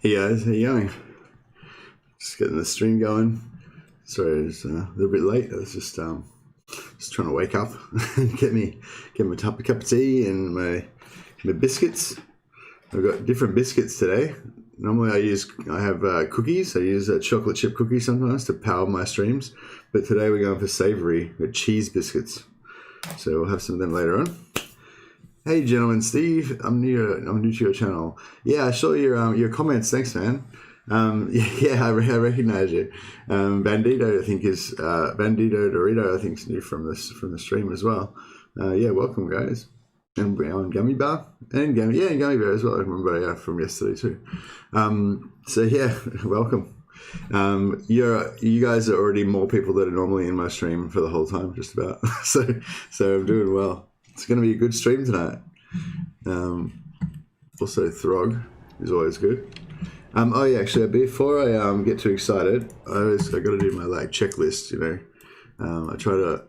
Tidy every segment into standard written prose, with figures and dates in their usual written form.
Hey guys, how you going? Just getting the stream going. Sorry, it's a little bit late. I was just trying to wake up and get my cup of tea and my biscuits. I've got different biscuits today. Normally I have cookies. I use chocolate chip cookies sometimes to power my streams, but today we're going for savory cheese biscuits. So we'll have some of them later on. Hey, gentlemen, Steve. I'm new to your channel. Yeah, I saw your comments. Thanks, man. Yeah, I recognize you. Bandito, I think is Bandito Dorito. I think is new from the stream as well. Yeah, welcome, guys. And Gummy Bar and Gummy Bear as well. I remember from yesterday too. So yeah, welcome. You guys are already more people that are normally in my stream for the whole time, just about. so I'm doing well. It's going to be a good stream tonight. Also, Throgg is always good. Oh yeah, actually, before I get too excited, I got to do my checklist. You know, I try to,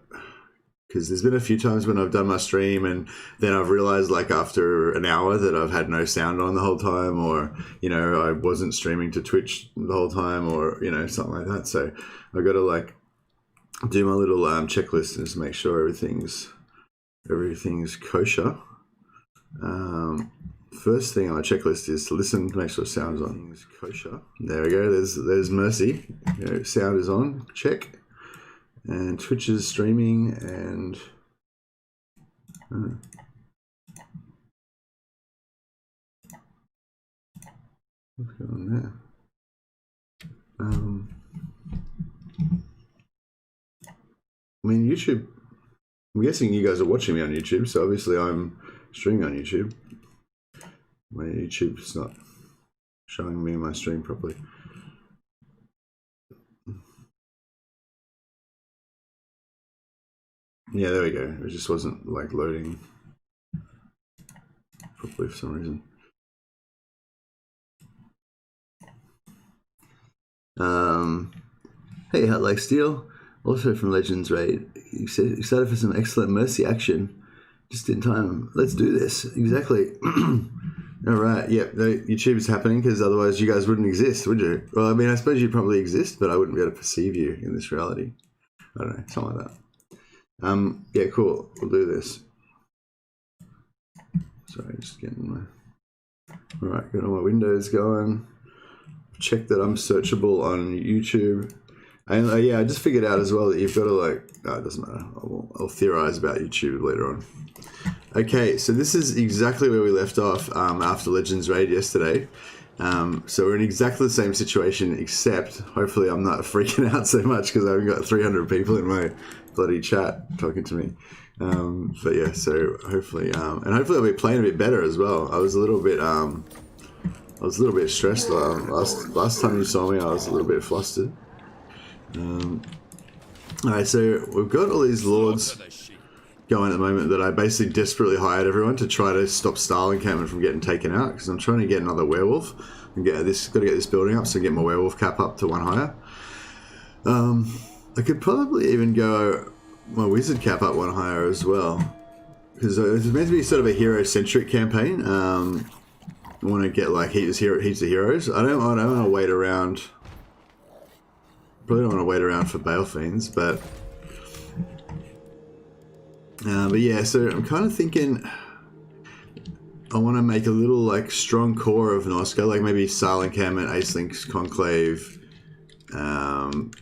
because there's been a few times when I've done my stream and then I've realized after an hour that I've had no sound on the whole time, or I wasn't streaming to Twitch the whole time, or something like that. So I got to do my little checklist and just make sure everything's kosher. First thing on my checklist is to listen to make sure sound's on. Kosher. There we go. There's Mercy. Sound is on. Check. And Twitch is streaming and what's going on there? I mean, YouTube. I'm guessing you guys are watching me on YouTube, so obviously I'm streaming on YouTube. My YouTube's not showing me my stream properly. Yeah, there we go. It just wasn't loading properly for some reason. Hey, Hot Like Steel, also from Legends Raid. Excited for some excellent Mercy action. Just in time. Let's do this. Exactly. All right. Yep. YouTube is happening because otherwise you guys wouldn't exist, would you? Well, I mean, I suppose you'd probably exist, but I wouldn't be able to perceive you in this reality. I don't know, something like that. Yeah, cool. We'll do this. Sorry, just getting my. All right, got all my windows going. Check that I'm searchable on YouTube. And yeah, I just figured out as well that you've got to no, it doesn't matter. I'll theorize about YouTube later on. Okay, so this is exactly where we left off after Legends Raid yesterday. So we're in exactly the same situation, except hopefully I'm not freaking out so much because I've got 300 people in my bloody chat talking to me. But yeah, so hopefully, and hopefully I'll be playing a bit better as well. I was a little bit stressed last time you saw me. I was a little bit flustered. Alright, so we've got all these lords going at the moment that I basically desperately hired everyone to try to stop Star encampment from getting taken out, because I'm trying to get another werewolf and got to get this building up so I get my werewolf cap up to 1 higher. I could probably even go my wizard cap up 1 higher as well, because it's meant to be sort of a hero-centric campaign. I want to get heaps of heroes. I don't want to wait around. Probably don't want to wait around for Bale Fiends, but yeah, so I'm kind of thinking I want to make a little strong core of Norsca, maybe Sal Encampment, Ace-Links, Conclave, Greyling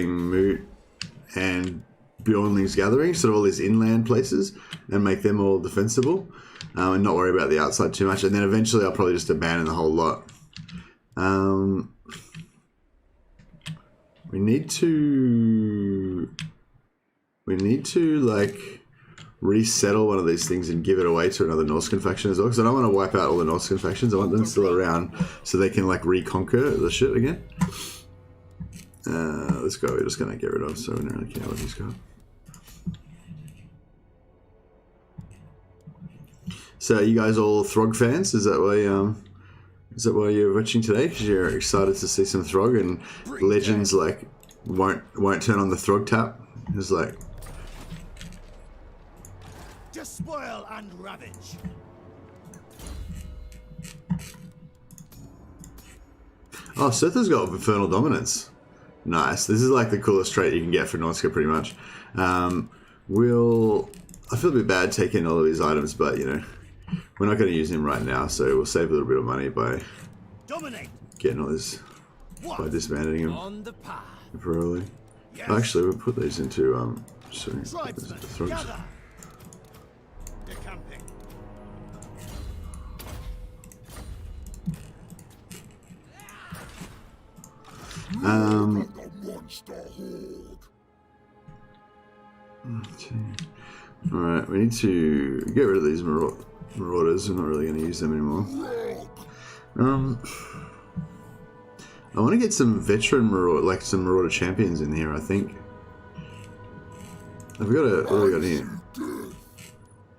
Moot, and Bjornling's Gathering, sort of all these inland places, and make them all defensible, and not worry about the outside too much. And then eventually I'll probably just abandon the whole lot. We need to resettle one of these things and give it away to another Norscan faction as well, because I don't want to wipe out all the Norscan factions. I want them still around so they can reconquer the shit again. Let's go. We're just gonna get rid of, so we don't really care what he's got. So you guys all Throgg fans? Is that why you're watching today? Because you're excited to see some Throgg, and Legends won't turn on the Throgg tap. It's despoil and ravage. Oh, Suther's got Infernal Dominance. Nice. This is like the coolest trait you can get for Norska, pretty much. I feel a bit bad taking all of these items, but, you know, we're not going to use him right now, so we'll save a little bit of money by getting all this, by disbanding him temporarily. Yes. Actually, we'll put these into, Throgs. Alright, we need to get rid of these marauders. We're not really going to use them anymore. I want to get some veteran marauder, like some marauder champions in here, I think. Have we got a, what do we got here?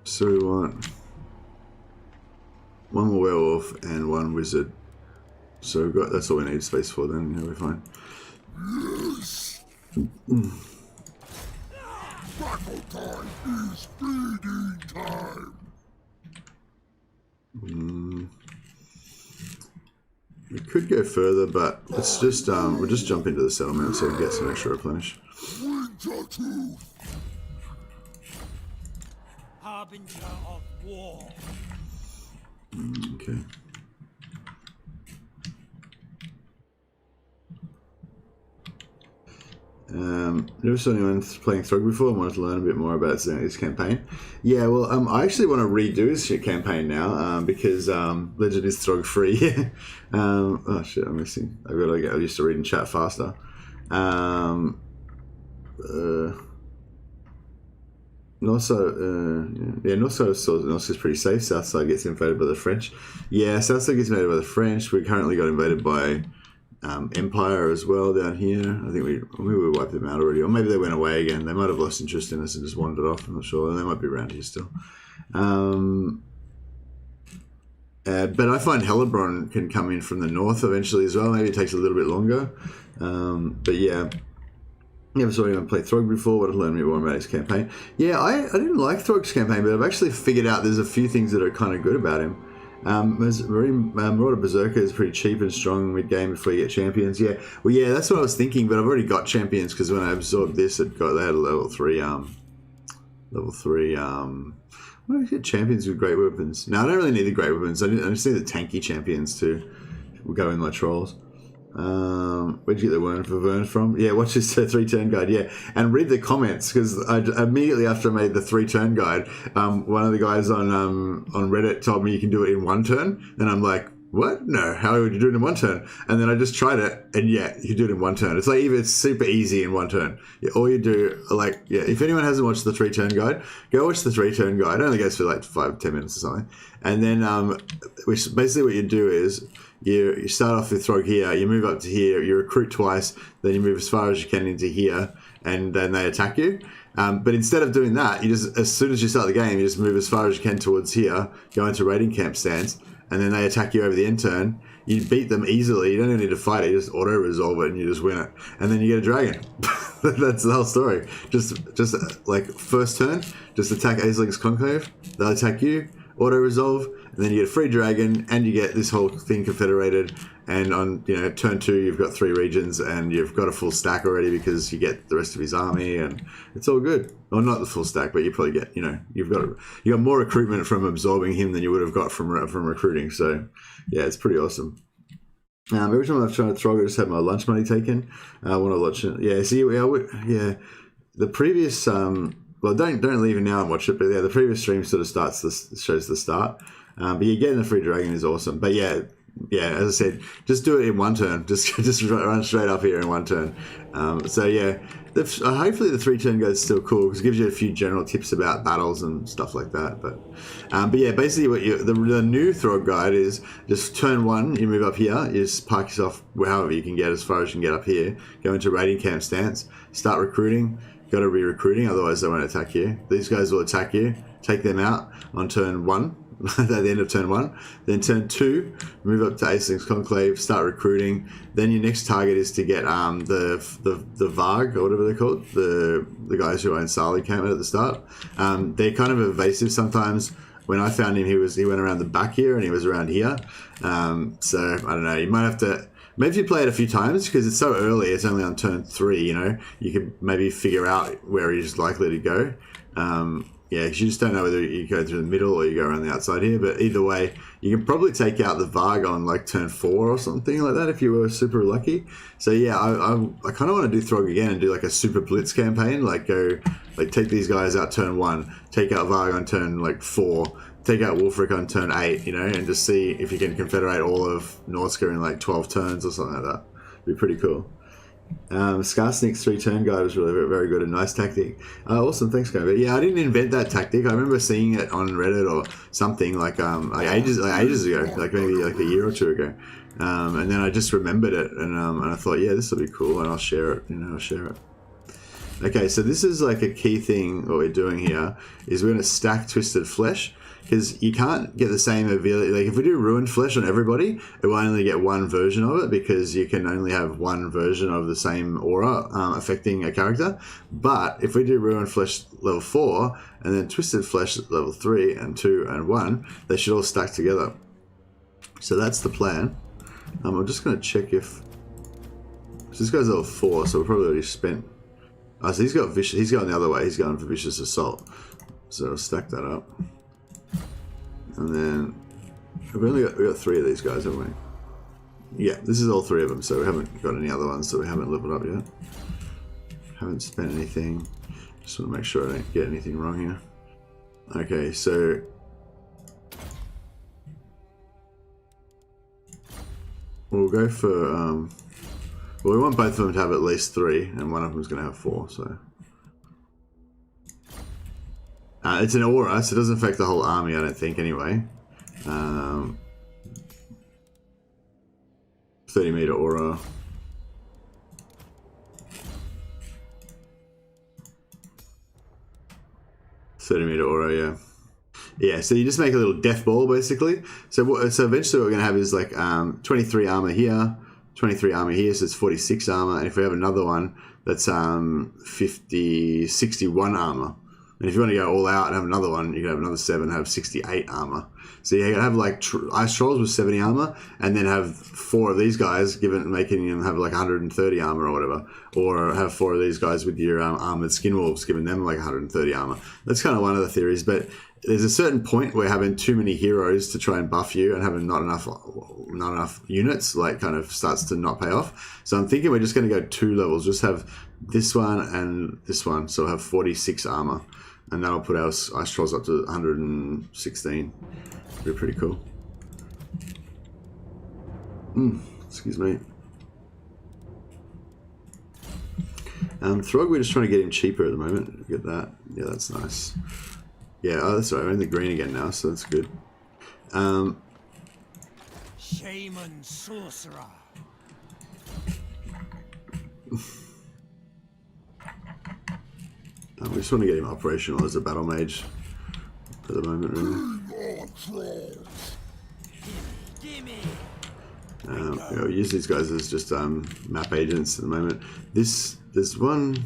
So we want one more werewolf and one wizard. So we've got, that's all we need space for then, yeah, we're fine. Battle time is feeding time. We could go further, but let's just we'll just jump into the settlement so we can get some extra replenish. Winter Tooth. Harbinger of war. Okay. Never saw anyone playing Throgg before and wanted to learn a bit more about his campaign. Yeah, well, I actually want to redo his campaign now because Legend is Throgg free. Oh shit, I'm missing. I've got to get used to reading chat faster. And also, yeah, North is pretty safe. Southside gets invaded by the French. Yeah, Southside gets invaded by the French. We currently got invaded by Empire as well down here. I think maybe we wiped them out already, or maybe they went away again. They might have lost interest in us and just wandered off. I'm not sure. And they might be around here still. But I find Hellebron can come in from the north eventually as well. Maybe it takes a little bit longer. But yeah. Never saw anyone play Throgg before. Wanted to learn a bit more about his campaign. Yeah, I didn't like Throgg's campaign, but I've actually figured out there's a few things that are kind of good about him. Marauder Berserker is pretty cheap and strong mid-game before you get champions. Yeah, well, yeah, that's what I was thinking, but I've already got champions because when I absorbed this, they had a level 3, why do I get champions with great weapons? No, I don't really need the great weapons. I just need the tanky champions to go in my trolls. Where'd you get the Werewolves from? Yeah, watch this 3-turn guide, yeah. And read the comments, because immediately after I made the 3-turn guide, one of the guys on Reddit told me you can do it in 1 turn, and I'm like, what? No, how would you do it in 1 turn? And then I just tried it, and yeah, you can do it in 1 turn. It's like, even it's super easy in 1 turn. Yeah, all you do, like, yeah, if anyone hasn't watched the 3-turn guide, go watch the 3-turn guide. It only goes for like 5-10 minutes or something. And then, which basically what you do is, you start off with Throgg here, you move up to here, you recruit twice, then you move as far as you can into here, and then they attack you. But instead of doing that, you just, as soon as you start the game, you just move as far as you can towards here, go into raiding camp stance, and then they attack you over the end turn. You beat them easily, you don't even need to fight it, you just auto-resolve it and you just win it. And then you get a dragon. That's the whole story. Just like first turn, just attack Aesling's Conclave, they'll attack you, auto-resolve, and then you get a free dragon, and you get this whole thing confederated, and on turn 2 you've got 3 regions, and you've got a full stack already because you get the rest of his army, and it's all good. Well, not the full stack, but you probably get, you got more recruitment from absorbing him than you would have got from recruiting, so yeah, it's pretty awesome. Every time I've tried to Throgg, I just had my lunch money taken. I want to watch it. Yeah, see, the previous, well, don't leave it now and watch it, but yeah, the previous stream sort of shows the start. But yeah, getting the free dragon is awesome. But yeah, as I said, just do it in 1 turn. Just run straight up here in 1 turn. So yeah, hopefully the 3-turn guide is still cool because it gives you a few general tips about battles and stuff like that. But yeah, basically what the new Throgg guide is just turn 1, you move up here, you just park yourself however you can get as far as you can get up here, go into raiding camp stance, start recruiting. Got to be recruiting, otherwise they won't attack you. These guys will attack you, take them out on turn 1. At the end of turn 1, then turn 2, move up to Aesling's Conclave, start recruiting. Then your next target is to get the Varg, or whatever they're called, the guys who own Sali came in at the start. They're kind of evasive sometimes. When I found him, he went around the back here and he was around here. So I don't know. You might have to. maybe if you play it a few times, because it's so early, it's only on turn 3, you know, you could maybe figure out where he's likely to go. Yeah, because you just don't know whether you go through the middle or you go around the outside here. But either way, you can probably take out the Varg on like turn 4 or something like that if you were super lucky. So yeah, I kind of want to do Throgg again and do like a super blitz campaign. Like go, like take these guys out turn 1, take out Varg on turn like 4, take out Wulfric on turn 8, you know, and just see if you can confederate all of Norska in like 12 turns or something like that. It'd be pretty cool. Skarsnik's 3-turn guide was really very good and nice tactic. Awesome, thanks, guys. But yeah, I didn't invent that tactic. I remember seeing it on Reddit or something like ages ago, like maybe like a year or two ago. And then I just remembered it, and I thought, yeah, this will be cool, and I'll share it. You know, I'll share it. Okay, so this is like a key thing. What we're doing here is we're going to stack Twisted Flesh. Because you can't get the same ability. Like if we do Ruined Flesh on everybody, it will only get one version of it because you can only have one version of the same aura affecting a character. But if we do Ruined Flesh level 4 and then Twisted Flesh level 3 and 2 and 1, they should all stack together. So that's the plan. I'm just going to check if... So this guy's level 4, so we've probably already spent... Oh, so he's got Vicious. He's going the other way. He's going for Vicious Assault. So I'll stack that up. And then we got 3 of these guys, haven't we? Yeah, this is all 3 of them, so we haven't got any other ones, so we haven't leveled up yet. Haven't spent anything. Just want to make sure I don't get anything wrong here. Okay, so we'll go for well, we want both of them to have at least 3, and one of them is going to have 4, so it's an aura, so it doesn't affect the whole army, I don't think, anyway. 30-meter aura. Yeah. Yeah, so you just make a little death ball, basically. So eventually what we're going to have is like 23 armor here, 23 armor here, so it's 46 armor. And if we have another one, that's 61 armor. And if you want to go all out and have another one, you can have another 7, have 68 armor. So you can have like Ice Trolls with 70 armor, and then have 4 of these guys, making them have like 130 armor or whatever. Or have 4 of these guys with your armored Skinwolves, giving them like 130 armor. That's kind of one of the theories, but there's a certain point where having too many heroes to try and buff you and having not enough units like kind of starts to not pay off. So I'm thinking we're just going to go 2 levels, just have this one and this one, so have 46 armor. And that'll put our Ice Trolls up to 116. Be pretty cool. Excuse me. Throgg, we're just trying to get him cheaper at the moment. Get that. Yeah, that's nice. Yeah, oh, that's right. We're in the green again now, so that's good. Shaman Sorcerer. We just want to get him operational as a battle mage for the moment, really. We'll use these guys as just map agents at the moment. There's one.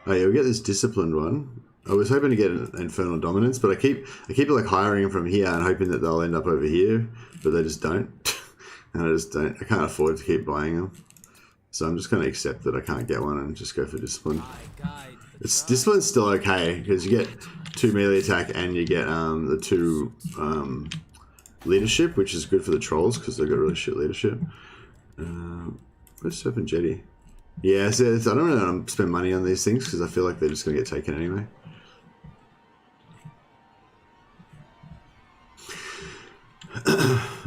Oh yeah, we get this disciplined one. I was hoping to get an Infernal Dominance, but I keep like hiring them from here and hoping that they'll end up over here, but they just don't. And I can't afford to keep buying them. So I'm just going to accept that I can't get one and just go for Discipline. Discipline's still okay, because you get 2 melee attack and you get the 2 leadership, which is good for the trolls, because they've got really shit leadership. Where's Serpent Jetty? Yeah, so I don't really want to spend money on these things, because I feel like they're just going to get taken anyway.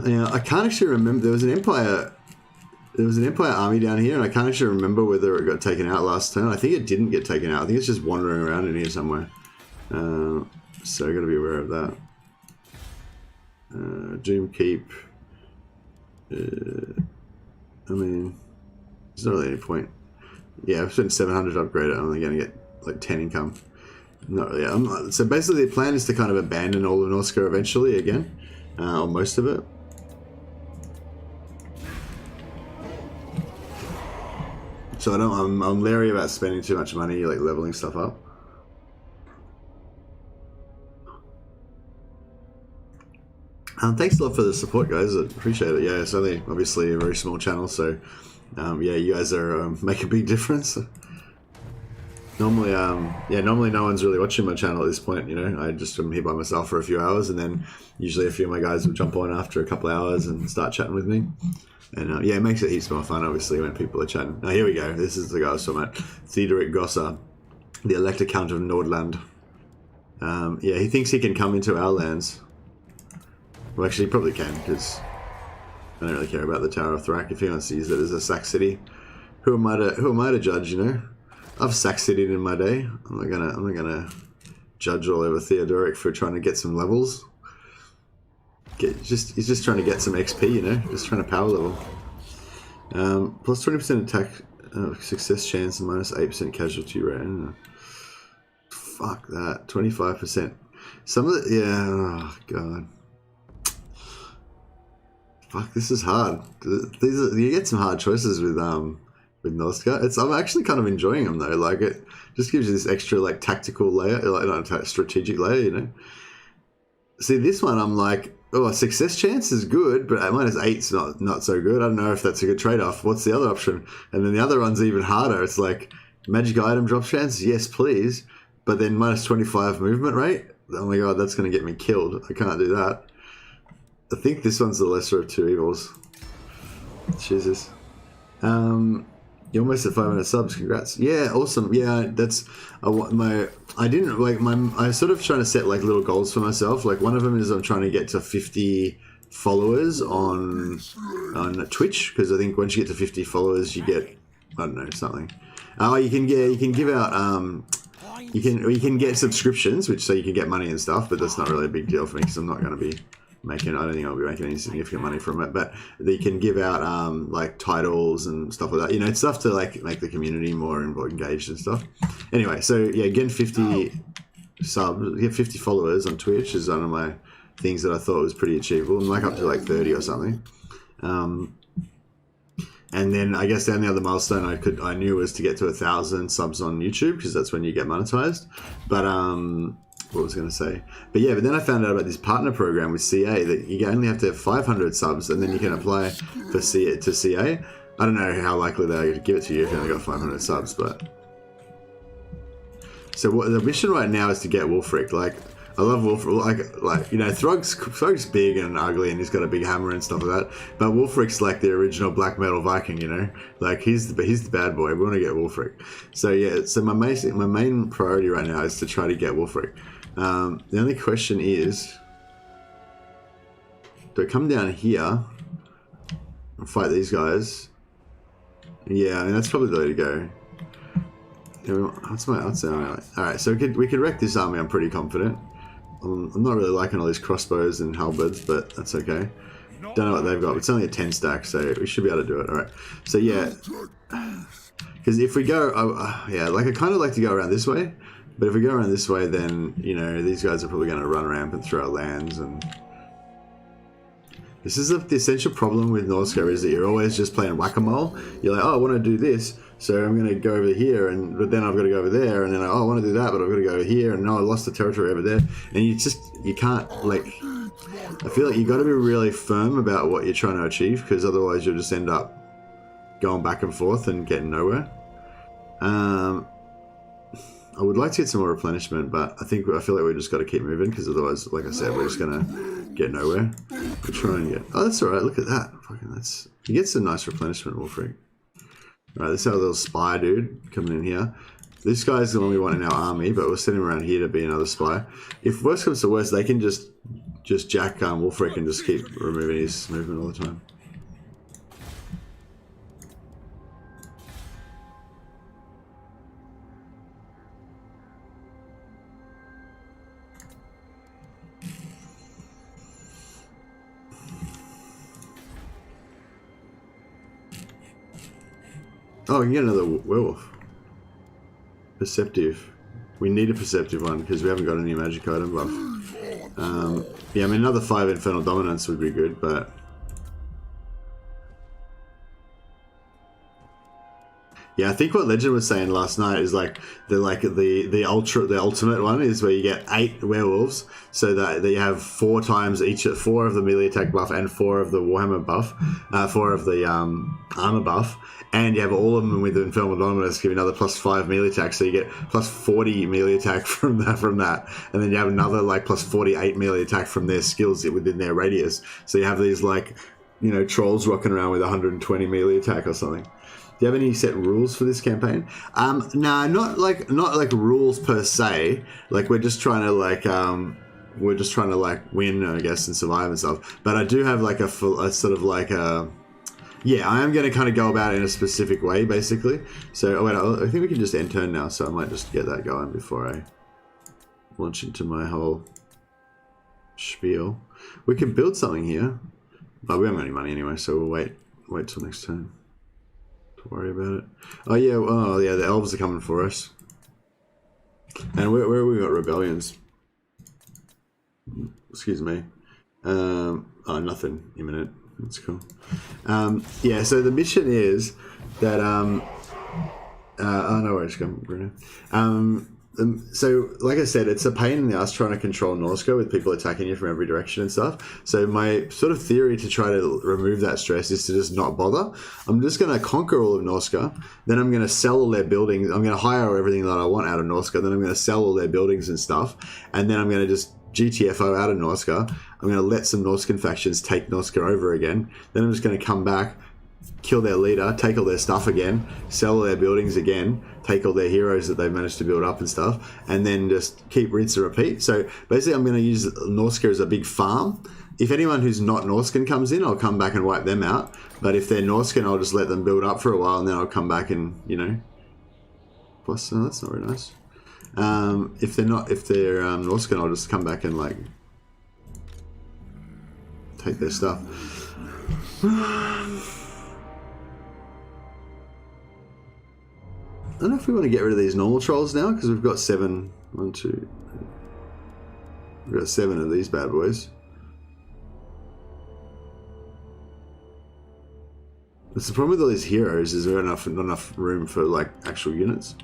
Yeah, I can't actually remember. There was an Empire army down here, and I can't actually remember whether it got taken out last turn. I think it didn't get taken out. I think it's just wandering around in here somewhere. So I got to be aware of that. Doom Keep. I mean, there's not really any point. Yeah, I've spent 700 to upgrade it. I'm only going to get like 10 income. Not really. So basically, the plan is to kind of abandon all of Norska eventually again. Or most of it. So I'm leery about spending too much money like leveling stuff up. Thanks a lot for the support, guys. I appreciate it. Yeah, it's only obviously a very small channel, so yeah, you guys are make a big difference. Normally, normally no one's really watching my channel at this point. You know, I just am here by myself for a few hours, and then usually a few of my guys will jump on after a couple of hours and start chatting with me. And yeah, it makes it heaps more fun, obviously, when people are chatting. Now, here we go. This is the guy I was talking about, Theodoric Gosser, the Elector Count of Nordland. Yeah, he thinks he can come into our lands. Well, actually, he probably can, because I don't really care about the Tower of Throgg. If he wants to use it as a sack city, who am I to judge? You know, I've sack cityed in my day. I'm not gonna judge all over Theodoric for trying to get some levels. He's just trying to get some XP, you know, just trying to power level. Plus 20% attack success chance and minus 8% casualty rate. Fuck that, 25%. Some of the, yeah, oh god. Fuck, this is hard. You get some hard choices with Northscar. I'm actually kind of enjoying them though. Like, it just gives you this extra like tactical layer, like not strategic layer, you know. See, this one I'm like, oh, success chance is good, but minus 8's not so good. I don't know if that's a good trade-off. What's the other option? And then the other one's even harder. It's like magic item drop chance, yes please, but then minus 25 movement rate. Oh my god, that's going to get me killed. I can't do that. I think this one's the lesser of two evils. Jesus. You're almost at 500 subs. Congrats. Yeah, awesome. Yeah, that's I sort of trying to set like little goals for myself. Like one of them is I'm trying to get to 50 followers on Twitch, because I think once you get to 50 followers, you get, I don't know, something. Oh, you can give out you can get subscriptions, which so you can get money and stuff, but that's not really a big deal for me because I'm not going to be making, I don't think I'll be making any significant money from it, but they can give out like titles and stuff like that, you know, it's stuff to like make the community more engaged and stuff. Anyway, so yeah, getting 50 subs, get 50 followers on Twitch is one of my things that I thought was pretty achievable. I'm like up to like 30 or something. And then I guess the only other milestone I knew was to get to 1,000 subs on YouTube, because that's when you get monetized. But what was I going to say? But yeah, but then I found out about this partner program with CA that you only have to have 500 subs and then you can apply for CA. I don't know how likely they are to give it to you if you only got 500 subs, but... So what the mission right now is to get Wulfric. Like, I love Wulfric. Like you know, Throgg's big and ugly and he's got a big hammer and stuff like that. But Wulfric's like the original black metal Viking, you know? Like, he's the bad boy. We want to get Wulfric. So yeah, so my main priority right now is to try to get Wulfric. The only question is, do I come down here and fight these guys? Yeah, I mean, that's probably the way to go. What's the army? Alright, so we could wreck this army, I'm pretty confident. I'm not really liking all these crossbows and halberds, but that's okay. Don't know what they've got, but it's only a 10 stack, so we should be able to do it. Alright, so yeah. Because if we go, yeah, like I kind of like to go around this way. But if we go around this way, then, you know, these guys are probably going to run rampant through our lands. And this is the essential problem with Northscar, is that you're always just playing whack-a-mole. You're like, oh, I want to do this, so I'm going to go over here, but then I've got to go over there, and then oh, I want to do that, but I've got to go over here, and no, I lost the territory over there. And you can't, like, I feel like you've got to be really firm about what you're trying to achieve, because otherwise you'll just end up going back and forth and getting nowhere. I would like to get some more replenishment, but I feel like we just got to keep moving, because otherwise, like I said, we're just gonna get nowhere. We'll try and get. Oh, that's all right. Look at that. Fucking you get some nice replenishment, Wulfric. All right, this is our little spy dude coming in here. This guy's the one we want in our army, but we'll send him around here to be another spy. If worst comes to worst, they can just jack Wulfric and just keep removing his movement all the time. Oh, we can get another werewolf. Perceptive. We need a perceptive one because we haven't got any magic item buff. Yeah, I mean, another 5 infernal dominance would be good, but Yeah, I think what Legend was saying last night is like the ultimate one is where you get 8 werewolves, so that you have 4 times each, 4 of the melee attack buff and 4 of the Warhammer buff, 4 of the armor buff, and you have all of them with the Infernal Dominus give you another +5 melee attack, so you get +40 melee attack from that, and then you have another like +48 melee attack from their skills within their radius. So you have these like, you know, trolls rocking around with 120 melee attack or something. Do you have any set rules for this campaign? No, not like rules per se. Like we're just trying to win, I guess, and survive and stuff. But I do have like a sort of like a, yeah, I am going to kind of go about it in a specific way, basically. So wait, I think we can just end turn now. So I might just get that going before I launch into my whole spiel. We can build something here. Oh, we haven't got any money anyway, so we'll wait till next turn. Worry about it. Oh yeah, the elves are coming for us. And where have we got rebellions? Excuse me. Oh, nothing imminent. That's cool. Yeah, so the mission is that oh no worries, come Bruno. So, like I said, it's a pain in the ass trying to control Norsca with people attacking you from every direction and stuff. So my sort of theory to try to remove that stress is to just not bother. I'm just going to conquer all of Norsca. Then I'm going to sell all their buildings. I'm going to hire everything that I want out of Norsca. Then I'm going to sell all their buildings and stuff. And then I'm going to just GTFO out of Norsca. I'm going to let some Norscan factions take Norsca over again. Then I'm just going to come back, kill their leader, take all their stuff again, sell all their buildings again, take all their heroes that they've managed to build up and stuff, and then just keep rinse and repeat. So basically I'm going to use Norsca as a big farm. If anyone who's not Norscan comes in, I'll come back and wipe them out. But if they're Norscan, I'll just let them build up for a while, and then I'll come back and, you know... Plus, no, that's not very nice. If they're Norscan, I'll just come back and, like, take their stuff. I don't know if we want to get rid of these normal trolls now, because we've got 7. 1, 2. We've got 7 of these bad boys. That's the problem with all these heroes, is there not enough room for like actual units.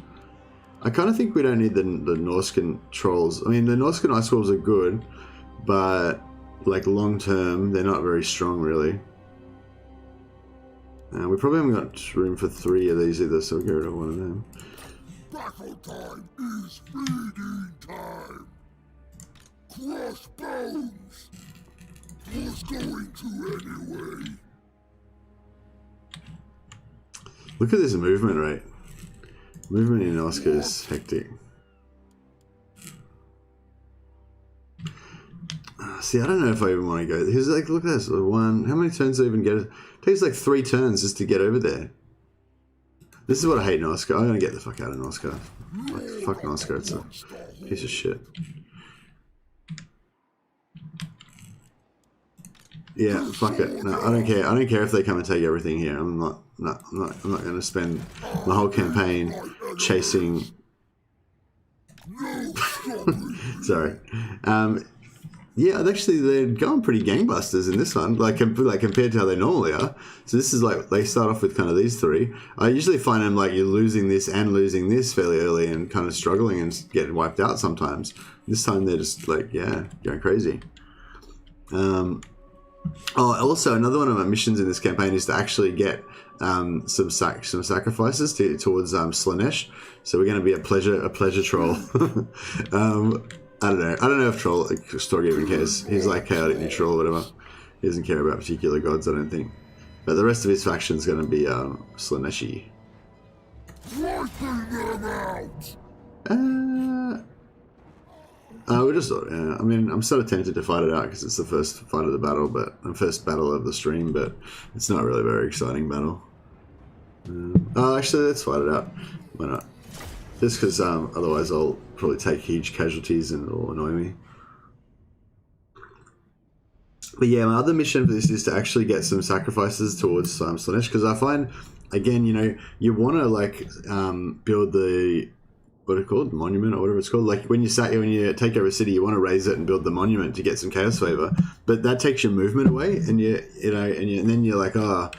I kind of think we don't need the Norscan trolls. I mean, the Norscan Ice Wolves are good, but like long term, they're not very strong really. We probably haven't got room for 3 of these either, so we'll get rid of one of them. Battle time is feeding time. Crush bones. Who's going to anyway? Look at this movement rate. Movement in Oscar is hectic. See, I don't know if I even want to go. Here's like, look at this. 1. How many turns do I even get? It takes like 3 turns just to get over there. This is what I hate in Oscar. I'm gonna get the fuck out of Oscar. Like, fuck Oscar. It's a piece of shit. Yeah, fuck it. No, I don't care. I don't care if they come and take everything here. I'm not going to spend my whole campaign chasing. Sorry. Yeah, actually, they're going pretty gangbusters in this one, like compared to how they normally are. So this is like, they start off with kind of these 3. I usually find them like you're losing this and losing this fairly early and kind of struggling and getting wiped out sometimes. This time they're just like, yeah, going crazy. Oh, also another one of my missions in this campaign is to actually get some sacrifices towards Slaanesh. So we're going to be a pleasure troll. I don't know if Throgg even cares. He's like chaotic neutral or whatever. He doesn't care about particular gods, I don't think. But the rest of his faction's going to be Slaaneshi. We're just, I mean, I'm sort of tempted to fight it out because it's the first fight of the battle, the first battle of the stream, but it's not really a very exciting battle. Actually, let's fight it out. Why not? Just because otherwise I'll probably take huge casualties and it'll annoy me. But yeah, my other mission for this is to actually get some sacrifices towards Slaanesh, because I find, again, you know, you want to like build the, what is it called, monument or whatever it's called. Like when you take over a city, you want to raise it and build the monument to get some chaos favor, but that takes your movement away, and and then you're like, oh,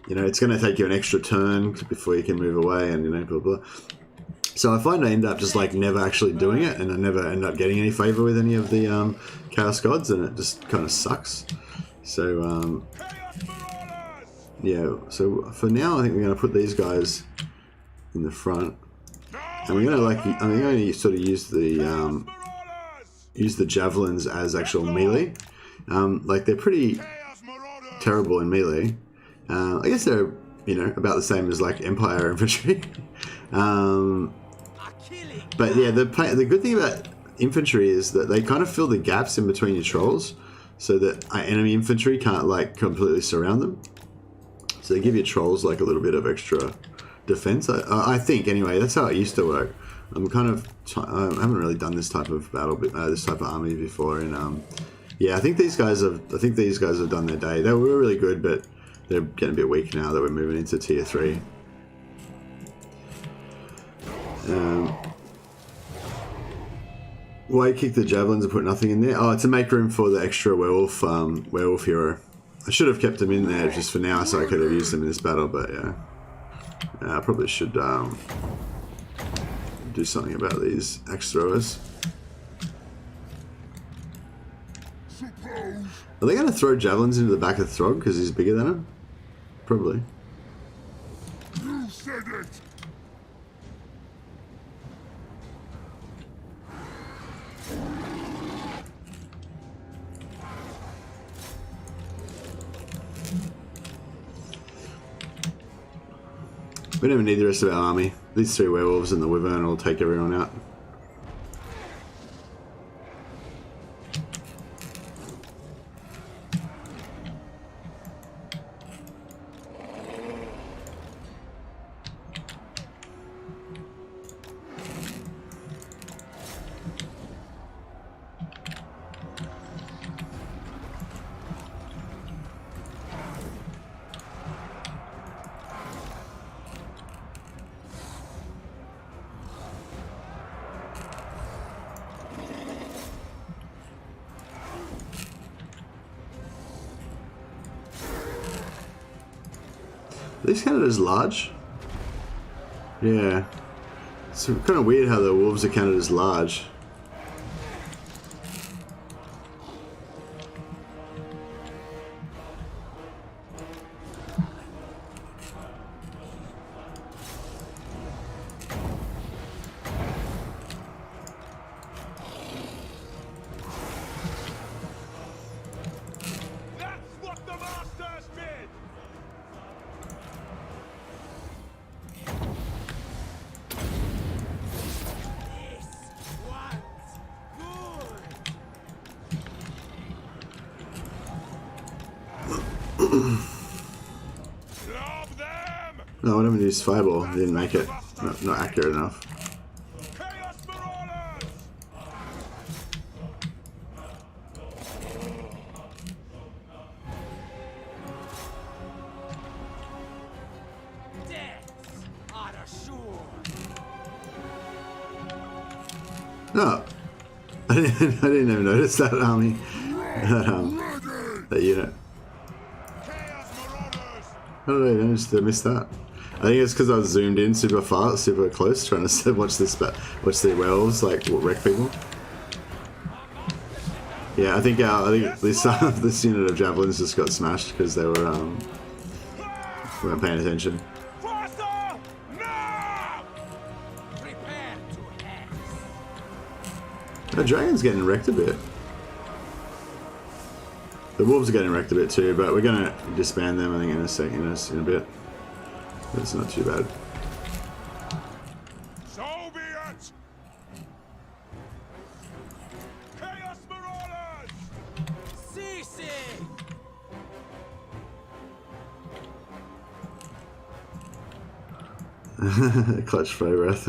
you know, it's going to take you an extra turn before you can move away, and you know, blah blah. So I find I end up just like never actually doing it, and I never end up getting any favor with any of the Chaos Gods, and it just kind of sucks. So yeah. So for now, I think we're going to put these guys in the front, and we're going to like I'm going to sort of use the javelins as actual melee. Like they're pretty terrible in melee. I guess they're, you know, about the same as like Empire infantry. But yeah, the good thing about infantry is that they kind of fill the gaps in between your trolls, so that enemy infantry can't like completely surround them. So they give your trolls like a little bit of extra defense. I think anyway. That's how it used to work. I'm kind of I haven't really done this type of battle, this type of army before, and yeah, I think these guys have done their day. They were really good, but they're getting a bit weak now that we're moving into tier 3. Why kick the javelins and put nothing in there? Oh, to make room for the extra werewolf hero. I should have kept them in there just for now, so I could have used them in this battle. But yeah, I probably should do something about these axe throwers. Are they going to throw javelins into the back of Throgg because he's bigger than him? Probably. You said it! We don't even need the rest of our army. These 3 werewolves and the wyvern will take everyone out. Are these counted as large? Yeah. It's kind of weird how the wolves are counted as large. No, I don't use Fireball. Didn't make it. Not accurate enough. No, I didn't even notice that army, that unit. How did I manage to miss that? I think it's because I was zoomed in super far, super close, trying to watch the werewolves like wreck people. Yeah, I think this unit of javelins just got smashed because they weren't paying attention. The dragon's getting wrecked a bit. The wolves are getting wrecked a bit too, but we're gonna disband them I think in a bit. But it's not too bad. So be it! Chaos Marauders! Ceasing! Clutch spray breath.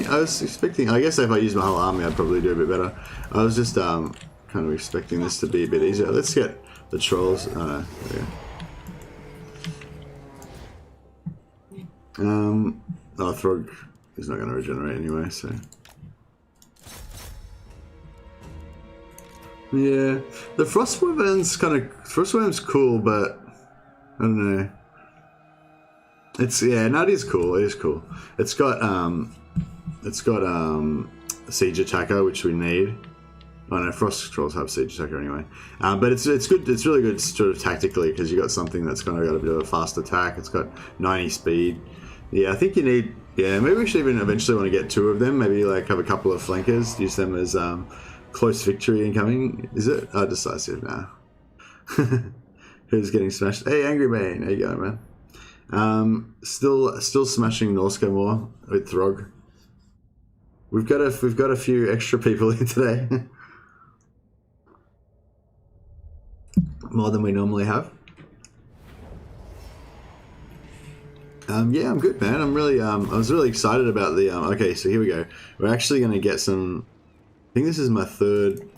I was expecting, I guess if I used my whole army I'd probably do a bit better. I was just kind of expecting this to be a bit easier. Let's get the trolls. There we go. Oh, Throgg is not going to regenerate anyway, so. Yeah, the Frost-Wyrm's cool, but I don't know. It's no, it is cool. It is cool. It's got siege attacker, which we need. Oh no, frost trolls have siege attacker anyway. But it's good. It's really good sort of tactically because you got something that's kind of got a bit of a fast attack. It's got 90 speed. Yeah, I think you need. Yeah, maybe we should even eventually want to get 2 of them. Maybe like have a couple of flankers. Use them as close victory incoming. Is it? Oh, decisive now. Who's getting smashed? Hey, Angry Man. There you go, man. Still smashing Norsko more with Throgg. We've got a few extra people here today. More than we normally have. Yeah, I'm good, man. I'm really I was really excited about the okay, so here we go. We're actually going to get some. I think this is my 3rd.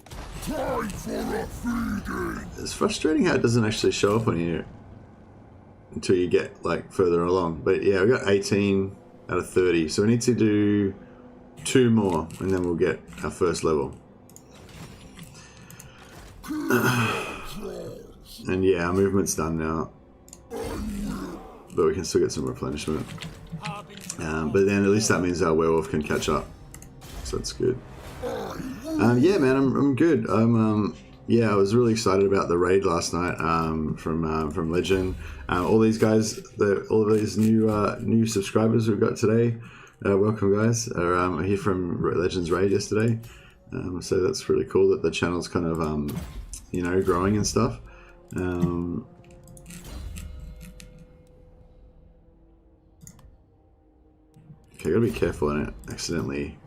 Time for a feeding. It's frustrating how it doesn't actually show up on you until you get like further along. But yeah, we got 18 out of 30, so we need to do 2 more, and then we'll get our first level. And yeah, our movement's done now, but we can still get some replenishment. But then at least that means our werewolf can catch up, so that's good. Yeah, man, I'm good. Yeah, I was really excited about the raid last night from Legend. All these guys, all of these new subscribers we've got today. Welcome, guys. Are here from Legends raid yesterday, so that's really cool that the channel's kind of growing and stuff. Okay, gotta be careful and accidentally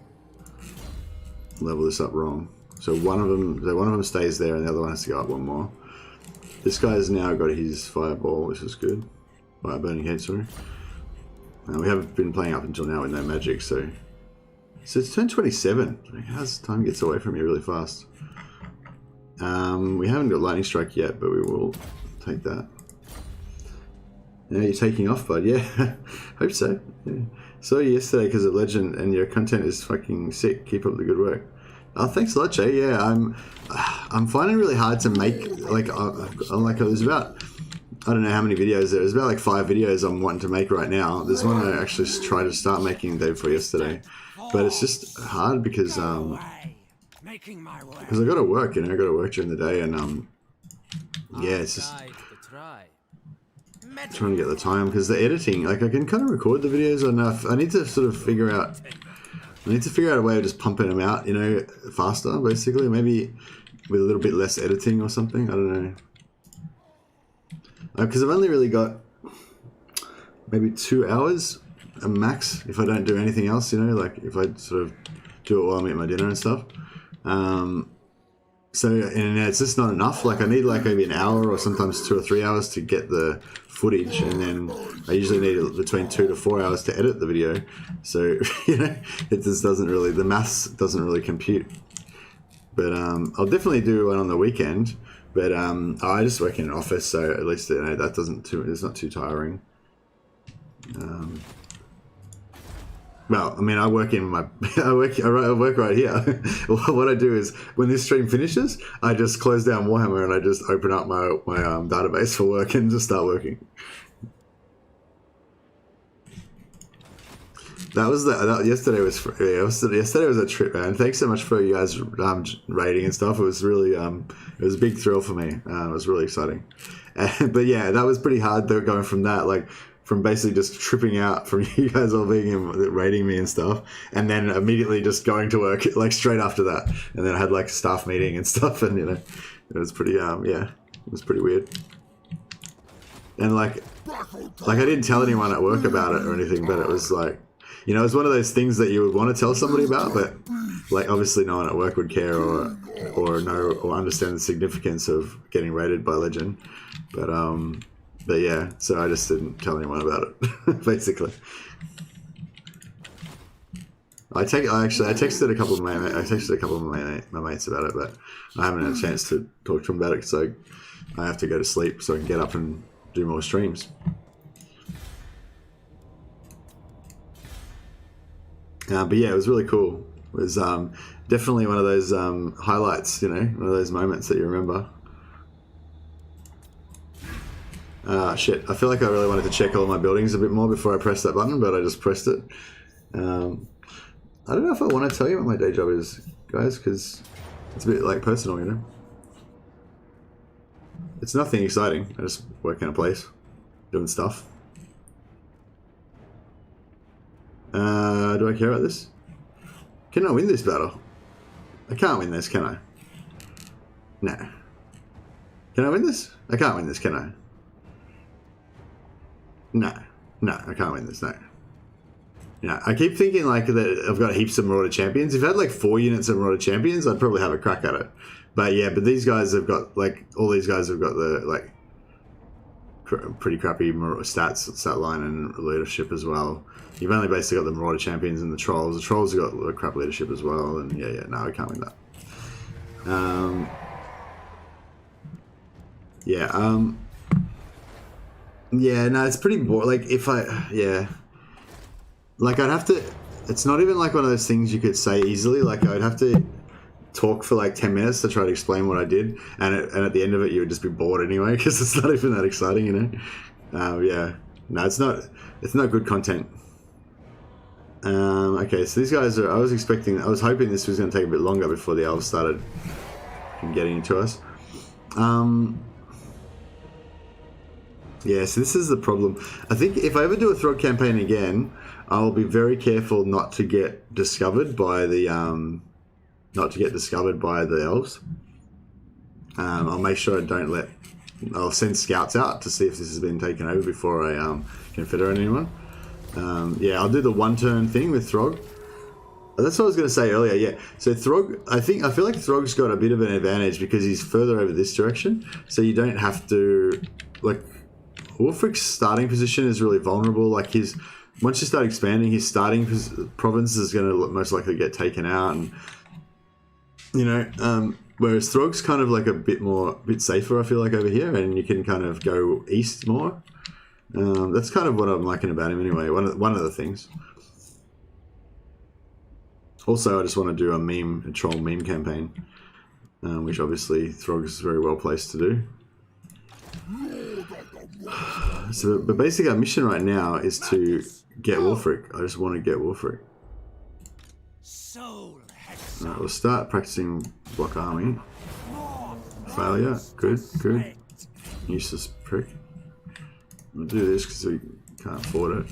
level this up wrong. So one of them stays there, and the other one has to go up 1 more. This guy's now got his fireball, which is good. Fire burning head, sorry. We haven't been playing up until now with no magic, so it's turn 27. How's time gets away from you really fast. We haven't got lightning strike yet, but we will take that. Now you're taking off, bud. Yeah, hope so. Yeah. Saw you yesterday because of Legend, and your content is fucking sick. Keep up the good work. Oh, thanks a lot, Jay. Yeah, I'm finding it really hard to make there's about, I don't know how many videos there's about like 5 videos I'm wanting to make right now. There's one I actually tried to start making the day before yesterday, but it's just hard because I got to work, I got to work during the day, and yeah, it's just trying to get the time because the editing, like I can kind of record the videos enough. I need to sort of figure out a way of just pumping them out, faster, basically. Maybe with a little bit less editing or something. I don't know. Because I've only really got maybe 2 hours a max if I don't do anything else, like if I sort of do it while I'm eating my dinner and stuff. So, and it's just not enough. Like I need like maybe an hour or sometimes 2 or 3 hours to get the footage, and then I usually need between 2 to 4 hours to edit the video. So, it just doesn't really, the maths doesn't really compute. But I'll definitely do one on the weekend. But I just work in an office, so at least that it's not too tiring. Well, I mean, I work in my, I work right here. What I do is, when this stream finishes, I just close down Warhammer and I just open up my database for work and just start working. Yesterday was a trip, man. Thanks so much for you guys rating and stuff. It was really it was a big thrill for me. It was really exciting. But yeah, that was pretty hard though, going from that, like from basically just tripping out from you guys all being rating me and stuff, and then immediately just going to work like straight after that, and then I had like a staff meeting and stuff, and it was pretty yeah, it was pretty weird. And like I didn't tell anyone at work about it or anything, but it was like, it was one of those things that you would want to tell somebody about, but like obviously no one at work would care or know or understand the significance of getting rated by Legend. But yeah, so I just didn't tell anyone about it, basically. I texted a couple of my mates about it, but I haven't had a chance to talk to them about it, so I have to go to sleep so I can get up and do more streams. But yeah, it was really cool. was definitely one of those highlights, you know, one of those moments that you remember. Shit, I feel like I really wanted to check all my buildings a bit more before I pressed that button, but I just pressed it. I don't know if I want to tell you what my day job is, guys, because it's a bit like personal, you know. It's nothing exciting. I just work in a place, doing stuff. Do I care about this? Can I win this battle? I can't win this, can I? No. Can I win this? I can't win this, can I? No. No, I can't win this, no. Yeah, I keep thinking like that I've got heaps of Marauder champions. If I had like 4 units of Marauder champions, I'd probably have a crack at it. But yeah, but these guys have got like, all these guys have got the like pretty crappy stat line and leadership as well. You've only basically got the Marauder champions and the Trolls. The Trolls have got crap leadership as well, and yeah, no, I can't win that. Yeah, no, it's pretty boring. Like, like I'd have to, it's not even like one of those things you could say easily. Like I'd have to talk for like 10 minutes to try to explain what I did, and at the end of it you would just be bored anyway, because it's not even that exciting, you know. Yeah, no, it's not good content. Okay, so these guys are, I was hoping this was going to take a bit longer before the elves started getting into us. Yeah, so this is the problem. I think if I ever do a Throgg campaign again, I'll be very careful not to get discovered by the elves. I'll make sure I don't let. I'll send scouts out to see if this has been taken over before I confederate anyone. Yeah, I'll do the 1-turn thing with Throgg. That's what I was going to say earlier. Yeah, so Throgg, I feel like Throgg's got a bit of an advantage because he's further over this direction, so you don't have to like. Wulfric's starting position is really vulnerable. Like once you start expanding, his starting province is going to most likely get taken out, and you know, whereas Throgg's kind of like a bit safer. I feel like over here, and you can kind of go east more. That's kind of what I'm liking about him anyway. One of the things. Also, I just want to do a troll meme campaign, which obviously Throgg is very well placed to do. So, but basically our mission right now is to get Wulfric. I just want to get Wulfric. Alright, we'll start practicing block army. Failure. Good, good. Useless prick. We'll do this because we can't afford it.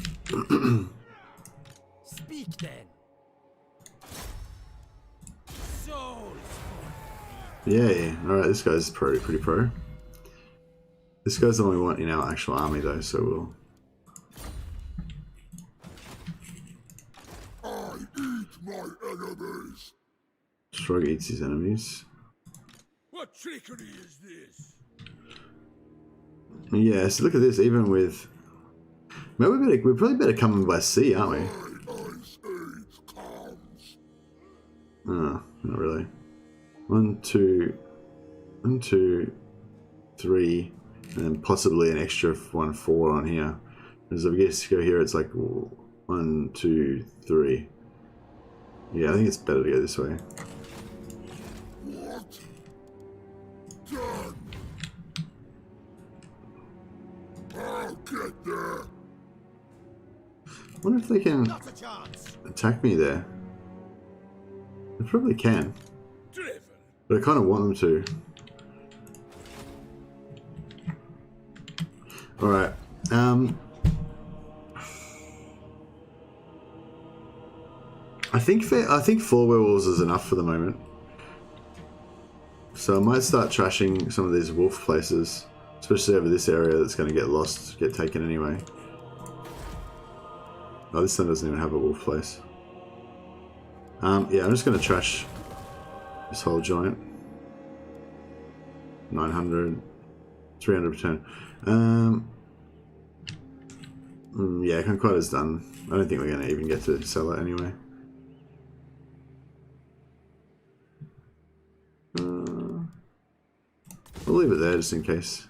Speak then. Yeah. Alright, this guy's pretty pro. This guy's the one we want in our actual army though, so we'll... I eat my enemies. Throgg eats his enemies. What trickery is this? Yeah, so look at this, even with... Maybe we're probably better coming by sea, aren't we? Ice age comes. Oh, not really. 1, 2, 3, and then possibly an extra 1, 4 on here. Because if we get to go here, it's like 1, 2, 3. Yeah, I think it's better to go this way. What? Done. I'll get there. I wonder if they can Not a chance. attack me there. They probably can, Driven. but I kind of want them to. Alright, I think 4 werewolves is enough for the moment. So I might start trashing some of these wolf places, especially over this area that's going to get lost, get taken anyway. Oh, this one doesn't even have a wolf place. Yeah, I'm just going to trash this whole joint. 900, 300 per turn. Yeah, Concorda's done. I don't think we're going to even get to sell it anyway. We'll leave it there just in case.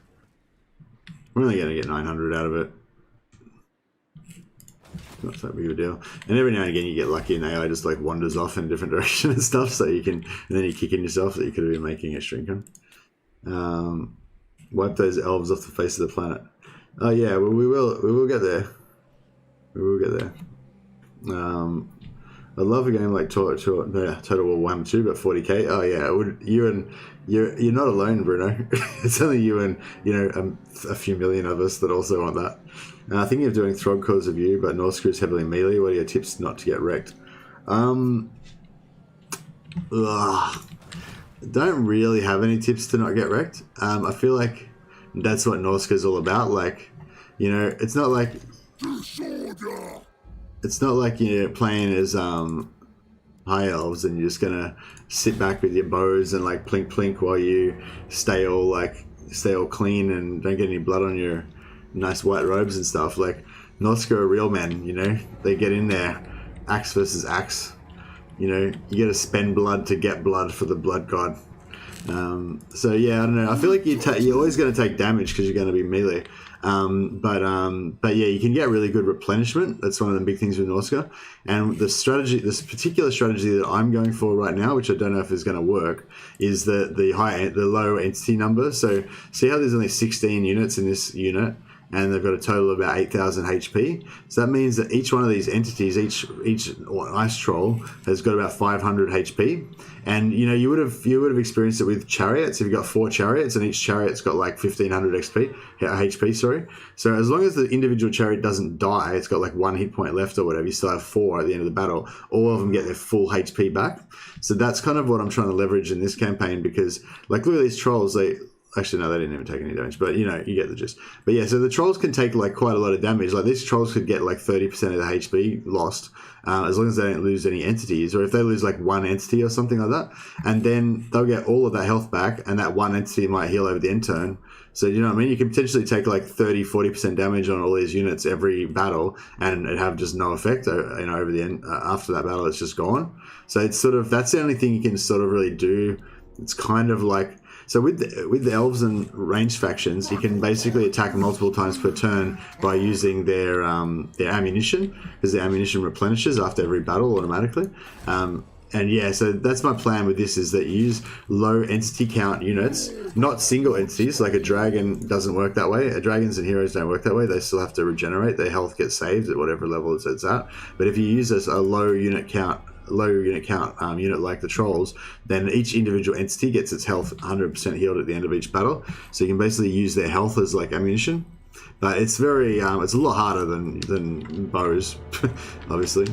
We're only going to get 900 out of it. not that big of a deal. And every now and again you get lucky and AI just like wanders off in a different direction and stuff, so you can, and then you kick in yourself that you could have been making a shrink on. Wipe those elves off the face of the planet. Oh yeah, well we will get there. We will get there. I love a game like Total War Warhammer 2, but 40k. Oh yeah, you're not alone, Bruno. It's only you and a few million of us that also want that. Thinking of doing Throgg Cause of You, but Norska is heavily melee. What are your tips not to get wrecked? Don't really have any tips to not get wrecked. I feel like that's what Norska is all about. Like, it's not like you're playing as high elves and you're just gonna sit back with your bows and like plink plink while you stay all clean and don't get any blood on your nice white robes and stuff. Like, Norska are real men, they get in there, axe versus axe. You gotta spend blood to get blood for the blood god. So yeah, I don't know. I feel like you're always going to take damage because you're going to be melee. But yeah, you can get really good replenishment. That's one of the big things with Norska. And this particular strategy that I'm going for right now, which I don't know if is going to work, is the low entity number. So see how there's only 16 units in this unit, and they've got a total of about 8,000 HP. So that means that each one of these entities, each ice troll, has got about 500 HP. And you would have experienced it with chariots. If you've got 4 chariots, and each chariot's got like 1,500 HP, sorry. So as long as the individual chariot doesn't die, it's got like 1 hit point left or whatever. You still have 4 at the end of the battle. All of them get their full HP back. So that's kind of what I'm trying to leverage in this campaign, because like, look at these trolls. Actually, no, they didn't even take any damage, but you get the gist. But yeah, so the trolls can take like quite a lot of damage. Like, these trolls could get like 30% of the HP lost, as long as they don't lose any entities, or if they lose like 1 entity or something like that, and then they'll get all of that health back, and that 1 entity might heal over the end turn. So you know what I mean? You can potentially take like 30-40% damage on all these units every battle, and it have just no effect. Over the end, after that battle, it's just gone. So it's sort of, that's the only thing you can sort of really do. It's kind of like, so with the elves and ranged factions, you can basically attack multiple times per turn by using their ammunition, because the ammunition replenishes after every battle automatically. And yeah, so that's my plan with this, is that you use low entity count units, not single entities. Like a dragon doesn't work that way. Dragons and heroes don't work that way. They still have to regenerate. Their health gets saved at whatever level it's at. But if you use a low unit count unit like the trolls, then each individual entity gets its health 100% healed at the end of each battle. So you can basically use their health as like ammunition. But it's very it's a lot harder than bows, obviously.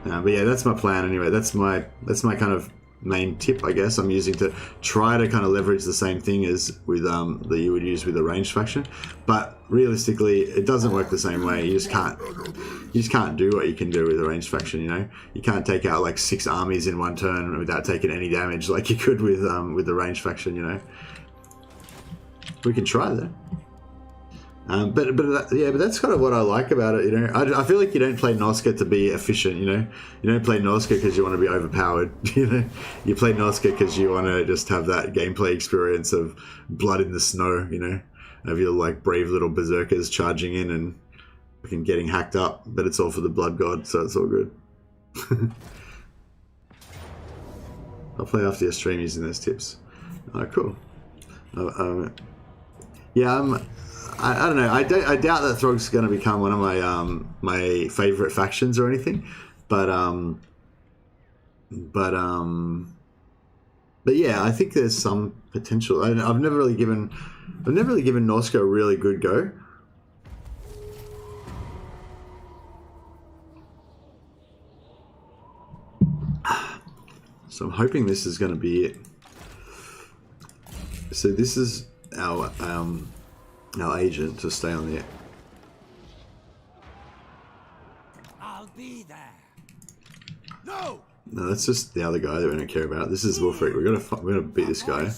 But yeah, that's my plan anyway. That's my kind of main tip, I guess, I'm using to try to kind of leverage the same thing as with that you would use with a ranged faction. But realistically, it doesn't work the same way. You just can't do what you can do with a ranged faction. You can't take out like 6 armies in one turn without taking any damage like you could with the ranged faction. We can try though. But that's kind of what I like about it. I feel like you don't play Norska to be efficient. You don't play Norska because you want to be overpowered. You play Norska because you want to just have that gameplay experience of blood in the snow. Of your like brave little berserkers charging in and fucking getting hacked up. But it's all for the blood god, so it's all good. I'll play after your stream using those tips. Oh, cool. I don't know. I doubt that Throgg's going to become one of my favorite factions or anything, but yeah, I think there's some potential. I've never really given Norska a really good go. So I'm hoping this is going to be it. So this is our agent to stay on the. I'll be there. No, that's just the other guy that we don't care about. This is Wolfric. We're gonna beat this guy.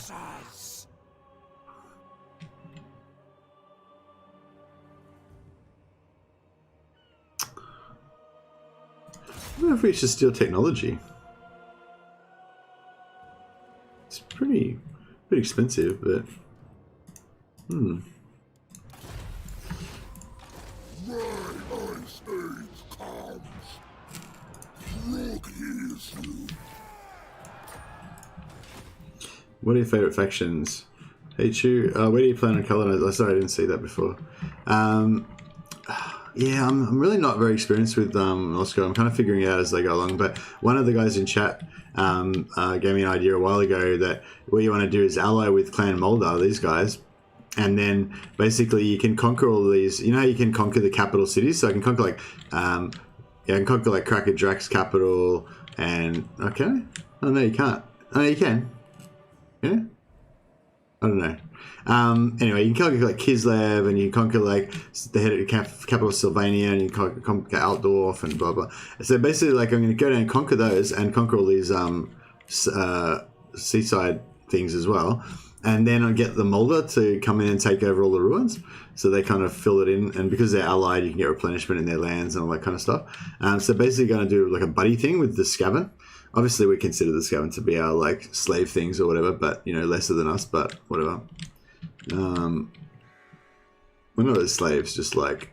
I don't know if we should steal technology. It's pretty expensive, but My ice age Throgg hears you. What are your favourite factions? Hate you. Where do you plan on colonizing? Oh, sorry, I didn't see that before. Yeah, I'm really not very experienced with Oscar. I'm kind of figuring it out as they go along. But one of the guys in chat gave me an idea a while ago that what you want to do is ally with Clan Moldar, these guys, and then basically you can conquer all these. You know how you can conquer the capital cities? So I can conquer like, yeah, I can conquer like Cracker Drax capital, and okay. Oh no, you can't. Oh, you can. Yeah. I don't know. Anyway, you can conquer like Kislev, and you can conquer like the head of capital Sylvania, and you can conquer Altdorf and blah blah. So basically, like I'm going to go down and conquer those, and conquer all these seaside things as well, and then I'll get the Moldar to come in and take over all the ruins. So they kind of fill it in, and because they're allied, you can get replenishment in their lands and all that kind of stuff. So basically, going to do like a buddy thing with the Skaven. Obviously, we consider the Skaven to be our like slave things or whatever, but you know, lesser than us, but whatever. We're not those slaves, just like,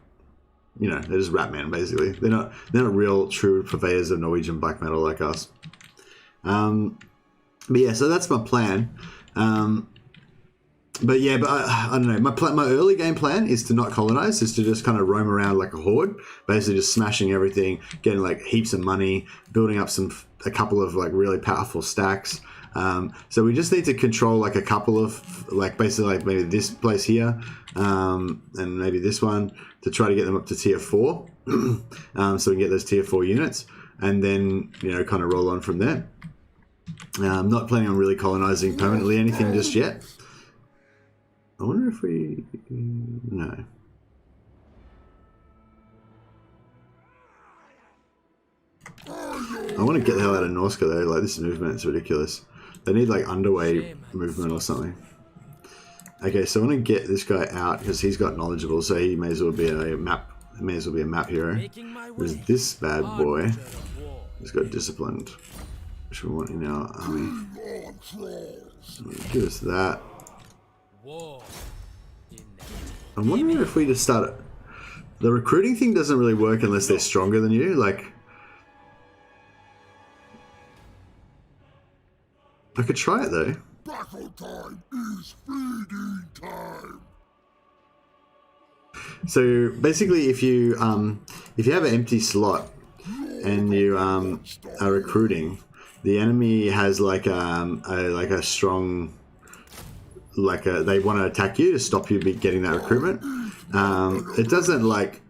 you know, they're just rat men basically. They're not real true purveyors of Norwegian black metal like us. But yeah, so that's my plan. But yeah, but I don't know. My early game plan is to not colonize, is to just kind of roam around like a horde, basically just smashing everything, getting like heaps of money, building up a couple of like really powerful stacks. So we just need to control like a couple of like basically like maybe this place here, and maybe this one to try to get them up to tier 4, so we can get those tier 4 units, and then you know kind of roll on from there. I'm not planning on really colonizing permanently anything just yet. I wonder if we... No. I want to get the hell out of Norska though. Like this movement is ridiculous. They need like underway movement or something. Okay, so I want to get this guy out because he's got knowledgeable, so he may as well be a map. May as well be a map hero. There's this bad boy. He's got disciplined, which we want in our army. Give us that. I'm wondering if we just start it. The recruiting thing doesn't really work unless they're stronger than you. Like, I could try it though. Battle time is feeding time. So basically, if you have an empty slot and you are recruiting, the enemy has like a strong. They want to attack you to stop you getting that recruitment. It doesn't like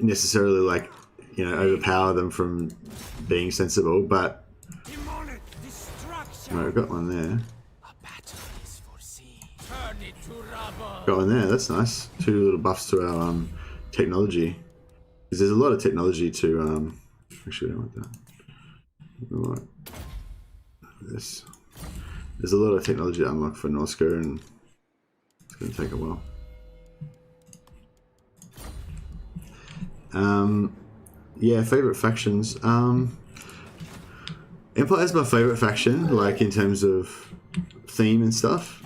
necessarily like overpower them from being sensible, but I've got one there. Got one there. That's nice. 2 little buffs to our technology, because there's a lot of technology to actually I don't want that. I want this. There's a lot of technology to unlock for Norska, and it's going to take a while. Yeah, favorite factions. Empire's my favorite faction, like in terms of theme and stuff.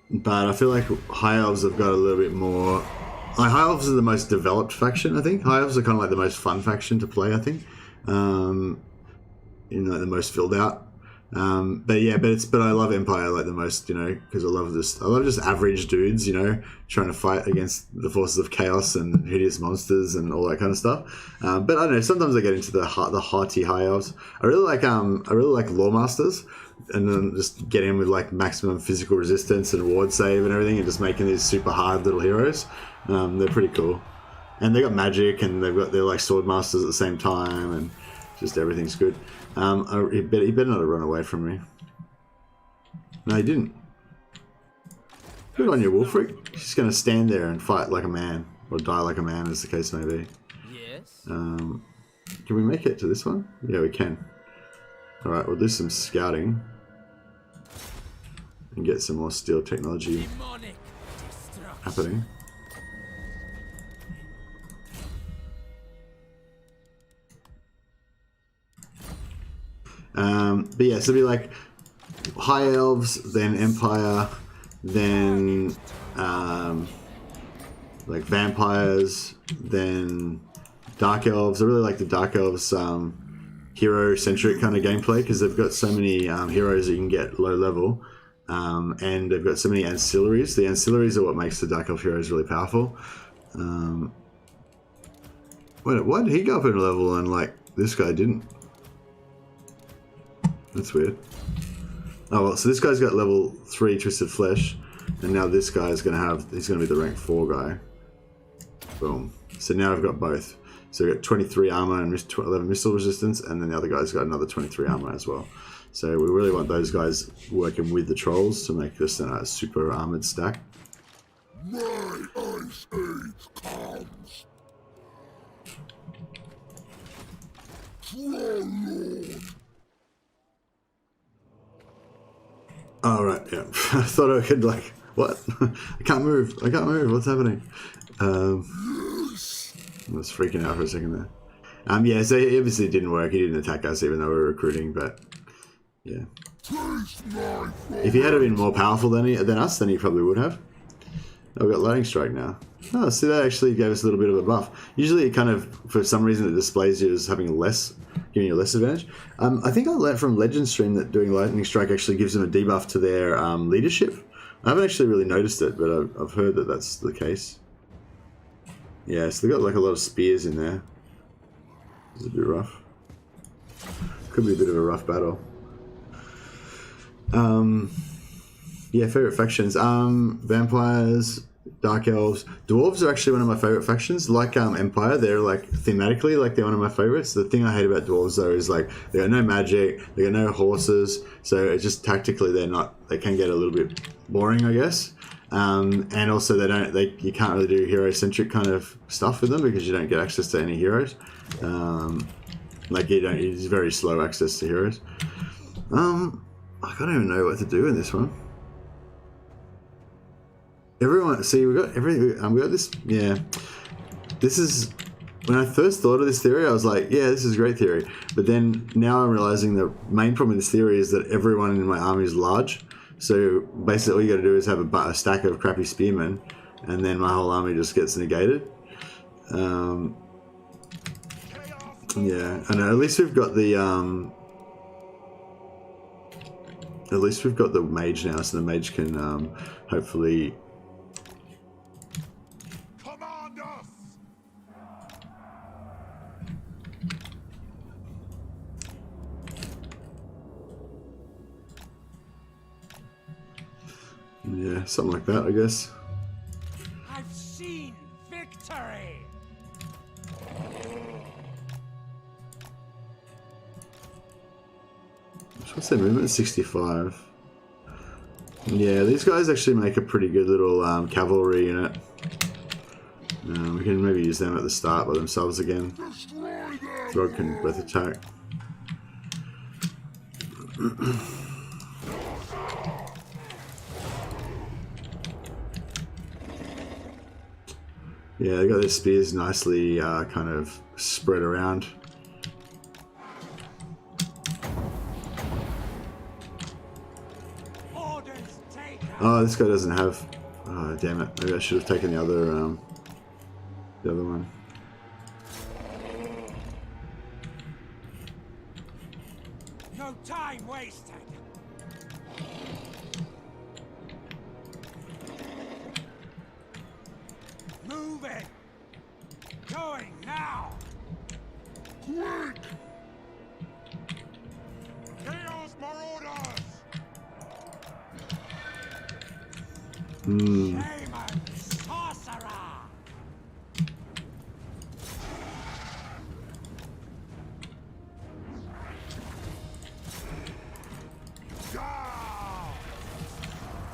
But I feel like High Elves have got a little bit more. Like High Elves are the most developed faction, I think. High Elves are kind of like the most fun faction to play, I think. The most filled out. But I love Empire like the most, because I love just average dudes, trying to fight against the forces of chaos and hideous monsters and all that kind of stuff. But I don't know, sometimes I get into the hearty High Elves. I really like Lawmasters, and then just get in with like maximum physical resistance and ward save and everything, and just making these super hard little heroes. They're pretty cool, and they got magic, and they're like sword masters at the same time, and just everything's good. He better not have run away from me. No, he didn't. Good on you, Wolfric. He's just going to stand there and fight like a man, or die like a man, as the case may be. Yes. Can we make it to this one? Yeah, we can. Alright, we'll do some scouting and get some more steel technology happening. But yeah, so it'll be like High Elves, then Empire, then like vampires, then dark elves. I really like the dark elves hero-centric kind of gameplay because they've got so many heroes that you can get low level, and they've got so many ancillaries. The ancillaries are what makes the dark elf heroes really powerful. Wait, why did he go up in a level and like this guy didn't? That's weird. Oh well, so this guy's got level 3 Twisted Flesh, and now this guy is he's gonna be the rank 4 guy. Boom. So now I've got both. So we've got 23 armor and 11 missile resistance, and then the other guy's got another 23 armor as well. So we really want those guys working with the trolls to make this a super armored stack. My ice age comes. Troll. Oh right, yeah. I thought I could like what? I can't move. What's happening? I was freaking out for a second there. Yeah, so it obviously didn't work. He didn't attack us even though we were recruiting, but yeah. If he had been more powerful than us, then he probably would have. Oh, we've got Lightning Strike now. Oh, see, that actually gave us a little bit of a buff. Usually it kind of, for some reason, it displays you as having giving you less advantage. I think I learned from Legend Stream that doing Lightning Strike actually gives them a debuff to their leadership. I haven't actually really noticed it, but I've heard that that's the case. Yeah, so they got like a lot of spears in there. It's a bit rough. Could be a bit of a rough battle. Yeah, favorite factions. Vampires, Dark Elves. Dwarves are actually one of my favorite factions. Like Empire, they're like thematically like they're one of my favorites. The thing I hate about Dwarves though is like they got no magic, they got no horses, so it's just tactically they can get a little bit boring, I guess. And also you can't really do hero-centric kind of stuff with them because you don't get access to any heroes. It's very slow access to heroes. I don't even know what to do in this one. Everyone, see, we got this. Yeah, this is when I first thought of this theory. I was like, yeah, this is a great theory. But then now I'm realizing the main problem with this theory is that everyone in my army is large. So basically, all you got to do is have a stack of crappy spearmen, and then my whole army just gets negated. Yeah, I know. At least we've got the mage now, so the mage can hopefully. Command us. Yeah, something like that, I guess. I've seen victory. What's their movement? 65. Yeah, these guys actually make a pretty good little cavalry unit. We can maybe use them at the start by themselves again. Throgg can breath attack. Yeah, they got their spears nicely kind of spread around. Oh, this guy doesn't have. Oh, damn it! Maybe I should have taken the other one. No time wasted. Move it. Going now. Quick. Chaos Marauders. Shaman sorcerer.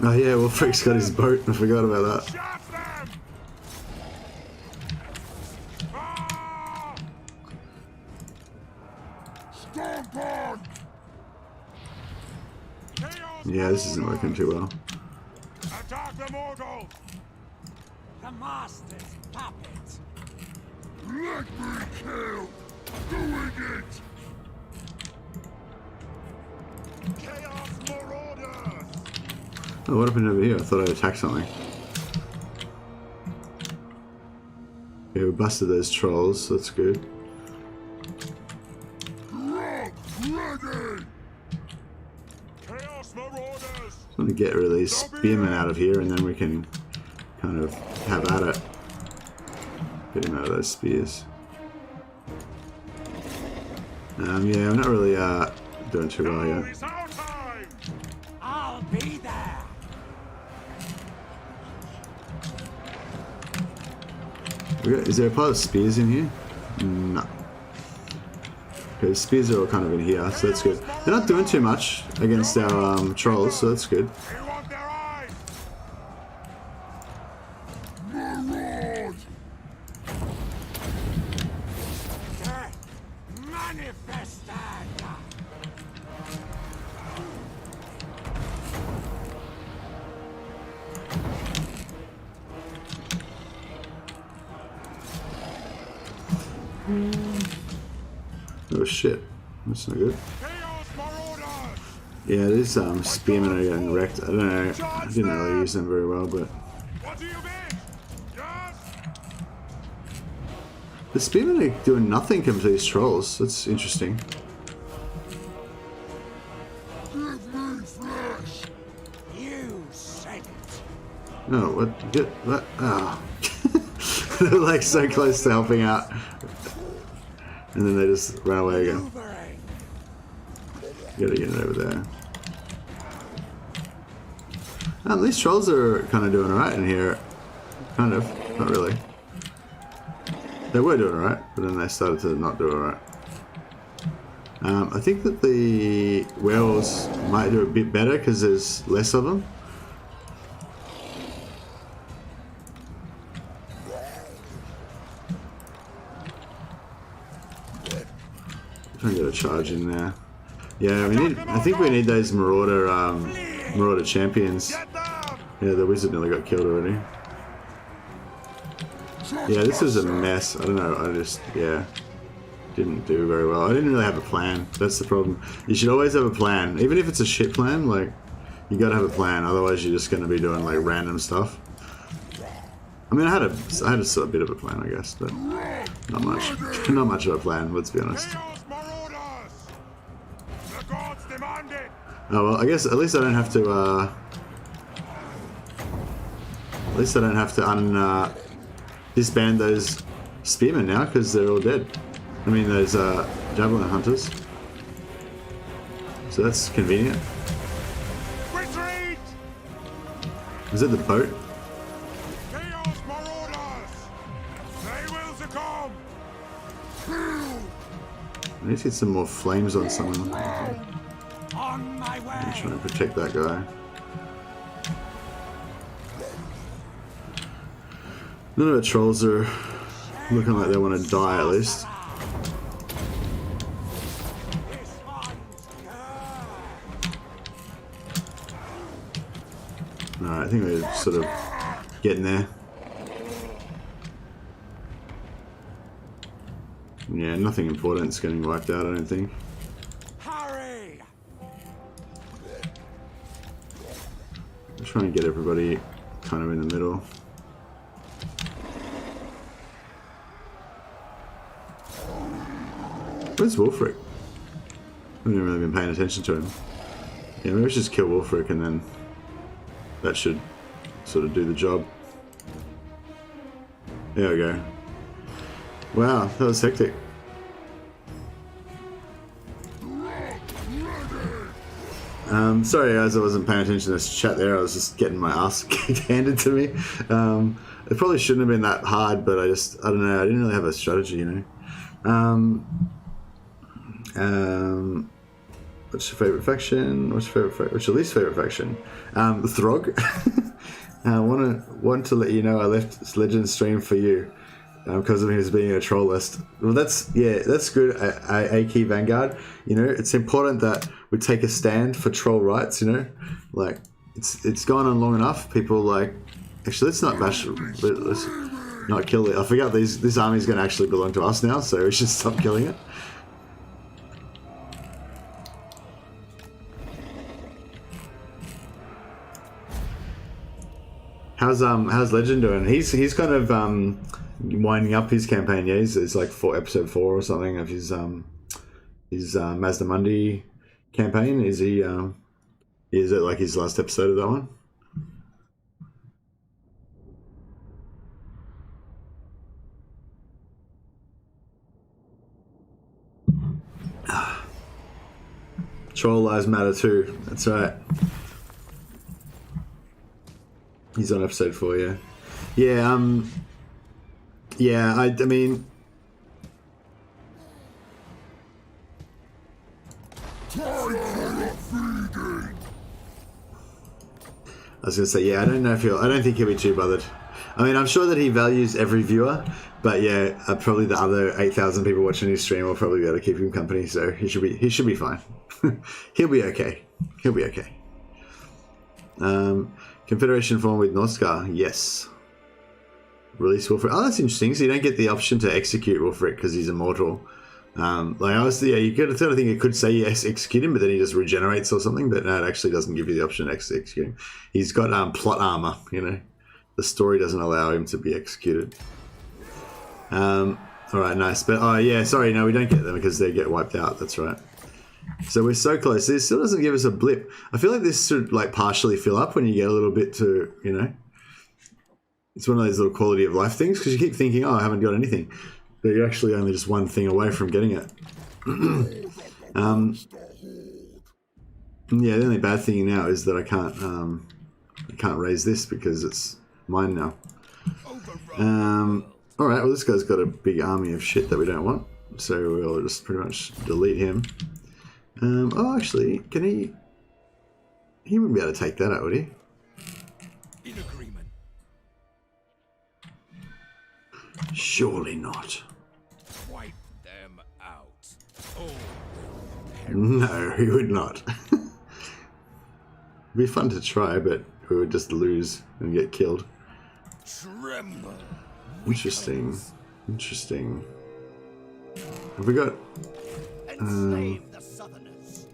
Oh yeah, well, Frick's got his boat. I forgot about that. Shut them. Stomp on. Yeah, this isn't working too well. Attack the mortals. The master's puppet. Let me kill. Doing it. Chaos Marauders. Oh, what happened over here? I thought I attacked something. Yeah, we busted those trolls, so that's good. Ready! Chaos Marauders! I'm gonna get rid of these spearmen out of here, and then we can kind of have at it. Get him out of those spears. Yeah, I'm not really doing too well Now yet. is our time! I'll be there. Is there a pile of spears in here? No. Okay, the spears are all kind of in here, so that's good. They're not doing too much against our trolls, so that's good. We want their eyes! Manifested. Oh shit, that's not good. Chaos Marauders! Yeah, these spearmen are getting wrecked. I don't know, I didn't really use them very well, but... What do you mean? Yes? The spearmen are doing nothing compared to these trolls. That's interesting. Give me flesh! You said it. No, what? Get what? Ah. They're like so close to helping out. And then they just ran away again. Maneuvering. Gotta get it over there. These trolls are kind of doing alright in here. Kind of. Not really. They were doing alright, but then they started to not do alright. I think that the werewolves might do a bit better because there's less of them. Try and get a charge in there. Yeah, we need. I think we need those marauder champions. Get down! Yeah, the wizard nearly got killed already. Yeah, this is a mess. I don't know. I just didn't do very well. I didn't really have a plan. That's the problem. You should always have a plan, even if it's a shit plan. Like, you gotta have a plan. Otherwise, you're just gonna be doing like random stuff. I mean, I had a sort of bit of a plan, I guess, but not much. Not much of a plan. Let's be honest. Chaos Marauders! The gods demand it! Oh well, I guess at least I don't have to. At least I don't have to disband those spearmen now because they're all dead. I mean those javelin hunters. So that's convenient. Retreat! Is it the boat? Chaos Marauders! They will succumb! I need to get some more flames on someone. On my way. I'm trying to protect that guy. None of the trolls are looking like they want to die at least. This one's good. Alright, I think we're sort of getting there. Yeah, nothing important's getting wiped out, I don't think. Hurry. I'm trying to get everybody kind of in the middle. Where's Wolfric? I haven't really been paying attention to him. Yeah, maybe we should just kill Wolfric and then that should sort of do the job. There we go. Wow, that was hectic. Sorry guys, I wasn't paying attention to this chat there. I was just getting my ass kicked handed to me. It probably shouldn't have been that hard, but I don't know, I didn't really have a strategy, you know. What's your favorite faction? What's your least favorite faction? The Throgg. I want to let you know I left Legend stream for you because of him being a troll list. Well, that's good. A-Key Vanguard. You know, it's important that we take a stand for troll rights. You know, like it's gone on long enough. People like actually let's not bash. Let's not kill it. I forgot this army is going to actually belong to us now, so we should stop killing it. How's Legend doing? He's kind of winding up his campaign. Yeah, it's like episode 4 or something of his Mazda Mundi campaign. Is he? Is it like his last episode of that one? Troll Lives Matter too. That's right. He's on episode 4, yeah. Yeah, yeah, I mean... I was going to say, yeah, I don't think he'll be too bothered. I mean, I'm sure that he values every viewer, but yeah, probably the other 8,000 people watching his stream will probably be able to keep him company, so he should be fine. He'll be okay. He'll be okay. Confederation formed with Northscar, yes. Release Wolfric. Oh, that's interesting. So you don't get the option to execute Wolfric because he's immortal. Like I was, yeah, you could sort of think it could say yes, execute him, but then he just regenerates or something. But no, it actually doesn't give you the option to execute him. He's got plot armor. You know, the story doesn't allow him to be executed. All right, nice. But oh yeah, sorry, no, we don't get them because they get wiped out. That's right. So we're so close. This still doesn't give us a blip. I feel like this should like partially fill up when you get a little bit to, you know. It's one of those little quality of life things because you keep thinking, oh, I haven't got anything. But you're actually only just one thing away from getting it. Yeah, the only bad thing now is that I can't raise this because it's mine now. Alright, well this guy's got a big army of shit that we don't want. So we'll just pretty much delete him. Oh, actually, can he... He wouldn't be able to take that out, would he? In agreement. Surely not. Wipe them out. Oh. No, he would not. It'd be fun to try, but we would just lose and get killed. Tremble. Interesting. Interesting. Have we got... Enslave the Southerners.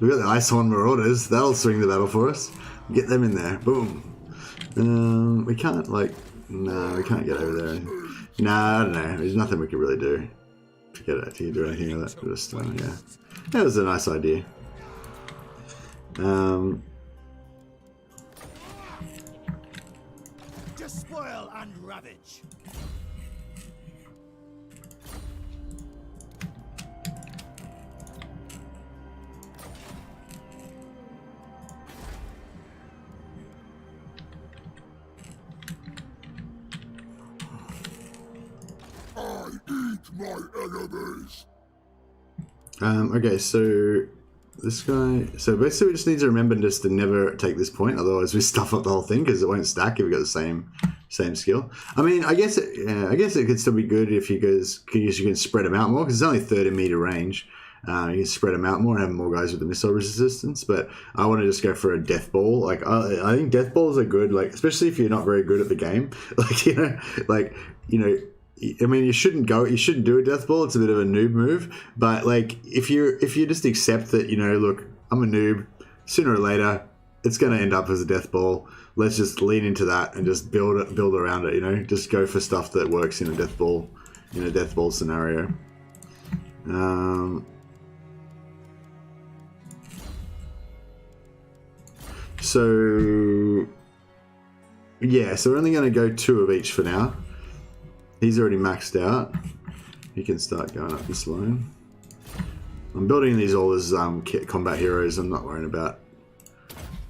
We've got the Ice-Horn Marauders. That'll swing the battle for us. Get them in there. Boom. We can't, like... No, we can't get over there. Nah, I don't know. There's nothing we can really do to do anything with that. Just, yeah. That was a nice idea. Despoil and ravage. I eat my enemies. Okay, so this guy... So basically we just need to remember just to never take this point, otherwise we stuff up the whole thing because it won't stack if we've got the same skill. I mean, I guess it could still be good if you guys... You can spread them out more because it's only 30 meter range. You can spread them out more and have more guys with the missile resistance, but I want to just go for a death ball. Like I think death balls are good, like especially if you're not very good at the game. I mean, you shouldn't do a death ball. It's a bit of a noob move, but like if you just accept that, you know, look, I'm a noob. Sooner or later, it's going to end up as a death ball. Let's just lean into that and just build around it. You know, just go for stuff that works in a death ball scenario. So yeah, so we're only going to go 2 of each for now. He's already maxed out. He can start going up this line. I'm building these all as combat heroes. I'm not worrying about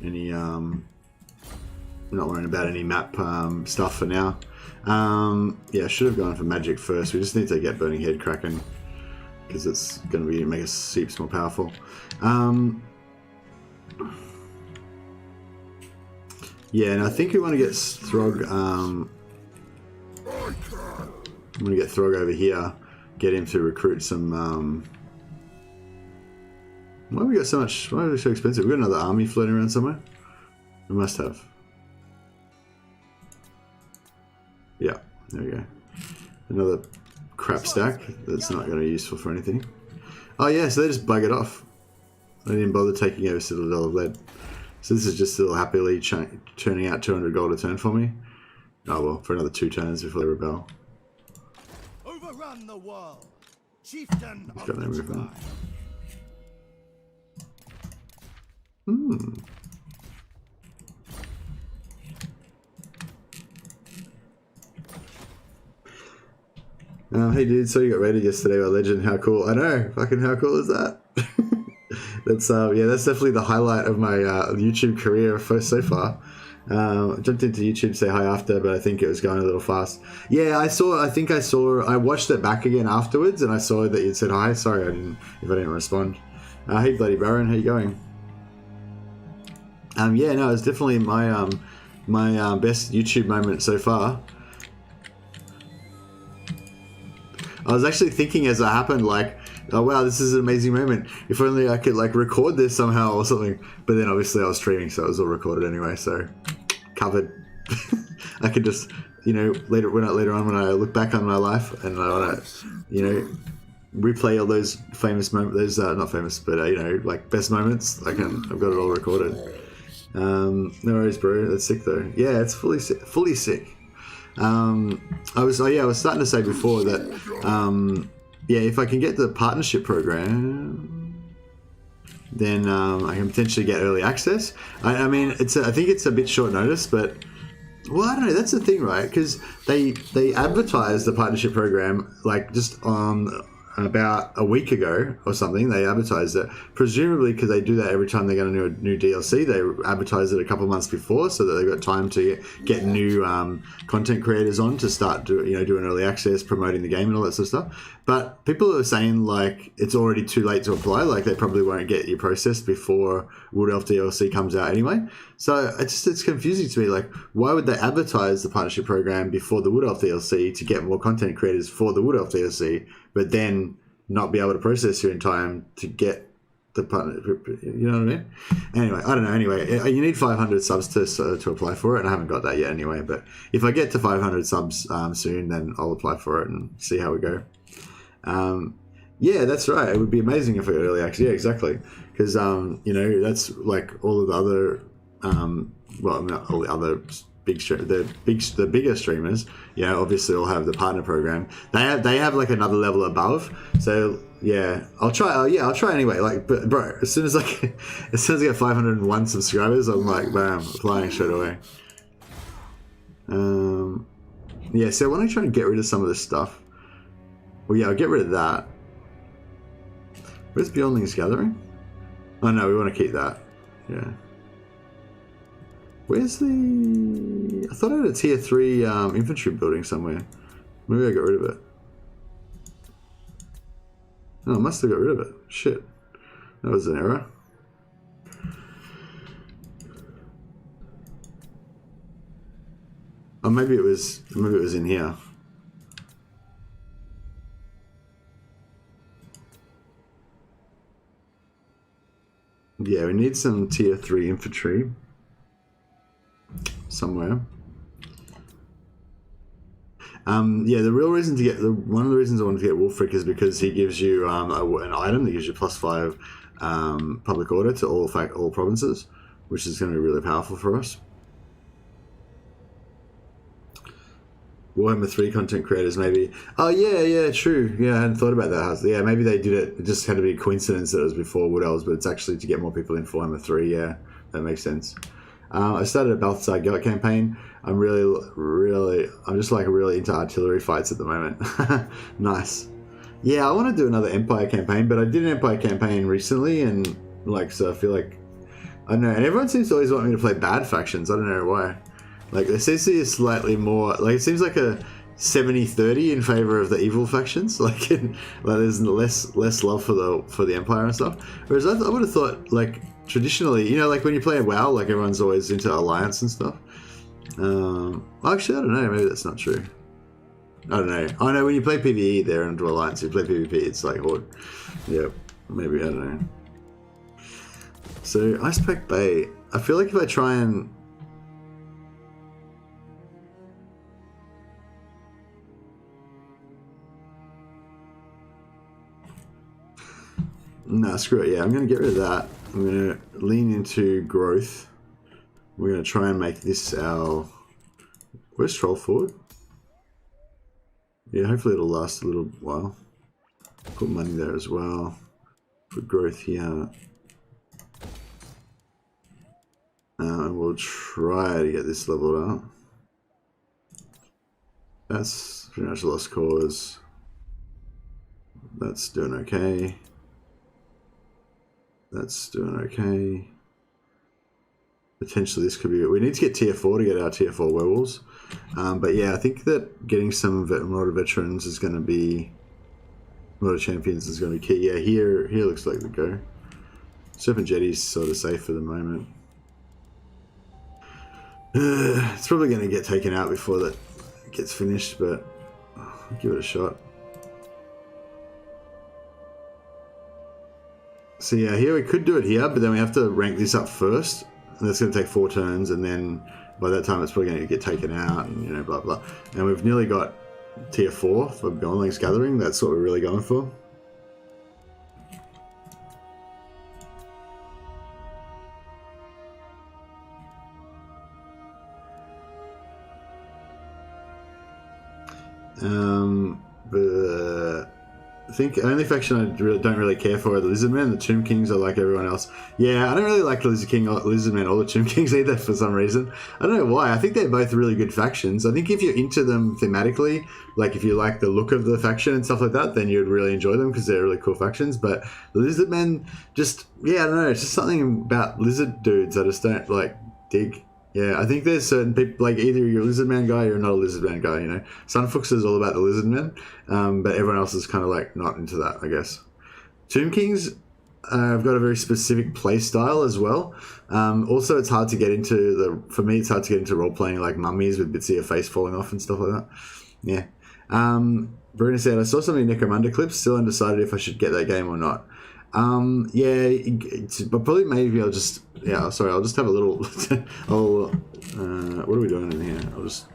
any map stuff for now. Yeah, I should have gone for magic first. We just need to get Burning Head cracking because it's going to make us heaps more powerful. Yeah, and I think we want to get Throgg. I'm going to get Throgg over here, get him to recruit some... Why have we got so much... Why are we so expensive? We've got another army floating around somewhere? We must have. Yeah, there we go. Another crap stack that's not going to be useful for anything. Oh yeah, so they just bug it off. They didn't bother taking over Citadel of Lead. So this is just still happily churning out 200 gold a turn for me. Oh well, for another 2 turns before they rebel. Overrun the world. Chieftain Got of no the movement. tribe. Hey dude, so you got raided yesterday by Legend. How cool. I know. Fucking how cool is that? That's yeah, that's definitely the highlight of my YouTube career so far. Jumped into YouTube to say hi after, but I think it was going a little fast. Yeah, I watched it back again afterwards, and I saw that you said hi. Sorry, I didn't respond. Hey, Bloody Baron, how you going? Yeah, no, it's definitely my best YouTube moment so far. I was actually thinking as it happened, like, oh wow, this is an amazing moment. If only I could like record this somehow or something. But then obviously I was streaming, so it was all recorded anyway. So covered. I could just, later on when I look back on my life and I want to, replay all those famous moments. Those not famous, but like best moments. I've got it all recorded. No worries, bro. That's sick though. Yeah, it's fully sick. I was starting to say before that if I can get the partnership program, then I can potentially get early access. I mean, I think it's a bit short notice, but well, I don't know. That's the thing, right? Because they advertised the partnership program like just about a week ago or something. They advertised it, presumably because they do that every time they get a new DLC. They advertise it a couple of months before so that they've got time to get new content creators on to start doing early access, promoting the game and all that sort of stuff. But people are saying like it's already too late to apply. Like they probably won't get you processed before Wood Elf DLC comes out anyway. So it's confusing to me. Like, why would they advertise the partnership program before the Wood Elf DLC to get more content creators for the Wood Elf DLC, but then not be able to process you in time to get the partner? You know what I mean? Anyway, I don't know. Anyway, you need 500 subs to apply for it, and I haven't got that yet anyway. But if I get to 500 subs soon, then I'll apply for it and see how we go. Yeah, that's right. It would be amazing if it early access. Yeah, exactly. Because that's like all of the other not all the other the bigger streamers, obviously all have the partner program. They have like another level above. So yeah, I'll try. I'll try anyway. Like, but bro, as soon as I get 501 subscribers, I'm like, bam, applying straight away. Yeah. So when I try and get rid of some of this stuff, well, yeah, I'll get rid of that. Where's Beyondling's Gathering? Oh no, we want to keep that. Yeah. Where's the... I thought I had a tier 3 infantry building somewhere. Maybe I got rid of it. Oh, I must have got rid of it. Shit. That was an error. Oh, maybe it was in here. Yeah, we need some tier 3 infantry somewhere. Yeah, the real reason to get one of the reasons I wanted to get Wolfric is because he gives you an item that gives you +5 public order to all provinces, which is going to be really powerful for us. Warhammer 3 content creators, maybe. Oh yeah, true. Yeah, I hadn't thought about that. Yeah, maybe they did it. It just had to be a coincidence that it was before Wood Elves, but it's actually to get more people in for Warhammer 3. Yeah, that makes sense. I started a Balthasar Gelt campaign. I'm just like really into artillery fights at the moment. Nice. Yeah, I want to do another Empire campaign, but I did an Empire campaign recently, and so I feel like, I don't know, and everyone seems to always want me to play bad factions. I don't know why. Like, there seems to be slightly more, like, it seems like a 70-30 in favor of the evil factions. Like there's less love for the Empire and stuff. Whereas I would have thought, like, traditionally, like when you play WoW, like everyone's always into alliance and stuff. Actually, I don't know. Maybe that's not true. I don't know. I know when you play PvE, they're into alliance. If you play PvP, it's like Horde. Yeah, maybe, I don't know. So Icepack Bay. I feel like if I try and no, screw it. Yeah, I'm going to get rid of that. I'm going to lean into growth. We're going to try and make this our Where's Troll Ford? Yeah, hopefully it'll last a little while. Put money there as well for growth here. And we'll try to get this leveled up. That's pretty much a lost cause. That's doing okay. That's doing okay. Potentially this could be... We need to get tier 4 to get our tier 4 werewolves. But yeah, I think that getting some Marauder veterans is going to be... Marauder champions is going to be key. Yeah, here looks like the go. Serpent Jetty's sort of safe for the moment. It's probably going to get taken out before that gets finished, but I'll give it a shot. So yeah, here we could do it here, but then we have to rank this up first. And that's going to take 4 turns, and then by that time it's probably going to get taken out, and you know, blah blah. And we've nearly got tier 4 for Gonling's Gathering. That's what we're really going for. But I think the only faction I don't really care for are the Lizardmen. The Tomb Kings are like everyone else. Yeah, I don't really like the Lizardmen or the Tomb Kings either for some reason. I don't know why. I think they're both really good factions. I think if you're into them thematically, like if you like the look of the faction and stuff like that, then you'd really enjoy them because they're really cool factions. But the Lizardmen just, yeah, I don't know. It's just something about lizard dudes I just don't like dig. Yeah, I think there's certain people, like either you're a Lizardman guy or you're not a Lizardman guy, you know. Sunfuchs is all about the Lizardmen, but everyone else is kind of like not into that, I guess. Tomb Kings have got a very specific play style as well. Also, it's hard to get into for me, it's hard to get into role-playing like mummies with bits of your face falling off and stuff like that. Yeah. Bruno said, I saw some Necromunda clips, still undecided if I should get that game or not. Yeah, but probably maybe I'll just, yeah, sorry, I'll just have a little, what are we doing in here? I'll just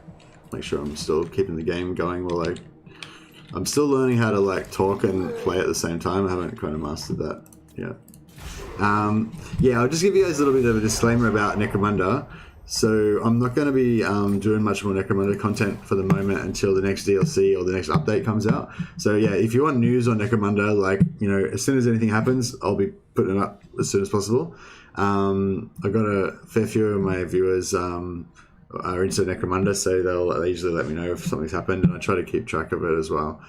make sure I'm still keeping the game going while I'm still learning how to like talk and play at the same time. I haven't kind of mastered that yet. Yeah, I'll just give you guys a little bit of a disclaimer about Necromunda. So I'm not going to be doing much more Necromunda content for the moment until the next DLC or the next update comes out. So yeah, if you want news on Necromunda, like, you know, as soon as anything happens, I'll be putting it up as soon as possible. I've got a fair few of my viewers are into Necromunda, so they usually let me know if something's happened, and I try to keep track of it as well.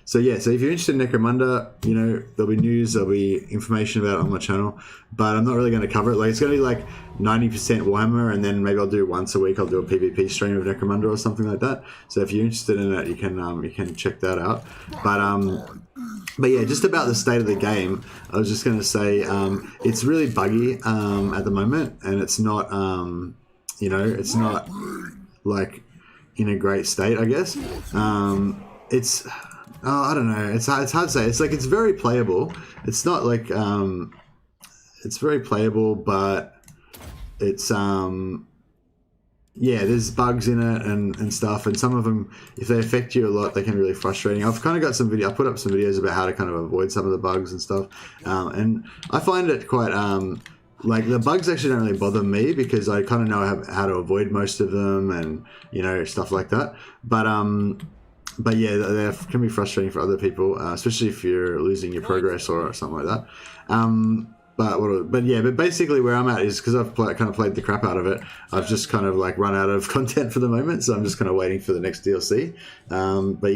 So yeah, so if you're interested in Necromunda, you know, there'll be news, there'll be information about it on my channel, but I'm not really going to cover it. Like, it's going to be like 90% Warhammer, and then maybe I'll do once a week, I'll do a PvP stream of Necromunda or something like that. So if you're interested in it, you can check that out. But yeah, just about the state of the game, I was just going to say, it's really buggy at the moment, and it's not, you know, it's not like in a great state, I guess. It's, I don't know, it's hard to say. It's like, it's very playable. It's not like, it's very playable, but it's, yeah, there's bugs in it and stuff, and some of them, if they affect you a lot, they can be really frustrating. I've kind of got some I put up some videos about how to kind of avoid some of the bugs and stuff, and I find it quite, like, the bugs actually don't really bother me because I kind of know how to avoid most of them, and, you know, stuff like that. But yeah, they can be frustrating for other people, especially if you're losing your progress or something like that. But basically where I'm at is because I've kind of played the crap out of it. I've just kind of like run out of content for the moment, so I'm just kind of waiting for the next DLC. But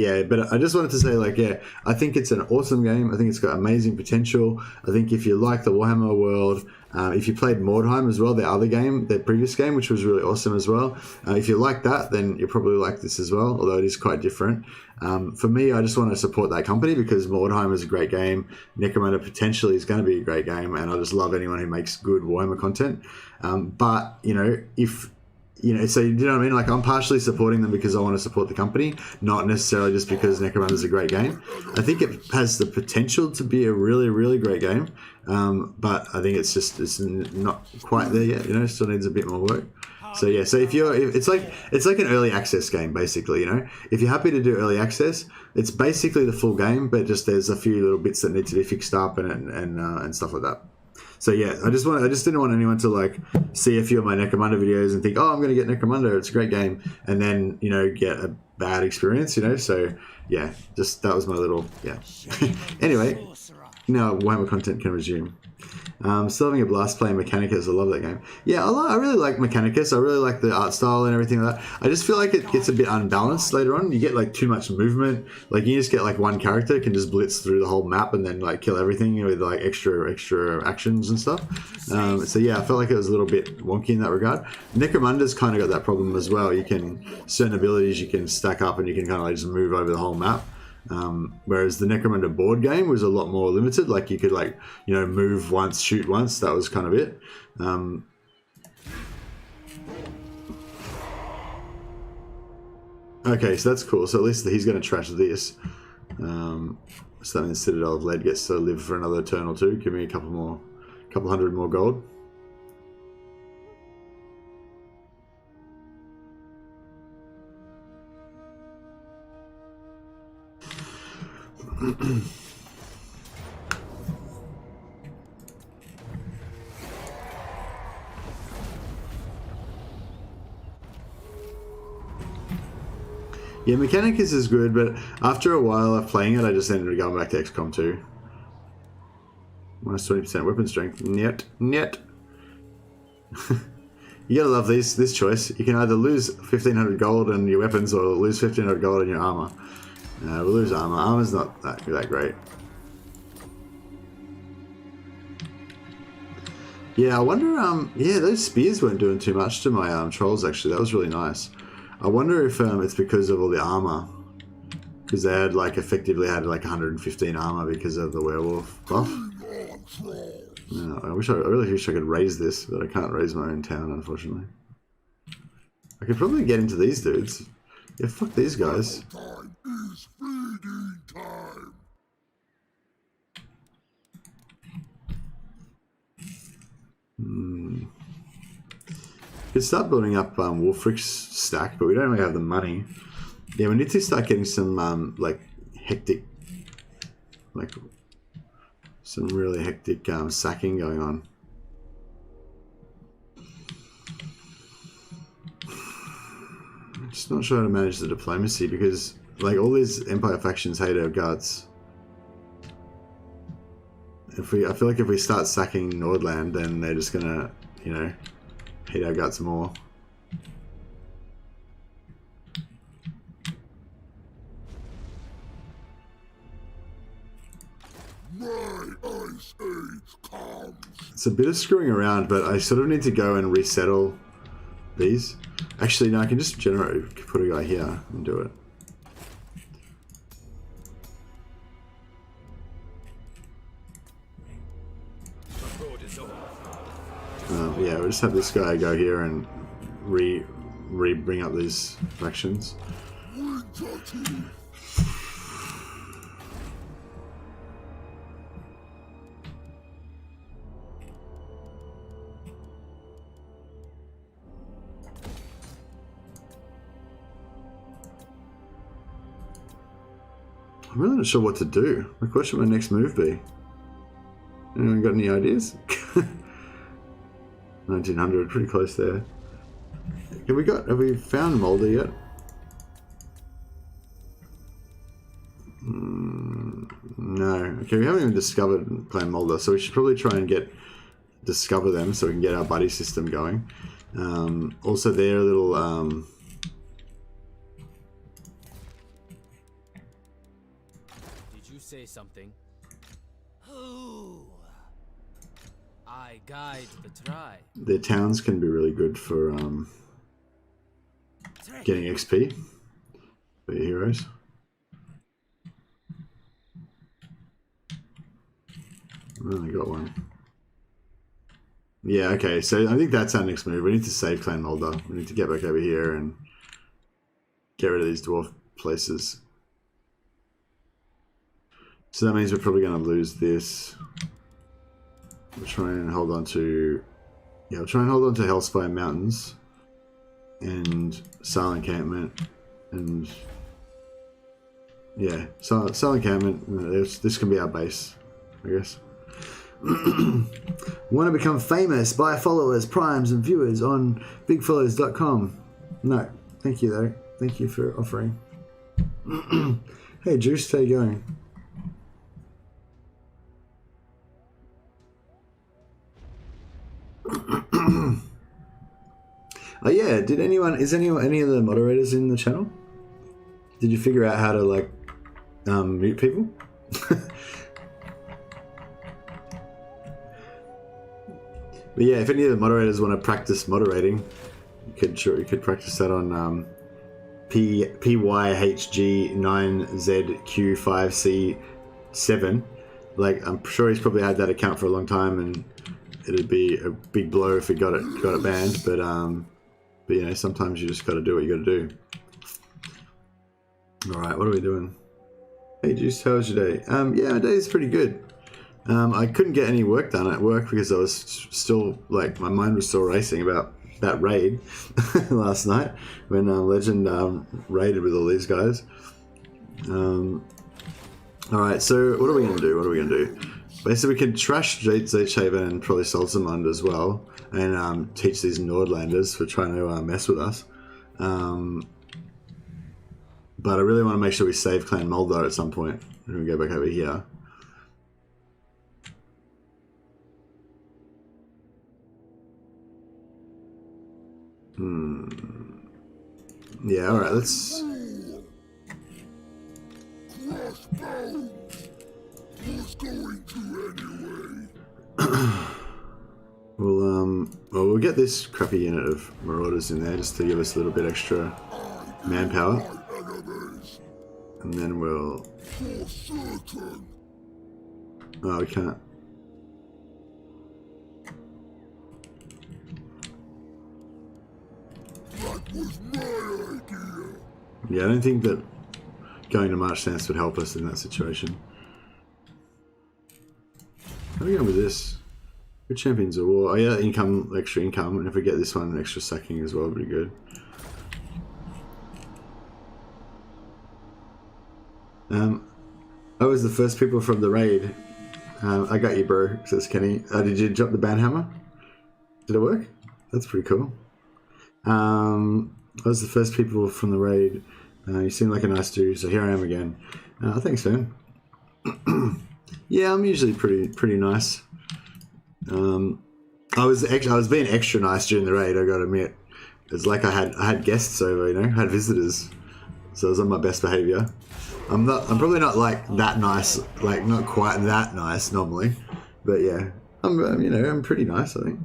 I just wanted to say, like, yeah, I think it's an awesome game. I think it's got amazing potential. I think if you like the Warhammer world, if you played Mordheim as well, their previous game, which was really awesome as well, if you like that, then you'll probably like this as well, although it is quite different. For me, I just want to support that company because Mordheim is a great game. Necromunda potentially is going to be a great game, and I just love anyone who makes good Warhammer content. But, you know, so you know what I mean? Like, I'm partially supporting them because I want to support the company, not necessarily just because Necromunda is a great game. I think it has the potential to be a really, really great game, but I think it's not quite there yet. You know, still needs a bit more work. So yeah, so it's like an early access game basically. You know, if you're happy to do early access, it's basically the full game, but just there's a few little bits that need to be fixed up and stuff like that. So yeah, I just didn't want anyone to like see a few of my Necromunda videos and think, oh, I'm going to get Necromunda, it's a great game, and then get a bad experience, So yeah, just that was my little Anyway, now Warhammer content can resume. Still having a blast playing Mechanicus. I love that game. Yeah, I really like Mechanicus. I really like the art style and everything like that. I just feel like it gets a bit unbalanced later on. You get like too much movement. Like you just get like one character can just blitz through the whole map and then like kill everything with like extra actions and stuff. So yeah, I felt like it was a little bit wonky in that regard. Necromunda's kind of got that problem as well. You can certain abilities you can stack up and you can kind of like just move over the whole map. Whereas the Necromunda board game was a lot more limited. Like you could like move once, shoot once. That was kind of it. Okay, so that's cool. So at least he's going to trash this. So that means Citadel of Lead gets to live for another turn or two. Give me a couple hundred more gold. Yeah, Mechanicus is good, but after a while of playing it, I just ended up going back to XCOM 2. Minus 20% weapon strength. Net. You gotta love this choice. You can either lose 1,500 gold in your weapons or lose 1,500 gold in your armor. We'll lose armor. Armor's not that great. Yeah, I wonder, yeah, those spears weren't doing too much to my trolls, actually. That was really nice. I wonder if it's because of all the armor. Because they had, like, effectively had, like, 115 armor because of the werewolf buff. Yeah, I really wish I could raise this, but I can't raise my own town, unfortunately. I could probably get into these dudes. Yeah, fuck these guys. Time is feeding time. Could start building up Wolfrich's stack, but we don't really have the money. Yeah, we need to start getting some like hectic, like some really hectic sacking going on. I'm just not sure how to manage the diplomacy because like all these Empire factions hate our guts. I feel like if we start sacking Nordland, then they're just gonna, hate our guts more. My ice age comes. It's a bit of screwing around, but I sort of need to go and resettle these. Actually, no, I can just put a guy here and do it. Yeah, we'll just have this guy go here and bring up these factions. I'm really not sure what to do. What should my next move be? Anyone got any ideas? 1900, pretty close there. Have we found Mulder yet? No. Okay, we haven't even discovered Clan Mulder, so we should probably try and discover them so we can get our buddy system going. Also, they're a little Did you say something? I guide the try. Their towns can be really good for getting XP for your heroes. I only got one. Yeah, okay, so I think that's our next move. We need to save Clan Mulder. We need to get back over here and get rid of these dwarf places. So that means we're probably going to lose this. We'll try and hold on to... Yeah, we'll try and hold on to Hellspire Mountains and Silent Encampment and... Yeah, Silent Encampment. This can be our base, I guess. Want to become famous? Buy followers, primes, and viewers on bigfollows.com. No, thank you though. Thank you for offering. Hey Juice, how you going? Oh yeah, any of the moderators in the channel? Did you figure out how to like mute people? But yeah, if any of the moderators want to practice moderating, you could practice that on PYHG9ZQ5C7. Like, I'm sure he's probably had that account for a long time, and it'd be a big blow if he got it banned. But you know, sometimes you just got to do what you got to do. All right, what are we doing? Hey Juice, how was your day? Yeah, my day is pretty good. I couldn't get any work done at work because I was still, like, my mind was still racing about that raid last night when Legend raided with all these guys. Alright, so what are we going to do? Basically, we can trash Zeithaven and probably Solzamund as well, and teach these Nordlanders for trying to mess with us. But I really want to make sure we save Clan Moldar at some point when we go back over here. Yeah, alright, let's... Well, we'll get this crappy unit of Marauders in there just to give us a little bit extra manpower. And then we'll... Oh, we can't. Yeah, I don't think that going to March Stance would help us in that situation. How are we going with this? Good Champions of War. Oh yeah, extra income, and if we get this one, extra sacking as well, pretty good. I was the first people from the raid. I got you, bro, says Kenny. Did you drop the banhammer? Did it work? That's pretty cool. I was the first people from the raid. You seem like a nice dude, so here I am again. Thanks, man. Yeah, I'm usually pretty nice. I was being extra nice during the raid, I gotta admit. It's like I had guests over, you know, I had visitors, so I was on my best behavior. I'm probably not like that nice, like not quite that nice normally, but yeah, I'm pretty nice, I think.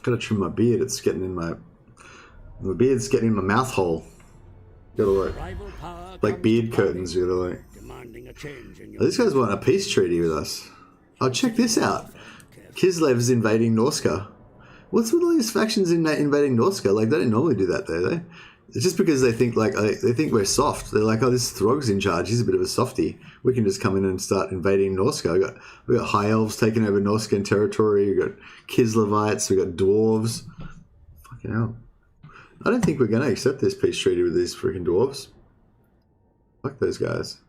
Gotta trim my beard. It's getting in my beard's getting in my mouth hole. Gotta like beard curtains. You gotta like. Oh, these guys want a peace treaty with us. Oh, check this out. Kislev's invading Norska. What's with all these factions invading Norska? Like, they don't normally do that, do they? It's just because they think they think we're soft. They're like, oh, this Throgg's in charge. He's a bit of a softie. We can just come in and start invading Norska. We got High Elves taking over Norskan territory. We got Kislevites. We got Dwarves. Fucking hell. I don't think we're going to accept this peace treaty with these freaking Dwarves. Fuck those guys.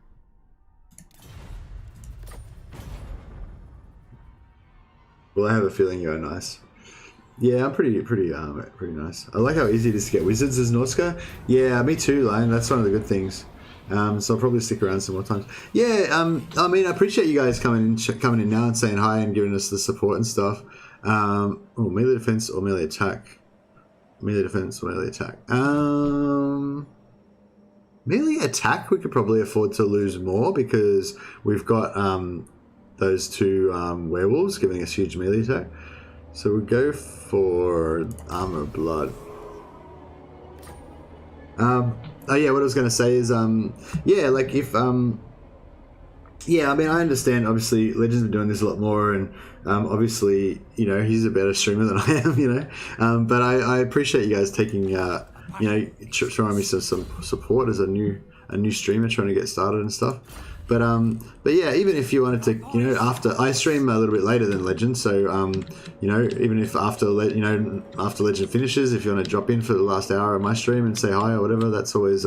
Well, I have a feeling you're nice. Yeah, I'm pretty nice. I like how easy it is to get wizards as Norska. Yeah, me too, Lane. That's one of the good things. So I'll probably stick around some more times. Yeah, I mean, I appreciate you guys coming in now and saying hi and giving us the support and stuff. Oh, melee defense or melee attack? Melee defense or melee attack? Melee attack we could probably afford to lose more because we've got those two werewolves giving us huge melee attack. So we'll go for Armor of Blood. Oh yeah, what I was going to say is, yeah, like if, yeah, I mean, I understand, obviously, Legends are doing this a lot more, and obviously, you know, he's a better streamer than I am, you know, but I appreciate you guys taking, you know, showing me some support as a new streamer trying to get started and stuff. But yeah, even if you wanted to, you know, after I stream a little bit later than Legend, so you know, even if after after Legend finishes, if you want to drop in for the last hour of my stream and say hi or whatever, that's always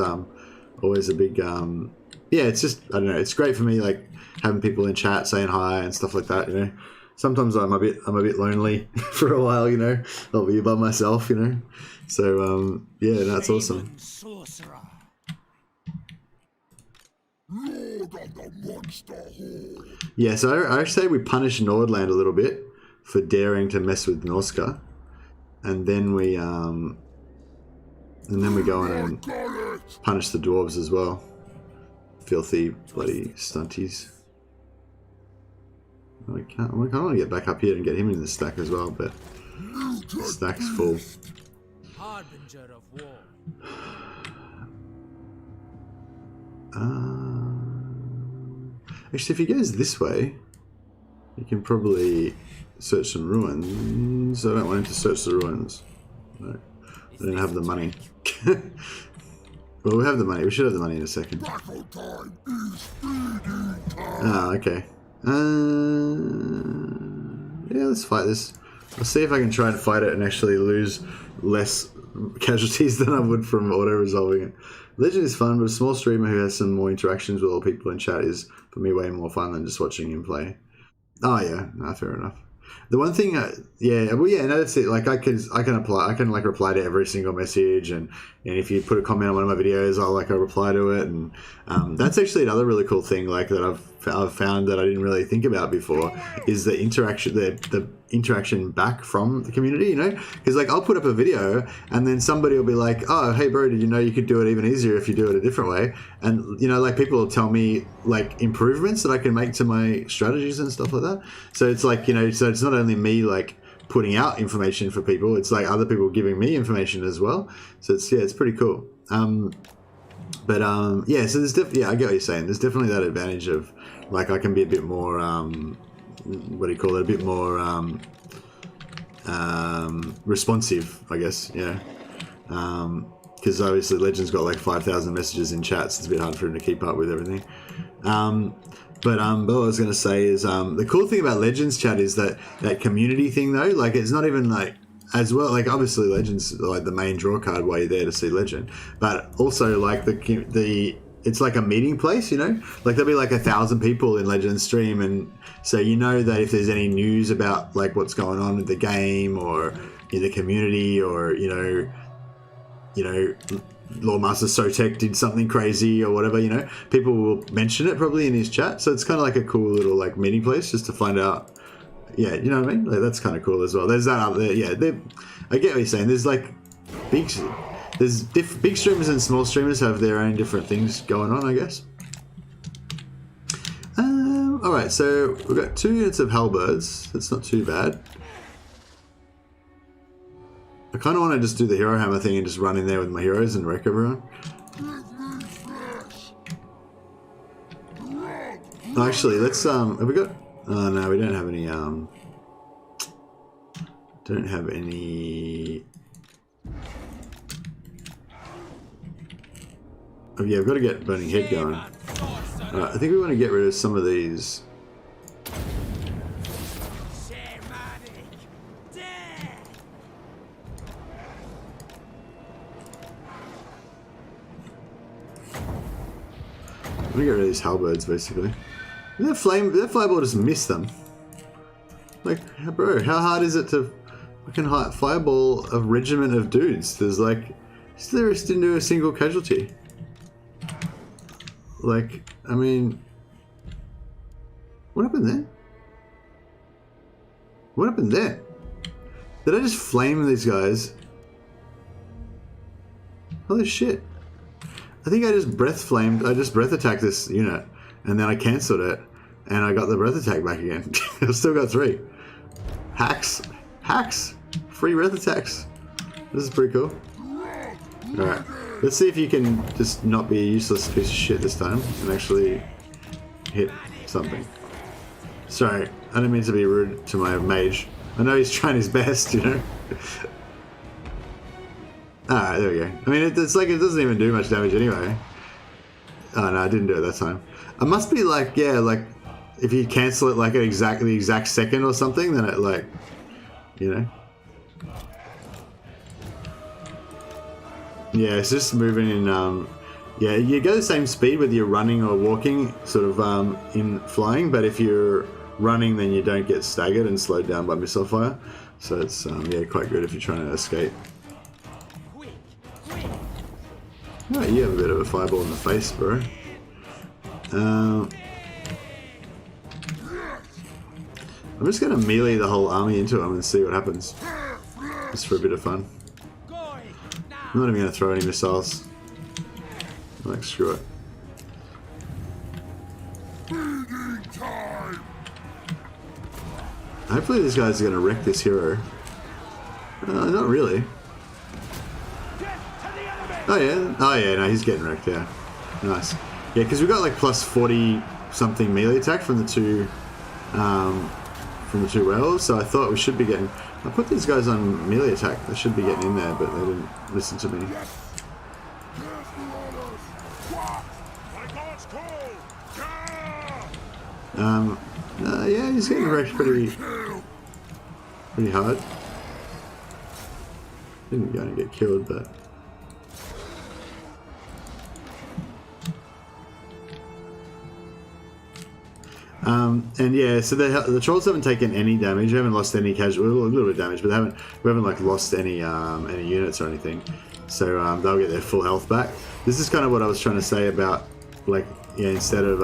always a big yeah. It's just, I don't know, it's great for me, like having people in chat saying hi and stuff like that. You know, sometimes I'm a bit lonely for a while. You know, I'll be by myself. You know, so yeah, that's awesome. Sorcerer. Lord of the monster horde. Yeah, so I say we punish Nordland a little bit for daring to mess with Norska, and then we go on and punish the dwarves as well. Filthy bloody stunties. I can't. I want to get back up here and get him in the stack as well, but the stack's full. Harbinger of war. Actually, if he goes this way, he can probably search some ruins. I don't want him to search the ruins. No, I don't have the money. Well, we have the money. We should have the money in a second. Battle time is feeding time. Ah, okay. Yeah, let's fight this. I'll see if I can try and fight it and actually lose less casualties than I would from auto-resolving it. Legend is fun, but a small streamer who has some more interactions with all people in chat is, for me, way more fun than just watching him play. Oh yeah, no, fair enough. The one thing, yeah, well, yeah, no, that's it. Like, I can like reply to every single message, and if you put a comment on one of my videos, I'll reply to it, and that's actually another really cool thing, like that I've found that I didn't really think about before, is the interaction, the interaction back from the community, you know, because like I'll put up a video and then somebody will be like, oh, hey bro, did you know you could do it even easier if you do it a different way? And you know, like people will tell me like improvements that I can make to my strategies and stuff like that. So it's like, you know, so it's not only me like putting out information for people, it's like other people giving me information as well. So it's, yeah, it's pretty cool. Yeah, so there's definitely, yeah, I get what you're saying. There's definitely that advantage of like I can be a bit more what do you call it, a bit more responsive, I guess, yeah. Because obviously Legend's got like 5,000 messages in chat, so it's a bit hard for him to keep up with everything. But what I was going to say is the cool thing about Legends chat is that community thing though, like it's not even like as well, like obviously Legends like the main draw card while you're there to see Legend, but also like the it's like a meeting place, you know, like there'll be like 1,000 people in Legends stream, and so you know that if there's any news about like what's going on with the game or in the community, or you know Lawmaster Sotek did something crazy or whatever, you know, people will mention it probably in his chat. So it's kind of like a cool little like meeting place just to find out. Yeah, you know what I mean? Like that's kind of cool as well. There's that up there. Yeah, I get what you're saying. There's like big streamers and small streamers have their own different things going on, I guess. All right, so we've got 2 units of halberds. That's not too bad. I kind of want to just do the hero hammer thing and just run in there with my heroes and wreck everyone. Actually, let's have we got? Oh no, we don't have any. Don't have any. Oh yeah, I've got to get Burning Head going. Alright, I think we want to get rid of some of these. I'm gonna get rid of these halberds basically. That fireball just missed them. Like, bro, how hard is it to fucking fireball a regiment of dudes? There's like, there didn't do a single casualty. Like, I mean, what happened there? What happened there? Did I just flame these guys? Holy shit. I think I just breath attacked this unit, and then I cancelled it, and I got the breath attack back again. I've still got 3. Hacks. Free breath attacks. This is pretty cool. Alright, let's see if you can just not be a useless piece of shit this time, and actually hit something. Sorry, I didn't mean to be rude to my mage. I know he's trying his best, you know? Alright, there we go. I mean, it's like it doesn't even do much damage anyway. Oh no, I didn't do it that time. It must be like, yeah, like if you cancel it like at the exact second or something, then it like, you know. Yeah, it's just moving in. Yeah, you go the same speed whether you're running or walking, sort of in flying. But if you're running, then you don't get staggered and slowed down by missile fire. So it's yeah, quite good if you're trying to escape. Oh, you have a bit of a fireball in the face, bro. I'm just going to melee the whole army into him and see what happens. Just for a bit of fun. I'm not even going to throw any missiles. Like, screw it. Hopefully these guys are going to wreck this hero. Not really. Oh yeah, no, he's getting wrecked, yeah. Nice. Yeah, because we got like plus 40 something melee attack from the two werewolves, so I thought we should be getting... I put these guys on melee attack, they should be getting in there, but they didn't listen to me. Yeah, he's getting wrecked pretty hard. Didn't go and get killed, but... and yeah, so the trolls haven't taken any damage. They haven't lost any casual, a little bit of damage, but we haven't like lost any units or anything. So they'll get their full health back. This is kind of what I was trying to say about, like, yeah, instead of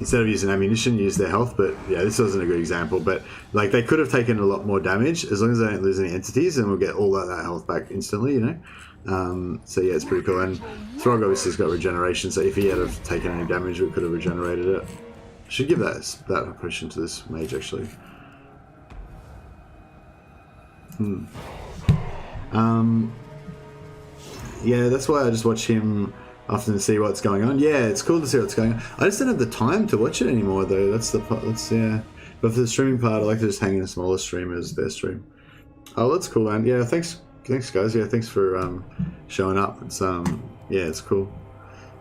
using ammunition, use their health. But yeah, this wasn't a good example. But like, they could have taken a lot more damage as long as they don't lose any entities, and we'll get all that health back instantly. You know. So yeah, it's pretty cool. And Throgg obviously has got regeneration, so if he had have taken any damage, we could have regenerated it. Should give that push into this mage actually. Yeah, that's why I just watch him often to see what's going on. Yeah, it's cool to see what's going on. I just don't have the time to watch it anymore though. That's yeah. But for the streaming part, I like to just hang in a smaller stream as their stream. Oh, that's cool, man. Yeah, thanks guys. Yeah, thanks for showing up. It's yeah, it's cool.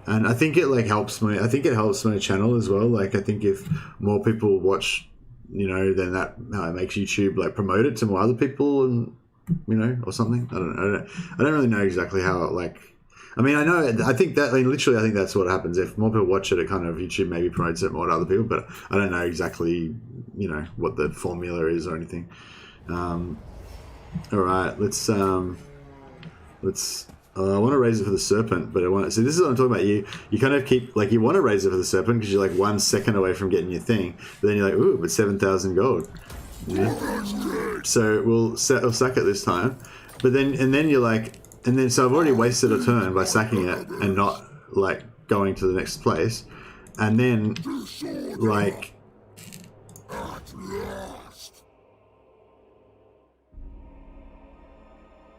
And I think it like helps me. I think it helps my channel as well. Like, I think if more people watch, you know, then that makes YouTube like promote it to more other people, and you know, or something. I don't really know exactly how it like. I mean, I think that's what happens. If more people watch it, it kind of YouTube maybe promotes it more to other people. But I don't know exactly, you know, what the formula is or anything. All right, let's. I want to raise it for the serpent, but I want to... See, this is what I'm talking about. You kind of keep... Like, you want to raise it for the serpent because you're, like, 1 second away from getting your thing. But then you're like, ooh, but 7,000 gold. Yeah. So we'll sack it this time. But then... And then you're like... And then... So I've already wasted a turn by sacking it and not, like, going to the next place. And then, like...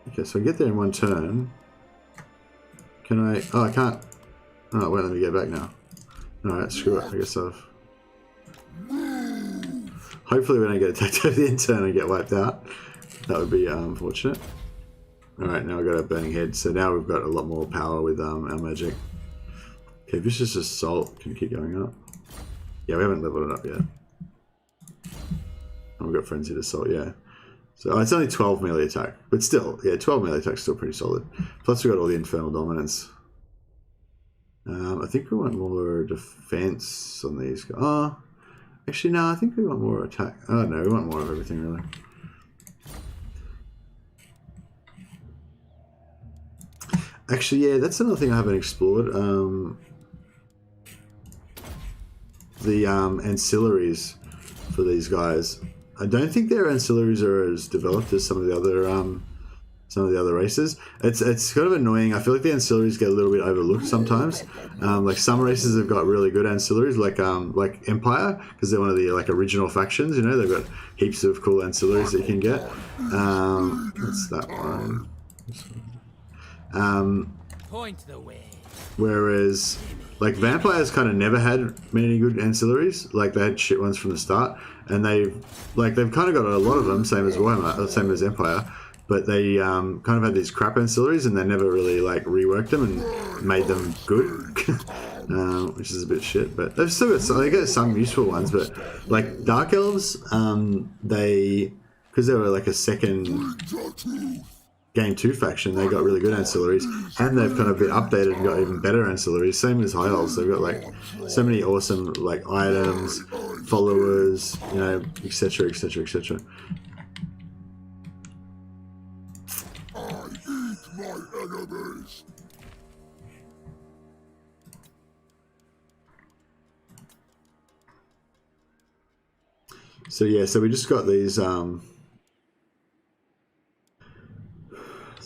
Okay, so I get there in 1 turn. Can I... Oh, I can't... Oh, wait, let me get back now. Alright, screw it. I guess I've... Hopefully we don't get attacked over the end turn and get wiped out. That would be unfortunate. Alright, now I've got a burning head. So now we've got a lot more power with our magic. Okay, Vicious Assault can keep going up. Yeah, we haven't leveled it up yet. And we've got Frenzied Assault, yeah. So it's only 12 melee attack, but still, yeah, 12 melee attack is still pretty solid. Plus we got all the Infernal Dominance. I think we want more defense on these guys. Oh, actually, no, I think we want more attack. Oh, no, we want more of everything, really. Actually, yeah, that's another thing I haven't explored. The ancillaries for these guys. I don't think their ancillaries are as developed as some of the other races. It's kind of annoying. I feel like the ancillaries get a little bit overlooked sometimes. Like some races have got really good ancillaries, like Empire, because they're one of the like original factions. You know, they've got heaps of cool ancillaries that you can get. What's that one? Point the way. Whereas, like, Vampires kind of never had many good ancillaries. Like, they had shit ones from the start. And they've kind of got a lot of them, same as Warhammer, same as Empire. but they kind of had these crap ancillaries, and they never really like reworked them and made them good, which is a bit shit. But they've still got some useful ones. But like Dark Elves, because they were like a second Game 2 faction, they got really good ancillaries, and they've kind of been updated and got even better ancillaries. Same as High Elves, they've got like so many awesome like items, followers, you know, etc., etc., etc. So yeah, so we just got these. So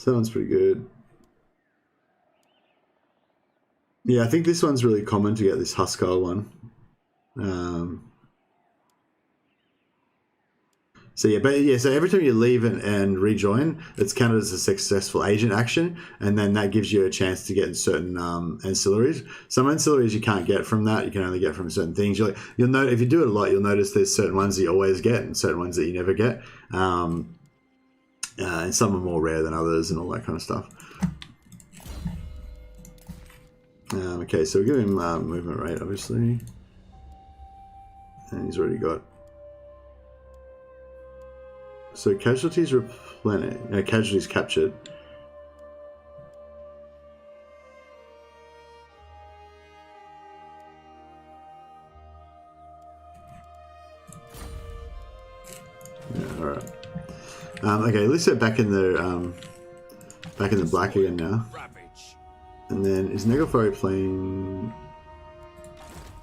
that one's pretty good. Yeah, I think this one's really common to get, this Huskar one. So yeah, but yeah, so every time you leave and rejoin, it's counted as a successful agent action, and then that gives you a chance to get certain ancillaries. Some ancillaries you can't get from that; you can only get from certain things. You'll know if you do it a lot, you'll notice there's certain ones that you always get and certain ones that you never get, and some are more rare than others, and all that kind of stuff. Okay, so we're giving him movement rate, obviously, and he's already got. So casualties replenished. No, casualties captured. Yeah, all right. Okay, let's get back in the black again now. And then is Negafari playing?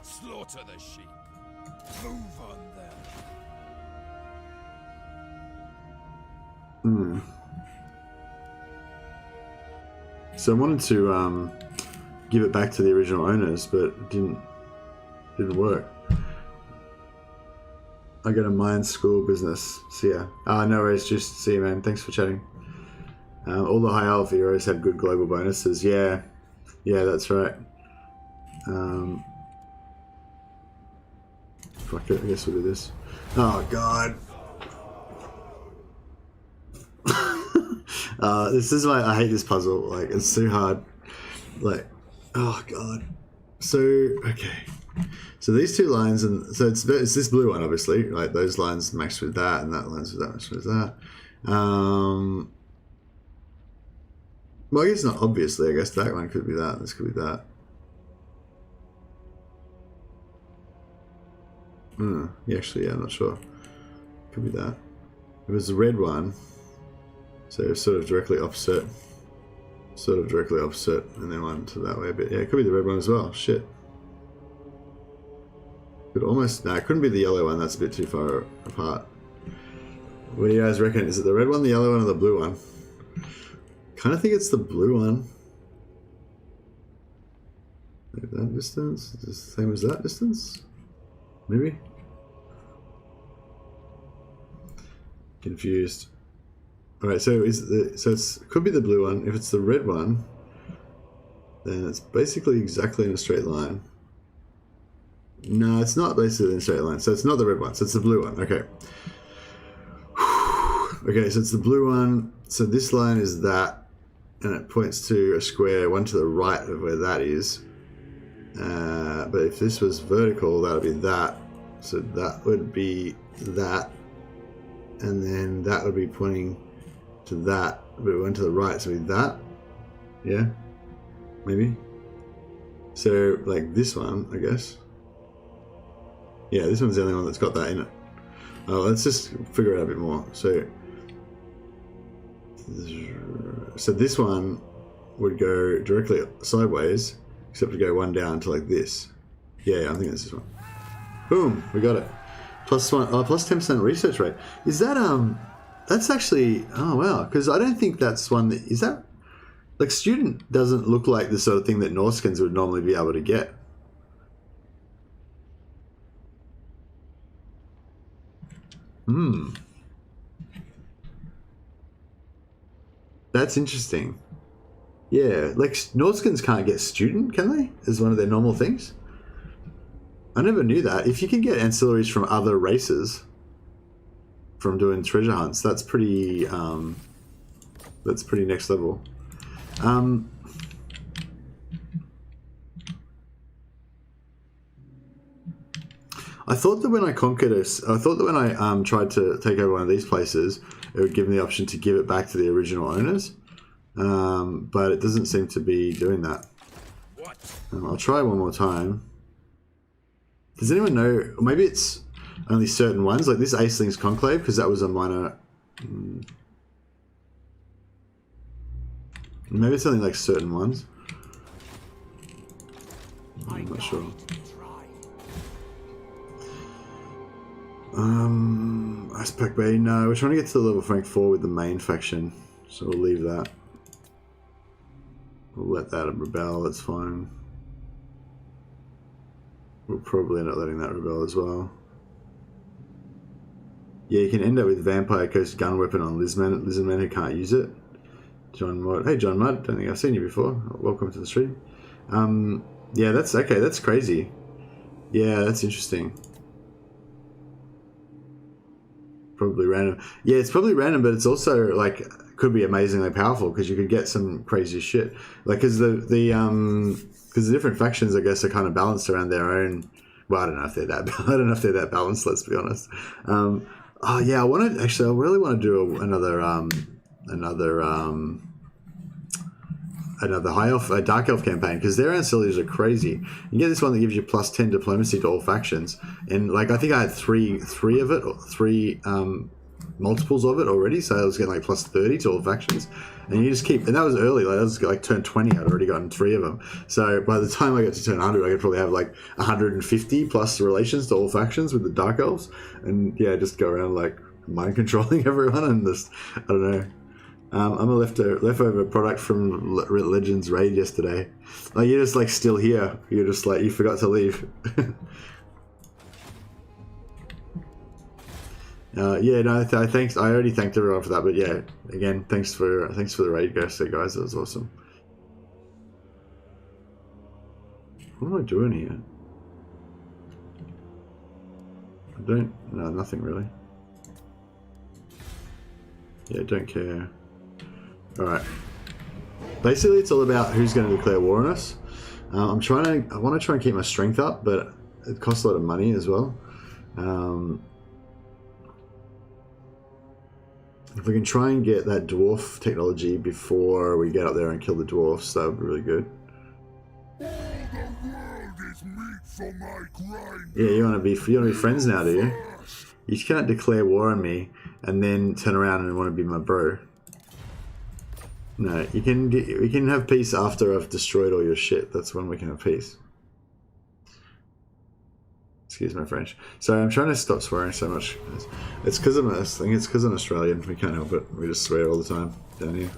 Slaughter the sheep. Move on them. So I wanted to give it back to the original owners, but it didn't work. I got a mine school business. See ya. No worries, just see you, man. Thanks for chatting. All the high elf heroes have good global bonuses. Yeah, that's right. Fuck it, I guess we'll do this. Oh god. This is why I hate this puzzle. Like, it's too hard. Like, oh god. So okay. So these two lines, and so it's this blue one, obviously. Like those lines match with that, and that lines with that match with that. Well, I guess not obviously. I guess that one could be that. This could be that. Actually, I'm not sure. Could be that. It was the red one. So sort of directly opposite. And then one to that way a bit. Yeah, it could be the red one as well. Shit. Could almost... No, it couldn't be the yellow one. That's a bit too far apart. What do you guys reckon? Is it the red one, the yellow one, or the blue one? Kind of think it's the blue one. Like that distance? Is this the same as that distance? Maybe? Confused. Alright, so it could be the blue one. If it's the red one, then it's basically exactly in a straight line. No, it's not basically in a straight line. So it's not the red one, so it's the blue one. Okay. Okay, so it's the blue one. So this line is that, and it points to a square, one to the right of where that is. But if this was vertical, that would be that. So that would be that. And then that would be pointing to that, but it went to the right, so it'd be that. Yeah? Maybe? So, like this one, I guess. Yeah, this one's the only one that's got that in it. Let's just figure it out a bit more. So this one would go directly sideways, except to go one down to like this. Yeah, I think that's this one. Boom, we got it. Plus 10% research rate. Is that that's actually, oh wow, because I don't think that's one that, is that, like, student doesn't look like the sort of thing that Norskins would normally be able to get. That's interesting. Yeah, like Norskins can't get student, can they? As one of their normal things? I never knew that. If you can get ancillaries from other races from doing treasure hunts, that's pretty That's pretty next level. I thought that when I conquered us, I thought that when I tried to take over one of these places, it would give me the option to give it back to the original owners. But it doesn't seem to be doing that. I'll try one more time. Does anyone know? Maybe it's only certain ones, like this Aceling's Conclave, because that was a minor. Maybe it's only like certain ones. I'm not sure. Icepack Bay, no, we're trying to get to the level rank 4 with the main faction, so we'll leave that. We'll let that rebel, that's fine. We'll probably end up letting that rebel as well. Yeah, you can end up with Vampire Coast gun weapon on lizardmen who can't use it. John Mudd. Hey John Mudd, don't think I've seen you before. Welcome to the stream. Yeah, that's okay, that's crazy. Yeah, that's interesting. Probably random. Yeah, it's probably random, but it's also like could be amazingly powerful because you could get some crazy shit. Like, because the different factions, I guess, are kind of balanced around their own. Well, I don't know if they're that. I don't know if they're that balanced. Let's be honest. Oh yeah, I really want to do another high elf, dark elf campaign because their ancillaries are crazy. You get this one that gives you plus 10 diplomacy to all factions, and like I think I had three of it, or three multiples of it already, so I was getting like plus 30 to all factions, and you just keep. And that was early, like that was like turn 20. I'd already gotten 3 of them, so by the time I get to turn 100, I could probably have like 150 plus relations to all factions with the dark elves, and yeah, just go around like mind controlling everyone and just I don't know. I'm a leftover product from Legends raid yesterday. Like you're just like still here. You're just like you forgot to leave. Yeah, no, thanks. I already thanked everyone for that, but yeah, again, thanks for the raid, guys. That was awesome. What am I doing here? Nothing really. Yeah, don't care. Alright. Basically, it's all about who's going to declare war on us. I want to try and keep my strength up, but it costs a lot of money as well. If we can try and get that dwarf technology before we get up there and kill the dwarfs, that would be really good. Yeah, you want to be friends now, do you? You can't declare war on me and then turn around and want to be my bro. No, we can have peace after I've destroyed all your shit. That's when we can have peace. Excuse my French. Sorry, I'm trying to stop swearing so much. It's because I'm Australian. We can't help it. We just swear all the time down here.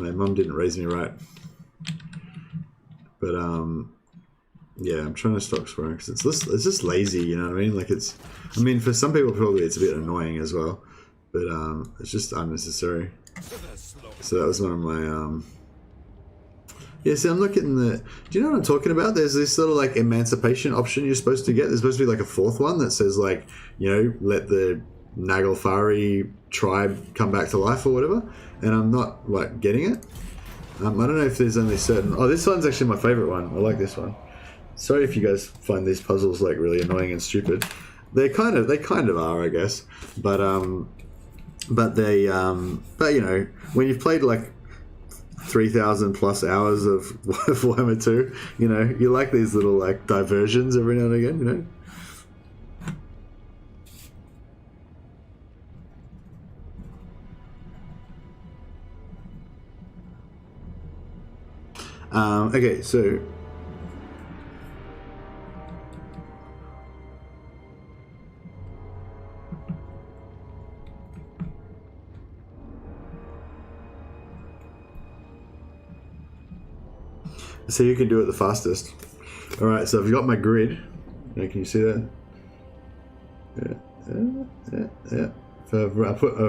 My mum didn't raise me right, but yeah, I'm trying to stop swearing because it's just lazy. You know what I mean? Like I mean, for some people probably it's a bit annoying as well. But it's just unnecessary. So that was one of my yeah, see, I'm not getting the. Do you know what I'm talking about? There's this little like emancipation option you're supposed to get. There's supposed to be like a 4th one that says like, you know, let the Naglfari tribe come back to life or whatever. And I'm not like getting it. I don't know if there's only certain. Oh, this one's actually my favorite one. I like this one. Sorry if you guys find these puzzles like really annoying and stupid. They kind of are, I guess. But they you know, when you've played like 3,000 plus hours of Warhammer 2, you know, you like these little like diversions every now and again, you know. Okay, so who can do it the fastest. Alright, so I've got my grid. Now, can you see that? Yeah. So I've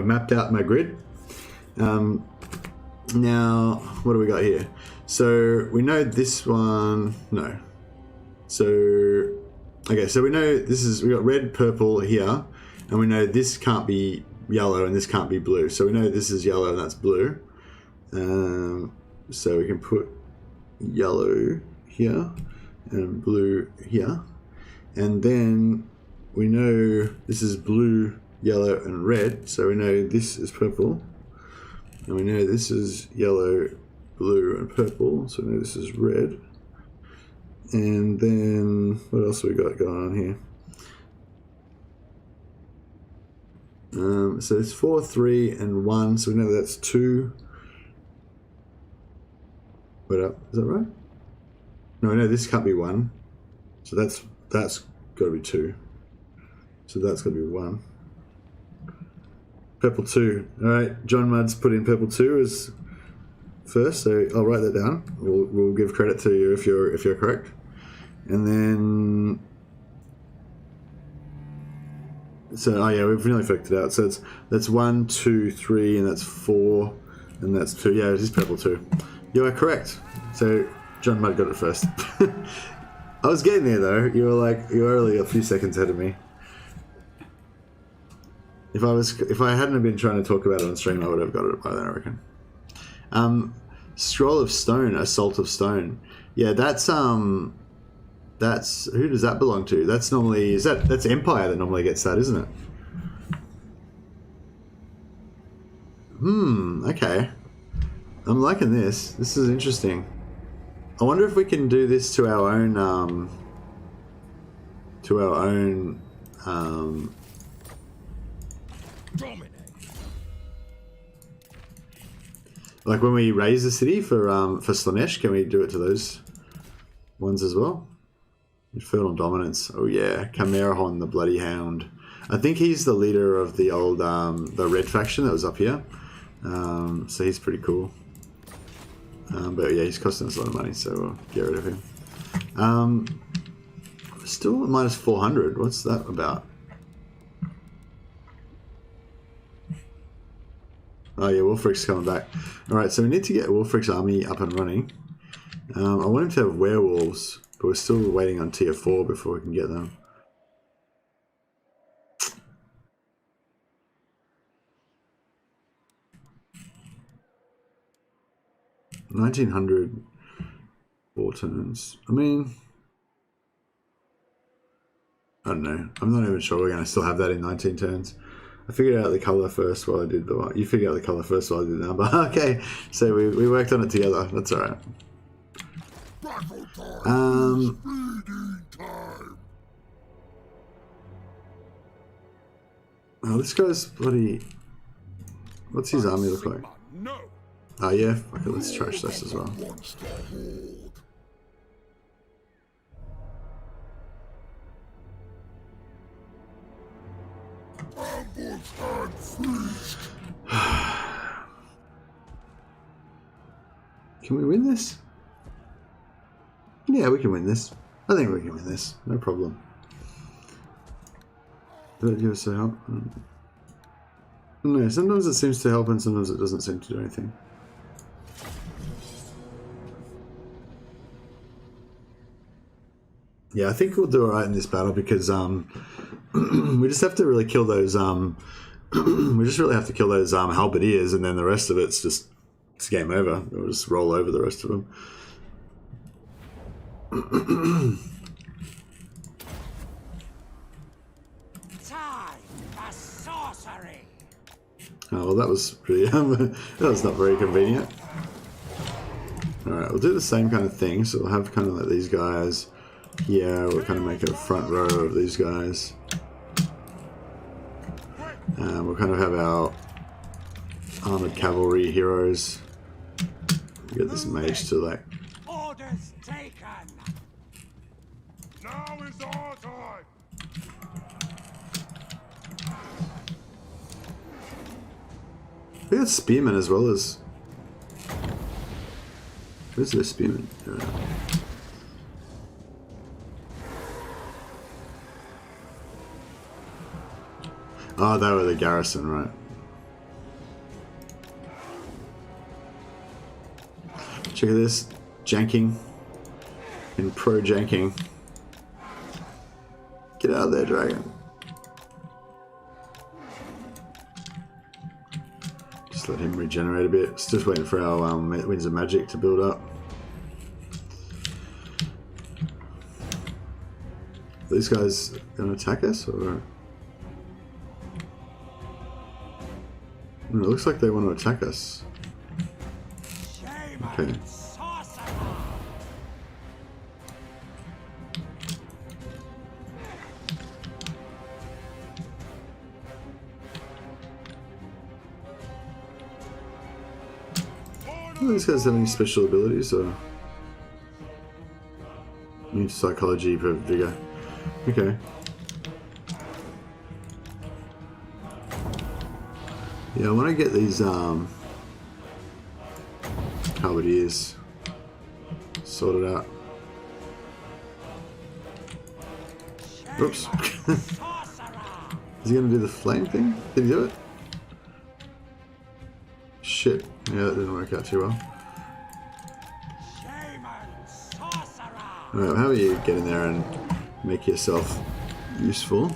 mapped out my grid. Now, what do we got here? So we know this one. No. So okay, so we know we got red, purple here, And we know this can't be yellow and this can't be blue. So we know this is yellow and that's blue. So we can put yellow here and blue here. And then we know this is blue, yellow, and red. So we know this is purple. And we know this is yellow, blue, and purple. So we know this is red. And then what else have we got going on here? So it's 4, 3, and 1. So we know that's 2. Wait up, is that right? No, no, this can't be 1. So that's got to be 2. So that's got to be 1. Purple 2. All right, John Mudd's put in purple 2 as first, so I'll write that down. We'll give credit to you if you're correct. And then, so oh yeah, we've nearly figured it out. So that's 1, 2, 3, and that's 4, and that's 2. Yeah, it is purple 2. You are correct. So John Mudd got it first. I was getting there though. You were only a few seconds ahead of me. If I hadn't been trying to talk about it on stream, I would have got it by then, I reckon. Scroll of Stone, Assault of Stone. Yeah, that's who does that belong to? That's normally that's Empire that normally gets that, isn't it? Okay. I'm liking this. This is interesting. I wonder if we can do this to our own like when we raise the city for Slanesh, can we do it to those ones as well? Infernal Dominance. Oh yeah, Camerahon, the Bloody Hound. I think he's the leader of the old the red faction that was up here. So he's pretty cool. But yeah, he's costing us a lot of money, so we'll get rid of him. Still at minus 400. What's that about? Oh yeah, Wulfric's coming back. Alright, so we need to get Wulfric's army up and running. I want him to have werewolves, but we're still waiting on tier 4 before we can get them. $1,900 4 turns. I mean, I don't know. I'm not even sure we're going to still have that in 19 turns. I figured out the colour first while I did the one. You figured out the colour first while I did the number. Okay, so we worked on it together. That's alright. Oh, this guy's bloody... What's his army look like? Oh yeah, okay, let's trash this as well. Can we win this? Yeah, we can win this. I think we can win this. No problem. Did it give us a help? No, sometimes it seems to help and sometimes it doesn't seem to do anything. Yeah, I think we'll do alright in this battle because we just have to really kill those we just really have to kill those halberdiers, and then the rest of it's game over. We'll just roll over the rest of them. Time for sorcery. Oh well, that was pretty that was not very convenient. Alright, we'll do the same kind of thing, so we'll have kind of like these guys here. We'll kind of make a front row of these guys. We'll kind of have our armored cavalry heroes. Get this mage to like... Orders taken. Now is our time. We got spearmen as well as... Where's the spearmen? Oh, they were the garrison, right. Check out this. Janking. And pro-janking. Get out of there, dragon. Just let him regenerate a bit. It's just waiting for our Winds of Magic to build up. These guys going to attack us, or? No, it looks like they want to attack us. Okay. Do these guys have any special abilities, or need psychology for vigor? Okay. Yeah, I want to get these halberdiers sorted out. Oops. Is he going to do the flame thing? Did he do it? Shit. Yeah, that didn't work out too well. Alright, how about you get in there and make yourself useful?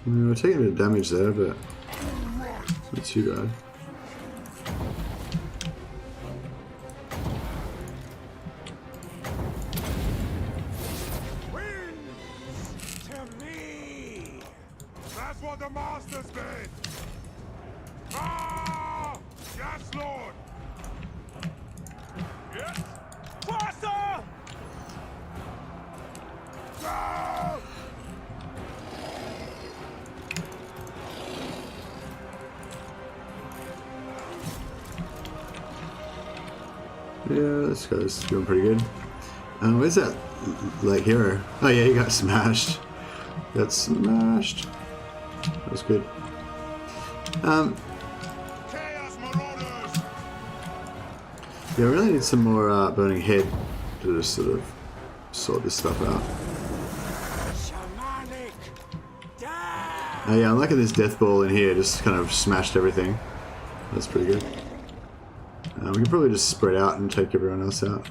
We're taking a bit of damage there, but it's not too bad. That's what the master's been! Ah! Yes, Lord! Yes? Faster! Go! Yeah, this guy's doing pretty good. Where's that like hero? Oh yeah, he got smashed. Got smashed. That was good. Chaos Marauders! Yeah, we really need some more burning head to just sort of sort this stuff out. Oh yeah, I'm liking this death ball in here. Just kind of smashed everything. That's pretty good. We can probably just spread out and take everyone else out.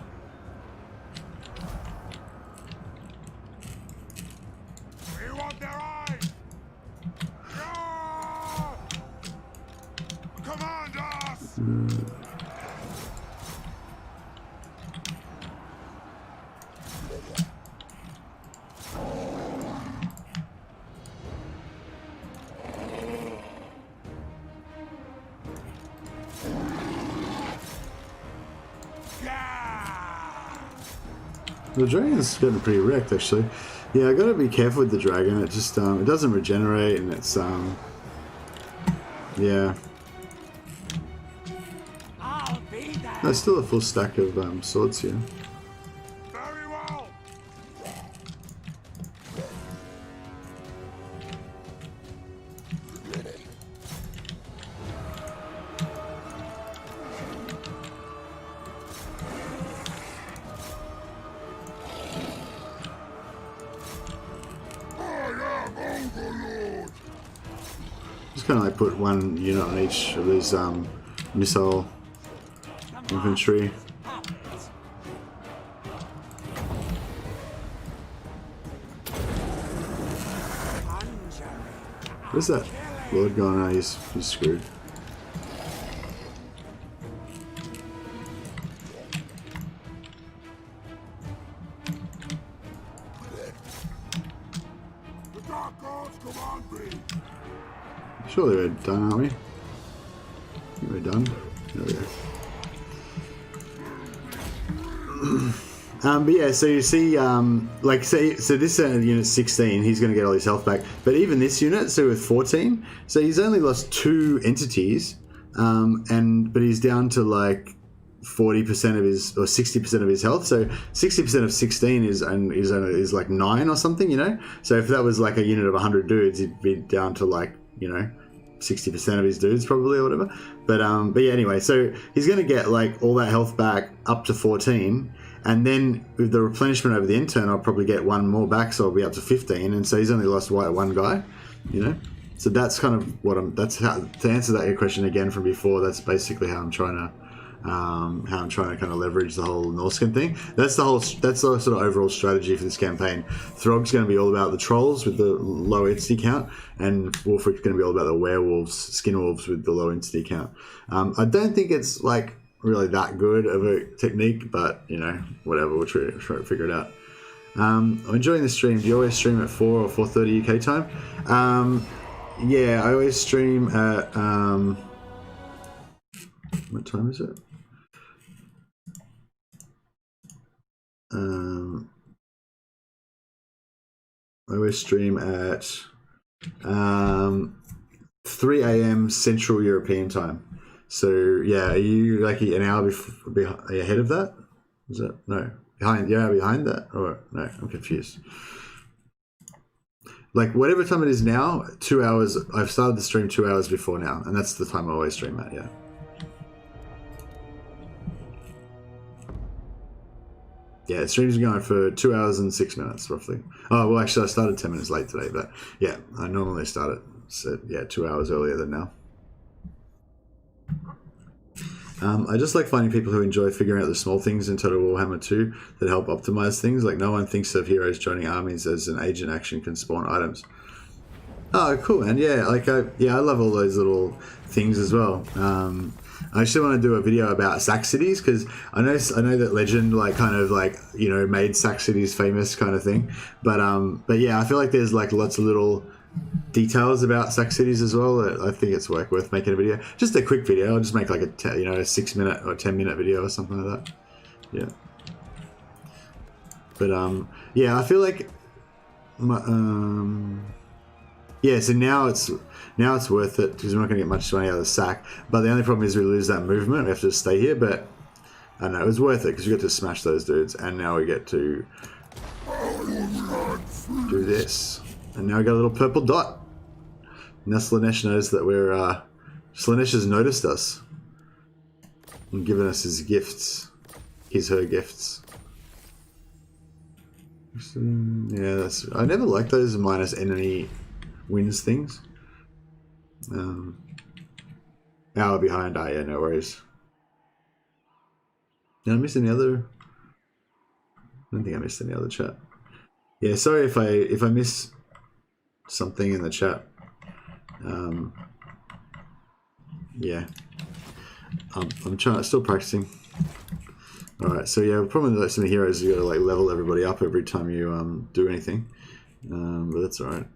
We want their eyes! Go! Command us! The dragon's getting pretty wrecked, actually. Yeah, I gotta be careful with the dragon. It just it doesn't regenerate, and it's yeah. There's still a full stack of swords here. Very well! Just kind of like put one unit on each of these missile infantry. Where's that lord going? Oh, he's screwed. The Dark Gods command me! Surely we're done, aren't we? I think we're done. There we go. But yeah, so you see, like, say, so this unit 16, he's going to get all his health back. But even this unit, so with 14, so he's only lost 2 entities, but he's down to like 40% of his, or 60% of his health. So 60% of 16 is like 9 or something, you know. So if that was like a unit of 100 dudes, he'd be down to like, you know, 60% of his dudes probably, or whatever. But yeah, anyway, so he's going to get like all that health back up to 14. And then with the replenishment over the end turn, I'll probably get 1 more back, so I'll be up to 15. And so he's only lost one guy, you know. So that's kind of what that's how, to answer that your question again from before. That's basically how I'm trying how I'm trying to kind of leverage the whole Norskin thing. That's the sort of overall strategy for this campaign. Throgg's going to be all about the trolls with the low entity count, and Wolfric going to be all about the werewolves, skinwolves with the low entity count. I don't think it's like really that good of a technique, but you know, whatever, we'll try to figure it out. I'm enjoying the stream. Do you always stream at 4 or 4:30 UK time? Yeah, I always stream at what time is it? I always stream at 3 a.m. Central European time. So yeah, are you like an hour ahead of that? Is that no behind? Yeah, behind that, or no? I'm confused. Like whatever time it is now, 2 hours. I've started the stream 2 hours before now, and that's the time I always stream at. Yeah. Yeah, the stream's going for 2 hours and 6 minutes roughly. Oh well, actually, I started 10 minutes late today, but yeah, I normally start it. So yeah, 2 hours earlier than now. I just like finding people who enjoy figuring out the small things in Total Warhammer 2 that help optimize things. Like no one thinks of heroes joining armies as an agent action can spawn items. Oh, cool, and yeah, like I love all those little things as well. I actually want to do a video about sack cities because I know that Legend like kind of like you know made sack cities famous kind of thing, but yeah, I feel like there's like lots of little details about sack cities as well. I think it's worth making a video. Just a quick video. I'll just make like a 6 minute or 10 minute video or something like that. Yeah. But yeah, I feel like yeah. So now it's worth it because we're not going to get much money out of the sack. But the only problem is we lose that movement. We have to stay here. But I don't know, it was worth it because we get to smash those dudes, and now we get to do this. And now we got a little purple dot. Now Slanesh knows that we're Slanesh has noticed us and given us his gifts, her gifts. Yeah, that's. I never liked those minus enemy wins things. Hour behind. Ah, yeah, no worries. Did I miss any other? I don't think I missed any other chat. Yeah, sorry if I miss something in the chat. Yeah, I'm still practicing. All right, so yeah, probably like some heroes you got to like level everybody up every time you do anything, but that's all right.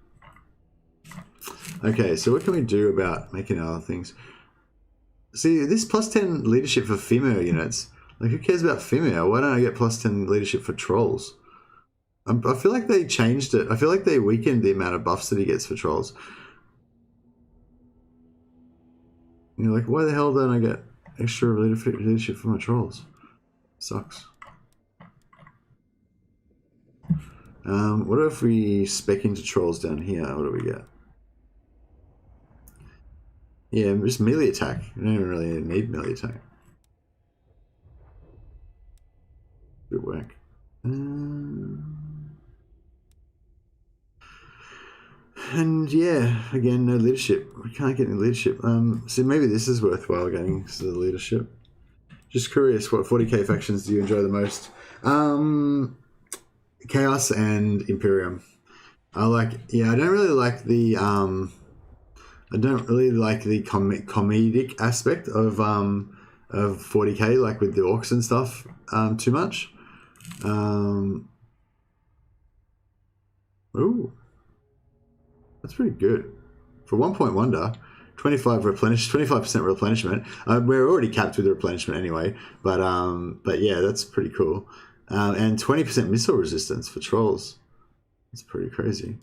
Okay, so what can we do about making other things? See, this +10 leadership for female units. Like, who cares about female? Why don't I get +10 leadership for trolls? I feel like they changed it. I feel like they weakened the amount of buffs that he gets for trolls. You're like, why the hell don't I get extra leadership for my trolls? Sucks. What if we spec into trolls down here? What do we get? Yeah, just melee attack. You don't even really need melee attack. Good work. And yeah, again, no leadership. We can't get any leadership. So maybe this is worthwhile getting the leadership. Just curious, what 40k factions do you enjoy the most? Chaos and Imperium. I don't really like the comedic aspect of 40k, like with the orcs and stuff, too much. Ooh, that's pretty good for 1 point wonder. 25% replenishment. We're already capped with replenishment anyway, but yeah, that's pretty cool. And 20% missile resistance for trolls. That's pretty crazy.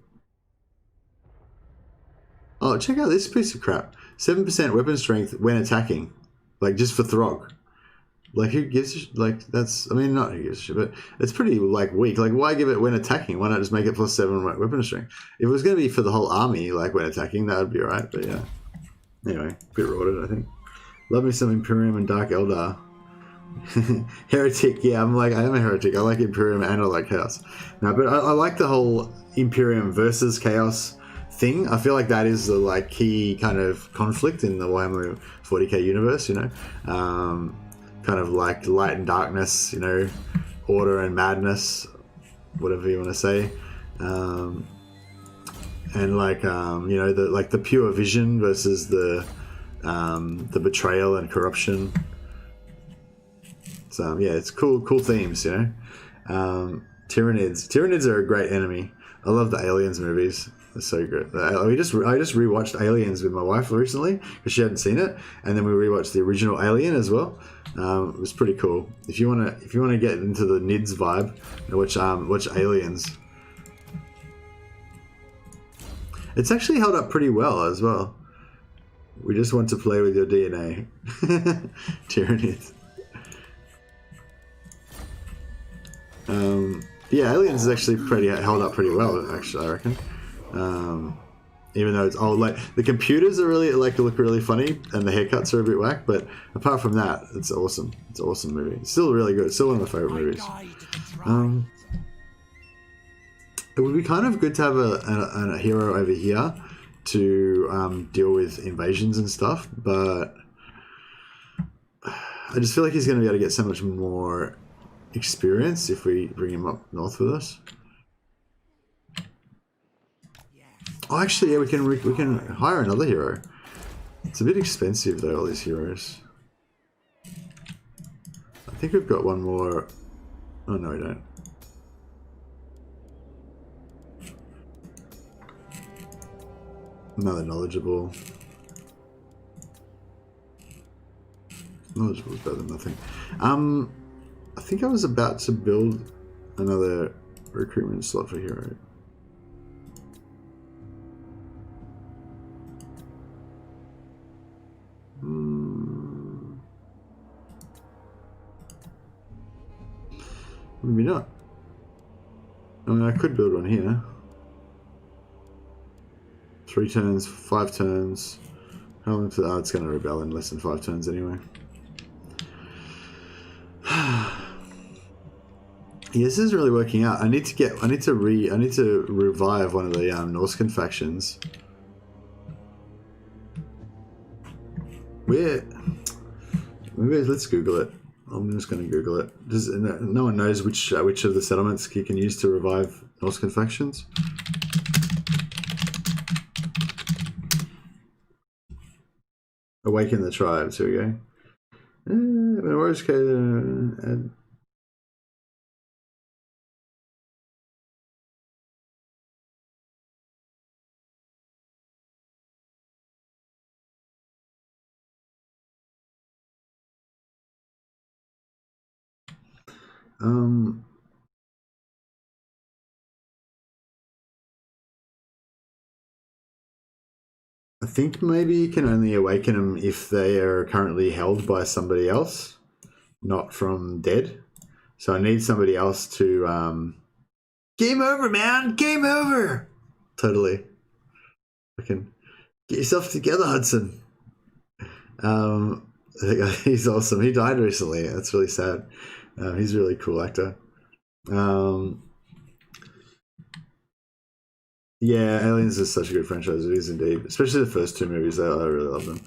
Oh, check out this piece of crap. 7% weapon strength when attacking, like just for Throgg. Like, who gives like, that's, I mean, not who gives a shit, but it's pretty like weak. Like, why give it when attacking? Why not just make it +7 weapon strength? If it was going to be for the whole army, like when attacking, that would be alright. But yeah, anyway, a bit rotted, I think. Love me some Imperium and Dark Eldar. Heretic, yeah, I am a heretic. I like Imperium and I like Chaos. No, but I like the whole Imperium versus Chaos thing. I feel like that is the like key kind of conflict in the Warhammer 40k universe, you know. kind of like light and darkness, you know, order and madness, whatever you want to say, and like you know, the pure vision versus the betrayal and corruption. So yeah, it's cool themes, you know. Tyranids are a great enemy. I love the Aliens movies. They're so good. I just rewatched Aliens with my wife recently because she hadn't seen it, and then we rewatched the original Alien as well. It was pretty cool. If you wanna get into the Nids vibe, watch Aliens. It's actually held up pretty well as well. We just want to play with your DNA. Tyranids. Yeah, Aliens is actually held up pretty well, actually, I reckon. Even though it's old, like the computers are really look really funny and the haircuts are a bit whack, but apart from that, it's awesome. It's an awesome movie. It's still really good. It's still one of my favorite movies. It would be kind of good to have a hero over here to deal with invasions and stuff, but I just feel like he's going to be able to get so much more experience if we bring him up north with us. Oh, actually, yeah, we can hire another hero. It's a bit expensive though, all these heroes. I think we've got one more. Oh no, we don't. Another knowledgeable. Knowledgeable is better than nothing. I think I was about to build another recruitment slot for hero. Maybe not. I mean, I could build one here. 3 turns, 5 turns. How long to? Oh, it's going to rebel in less than 5 turns anyway. Yeah, this is really working out. I need to revive one of the Norscan factions. Maybe let's Google it. I'm just going to Google it. No one knows which of the settlements you can use to revive Norscan factions? Awaken the tribes. Here we go. Where's I think maybe you can only awaken them if they are currently held by somebody else, not from dead. So I need somebody else to game over, man, game over. Totally. Fucking get yourself together, Hudson. He's awesome. He died recently. That's really sad. He's a really cool actor. Yeah, Aliens is such a good franchise. It is indeed, especially the first 2 movies. I really love them.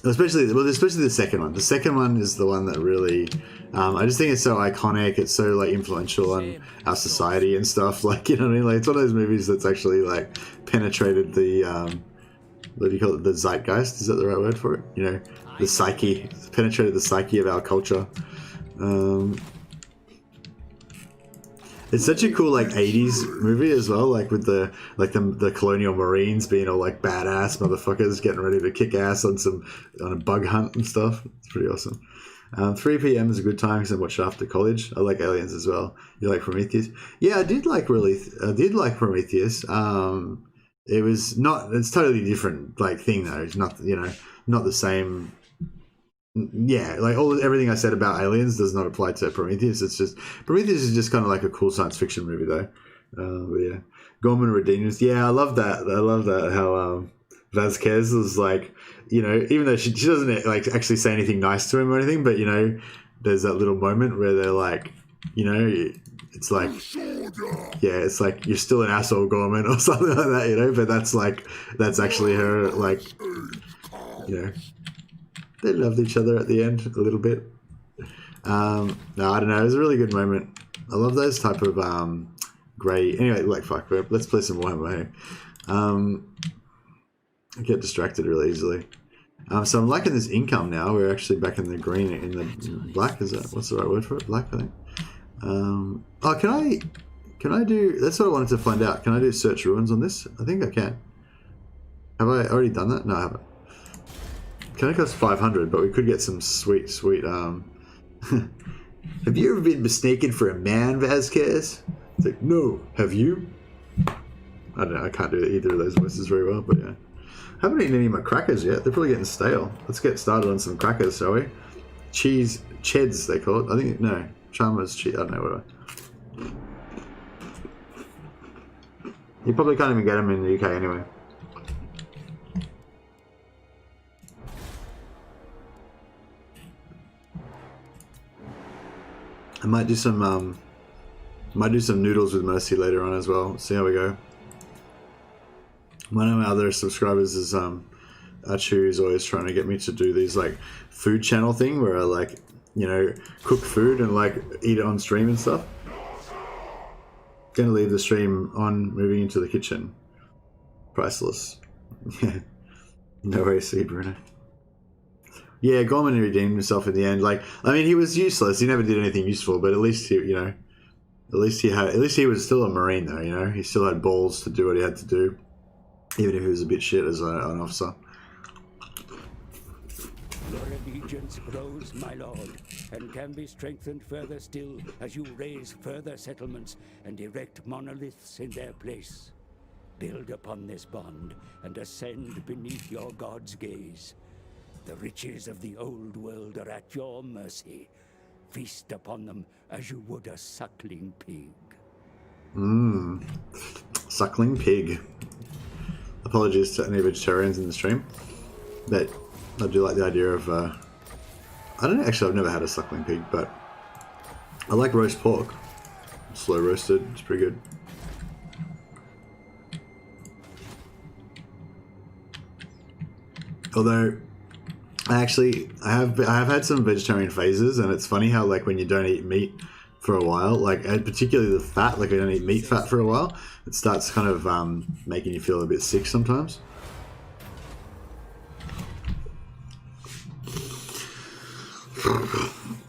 Especially the second one. The second one is the one that really. I just think it's so iconic. It's so like influential on our society and stuff. Like, you know what I mean? Like, it's one of those movies that's actually like penetrated the what do you call it? The zeitgeist. Is that the right word for it? You know, the psyche. Penetrated the psyche of our culture. It's such a cool like 80s movie as well, like with the colonial marines being all like badass motherfuckers getting ready to kick ass on a bug hunt and stuff. It's pretty awesome. 3 p.m. is a good time because I watched it after college. I like Aliens as well. You like Prometheus? Yeah, I did like Prometheus. It's totally different like thing though. It's not, you know, not the same. Yeah, like everything I said about Aliens does not apply to Prometheus. It's just Prometheus is just kind of like a cool science fiction movie though. But yeah, Gorman Redeemers. Yeah, I love that. I love that how Vasquez is like, you know, even though she doesn't like actually say anything nice to him or anything, but you know, there's that little moment where they're like, you know, it's like, yeah, it's like you're still an asshole, Gorman, or something like that, you know. But that's actually her, like, you know. They loved each other at the end a little bit. No, I don't know. It was a really good moment. I love those type of grey. Anyway, like fuck, let's play some Warhammer. I get distracted really easily. So I'm liking this income now. We're actually back in the green, in the black. Is that what's the right word for it? Black, I think. Oh, can I do? That's what I wanted to find out. Can I do search ruins on this? I think I can. Have I already done that? No, I haven't. Can it cost 500? But we could get some sweet. Have you ever been mistaken for a man, Vasquez? It's like, no. Have you? I don't know. I can't do either of those voices very well, but yeah. Haven't eaten any of my crackers yet. They're probably getting stale. Let's get started on some crackers, shall we? Cheese cheds, they call it. I think no, Chalmers cheese. I don't know what. You probably can't even get them in the UK anyway. I might do some noodles with Mercy later on as well. See how we go. One of my other subscribers is Achu is always trying to get me to do these like food channel thing where I like, you know, cook food and like eat it on stream and stuff. Gonna leave the stream on, moving into the kitchen. Priceless. Yeah. No way, see Bruno. Yeah, Gorman redeemed himself in the end. Like, I mean, he was useless. He never did anything useful, but at least he, you know, at least he was still a Marine though. You know, he still had balls to do what he had to do, even if he was a bit shit as an officer. Your allegiance grows, my lord, and can be strengthened further still as you raise further settlements and erect monoliths in their place. Build upon this bond and ascend beneath your god's gaze. The riches of the old world are at your mercy. Feast upon them as you would a suckling pig. Suckling pig. Apologies to any vegetarians in the stream, but I do like the idea of, I don't know, actually I've never had a suckling pig, but I like roast pork. Slow roasted, it's pretty good. Although, I have had some vegetarian phases, and it's funny how like when you don't eat meat for a while, like and particularly the fat, like I don't eat meat fat for a while, it starts kind of making you feel a bit sick sometimes.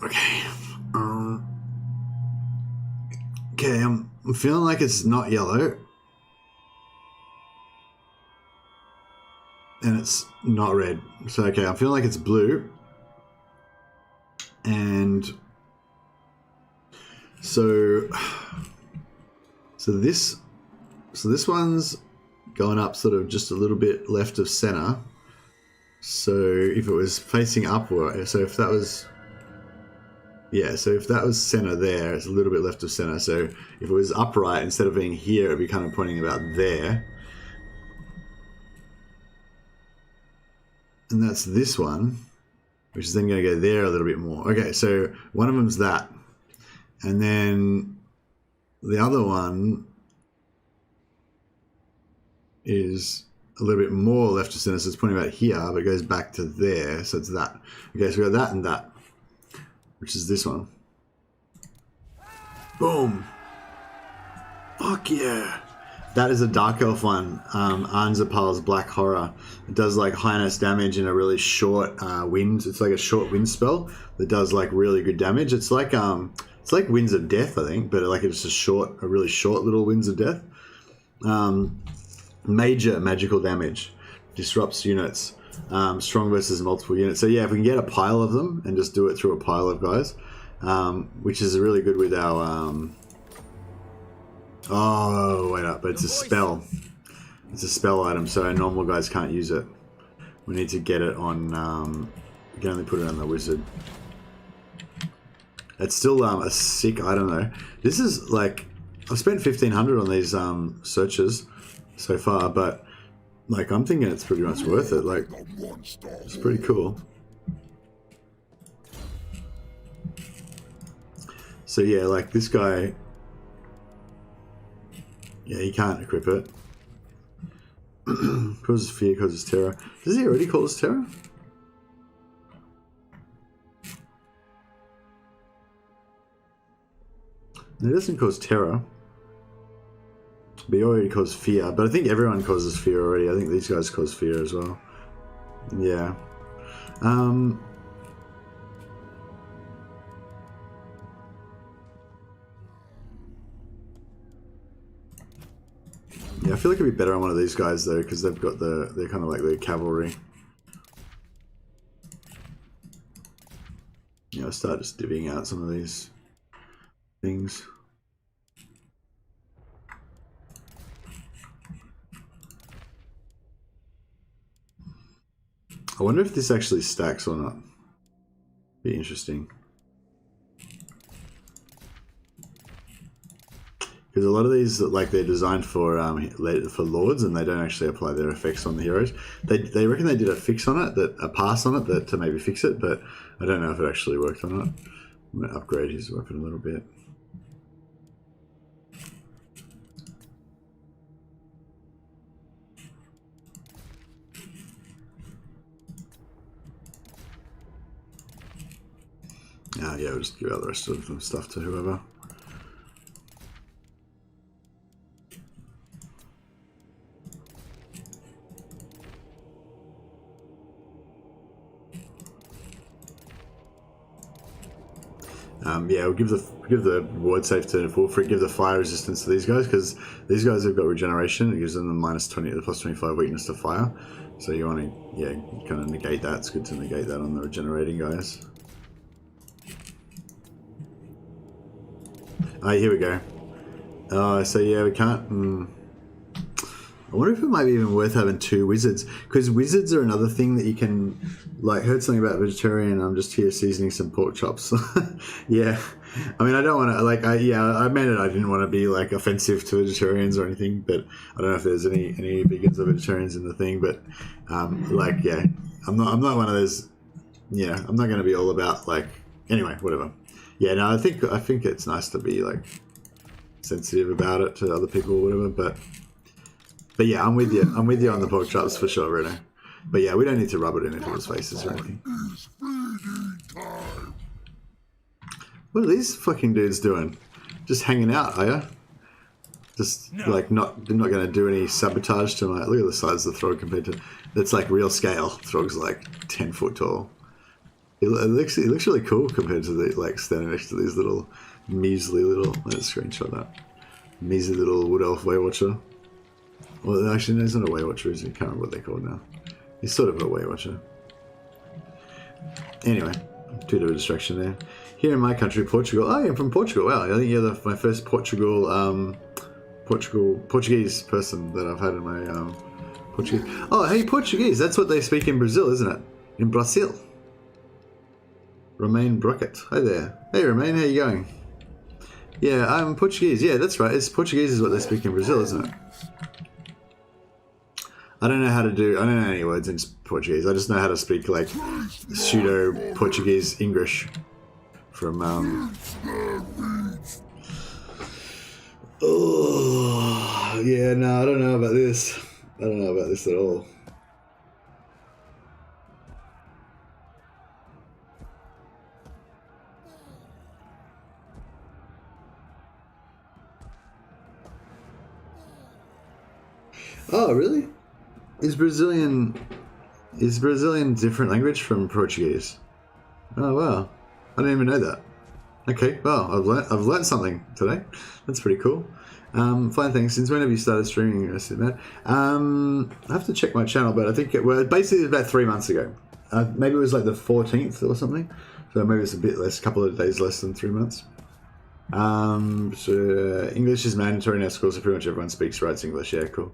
Okay. Okay, I'm feeling like it's not yellow. And it's not red. So, okay, I'm feeling like it's blue. And so this one's going up sort of just a little bit left of center. So if it was facing upward, so if that was, yeah, so if that was center there, it's a little bit left of center. So if it was upright, instead of being here, it'd be kind of pointing about there. And that's this one, which is then going to go there a little bit more. Okay, so one of them's that. And then the other one is a little bit more left of center, so it's pointing about here, but it goes back to there, so it's that. Okay, so we got that and that, which is this one. Boom. Fuck yeah. That is a Dark Elf one, Anzapal's Black Horror. It does like highness damage in a really short wind. It's like a short wind spell that does like really good damage. It's like Winds of Death, I think, but like it's a really short little Winds of Death. Major magical damage, disrupts units, strong versus multiple units. So yeah, if we can get a pile of them and just do it through a pile of guys, which is really good with our. Oh, wait up, but it's a spell. It's a spell item, so normal guys can't use it. We need to get it on, we can only put it on the wizard. It's still a sick item though. This is like, I've spent 1,500 on these searches so far, but like I'm thinking it's pretty much worth it. Like, it's pretty cool. So yeah, like this guy, yeah, he can't equip it. Causes fear, causes terror. Does he already cause terror? It doesn't cause terror. But he already caused fear. But I think everyone causes fear already. I think these guys cause fear as well. Yeah. Yeah, I feel like it'd be better on one of these guys though, because they've got they're kind of like the cavalry. Yeah, I'll start just divvying out some of these things. I wonder if this actually stacks or not. Be interesting. Because a lot of these, like, they're designed for lords, and they don't actually apply their effects on the heroes. They reckon they did a fix on it, a pass on it, to maybe fix it, but I don't know if it actually worked or not. I'm going to upgrade his weapon a little bit. Yeah, we'll just give out the rest of the stuff to whoever. Yeah, we'll give the ward save to Wolfric, give the fire resistance to these guys, because these guys have got regeneration. It gives them the -20, the +25 weakness to fire. So you want to, yeah, kind of negate that. It's good to negate that on the regenerating guys. Alright, here we go. So yeah, we can't... I wonder if it might be even worth having 2 wizards, because wizards are another thing that you can, like, heard something about vegetarian. I'm just here seasoning some pork chops. Yeah, I mean, I don't want to, like, I meant it. I didn't want to be like offensive to vegetarians or anything, but I don't know if there's any vegans or vegetarians in the thing. But like, yeah, I'm not one of those. Yeah, I'm not going to be all about like. Anyway, whatever. Yeah, no, I think it's nice to be like sensitive about it to other people or whatever, But yeah, I'm with you. I'm with you on the pork chops for sure, Bruno. But yeah, we don't need to rub it in people's faces or anything. What are these fucking dudes doing? Just hanging out, are ya? Just like not going to do any sabotage to my. Look at the size of the Throgg compared to. That's like real scale. Throgg's like 10 foot tall. It looks really cool compared to the like standing next to these little measly little. Let's screenshot that. Measly little wood elf waywatcher. Well, actually, no, he's not a Waywatcher, is he? I can't remember what they're called now. He's sort of a Waywatcher. Anyway, too bit of a distraction there. Here in my country, Portugal. Oh, I'm from Portugal. Wow, I think you're my first Portuguese person that I've had in my Portuguese. Oh, hey, Portuguese. That's what they speak in Brazil, isn't it? In Brazil. Romain Brockett. Hi there. Hey, Romain, how you going? Yeah, I'm Portuguese. Yeah, that's right. It's Portuguese is what they speak in Brazil, isn't it? I don't know any words in Portuguese. I just know how to speak like pseudo Portuguese English from Oh yeah, no, I don't know about this. I don't know about this at all. Oh really? Is Brazilian different language from Portuguese? Oh wow, I didn't even know that. Okay, well I've learned something today. That's pretty cool. Fine thing. Since when have you started streaming? I said that. I have to check my channel, but I think basically about 3 months ago. Maybe it was like the 14th or something. So maybe it's a bit less, a couple of days less than 3 months. So English is mandatory in our school, so pretty much everyone writes English. Yeah, cool.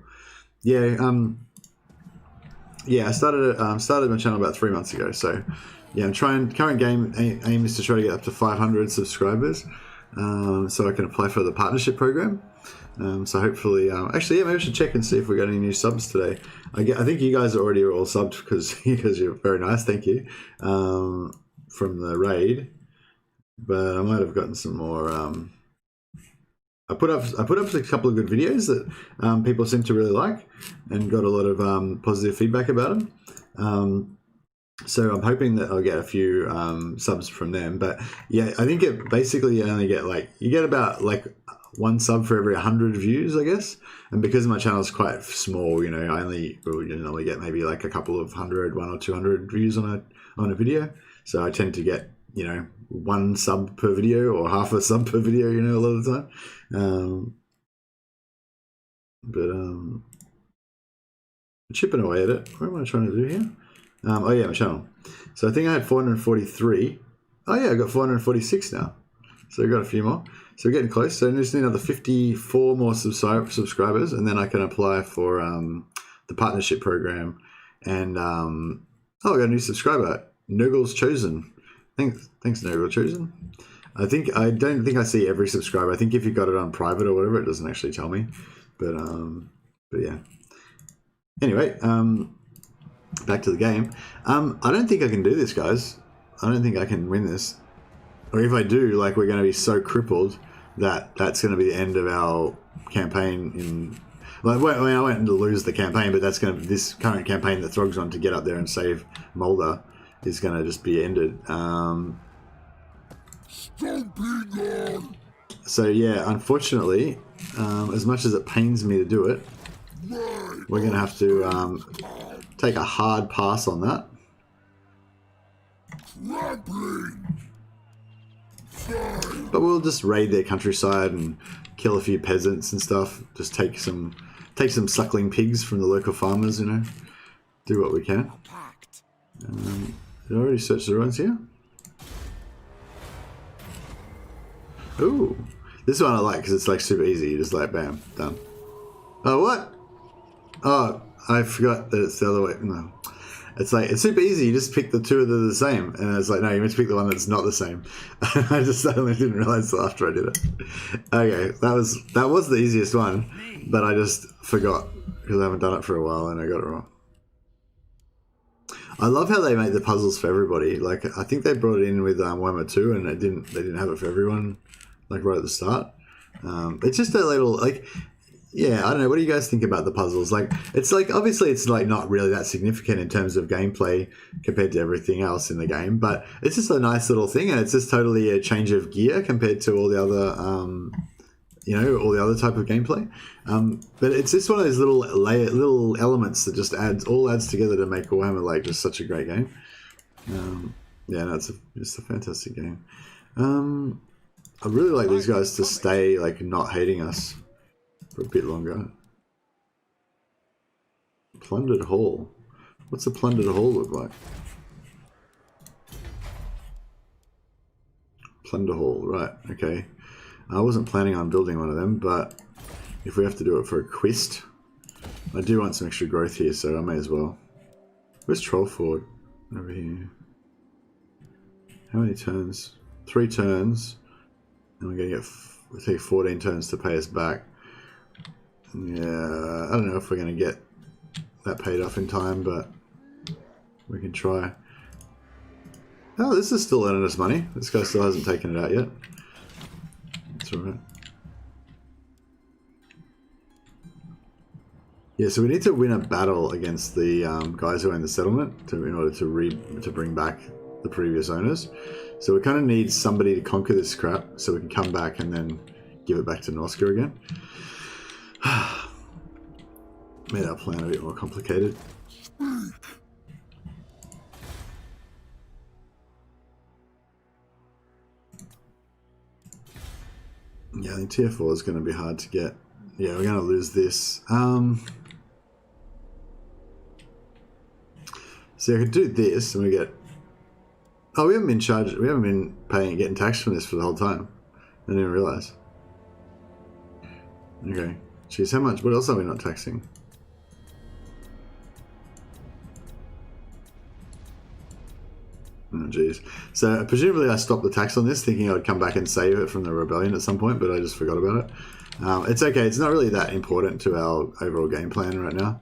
Yeah, I started my channel about 3 months ago. So, yeah, I'm trying. Current game aim is to try to get up to 500 subscribers, so I can apply for the partnership program. So hopefully, actually, yeah, maybe I should check and see if we got any new subs today. I think you guys are already all subbed because you're very nice. Thank you from the raid, but I might have gotten some more. I put up a couple of good videos that people seem to really like, and got a lot of positive feedback about them. So I'm hoping that I'll get a few subs from them. But yeah, I think it basically you only get you get about one sub for every 100 views, I guess. And because my channel is quite small, I only get maybe a couple of 100, 100 or 200 views on a video. So I tend to get one sub per video or half a sub per video, a lot of the time. Chipping away at it. What am I trying to do here? Oh yeah, my channel. So I think I had 443. Oh yeah, I got 446 now. So I got a few more. So we're getting close. So I just need another 54 more subscribers, and then I can apply for the partnership program. And I got a new subscriber, Nurgle's Chosen. Thanks, Nurgle Chosen. I don't think I see every subscriber. I think if you got it on private or whatever, it doesn't actually tell me. But yeah. Anyway, back to the game. I don't think I can do this, guys. I don't think I can win this. Or if I do, we're going to be so crippled that that's going to be the end of our campaign. I won't lose the campaign, but that's going to this current campaign that Throgg's on to get up there and save Mulder is going to just be ended. So yeah, unfortunately, as much as it pains me to do it, we're going to have to take a hard pass on that. But we'll just raid their countryside and kill a few peasants and stuff. Just take some suckling pigs from the local farmers, do what we can. Did I already search the ruins here? Ooh, this one I like because it's super easy. You just bam, done. Oh, what? Oh, I forgot that it's the other way. No. It's super easy. You just pick the two that are the same. And it's no, you meant to pick the one that's not the same. I just suddenly didn't realize till after I did it. Okay, that was the easiest one. But I just forgot because I haven't done it for a while and I got it wrong. I love how they make the puzzles for everybody. I think they brought it in with Warhammer II and they didn't have it for everyone right at the start. It's just a little yeah, I don't know. What do you guys think about the puzzles? It's obviously it's not really that significant in terms of gameplay compared to everything else in the game, but it's just a nice little thing, and it's just totally a change of gear compared to all the other, all the other type of gameplay. But it's just one of those little elements that just adds together to make Warhammer just such a great game. Yeah, no, it's a fantastic game. I really like these guys to stay not hating us for a bit longer. Plundered Hall. What's a plundered hall look like? Plunder Hall, right, okay. I wasn't planning on building one of them, but if we have to do it for a quest, I do want some extra growth here, so I may as well. Where's Trollford? Over here. How many turns? 3 turns. And we're going to take 14 turns to pay us back. Yeah, I don't know if we're going to get that paid off in time, but we can try. Oh, this is still earning us money. This guy still hasn't taken it out yet. That's alright. Yeah, so we need to win a battle against the guys who own the settlement in order to bring back the previous owners. So we kind of need somebody to conquer this crap so we can come back and then give it back to Norska again. Made our plan a bit more complicated. Yeah, I think tier 4 is going to be hard to get. Yeah, we're going to lose this. So I could do this and we get... Oh, we haven't been charged. We haven't been getting taxed from this for the whole time. I didn't even realize. Okay. Jeez, how much? What else are we not taxing? Oh, jeez. So presumably I stopped the tax on this, thinking I'd come back and save it from the rebellion at some point, but I just forgot about it. It's okay. It's not really that important to our overall game plan right now.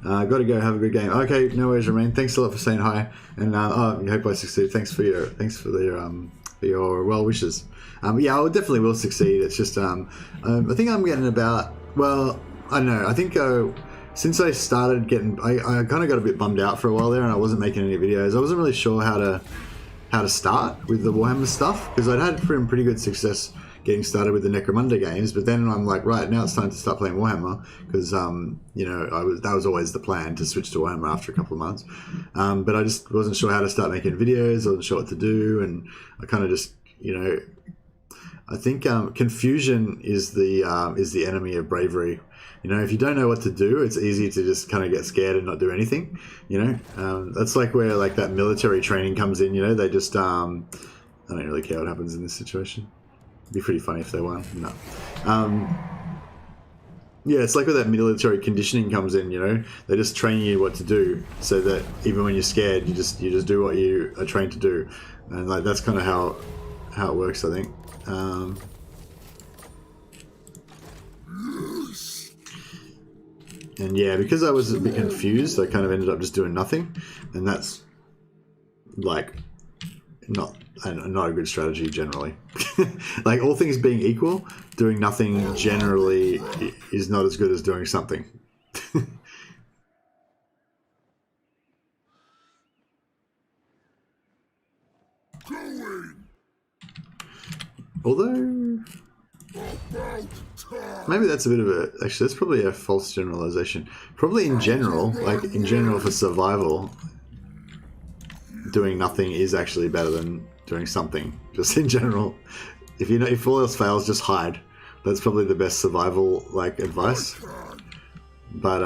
Got to go. Have a good game. Okay, no worries, Romain. Thanks a lot for saying hi, and I hope I succeed. Thanks for your well wishes. Yeah, I definitely will succeed. It's just I think I'm getting about, well, I don't know. I think since I started getting, I kind of got a bit bummed out for a while there, and I wasn't making any videos. I wasn't really sure how to start with the Warhammer stuff, because I'd had pretty good success getting started with the Necromunda games, but then I'm like, right, now it's time to start playing Warhammer, because you know, that was always the plan, to switch to Warhammer after a couple of months. But I just wasn't sure how to start making videos. I wasn't sure what to do, and I kind of just, you know, I think confusion is the enemy of bravery. You know, if you don't know what to do, it's easy to just kind of get scared and not do anything. You know, that's like where like that military training comes in. You know, they just I don't really care what happens in this situation. It'd be pretty funny if they won. No. Yeah, it's like where that military conditioning comes in. You know, they just train you what to do, so that even when you're scared, you just do what you are trained to do, and like that's kind of how it works, I think. And yeah, because I was a bit confused, I kind of ended up just doing nothing, and that's like not a good strategy generally. Like, all things being equal, doing nothing generally is not as good as doing something. Although maybe that's a bit of a, actually that's probably a false generalization. Probably in general, like in general for survival, doing nothing is actually better than doing something. Just in general, if you know, if all else fails, just hide. That's probably the best survival like advice. But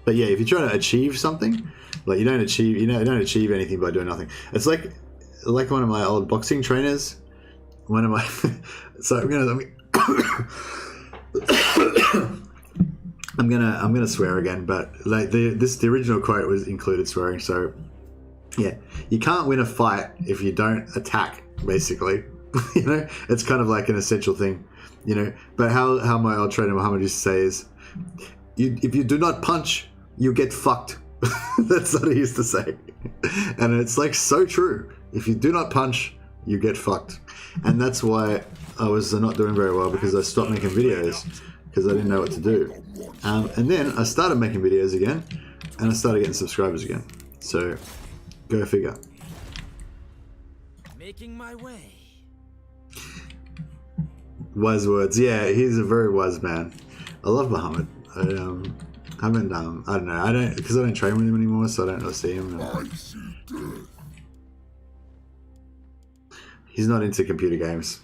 yeah, if you're trying to achieve something, like you don't achieve anything by doing nothing. It's like one of my old boxing trainers. One of my so I'm gonna swear again, but like the original quote was included swearing. So yeah, you can't win a fight if you don't attack, basically. You know, it's kind of like an essential thing, you know. But how my old trainer Muhammad used to say is, if you do not punch, you get fucked. That's what he used to say. And it's like so true. If you do not punch, you get fucked. And that's why I was not doing very well, because I stopped making videos because I didn't know what to do. And then I started making videos again, and I started getting subscribers again. So go figure. Making my way. Wise words. Yeah, he's a very wise man. I love Muhammad. I don't know. Because I don't train with him anymore, so I don't really see him. He's not into computer games.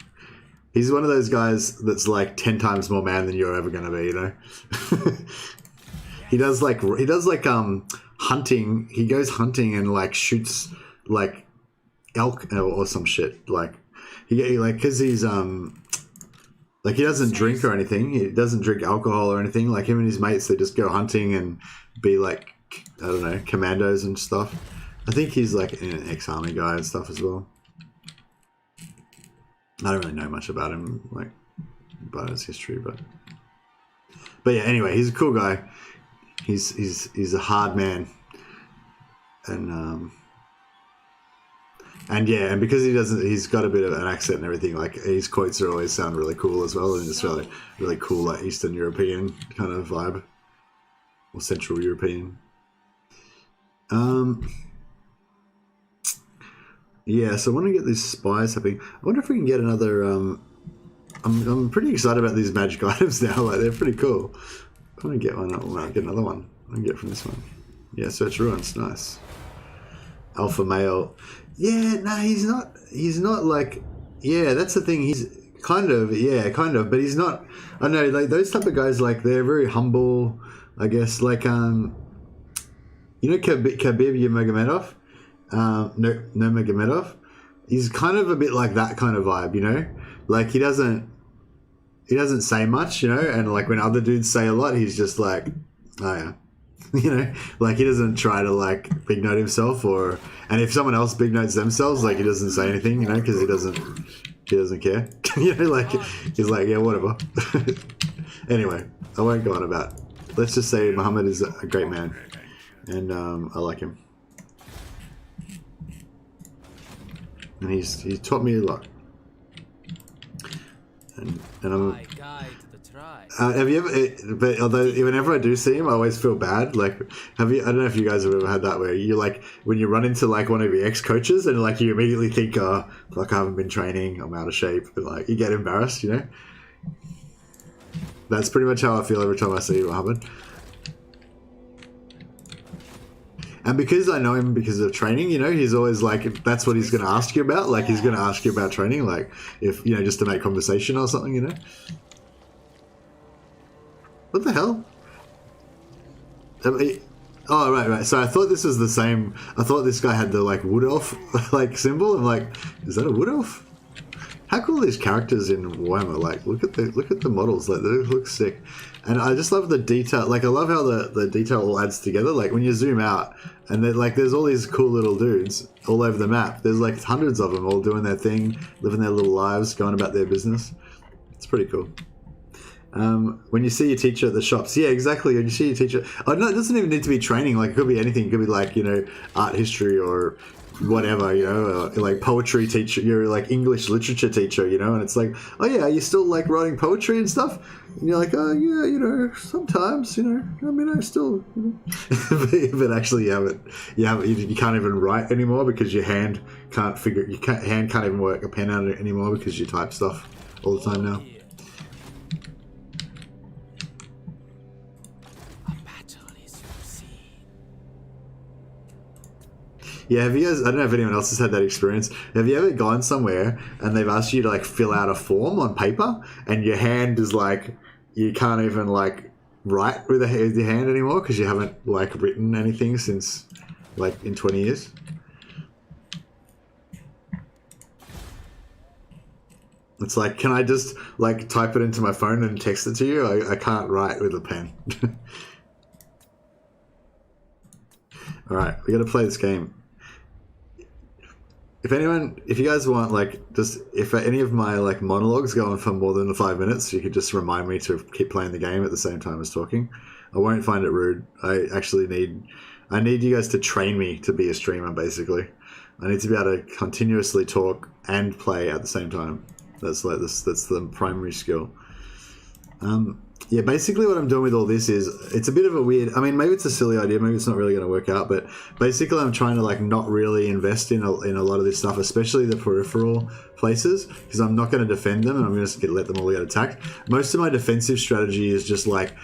He's one of those guys that's like 10 times more man than you're ever going to be, you know? He does like hunting. He goes hunting and like shoots like elk or some shit. Like because he's like he doesn't drink or anything. He doesn't drink alcohol or anything. Like him and his mates, they just go hunting and be like, I don't know, commandos and stuff. I think he's like an ex-army guy and stuff as well. I don't really know much about him, like, about his history, but yeah. Anyway, he's a cool guy. He's a hard man, and yeah, and because he's got a bit of an accent and everything. Like his quotes always sound really cool as well, and it's really cool, like Eastern European kind of vibe, or Central European. Yeah, so I want to get these spies happening. I wonder if we can get another. I'm pretty excited about these magic items now. Like they're pretty cool. I want to get one. I'll get another one. I can get from this one. Yeah, search ruins. Nice. Alpha male. Yeah, no, he's not. He's not like. Yeah, that's the thing. He's kind of. Yeah, kind of. But he's not. I know, like those type of guys. Like they're very humble. I guess. Like you know, Khabib Nurmagomedov. Nurmagomedov, he's kind of a bit like that kind of vibe, you know, like he doesn't say much, you know, and like when other dudes say a lot, he's just like, oh yeah, you know, like he doesn't try to like big note himself, and if someone else big notes themselves, like he doesn't say anything, you know, because he doesn't care. You know, like he's like, yeah, whatever. Anyway, I won't go on about. Let's just say Muhammad is a great man, and I like him. And he's taught me a lot. And I'm try. Have you ever? But although whenever I do see him, I always feel bad. Like, have you? I don't know if you guys have ever had that where you like when you run into like one of your ex-coaches and like you immediately think, oh, like I haven't been training, I'm out of shape, but like you get embarrassed, you know. That's pretty much how I feel every time I see Mohammed. And because I know him because of training, you know, he's always like, that's what he's going to ask you about. Like, he's going to ask you about training, like, if, you know, just to make conversation or something, you know. What the hell? Oh, right. So I thought this was the same. I thought this guy had the, like, wood elf, like, symbol. I'm like, is that a wood elf? How cool are these characters in Warhammer? Like, look at the models. Like, they look sick. And I just love the detail. Like, I love how the detail all adds together. Like, when you zoom out, and then, like, there's all these cool little dudes all over the map. There's, like, hundreds of them all doing their thing, living their little lives, going about their business. It's pretty cool. When you see your teacher at the shops, yeah, exactly. When you see your teacher, oh no, it doesn't even need to be training. Like, it could be anything. It could be like, you know, art history or whatever, you know, like poetry teacher. You're like English literature teacher, you know, and it's like, oh yeah, are you still like writing poetry and stuff? And you're like, oh yeah, you know, sometimes, you know, I mean, I still, you know. But actually, you can't even write anymore because your hand can't hand can't even work a pen out anymore because you type stuff all the time now. Yeah, have you guys, I don't know if anyone else has had that experience. Have you ever gone somewhere and they've asked you to like fill out a form on paper and your hand is like, you can't even like write with your hand anymore because you haven't like written anything since like in 20 years? It's like, can I just like type it into my phone and text it to you? I can't write with a pen. All right, we got to play this game. If you guys want, like, just if any of my like monologues go on for more than 5 minutes, you could just remind me to keep playing the game at the same time as talking. I won't find it rude. I need you guys to train me to be a streamer. Basically, I need to be able to continuously talk and play at the same time. That's like this. That's the primary skill. Yeah, basically what I'm doing with all this is, it's a bit of a weird, I mean, maybe it's a silly idea, maybe it's not really going to work out, but basically I'm trying to like not really invest in a lot of this stuff, especially the peripheral places, because I'm not going to defend them and I'm going to let them all get attacked. Most of my defensive strategy is just like,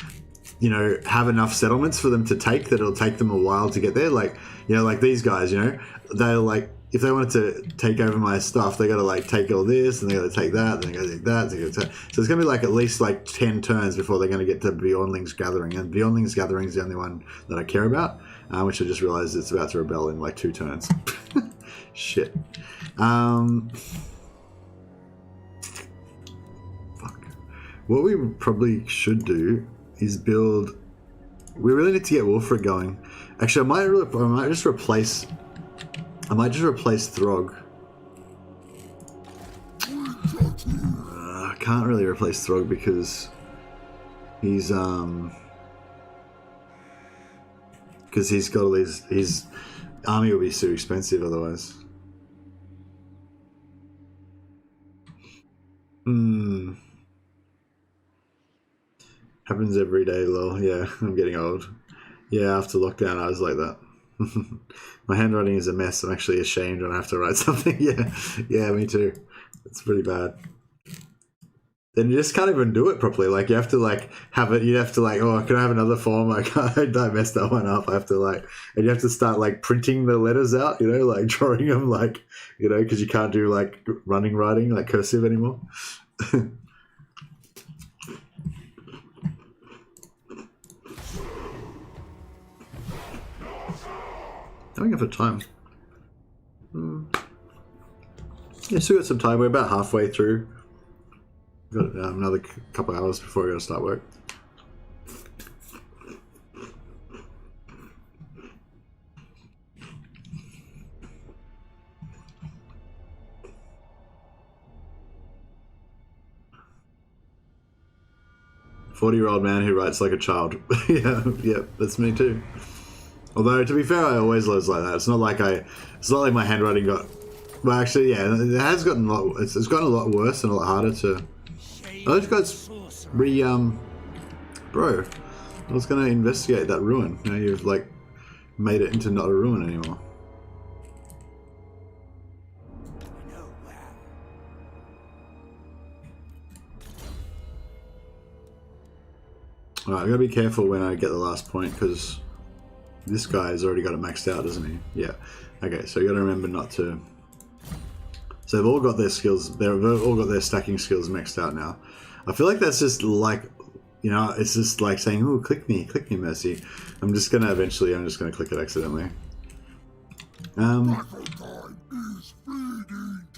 you know, have enough settlements for them to take that it'll take them a while to get there. Like, you know, like these guys, you know, they're like, if they wanted to take over my stuff, they got to like take all this and they got to take that, then they got to take that. So it's going to be like at least like 10 turns before they're going to get to Beyondling's Gathering. And Beyondling's Gathering is the only one that I care about, which I just realized it's about to rebel in like 2 turns. Shit. Fuck. What we probably should do is build. We really need to get Wolfric going. Actually, I might just replace Throgg. I can't really replace Throgg because he's got all these. His army will be too expensive otherwise. Happens every day, lol. Yeah, I'm getting old. Yeah, after lockdown, I was like that. My handwriting is a mess. I'm actually ashamed when I have to write something. Yeah, me too. It's pretty bad. Then you just can't even do it properly. Like, you have to like have it. You have to like, oh, can I have another form? I messed that one up. I have to like, and you have to start like printing the letters out. You know, like drawing them, like, you know, because you can't do like running writing, like cursive anymore. How are we going for time? Yeah, still got some time. We're about halfway through. Got another couple hours before we got to start work. "40-year-old man who writes like a child." Yeah, that's me too. Although, to be fair, I always was like that. It's not like my handwriting got. Well, actually, yeah, it has gotten a lot. It's gotten a lot worse and a lot harder to. Oh, those guys. sorcery. Bro, I was gonna investigate that ruin. Now you've like made it into not a ruin anymore. No, well. Alright, I gotta be careful when I get the last point because this guy's already got it maxed out, doesn't he? Yeah. Okay, so you gotta remember not to. So they've all got their skills, they've all got their stacking skills maxed out now. I feel like that's just like, you know, it's just like saying, "Ooh, click me, Mercy." I'm just gonna click it accidentally.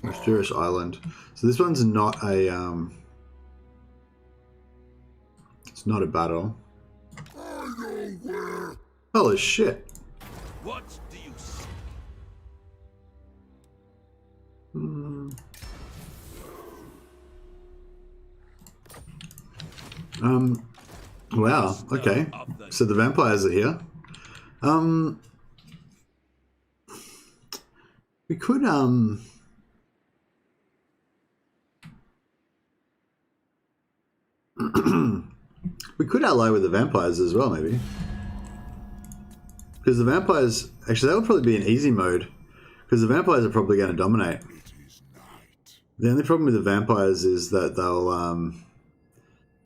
Mysterious Island. So this one's not a it's not a battle. Holy shit. What do you see? Wow, okay. So the vampires are here. We could we could ally with the vampires as well, maybe. Because the vampires, actually that would probably be an easy mode. Because the vampires are probably going to dominate. The only problem with the vampires is that they'll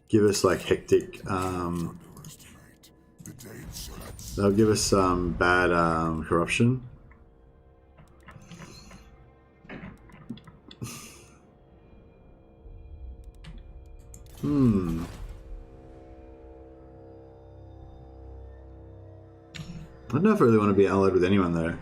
give us like hectic, they'll give us some bad corruption. I don't know if I really want to be allied with anyone though.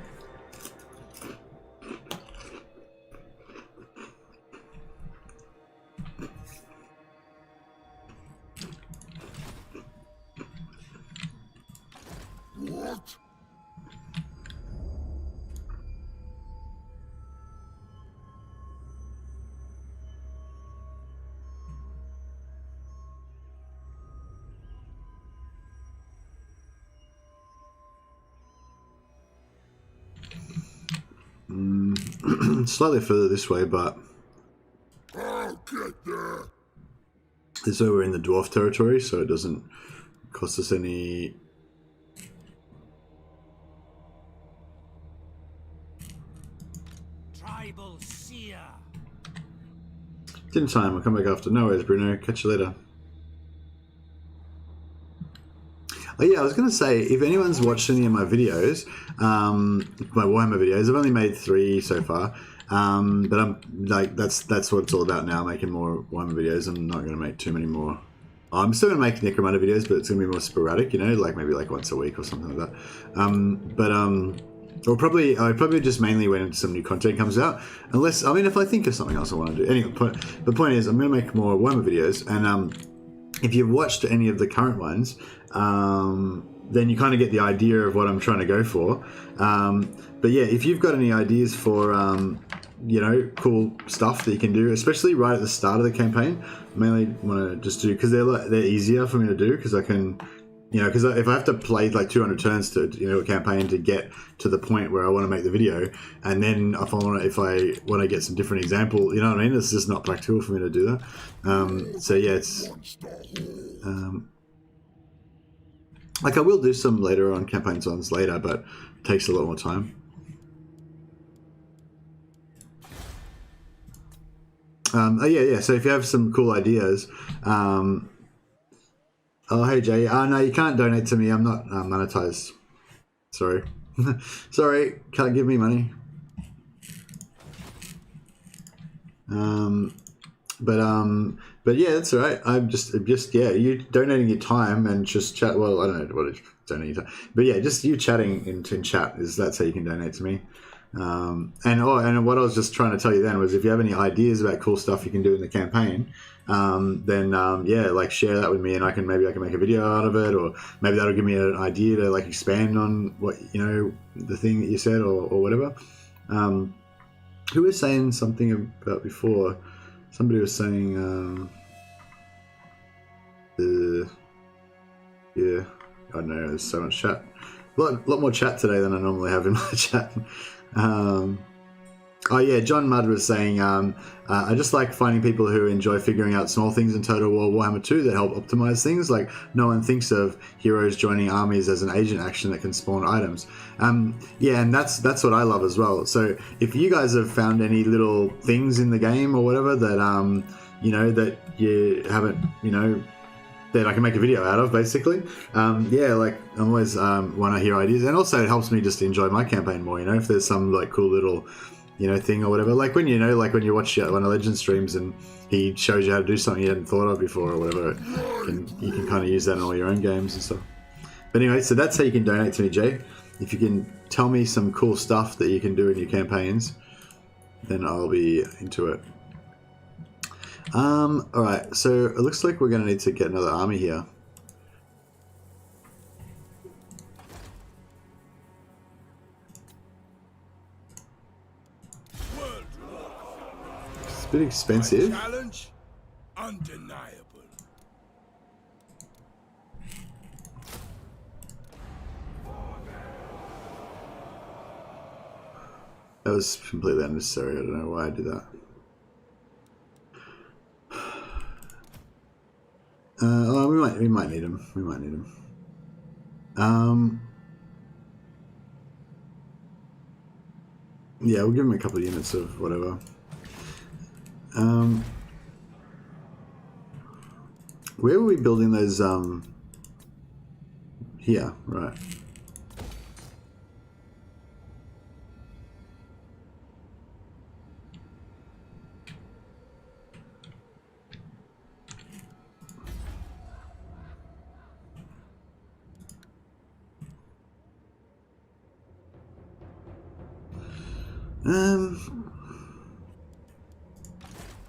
What? Slightly further this way, but I'll get there. this way we're in the dwarf territory, so it doesn't cost us any. Tribal seer. Dinner time, I'll come back after. No worries, Bruno. Catch you later. Oh yeah, I was going to say, if anyone's watched any of my videos, my Warhammer videos, I've only made 3 so far, but I'm like, that's what it's all about now, making more Warhammer videos. I'm not going to make too many more. I'm still going to make Necromunda videos, but it's going to be more sporadic, you know, like maybe like once a week or something like that. Or probably, I probably just mainly when some new content comes out, unless, I mean, if I think of something else I want to do. Anyway, the point is, I'm going to make more Warhammer videos, and if you've watched any of the current ones, then you kind of get the idea of what I'm trying to go for. But yeah, if you've got any ideas for, you know, cool stuff that you can do, especially right at the start of the campaign, I mainly want to just do, because they're easier for me to do, because I can, you know, because if I have to play like 200 turns to, you know, a campaign to get to the point where I want to make the video, and then if I want to get some different example, you know what I mean? It's just not practical for me to do that. So yeah, it's like I will do some later on campaigns ones later, but it takes a lot more time. Oh yeah. So if you have some cool ideas, oh, hey, Jay. No, you can't donate to me. I'm not monetized. Sorry. Sorry, can't give me money. But yeah, that's all right. I'm just yeah, you donating your time and just chat. Well, I don't know what it's donating your time, but yeah, just you chatting in chat that's how you can donate to me. And what I was just trying to tell you then was, if you have any ideas about cool stuff you can do in the campaign, then yeah, like share that with me, and maybe I can make a video out of it, or maybe that'll give me an idea to like expand on what, you know, the thing that you said, or whatever. Who was saying something about before? Somebody was saying yeah, I don't know, there's so much chat, a lot more chat today than I normally have in my chat. Oh yeah, John Mudd was saying, I just like finding people who enjoy figuring out small things in Total War Warhammer 2 that help optimize things. Like no one thinks of heroes joining armies as an agent action that can spawn items. Yeah, and that's what I love as well. So if you guys have found any little things in the game or whatever that you know, that you haven't, you know, that I can make a video out of, basically. Yeah, like I'm always want to hear ideas, and also it helps me just enjoy my campaign more. You know, if there's some like cool little, you know, thing or whatever. Like when you know, like when you watch one of Legend streams and he shows you how to do something you hadn't thought of before or whatever, and you can kind of use that in all your own games and stuff. But anyway, so that's how you can donate to me, Jay. If you can tell me some cool stuff that you can do in your campaigns, then I'll be into it. Alright, so it looks like we're going to need to get another army here. It's a bit expensive. Challenge undeniable. That was completely unnecessary. I don't know why I did that. Oh, we might need him. We might need him. Yeah, we'll give him a couple of units of whatever. Where were we building those? Here, right.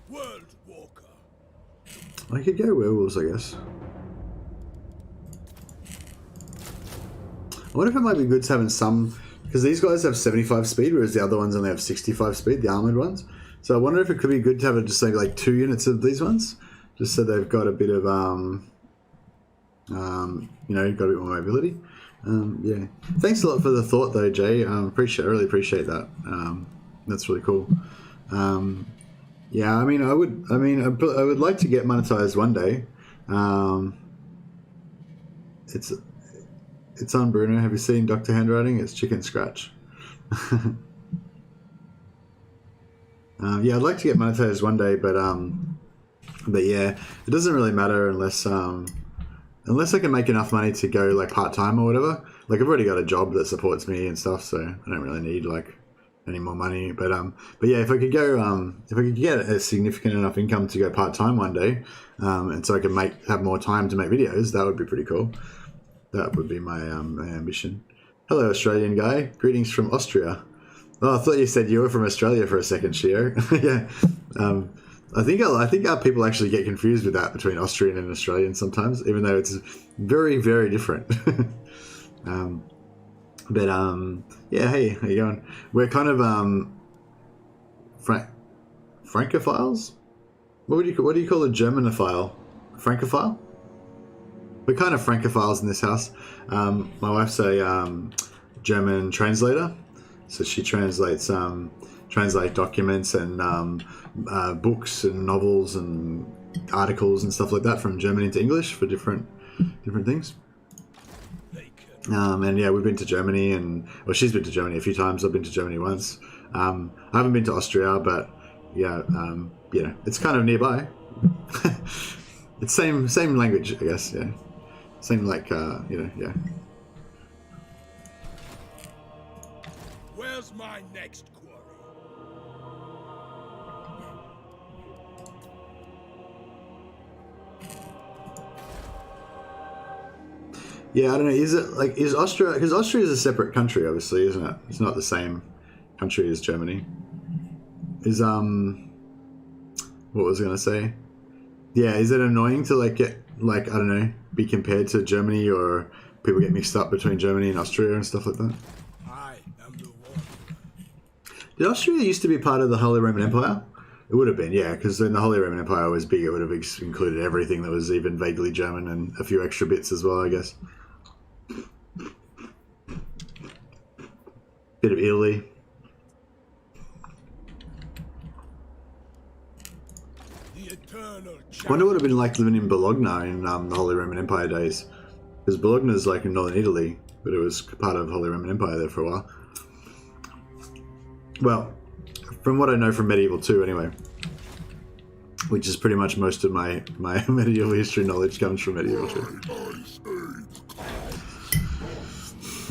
World Walker. I could go werewolves, I guess. I wonder if it might be good to having some, because these guys have 75 speed, whereas the other ones only have 65 speed, the armored ones. So I wonder if it could be good to have just maybe like 2 units of these ones, just so they've got a bit of, you know, got a bit more mobility. Yeah. Thanks a lot for the thought, though, Jay. Really appreciate that. That's really cool. Yeah, I mean, I would like to get monetized one day. It's on Bruno. Have you seen Dr. Handwriting? It's chicken scratch. Yeah, I'd like to get monetized one day, but yeah, it doesn't really matter unless I can make enough money to go like part-time or whatever. Like I've already got a job that supports me and stuff, so I don't really need like any more money. But yeah, if I could go, if I could get a significant enough income to go part-time one day, and so I can have more time to make videos, that would be pretty cool. That would be my ambition. Hello, Australian guy. Greetings from Austria. Oh, I thought you said you were from Australia for a second, Shio. Yeah. I think our people actually get confused with that between Austrian and Australian sometimes, even though it's very, very different. Yeah, hey, how you going? We're kind of Francophiles? What do you call a Germanophile? Francophile? We're kind of Francophiles in this house. My wife's a German translator, so she translate documents and books and novels and articles and stuff like that from German into English for different things. And yeah, we've been to Germany, well, she's been to Germany a few times. I've been to Germany once. I haven't been to Austria, but yeah, you know, it's kind of nearby. It's same language, I guess. Yeah, same like you know, yeah. Where's my next quarry? Yeah, I don't know. Is Austria, because Austria is a separate country, obviously, isn't it? It's not the same country as Germany. Is what was I gonna say? Yeah, is it annoying to like get like, I don't know, be compared to Germany, or people get mixed up between Germany and Austria and stuff like that? I am the one. Did Austria used to be part of the Holy Roman Empire? It would have been, yeah, because when the Holy Roman Empire was big, it would have included everything that was even vaguely German and a few extra bits as well, I guess. Bit of Italy. I wonder what it would have been like living in Bologna in the Holy Roman Empire days. Because Bologna is like in northern Italy, but it was part of Holy Roman Empire there for a while. Well, from what I know from Medieval 2 anyway, which is pretty much most of my medieval history knowledge comes from Medieval 2.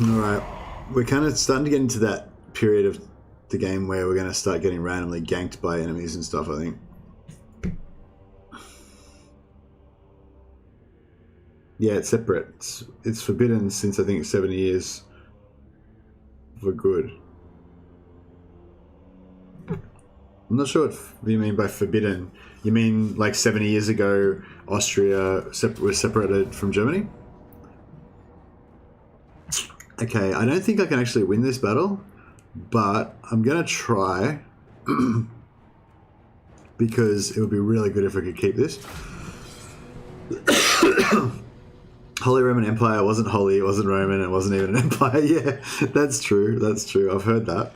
Alright, we're kind of starting to get into that period of the game where we're going to start getting randomly ganked by enemies and stuff, I think. Yeah, it's separate. It's forbidden since I think 70 years for good. I'm not sure what you mean by forbidden. You mean like 70 years ago Austria was separated from Germany? Okay, I don't think I can actually win this battle, but I'm going to try because it would be really good if I could keep this. Holy Roman Empire wasn't holy, it wasn't Roman, it wasn't even an empire. Yeah, that's true, that's true. I've heard that.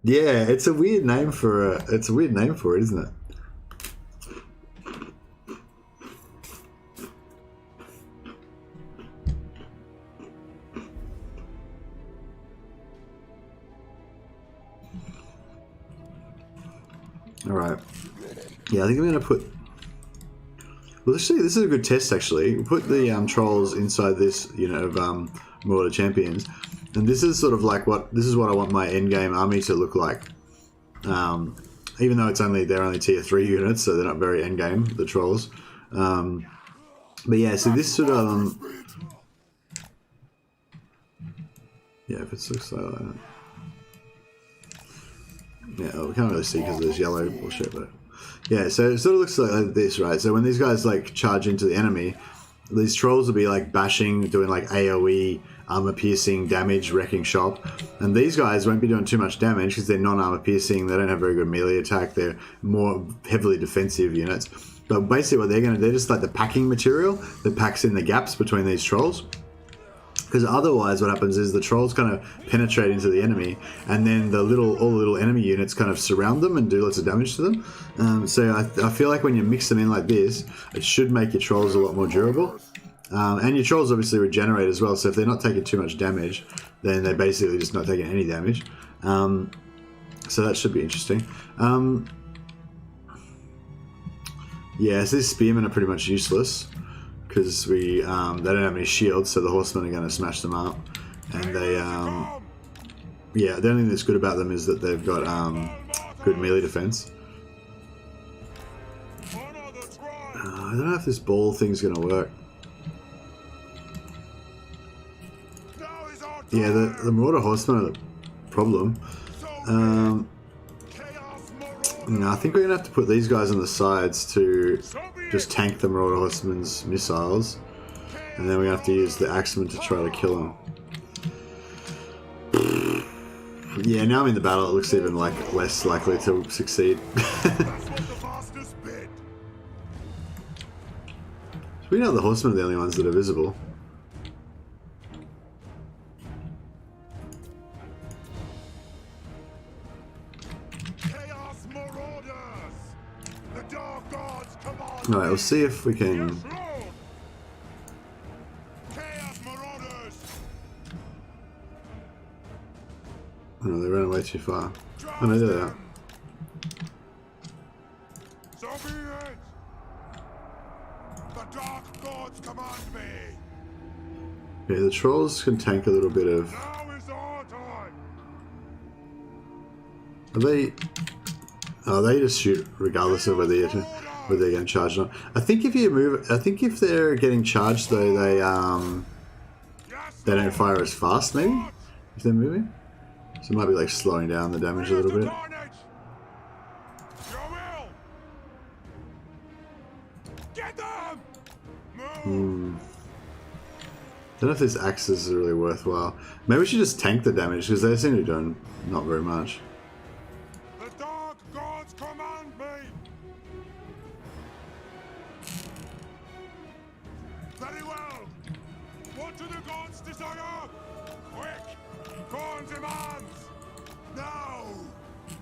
Yeah, it's a weird name for it, isn't it? Alright. Yeah, I think I'm going to put... Well, actually, this is a good test, actually. We'll put the trolls inside this unit of Marauder Champions. And this is sort of like this is what I want my endgame army to look like. Even though they're only tier 3 units, so they're not very endgame, the trolls. But yeah, so this sort of... yeah, if it looks like that. Yeah, well, we can't really see because there's yellow bullshit, but... yeah, so it sort of looks like this, right? So when these guys, like, charge into the enemy, these trolls will be, like, bashing, doing, like, AoE, armor-piercing, damage, wrecking shop. And these guys won't be doing too much damage because they're non-armor-piercing, they don't have very good melee attack, they're more heavily defensive units. But basically what they're just like the packing material that packs in the gaps between these trolls. Because otherwise what happens is the trolls kind of penetrate into the enemy, and then all the little enemy units kind of surround them and do lots of damage to them. So I feel like when you mix them in like this, it should make your trolls a lot more durable. And your trolls obviously regenerate as well, so if they're not taking too much damage, then they're basically just not taking any damage. So that should be interesting. Yeah, so these spearmen are pretty much useless. Because they don't have any shields, so the horsemen are going to smash them up. And they, yeah, the only thing that's good about them is that they've got good melee defense. I don't know if this ball thing's going to work. Yeah, the Marauder horsemen are the problem. No, I think we're going to have to put these guys on the sides to just tank the Marauder horsemen's missiles, and then we're going to have to use the axemen to try to kill them. Yeah, now I'm in the battle, it looks even like less likely to succeed. We know the horsemen are the only ones that are visible. Alright, we'll see if we can... oh, they ran away too far. Oh no, they're there. So be it! The dark gods command me! Yeah, the trolls can tank a little bit of... Now is our time! Are they... oh, they just shoot regardless of whether they're getting charged or not. I think if you move... I think if they're getting charged though, they don't fire as fast maybe? If they're moving? So it might be like slowing down the damage a little bit. Don't know if this axes are really worthwhile. Maybe we should just tank the damage because they seem to be doing not very much. The dark gods command me! Very well! What do the gods desire? Quick! Khorne demands! Now!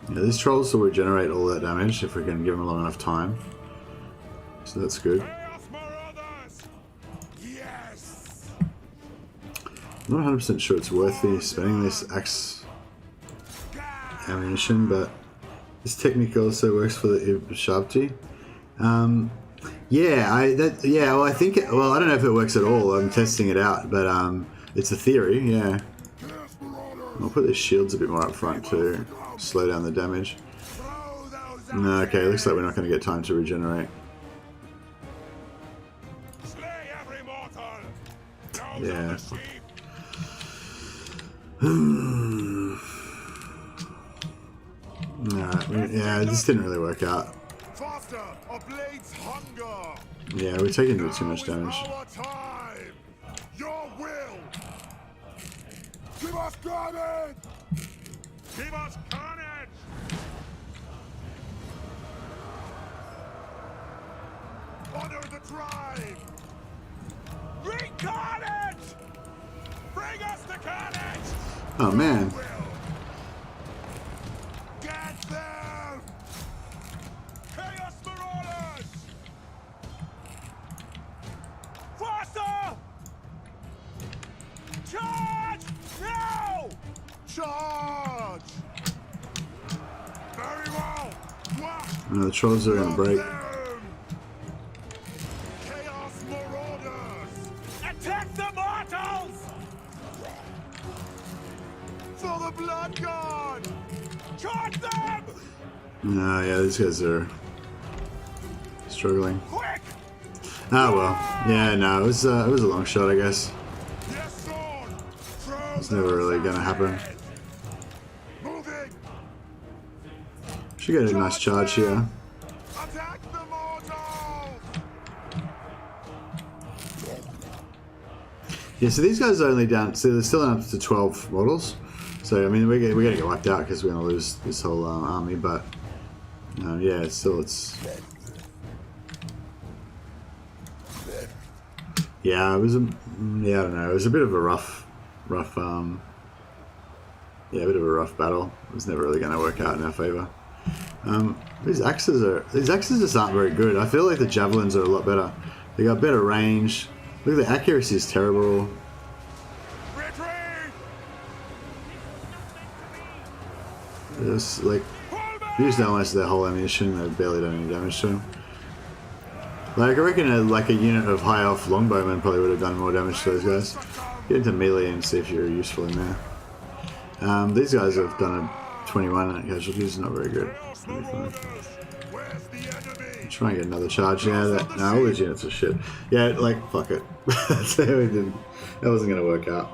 Yeah, these trolls will regenerate all that damage if we can give them long enough time. So that's good. Chaos Marauders! Yes! I'm not 100% sure it's worth me spending this axe ammunition, but this technique also works for the Shabti. Well, I think well, I don't know if it works at all. I'm testing it out, but it's a theory, yeah. I'll put the shields a bit more up front to slow down the damage. No, okay, looks like we're not going to get time to regenerate. Slay every mortal! Yeah. Alright, yeah, this didn't really work out. Faster, a blade's hunger! Yeah, we're taking too much damage. Our time! Your will! Give us carnage! Give us carnage! Honor the tribe! Bring carnage! Bring us the carnage! Oh man. Will! Get them! Chaos Marauders! Faster! Charge! Now! Charge! Very well! The trolls are gonna break. Chaos Marauders! Attack the mortals! For the Blood God! Charge them! No, yeah, these guys are struggling. Quick! Oh well. Yeah, no, it was a long shot, I guess. Yes, sword! It's never really gonna happen. Moving! Should get a nice charge here. Attack the mortals! Yeah, so these guys are only down. So they're still up to 12 models. So I mean, we're gonna get wiped out because we're gonna lose this whole army. But yeah, still it's. Yeah, it was I don't know. It was a bit of a rough, yeah, a bit of a rough battle. It was never really gonna work out in our favor. These axes just aren't very good. I feel like the javelins are a lot better. They got better range. Look, the accuracy is terrible. Retreat! It's like used almost their whole ammunition. They barely done any damage to them. Like I reckon a unit of high elf longbowmen probably would have done more damage to those guys. Get into melee and see if you're useful in there. These guys have done a 21 casualties, not very good. Where's the enemy? Try and get another charge. Yeah, all these units are shit. Yeah, like fuck it. So we didn't. That wasn't gonna work out.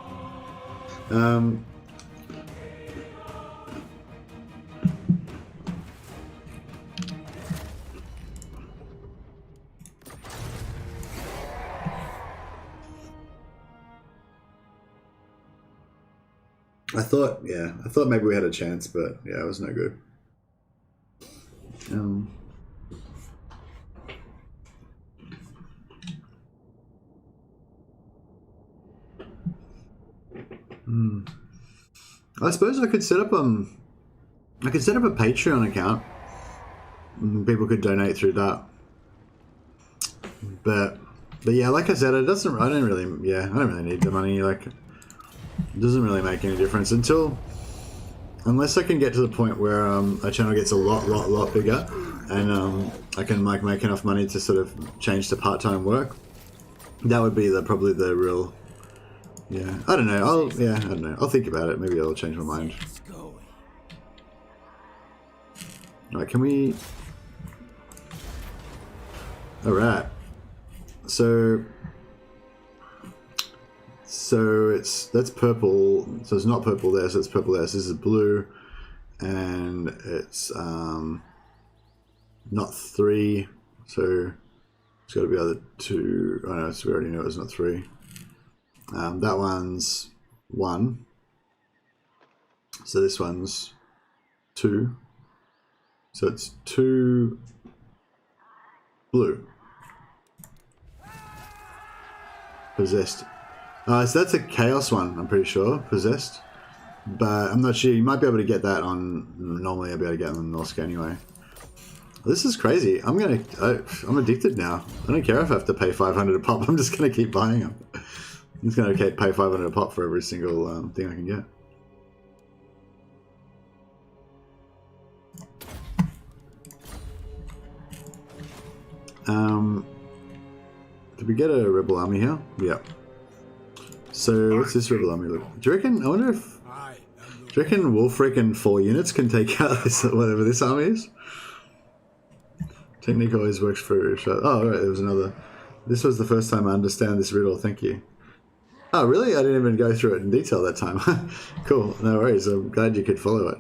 I thought maybe we had a chance, but yeah, it was no good. I suppose I could set up a Patreon account. People could donate through that. But yeah, like I said, I don't really need the money. Like, it doesn't really make any difference unless I can get to the point where a channel gets a lot bigger, and I can like make enough money to sort of change to part-time work. That would be probably the real. Yeah, I don't know. I'll think about it. Maybe I'll change my mind. Alright, can we... Alright. So that's purple. So it's not purple there, so it's purple there. So this is blue. And it's not 3. So it's got to be either 2. Oh no, so we already know it's not 3. That one's 1. So this one's 2. So it's 2 blue. Possessed. So that's a chaos one, I'm pretty sure. Possessed. but I'm not sure. You might be able to get that on. Normally, I'll be able to get it on Norska anyway. This is crazy. I'm addicted now. I don't care if I have to pay 500 a pop. I'm just gonna keep buying them. I'm just gonna pay 500 a pop for every single thing I can get. Did we get a rebel army here? Yeah. So what's this rebel army look? Do you reckon? I wonder if. Do you reckon Wolfric and 4 units can take out this, whatever this army is? Technique always works for. Oh, right, there was another. This was the first time I understand this riddle. Thank you. Oh, really? I didn't even go through it in detail that time. Cool. No worries. I'm glad you could follow it.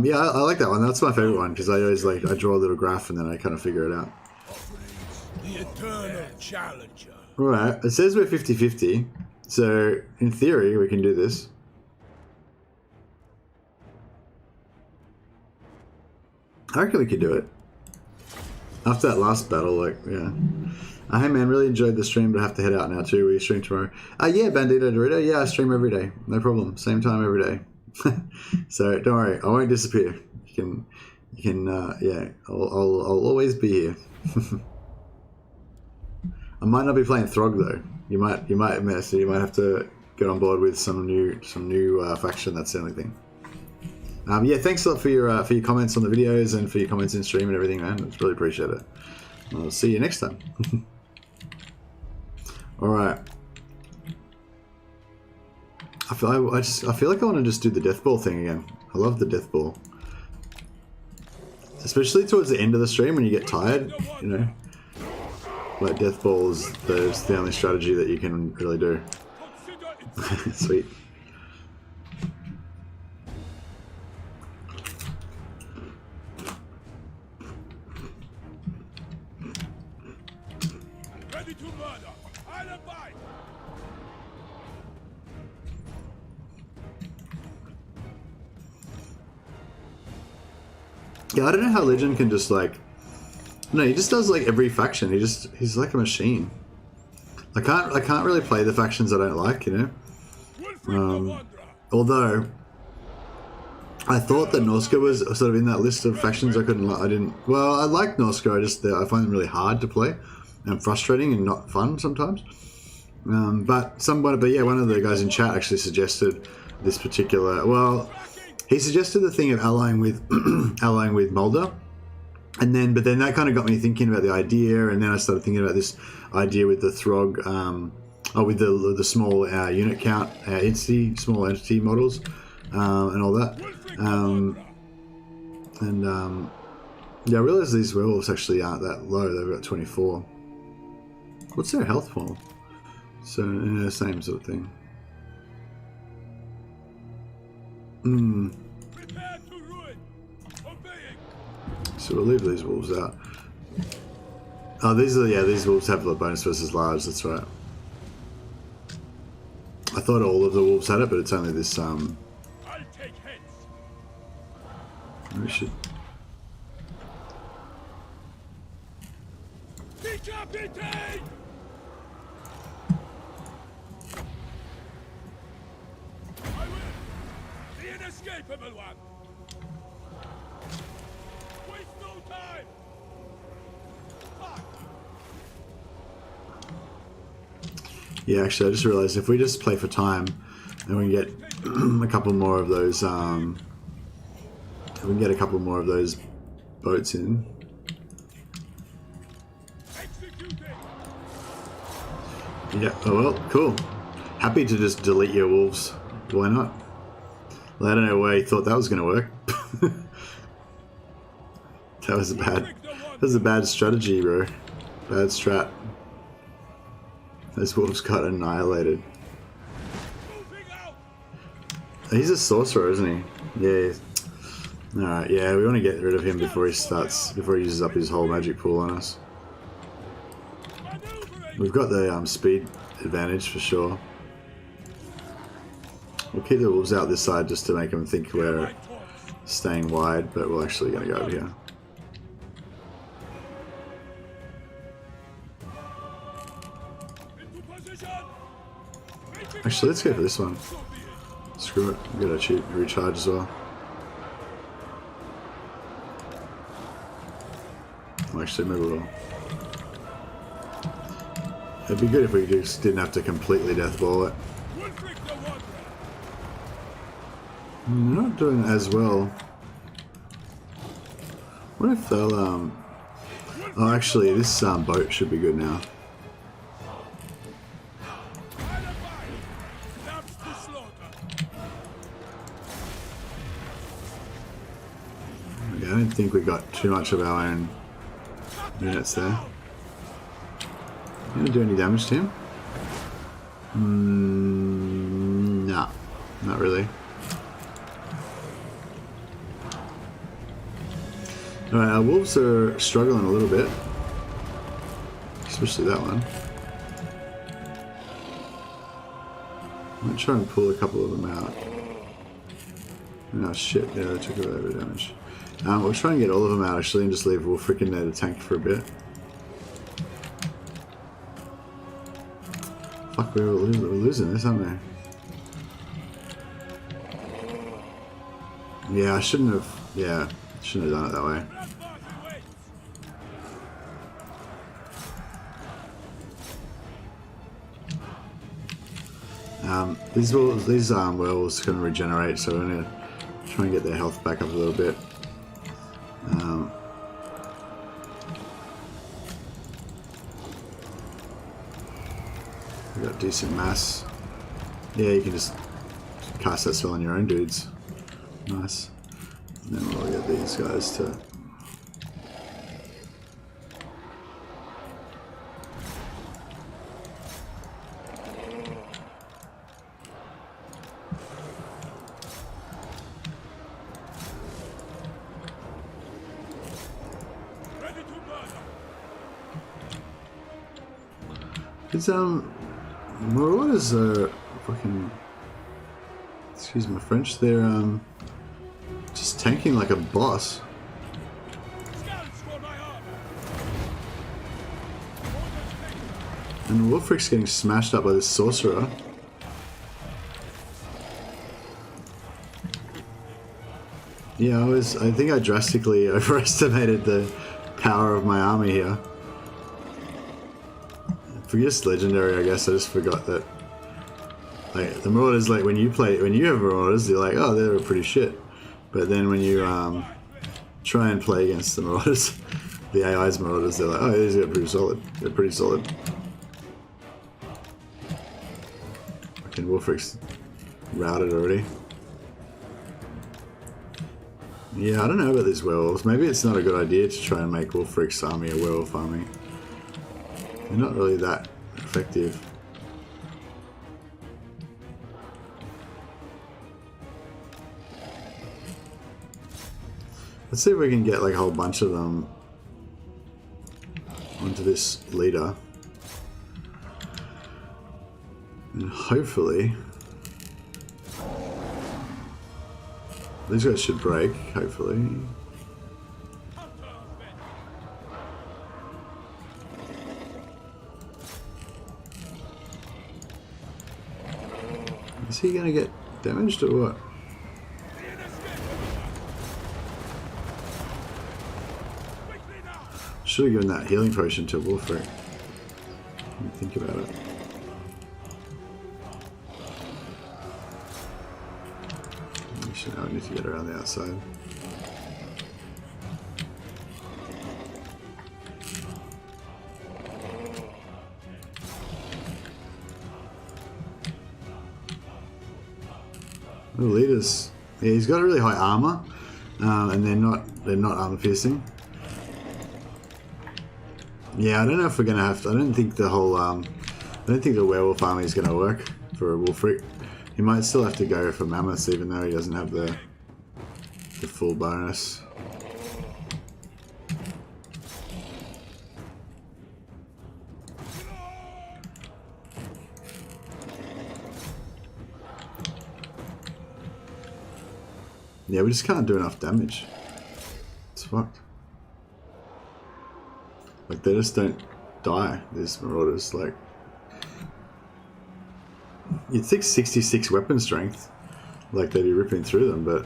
Yeah, I like that one. That's my favorite one because I always I draw a little graph and then I kind of figure it out. The eternal challenger. Right. It says we're 50-50. So in theory, we can do this. I reckon we could do it. After that last battle, yeah. Hey man, really enjoyed the stream, but I have to head out now too. We stream tomorrow. Yeah, Bandito Dorito. Yeah, I stream every day. No problem. Same time every day. So don't worry, I won't disappear. You can, yeah. I'll always be here. I might not be playing Throgg though. You might miss. You might have to get on board with some new faction. That's the only thing. Yeah, thanks a lot for your comments on the videos and for your comments in stream and everything, man. It's really appreciate it. I'll see you next time. All right. I feel like I want to just do the death ball thing again. I love the death ball, especially towards the end of the stream when you get tired. You know, like death ball is the only strategy that you can really do. Sweet. Ready to murder. I'll abide. Yeah, I don't know how Legend can just no, he just does every faction. He's like a machine. I can't really play the factions I don't like, you know. Although I thought that Norska was sort of in that list of factions I couldn't like. Well, I like Norska. I find them really hard to play and frustrating and not fun sometimes. But yeah, one of the guys in chat actually suggested this particular. Well, he suggested the thing of allying with Mulder, but then that kind of got me thinking about the idea, and then I started thinking about this idea with the Throgg, with the small unit count small entity models, and all that. Yeah, I realised these werewolves actually aren't that low. They've got 24. What's their health pool? So, yeah, same sort of thing. Prepare to ruin. Obeying. So we'll leave these wolves out. Oh, these wolves have the bonus versus large, that's right. I thought all of the wolves had it, but it's only this, I'll take heads. we should... Decapitate! I will. The inescapable one. Waste no time. Fuck. Yeah, actually, I just realized if we just play for time, and we get a couple more of those, if we can get a couple more of those boats in. Yeah, oh well, cool. Happy to just delete your wolves. Why not? Well, I don't know why he thought that was going to work. That was a bad strategy, bro. Bad strat. Those wolves got annihilated. He's a sorcerer, isn't he? Yeah. Alright, yeah, we want to get rid of him before he uses up his whole magic pool on us. We've got the speed advantage for sure. We'll keep the wolves out this side just to make them think we're staying wide, but we're actually going to go over here. Actually, let's go for this one. Screw it. I'm gonna cheat recharge as well. I'll actually move it all. It'd be good if we just didn't have to completely deathball it. They're not doing as well. What if they'll oh, actually, this boat should be good now. Okay, I don't think we got too much of our own units there. Gonna do any damage to him? Nah, not really. Alright, our wolves are struggling a little bit. Especially that one. I'm gonna try and pull a couple of them out. Oh shit, yeah, they took a bit of damage. We'll try and get all of them out actually and just leave Wolfric in there to tank for a bit. Fuck, we're losing this, aren't we? Yeah, I shouldn't have. Yeah, shouldn't have done it that way. These werewolves can regenerate, so we're gonna try and get their health back up a little bit. We got decent mass. Yeah, you can just cast that spell on your own dudes. Nice. And then we'll get these guys to. It's Marauders are fucking, excuse my French, they're just tanking like a boss. And Wolfric's getting smashed up by this sorcerer. Yeah, I think I drastically overestimated the power of my army here. Forget it's legendary, I guess. I just forgot that. Like the Marauders, like when you have Marauders, you're like, oh, they're pretty shit. But then when you try and play against the Marauders, the AI's Marauders, they're like, oh, these are pretty solid. They're pretty solid. Fucking Wolfric's routed already. Yeah, I don't know about these werewolves. Maybe it's not a good idea to try and make Wolfric's army a werewolf army. They're not really that effective. Let's see if we can get like a whole bunch of them onto this leader. And hopefully these guys should break, hopefully. Is he gonna get damaged or what? Should have given that healing potion to Wolfric. Let me think about it. Actually, now we need to get around the outside. The leaders, yeah, he's got a really high armor, and they're not armor piercing. Yeah, I don't know if we're gonna have to. I don't think the whole I don't think the werewolf army is gonna work for a Wolfric. He might still have to go for mammoths, even though he doesn't have the full bonus. Yeah, we just can't do enough damage. It's fucked. Like, they just don't die, these Marauders. Like, you'd think 66 weapon strength. like they'd be ripping through them, but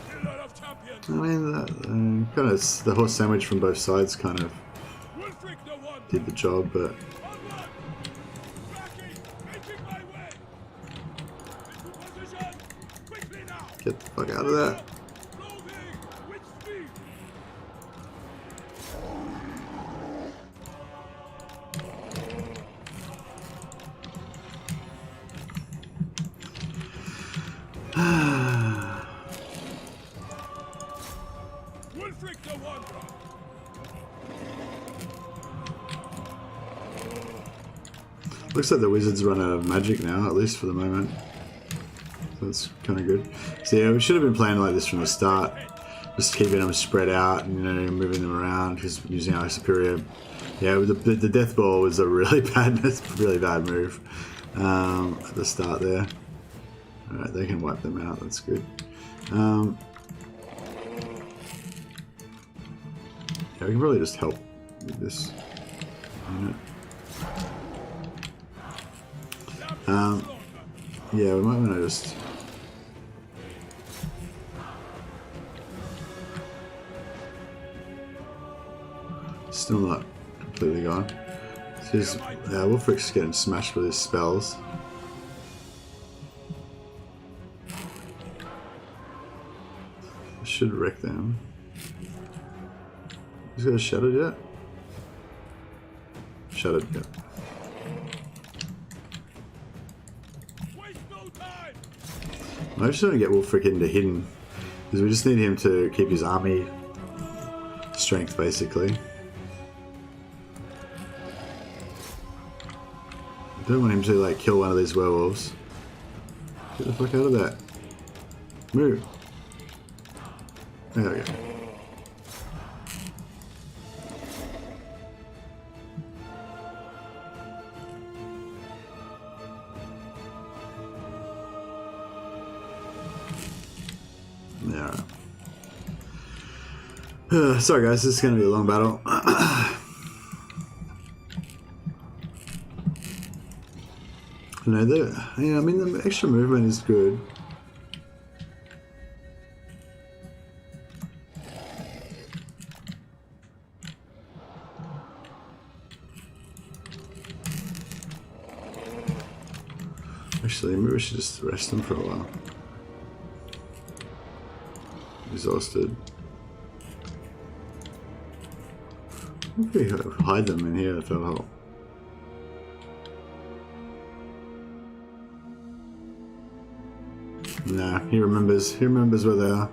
Killer of champions. I mean, kind of the horse sandwich from both sides kind of Wulfric the One. did the job, but Onward. Backing. Making my way. Into position. Quickly now. get the fuck out of that. Roving with speed. Wulfric the Wanderer. Looks like the wizards run out of magic now, at least for the moment. So that's kind of good. So yeah, we should have been playing like this from the start. Just keeping them spread out and, you know, moving them around, because using our superior. Yeah, the death ball was a really bad move at the start there. Alright, they can wipe them out, that's good. Yeah, we can probably just help with this unit. Yeah, we might want to just... Still not completely gone. Wulfric's getting smashed with his spells. I should wreck them. He's got a shattered yet? Shattered, yep. Waste no time. I just want to get Wulfric into hidden, because we just need him to keep his army strength, basically. I don't want him to like kill one of these werewolves. Get the fuck out of that. Move. There we go. Yeah. Sorry guys, this is going to be a long battle. No, yeah, I mean the extra movement is good. Actually, maybe we should just rest them for a while. Exhausted. Maybe hide them in here if that'll help. Nah, he remembers where they are.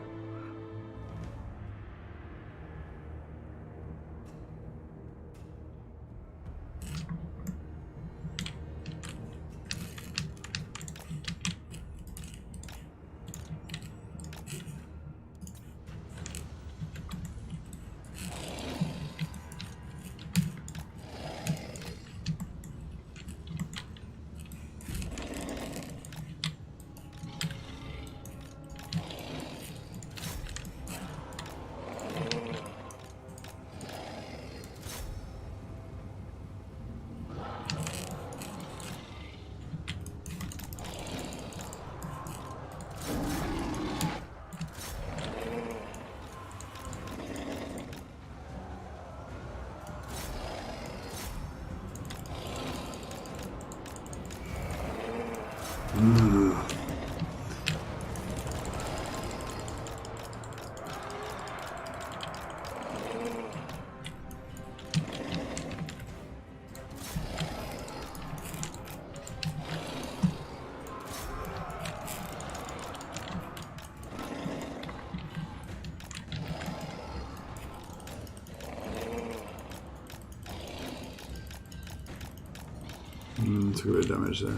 Took a bit of damage there.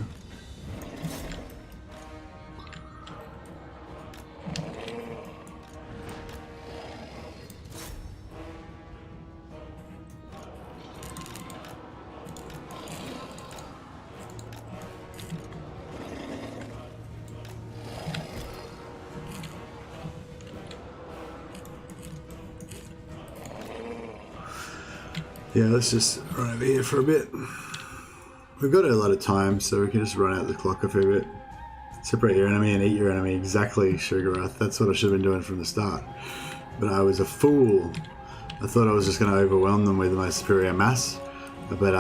Yeah, let's just run over here for a bit. We've got a lot of time, so we can just run out the clock a fair bit. Separate your enemy and eat your enemy. Exactly, Sugarrath. That's what I should have been doing from the start. But I was a fool. I thought I was just going to overwhelm them with my superior mass. But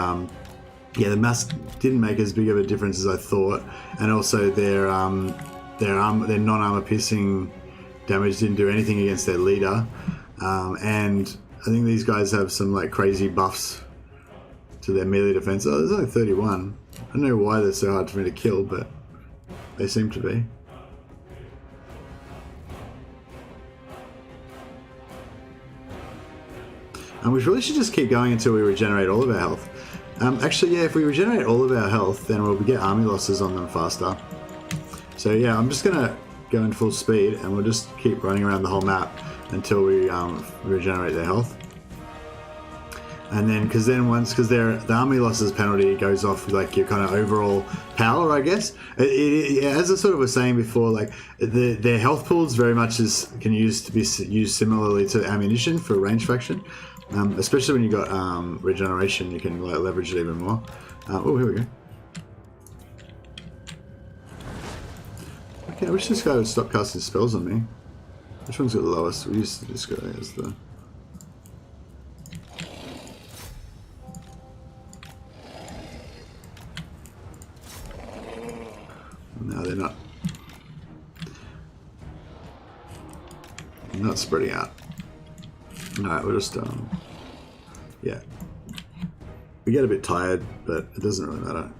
yeah, the mass didn't make as big of a difference as I thought. And also their non-armor piercing damage didn't do anything against their leader. And I think these guys have some like crazy buffs to their melee defense. Oh, there's only 31. I don't know why they're so hard for me to kill, but they seem to be. And we really should just keep going until we regenerate all of our health. Actually, yeah, if we regenerate all of our health, then we'll get army losses on them faster. So yeah, I'm just going to go in full speed, and we'll just keep running around the whole map until we regenerate their health. And then, because the army losses penalty goes off like your kind of overall power, I guess. As I sort of was saying before, like their health pools very much can be used similarly to ammunition for range faction. Especially when you got regeneration, you can like leverage it even more. Oh, here we go. Okay, I wish this guy would stop casting spells on me. Which one's got the lowest? We use this guy as the... No, they're not. Not spreading out. Alright, we'll just, yeah. We get a bit tired, but it doesn't really matter.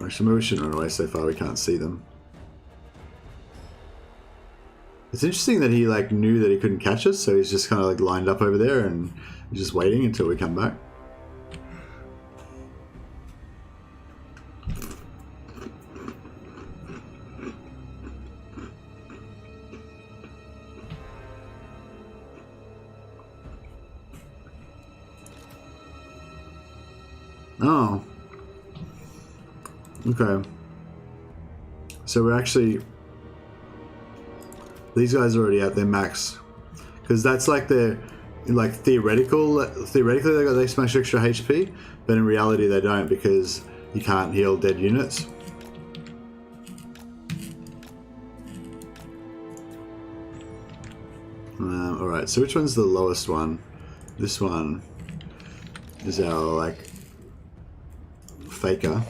Actually, maybe we shouldn't run away so far we can't see them. It's interesting that he, like, knew that he couldn't catch us, so he's just kind of, like, lined up over there and just waiting until we come back. Oh. Okay. So we're actually... These guys are already at their max. Because that's like their... Like, theoretically they got this much extra HP, but in reality they don't because you can't heal dead units. Alright, so which one's the lowest one? This one is our, like... Faker.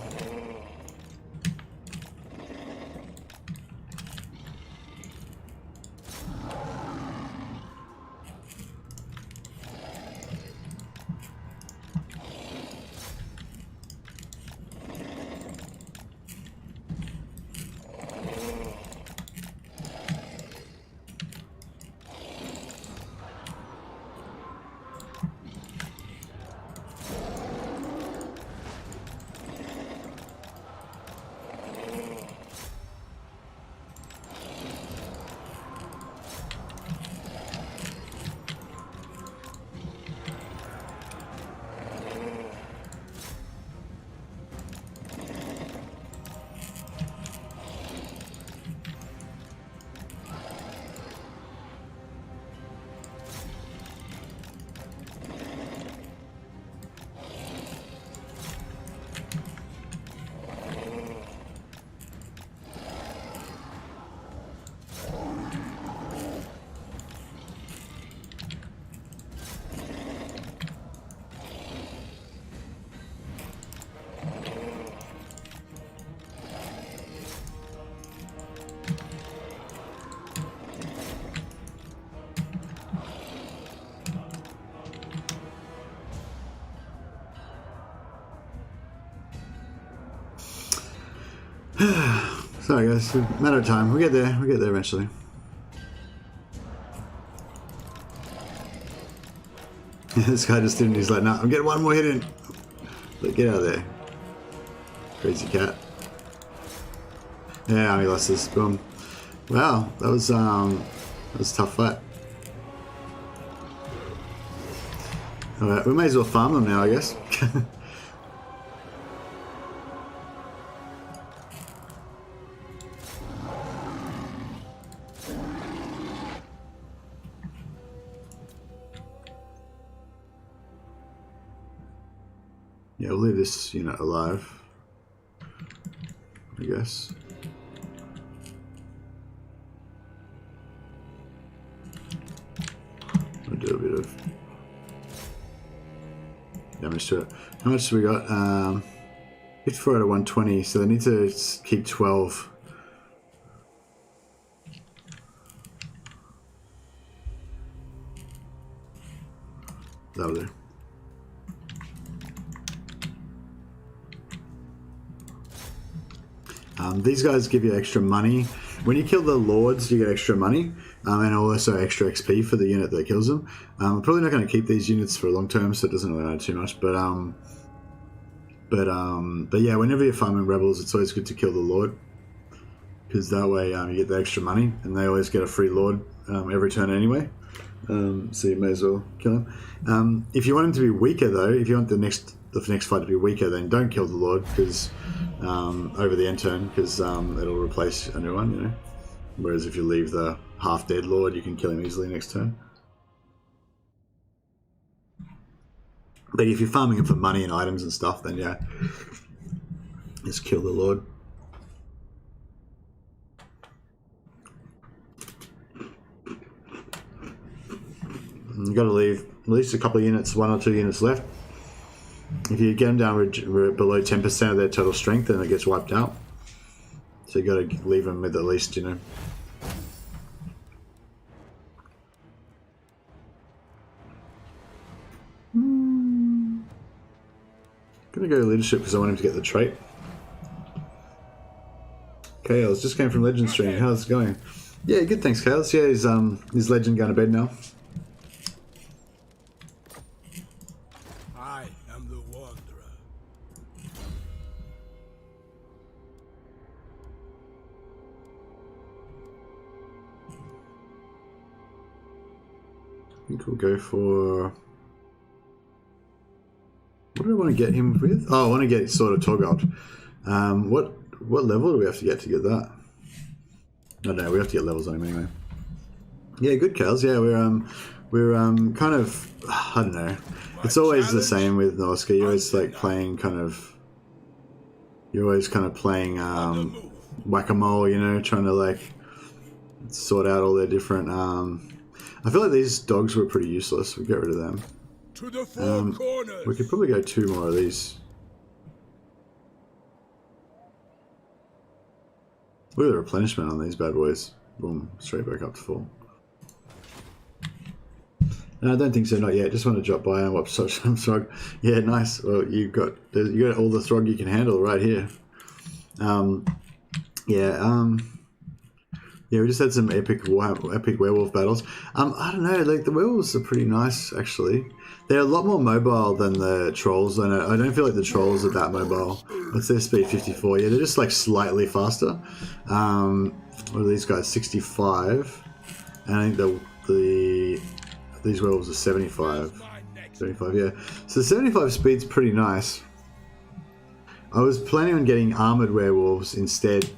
Sorry guys, it's a matter of time. We'll get there eventually. This guy just didn't, he's like, nah, I'm getting one more hit in. Like, get out of there. Crazy cat. Yeah, army losses, boom. Wow, that was a tough fight. Alright, we may as well farm them now, I guess. Yeah, we'll leave this unit alive, I guess. I'll do a bit of damage to it. How much do we got? 54 out of 120, so they need to keep 12. That'll do. These guys give you extra money. When you kill the lords, you get extra money, and also extra XP for the unit that kills them. I'm probably not going to keep these units for long term, so it doesn't really matter too much. But yeah, whenever you're farming rebels, it's always good to kill the lord, because that way you get the extra money, and they always get a free lord every turn anyway. So you may as well kill him. If you want him to be weaker, though, if you want the next fight to be weaker, then don't kill the lord, because over the end turn, because it'll replace a new one, you know. Whereas if you leave the half dead lord, you can kill him easily next turn. But if you're farming him for money and items and stuff, then yeah, just kill the lord. You got to leave at least a couple of units, 1 or 2 units left. If you get them down below 10% of their total strength, then it gets wiped out. So you got to leave them with at least, you know. Gonna go leadership because I want him to get the trait. Chaos just came from Legend Stream. How's it going? Yeah, good. Thanks, Chaos. Yeah, his Legend going to bed now. I am the Wanderer. I think we'll go for... What do I want to get him with? Oh, I want to get sort of Toggold. What level do we have to get that? No, we have to get levels on him anyway. Yeah, good, Kels. Yeah, we're kind of, I don't know. It's always the same with Norska. You're always like playing kind of. You're always kind of playing whack-a-mole, you know, trying to like sort out all their different. I feel like these dogs were pretty useless. We'll get rid of them. To the four corners. We could probably go 2 more of these. Look at the replenishment on these bad boys. Boom, straight back up to full. No, I don't think so, not yet. Just want to drop by and watch some Throgg. Yeah, nice. Well, you got all the Throgg you can handle right here. Yeah, we just had some epic werewolf battles. I don't know, like the werewolves are pretty nice actually. They're a lot more mobile than the trolls. I don't feel like the trolls are that mobile. What's their speed? 54. Yeah, they're just like slightly faster. What are these guys? 65. And I think these werewolves are 75. 75, yeah. So 75 speed's pretty nice. I was planning on getting armored werewolves instead,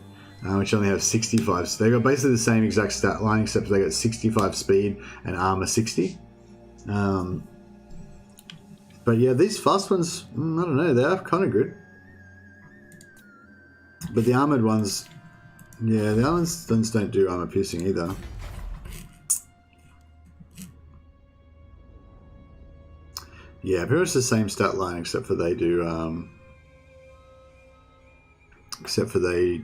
which only have 65. So they got basically the same exact stat line, except they got 65 speed and armor 60. But yeah, these fast ones, I don't know, they are kind of good. But the armored ones, yeah, the armored ones don't do armor piercing either. Yeah, pretty much the same stat line, except for they do, except for they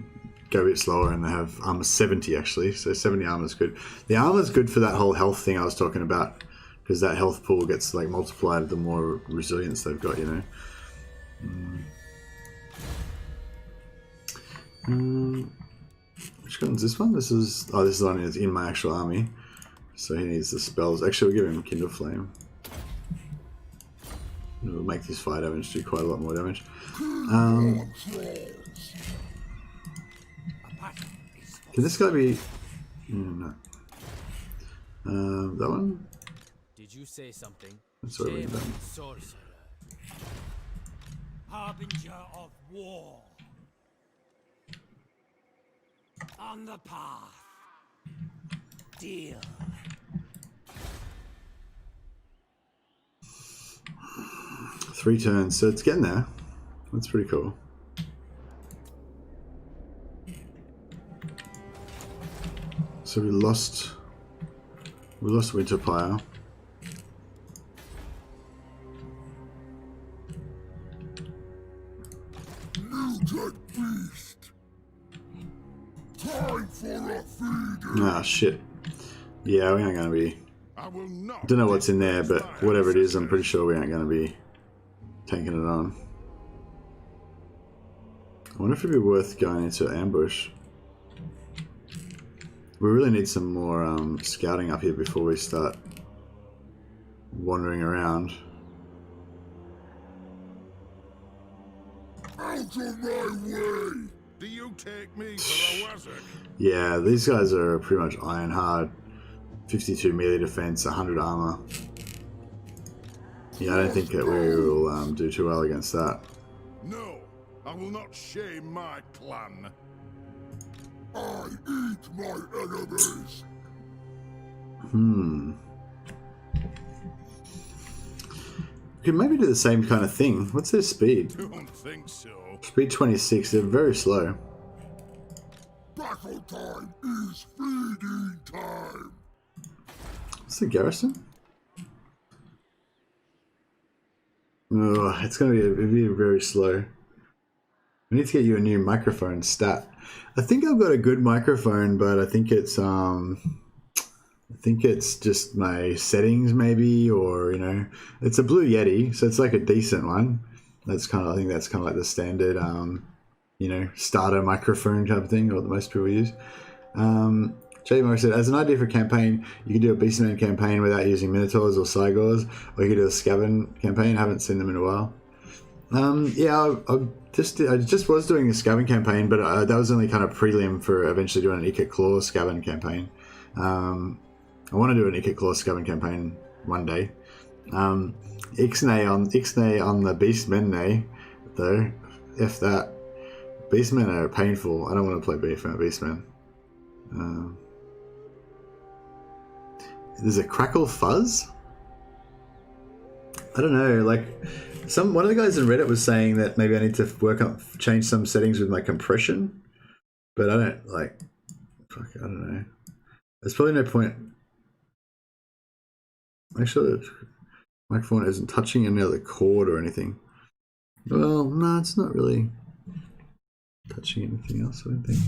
go a bit slower and they have armor 70 actually. So 70 armor is good. The armor is good for that whole health thing I was talking about, because that health pool gets like multiplied the more resilience they've got, you know. Which one's this one? This is one that's in my actual army. So he needs the spells. Actually, we'll give him Kindle Flame. It'll make this fire damage do quite a lot more damage. Can this guy be... No. That one? Did you say something? That's what we've done. Sorcerer. Harbinger of war. On the path. Deal. 3 turns, so it's getting there. That's pretty cool. So we lost Winterfire. Mutant beast. Time for a feeding. Ah, shit. Yeah, we aren't gonna be. I will not. Don't know what's in there, but whatever it is, I'm pretty sure we aren't gonna be taking it on. I wonder if it'd be worth going into ambush. We really need some more scouting up here before we start wandering around. Out of my way! Do you take me for a wazzock? Yeah, these guys are pretty much iron hard. 52 melee defense, 100 armor. Yeah, I don't think that we will do too well against that. No, I will not shame my clan. I eat my enemies. We could maybe do the same kind of thing. What's their speed? Don't think so. Speed 26, they're very slow. Battle time is feeding time. What's the garrison? Oh, it's going to be very slow. We need to get you a new microphone stat. I think I've got a good microphone, but I think it's just my settings maybe, or you know, it's a Blue Yeti, so it's like a decent one. That's kind of, I think that's kind of like the standard, you know, starter microphone type of thing, or what most people use. J. Morris said, as an idea for a campaign, you could do a Beastman campaign without using Minotaurs or Cygors, or you could do a Skaven campaign. I haven't seen them in a while. Yeah, I just was doing a Skaven campaign, but that was only kind of prelim for eventually doing an Ikit Claw Skaven campaign. I want to do an Ikit Claw Skaven campaign one day. Ixnay on the Beastmen, though. If that. Beastmen are painful. I don't want to play Beastmen. There's a Crackle Fuzz? I don't know, like one of the guys in Reddit was saying that maybe I need to change some settings with my compression, but I don't I don't know. There's probably no point. Make sure the microphone isn't touching any other cord or anything. Well, no, it's not really touching anything else, I don't think.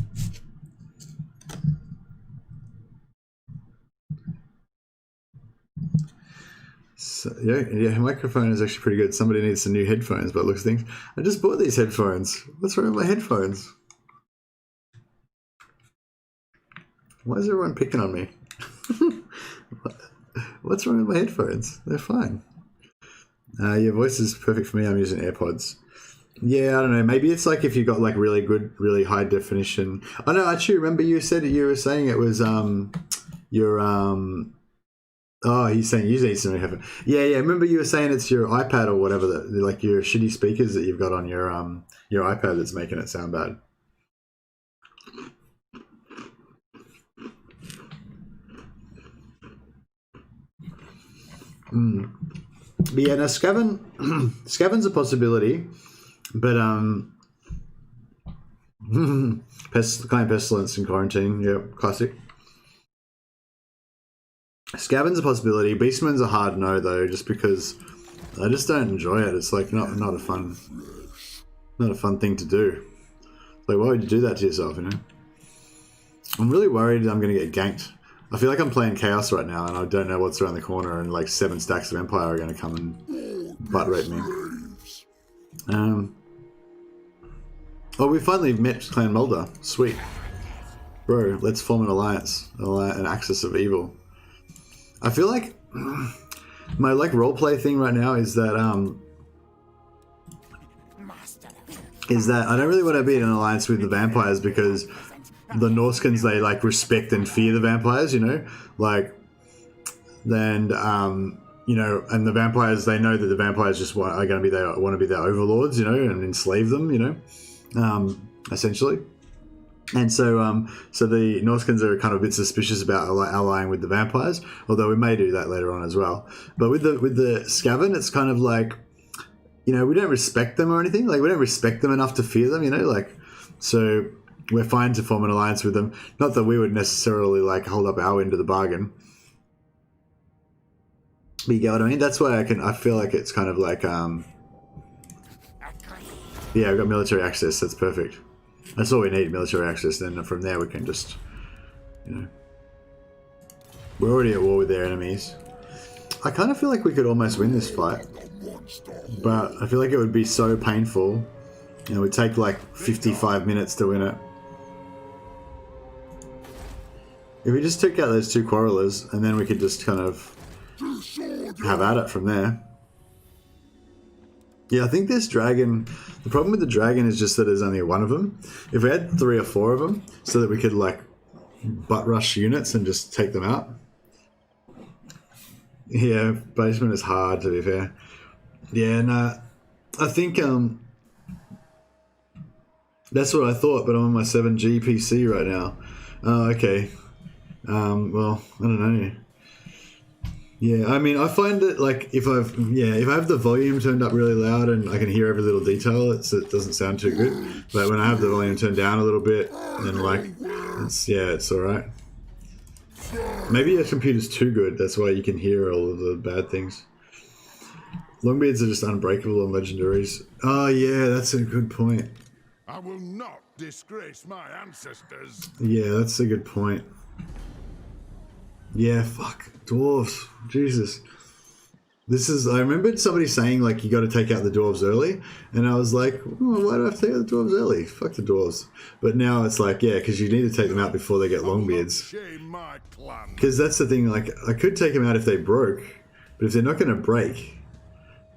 So, yeah, microphone is actually pretty good. Somebody needs some new headphones, but it looks things. I just bought these headphones. What's wrong with my headphones? Why is everyone picking on me? What's wrong with my headphones? They're fine. Your voice is perfect for me. I'm using AirPods. Yeah, I don't know. Maybe it's like if you got like really good, really high definition. Oh no, actually, remember you were saying it was your Oh, he's saying you need some new headphones. Yeah. Remember you were saying it's your iPad or whatever, that like your shitty speakers that you've got on your iPad that's making it sound bad. But yeah, now Skaven's a possibility, but Client Pestilence and Quarantine, yeah, classic. Skaven's a possibility. Beastman's a hard no though, just because I just don't enjoy it. It's like not a fun thing to do. Like, why would you do that to yourself? You know, I'm really worried I'm going to get ganked. I feel like I'm playing Chaos right now, and I don't know what's around the corner, and like 7 stacks of Empire are going to come and butt rape me. Oh, we finally met Clan Mulder. Sweet, bro. Let's form an alliance, an axis of evil. I feel like my like roleplay thing right now is that I don't really want to be in an alliance with the vampires, because the Norskins, they like respect and fear the vampires, you know, like, and you know, and the vampires, they know that the vampires just want to be their overlords, you know, and enslave them, you know, essentially. And so the Norskins are kind of a bit suspicious about allying with the vampires, although we may do that later on as well. But with the Skaven, it's kind of like, you know, we don't respect them or anything. Like, we don't respect them enough to fear them, you know, like, so we're fine to form an alliance with them. Not that we would necessarily, like, hold up our end of the bargain. But you get what I mean? That's why I feel like it's kind of like, yeah, we've got military access. That's perfect. That's all we need, military access. Then from there we can just, you know, we're already at war with their enemies. I kind of feel like we could almost win this fight, but I feel like it would be so painful. You know, it would take like 55 minutes to win it. If we just took out those two quarrelers, and then we could just kind of have at it from there. Yeah, I think this dragon, the problem with the dragon is just that there's only one of them. If we had 3 or 4 of them, so that we could like butt rush units and just take them out. Yeah, basement is hard, to be fair. Yeah, nah, I think that's what I thought, but I'm on my 7G PC right now. Oh, okay. Well, I don't know. Yeah, I mean, I find that, like, if I have the volume turned up really loud and I can hear every little detail, it doesn't sound too good. But when I have the volume turned down a little bit, then, like, it's alright. Maybe your computer's too good, that's why you can hear all of the bad things. Longbeards are just unbreakable on legendaries. Oh, yeah, that's a good point. I will not disgrace my ancestors. Yeah, that's a good point. Yeah, fuck. Dwarves. Jesus. I remembered somebody saying, like, you got to take out the dwarves early. And I was like, oh, why do I have to take out the dwarves early? Fuck the dwarves. But now it's like, yeah, because you need to take them out before they get longbeards. Because that's the thing, like, I could take them out if they broke. But if they're not going to break,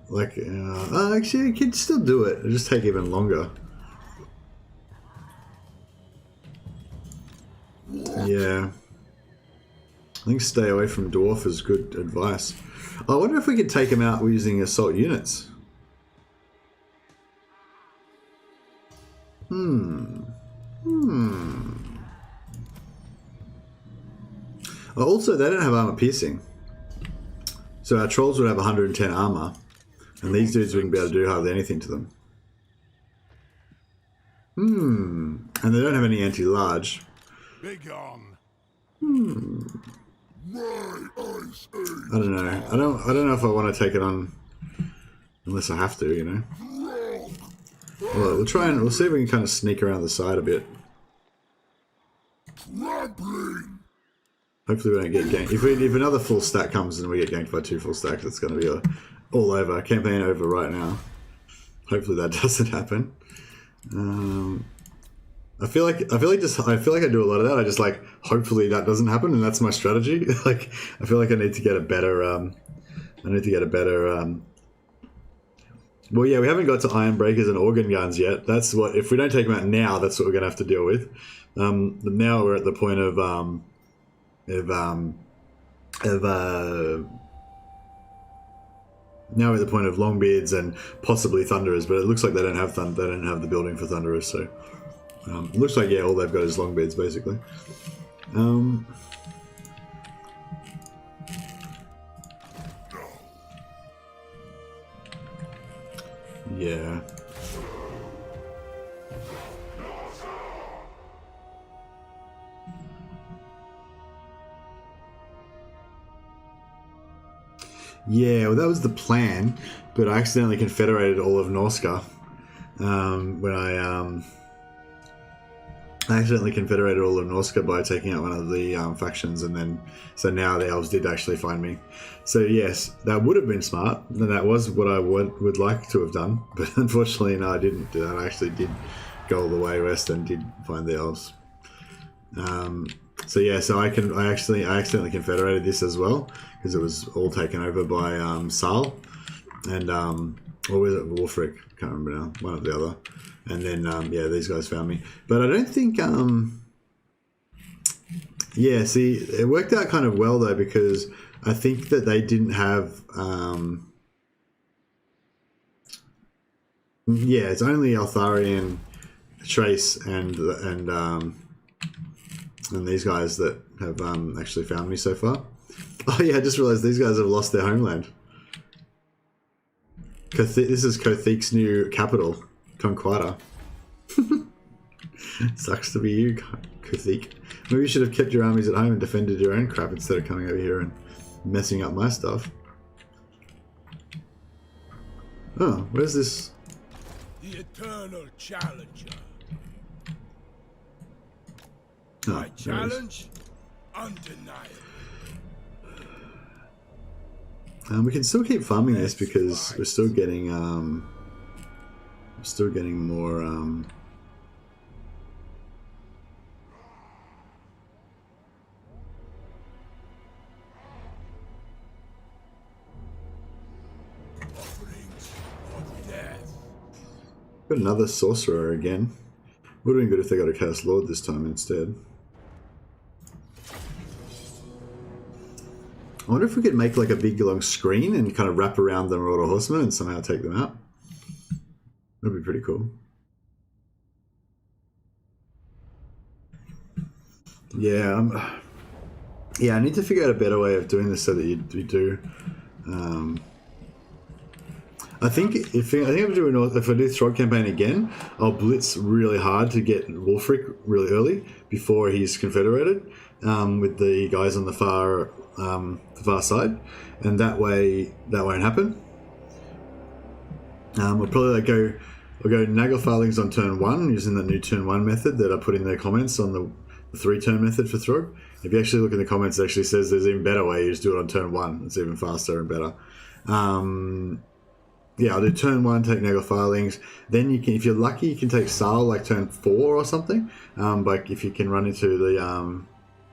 like, actually, I could still do it. It'll just take even longer. Yeah. I think stay away from dwarf is good advice. I wonder if we could take them out using assault units. Also, they don't have armor piercing. So our trolls would have 110 armor. And these dudes wouldn't be able to do hardly anything to them. And they don't have any anti-large. Begone. I don't know. I don't know if I want to take it on unless I have to, you know. Well, we'll see if we can kind of sneak around the side a bit. Hopefully we don't get ganked. If another full stack comes and we get ganked by 2 full stacks, it's going to be all over. Campaign over right now. Hopefully that doesn't happen. I feel like I do a lot of that. I just like, hopefully that doesn't happen, and that's my strategy. Like, I feel like I need to get a better, well, yeah, we haven't got to iron breakers and organ guns yet. That's what, if we don't take them out now, that's what we're going to have to deal with. But now we're at the point of now we're at the point of longbeards and possibly thunderers, but it looks like they don't have the building for thunderers, so. It looks like, yeah, all they've got is longbeards, basically. Yeah. Yeah, well, that was the plan, but I accidentally confederated all of Norska when I accidentally confederated all of Norska by taking out one of the factions, and then so now the elves did actually find me. So yes, that would have been smart, and that was what I would like to have done, but unfortunately, no, I didn't do that. I actually did go all the way west and did find the elves. So yeah, so I accidentally confederated this as well because it was all taken over by Sal and what was it, Wolfric? Can't remember now. One or the other. And then, yeah, these guys found me. But I don't think, yeah, see, it worked out kind of well, though, because I think that they didn't have, yeah, it's only Altharian, Trace, and these guys that have actually found me so far. Oh, yeah, I just realized these guys have lost their homeland. This is Kothik's new capital, Conquata. Sucks to be you, Kothik. Maybe you should have kept your armies at home and defended your own crap instead of coming over here and messing up my stuff. Oh, where's this? The eternal challenger. Oh, My there it is. challenge? Undeniable. We can still keep farming this because we're still getting more Offerings of death. got another sorcerer again. Would have been good if they got a Chaos Lord this time instead. I wonder if we could make like a big long screen and kind of wrap around the Marauder Horsemen and somehow take them out. That'd be pretty cool. Yeah, yeah. I need to figure out a better way of doing this so that you do. I think if I do Throgg campaign again, I'll blitz really hard to get Wulfric really early before he's confederated with the guys on the far side, and that way that won't happen. We'll probably go Nagelfarlings on turn 1 using the new turn 1 method that I put in the comments on the 3-turn method for Throgg. If you actually look in the comments, it actually says there's an even better way. You just do it on turn 1. It's even faster and better. Yeah, I'll do turn 1, take Nagelfarlings. Then you can, if you're lucky, you can take Saal like turn 4 or something. Like if you can run into the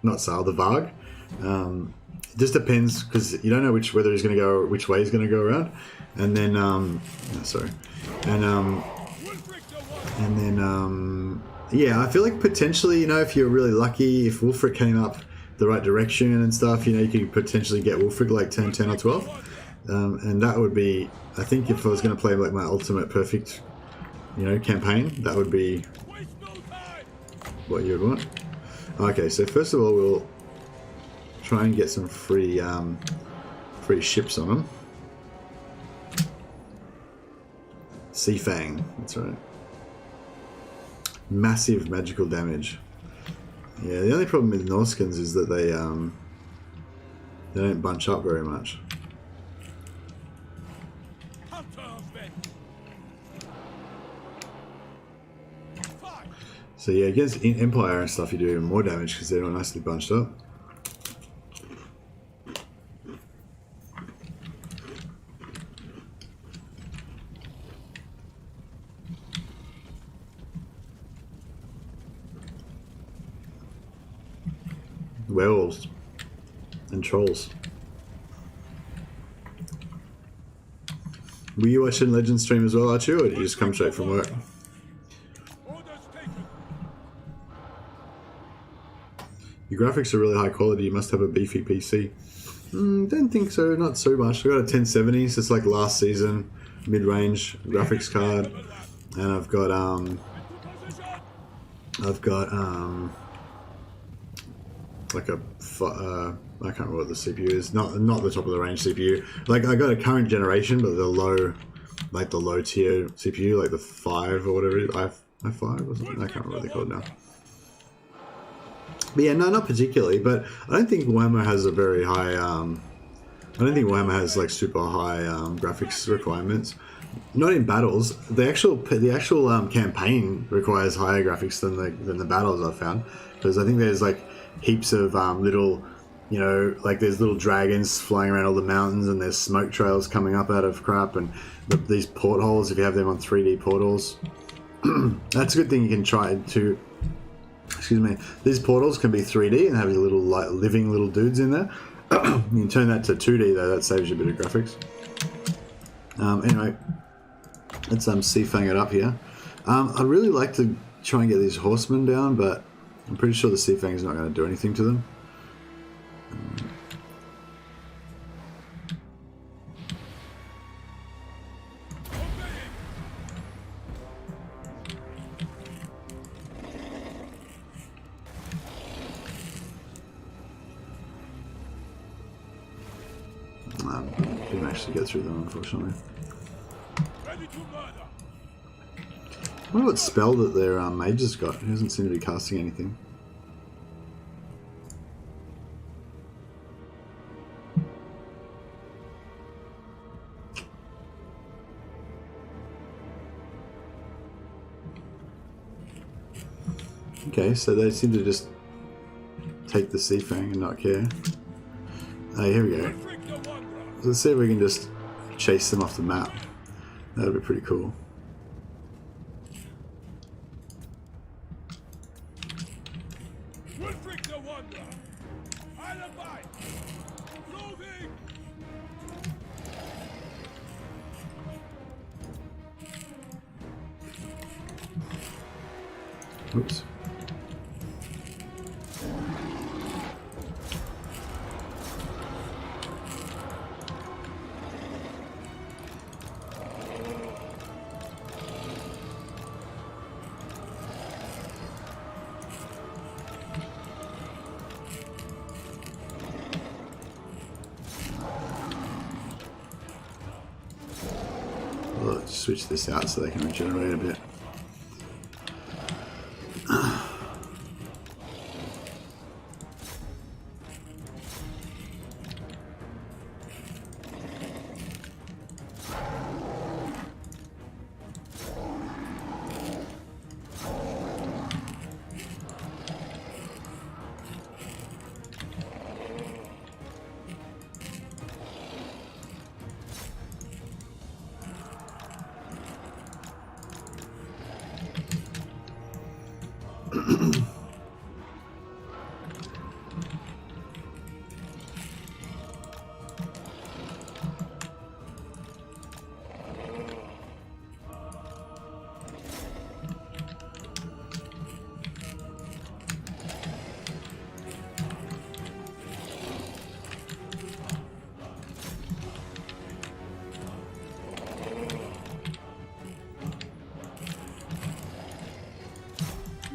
not Saal, the Varg. It just depends because you don't know which way he's going to go around. And then yeah, I feel like potentially, if you're really lucky, if Wulfric came up the right direction and stuff, you could potentially get Wulfric like turn 10 or 12. And that would be, I think if I was going to play like my ultimate perfect, campaign, that would be what you would want. Okay, so first of all, we'll try and get some free ships on them. Sea Fang, that's right. Massive magical damage. Yeah, the only problem with Norskins is that they don't bunch up very much. So yeah, against Empire and stuff, you do even more damage because they're not nicely bunched up. Werewolves and trolls. Were you watching Legend stream as well, Archie, or did you just come straight from work? Your graphics are really high quality. You must have a beefy PC. Don't think so. Not so much. I got a 1070, so it's like last season mid-range graphics card, and I've got like a I can't remember what the CPU is. Not the top of the range CPU. Like I got a current generation, but the low tier CPU, like the 5 or whatever it is. i5 or something. I can't remember what they call it now. But yeah, no, not particularly. But I don't think Warhammer has a very high. I don't think Warhammer has like super high graphics requirements. Not in battles. The actual campaign requires higher graphics than the battles I've found, because I think there's like heaps of little, like there's little dragons flying around all the mountains, and there's smoke trails coming up out of crap, and these portholes, if you have them on 3D portals, that's a good thing you can try to. Excuse me. These portals can be 3D and have little living little dudes in there. You can turn that to 2D though. That saves you a bit of graphics. Anyway, let's Sea Fang it up here. I'd really like to try and get these horsemen down, but I'm pretty sure the Sea Fang is not going to do anything to them. Didn't actually get through them, unfortunately. I wonder what spell that their mage has got. He doesn't seem to be casting anything. Okay, so they seem to just take the sea fang and not care. Hey, here we go. So let's see if we can just chase them off the map. That'd be pretty cool. Oops. Let's switch this out so they can regenerate a bit.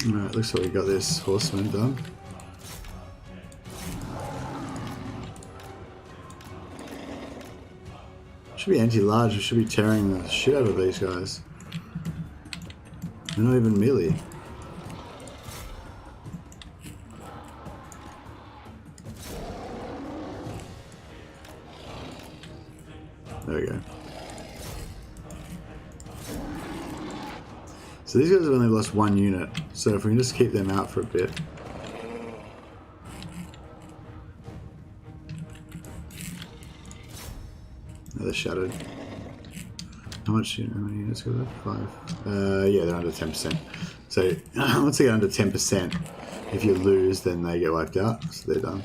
Alright, looks like we got this horseman done. Should be anti-large, we should be tearing the shit out of these guys. They're not even melee. There we go. So these guys have only lost one unit, so if we can just keep them out for a bit. Oh, they're shattered. How much units go there? 5. Yeah, they're under 10%. So once they get under 10%, if you lose, then they get wiped out, so they're done.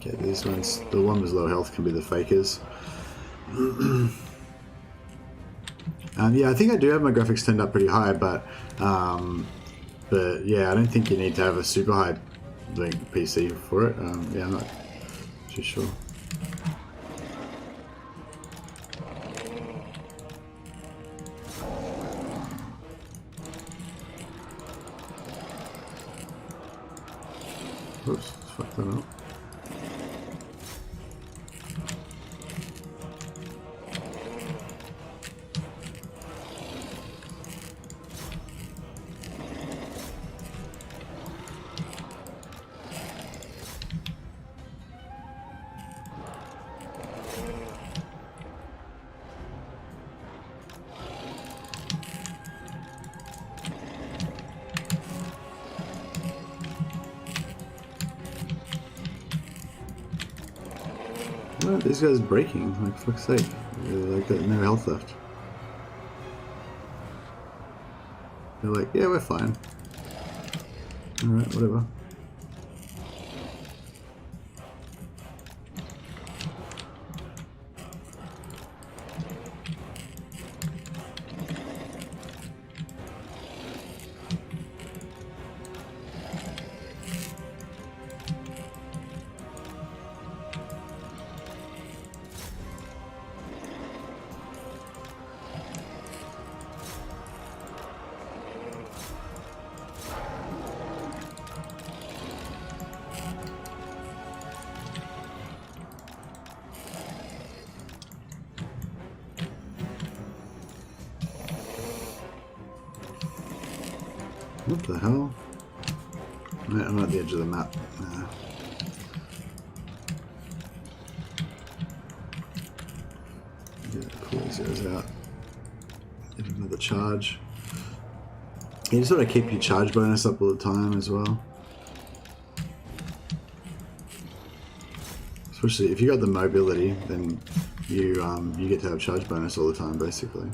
Okay, these ones, the one with low health can be the fakers. Yeah, I think I do have my graphics turned up pretty high, but yeah, I don't think you need to have a super high PC for it. Yeah, I'm not too sure. Oops, fuck that up. What? These guys breaking, like fuck's sake. Like got no health left. They're like, yeah, we're fine. Alright, whatever. What the hell? I'm at the edge of the map. Yeah, pull these guys out. Get another charge. You just want to keep your charge bonus up all the time as well. Especially if you got the mobility, then you get to have charge bonus all the time, basically.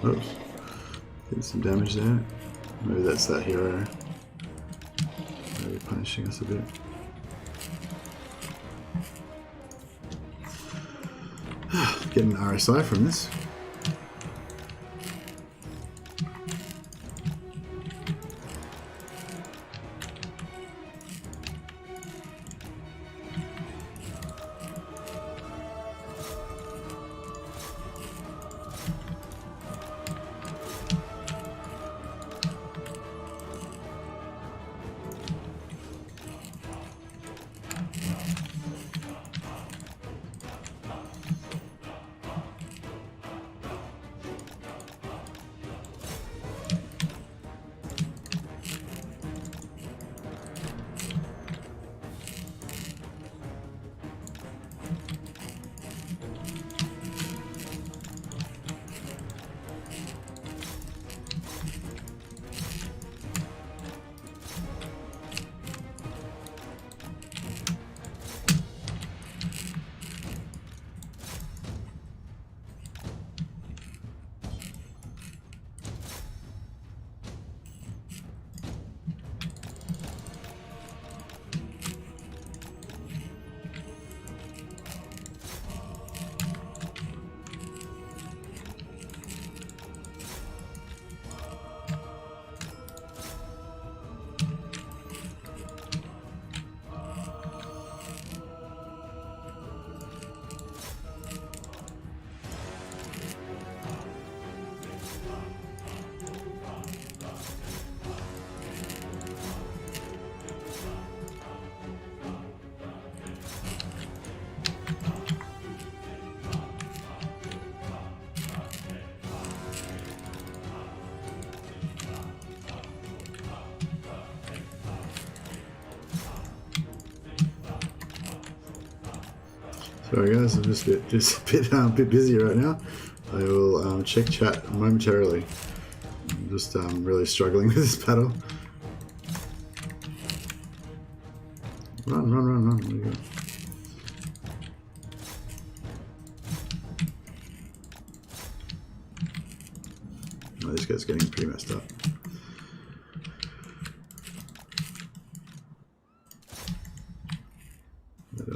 Oops. Getting some damage there. Maybe that's that hero. Maybe punishing us a bit. Getting an RSI from this. Sorry guys, I'm just a bit busy right now. I will check chat momentarily. I'm just really struggling with this battle. Run, run, run, run. There you go. Oh, this guy's getting pretty messed up. But,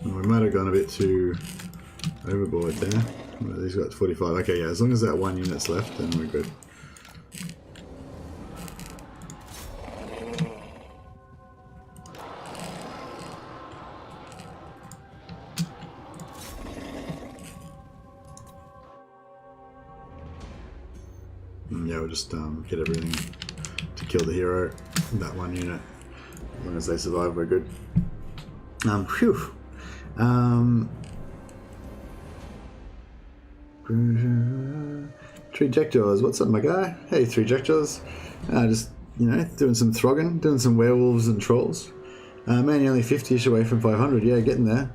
we might have gone a bit too overboard there. Well, he's got 45. Okay, yeah, as long as that one unit's left, then we're good. Yeah, we'll just get everything to kill the hero, that one unit. As long as they survive, we're good. Phew. Throgg, what's up, my guy? Hey, Throgg. Just, you know, doing some throgging, doing some werewolves and trolls. Man, you're only 50ish away from 500. Yeah, getting there.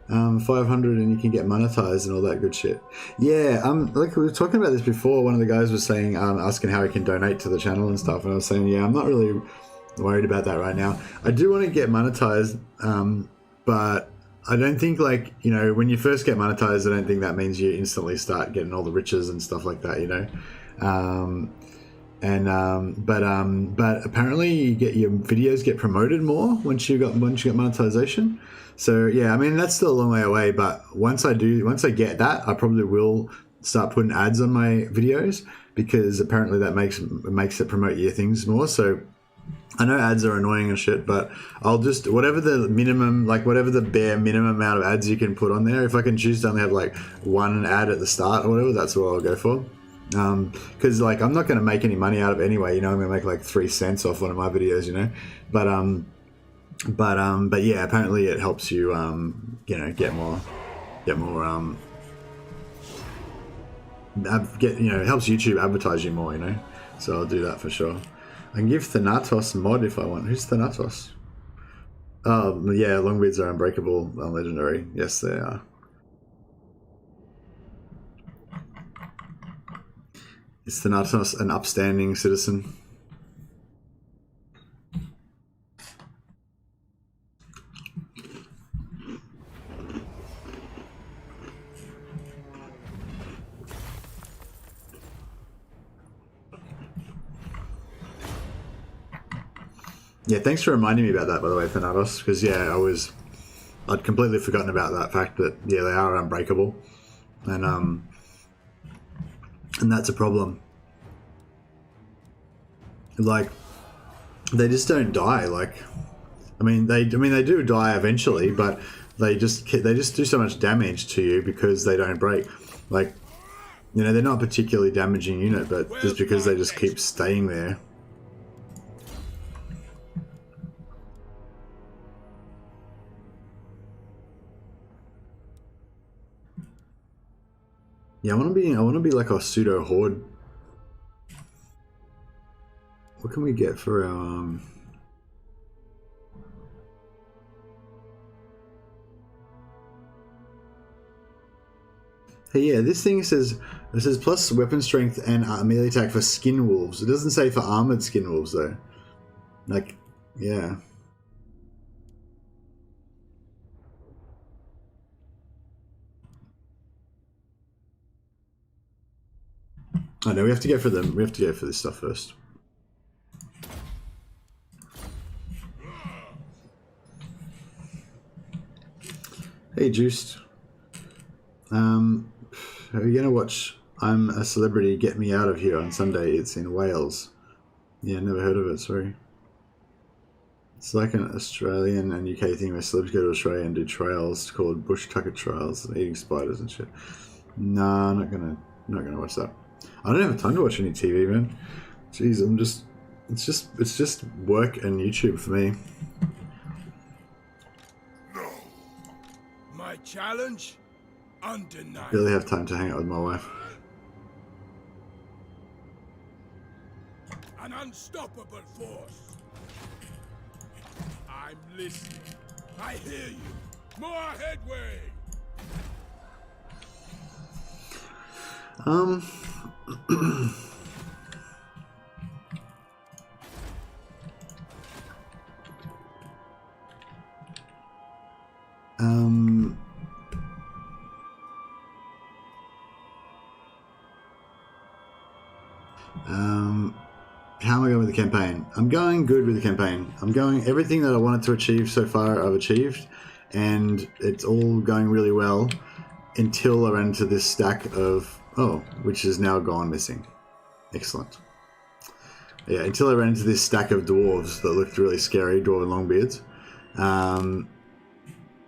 500 and you can get monetized and all that good shit. Yeah, like we were talking about this before. One of the guys was saying, asking how he can donate to the channel and stuff, and I was saying, yeah, I'm not really worried about that right now. I do want to get monetized, but I don't think, like, you know, when you first get monetized, I don't think that means you instantly start getting all the riches and stuff like that, you know. But apparently you get your videos get promoted more once you get monetization. So yeah, I mean, that's still a long way away, but once I get that, I probably will start putting ads on my videos, because apparently that makes it promote your things more. So I know ads are annoying and shit, but I'll just, whatever the bare minimum amount of ads you can put on there, if I can choose to only have like one ad at the start or whatever, that's what I'll go for. Because like, I'm not going to make any money out of it anyway, you know. I'm going to make like 3 cents off one of my videos, you know. But yeah, apparently it helps you, you know, it helps YouTube advertise you more, you know. So I'll do that for sure. I can give Thanatos mod if I want. Who's Thanatos? Oh yeah, Longbeards are unbreakable, legendary. Yes, they are. Is Thanatos an upstanding citizen? Yeah, thanks for reminding me about that, by the way, Thanatos, because yeah, I'd completely forgotten about that fact that, yeah, they are unbreakable, and that's a problem. Like, they just don't die. Like, I mean they do die eventually, but they just do so much damage to you because they don't break. Like, you know, they're not a particularly damaging unit, but just because they just keep staying there. Yeah, I want to be like a Pseudo-Hoard. What can we get for our Hey, yeah, this thing says plus weapon strength and melee attack for Skinwolves. It doesn't say for armored Skinwolves though. Like, yeah. I know we have to go for them. We have to go for this stuff first. Hey, Juiced. Are you gonna watch I'm a Celebrity, Get Me Out of Here on Sunday? It's in Wales. Yeah, never heard of it, sorry. It's like an Australian and UK thing where celebs go to Australia and do trails called Bush Tucker Trails, eating spiders and shit. Nah, not gonna watch that. I don't have time to watch any TV, man. Jeez, it's just work and YouTube for me. No. My challenge? Undeniable. Barely have time to hang out with my wife. An unstoppable force. I'm listening. I hear you. More headway. How am I going with the campaign? I'm going good with the campaign. I'm going, everything that I wanted to achieve so far I've achieved, and it's all going really well until I ran into this stack of, which is now gone missing. Excellent. Yeah, until I ran into this stack of dwarves that looked really scary, dwarven longbeards.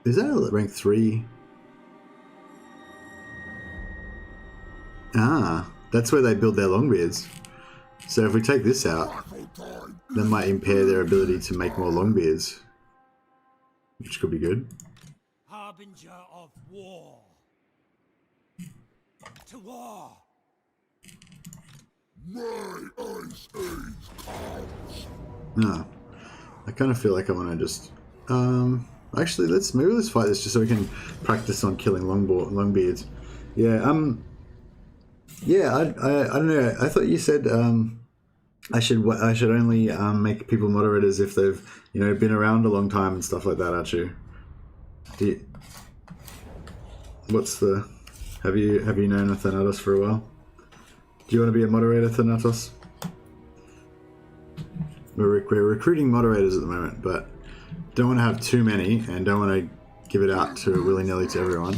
Is that a rank 3? Ah, that's where they build their longbeards. So if we take this out, that might impair their ability to make more longbeards, which could be good. Harbinger of war. To war. My ice age comes. No, I kind of feel like I want to just Actually, maybe let's fight this just so we can practice on killing longbeards. Yeah. Yeah. I don't know. I thought you said I should only make people moderators if they've been around a long time and stuff like that. Actually, have you known Thanatos for a while? Do you want to be a moderator, Thanatos? We're recruiting moderators at the moment, but don't want to have too many and don't want to give it out to willy-nilly to everyone.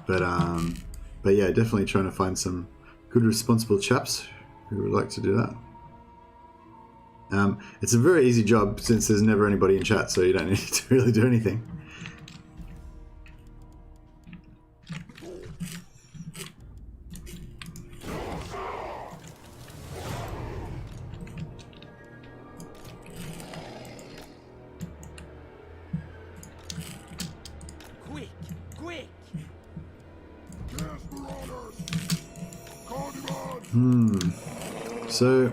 But yeah, definitely trying to find some good, responsible chaps who would like to do that. It's a very easy job since there's never anybody in chat, so you don't need to really do anything. Quick, quick! Yes, marauders! Call demand! So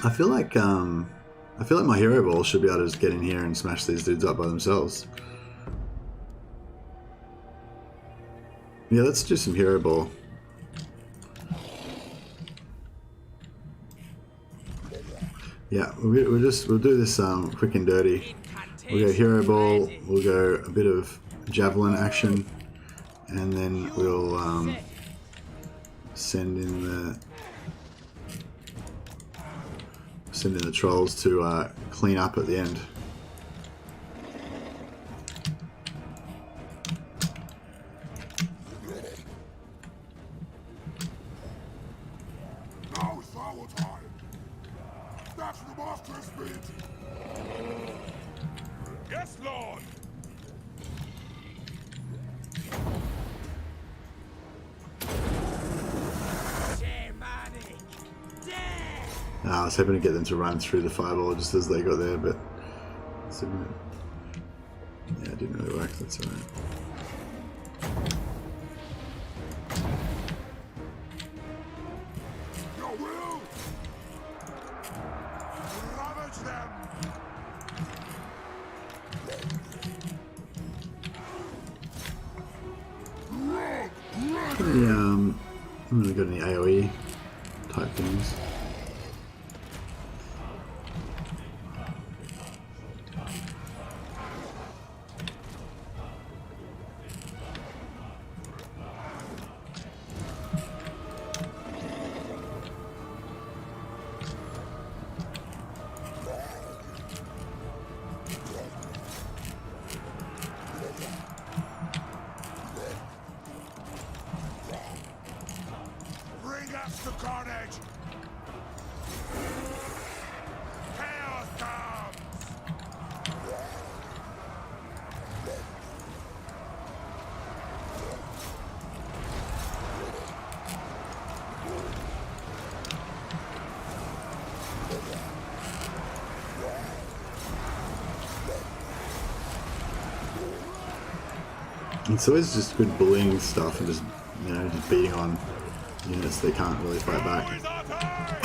I feel like my hero ball should be able to just get in here and smash these dudes up by themselves. Yeah, let's do some hero ball. Yeah, we'll do this quick and dirty. We'll go hero ball. We'll go a bit of javelin action, and then we'll send in the trolls to clean up at the end. Now is our time! That's the master's speed! Yes, Lord! Shamanic! Death! I was hoping to get them to run through the fireball just as they got there, but yeah, it didn't really work. That's alright. Your will! Ravage them! Yeah, I haven't really got any AoE type things. Bring us the carnage! Chaos comes! It's always just good bullying stuff and just just beating on units they can't really fight back. Who is our time?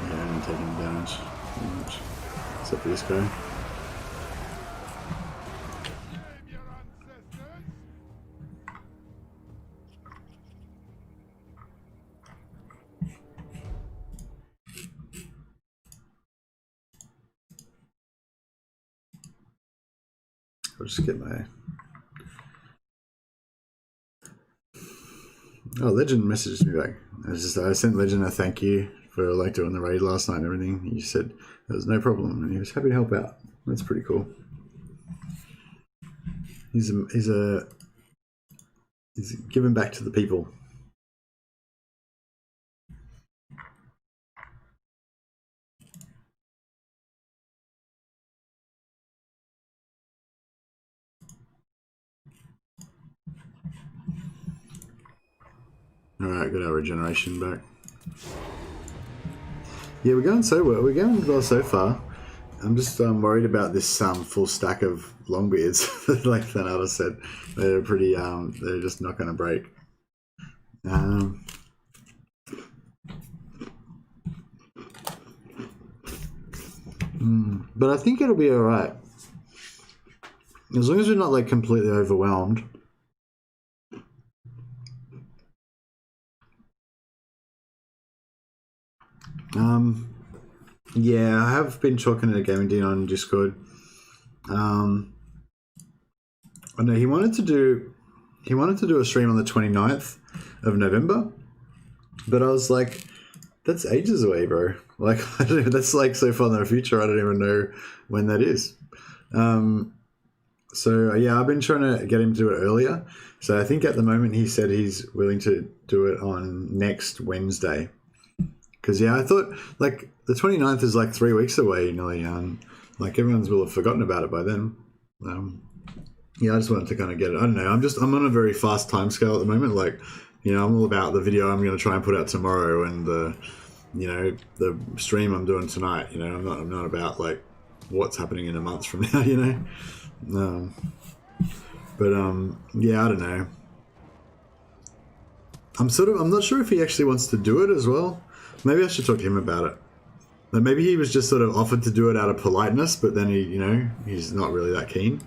Yeah, and taking damage pretty much. Except for this guy. Blame your ancestors! I'll just get my... Oh, Legend messaged me back. I sent Legend a thank you for doing the raid last night and everything. He said there was no problem and he was happy to help out. That's pretty cool. He's giving back to the people. Alright, got our regeneration back. Yeah, we're going so well. We're going well so far. I'm just worried about this full stack of longbeards. Like Thanatos said, they're pretty. They're just not going to break. But I think it'll be alright. As long as we're not like completely overwhelmed. Yeah, I have been talking to Gaming Dean on Discord. I know he wanted to do a stream on the 29th of November, but I was like, that's ages away, bro. Like, I don't know, that's like so far in the future. I don't even know when that is. So yeah, I've been trying to get him to do it earlier. So I think at the moment he said he's willing to do it on next Wednesday. Because yeah, I thought like the 29th is like 3 weeks away nearly. Like everyone's will have forgotten about it by then. Yeah, I just wanted to kind of get it. I don't know. I'm on a very fast time scale at the moment. Like, you know, I'm all about the video I'm going to try and put out tomorrow and the stream I'm doing tonight. You know, I'm not about like what's happening in a month from now. You know, yeah, I don't know. I'm not sure if he actually wants to do it as well. Maybe I should talk to him about it. Like maybe he was just sort of offered to do it out of politeness, but then he, you know, he's not really that keen.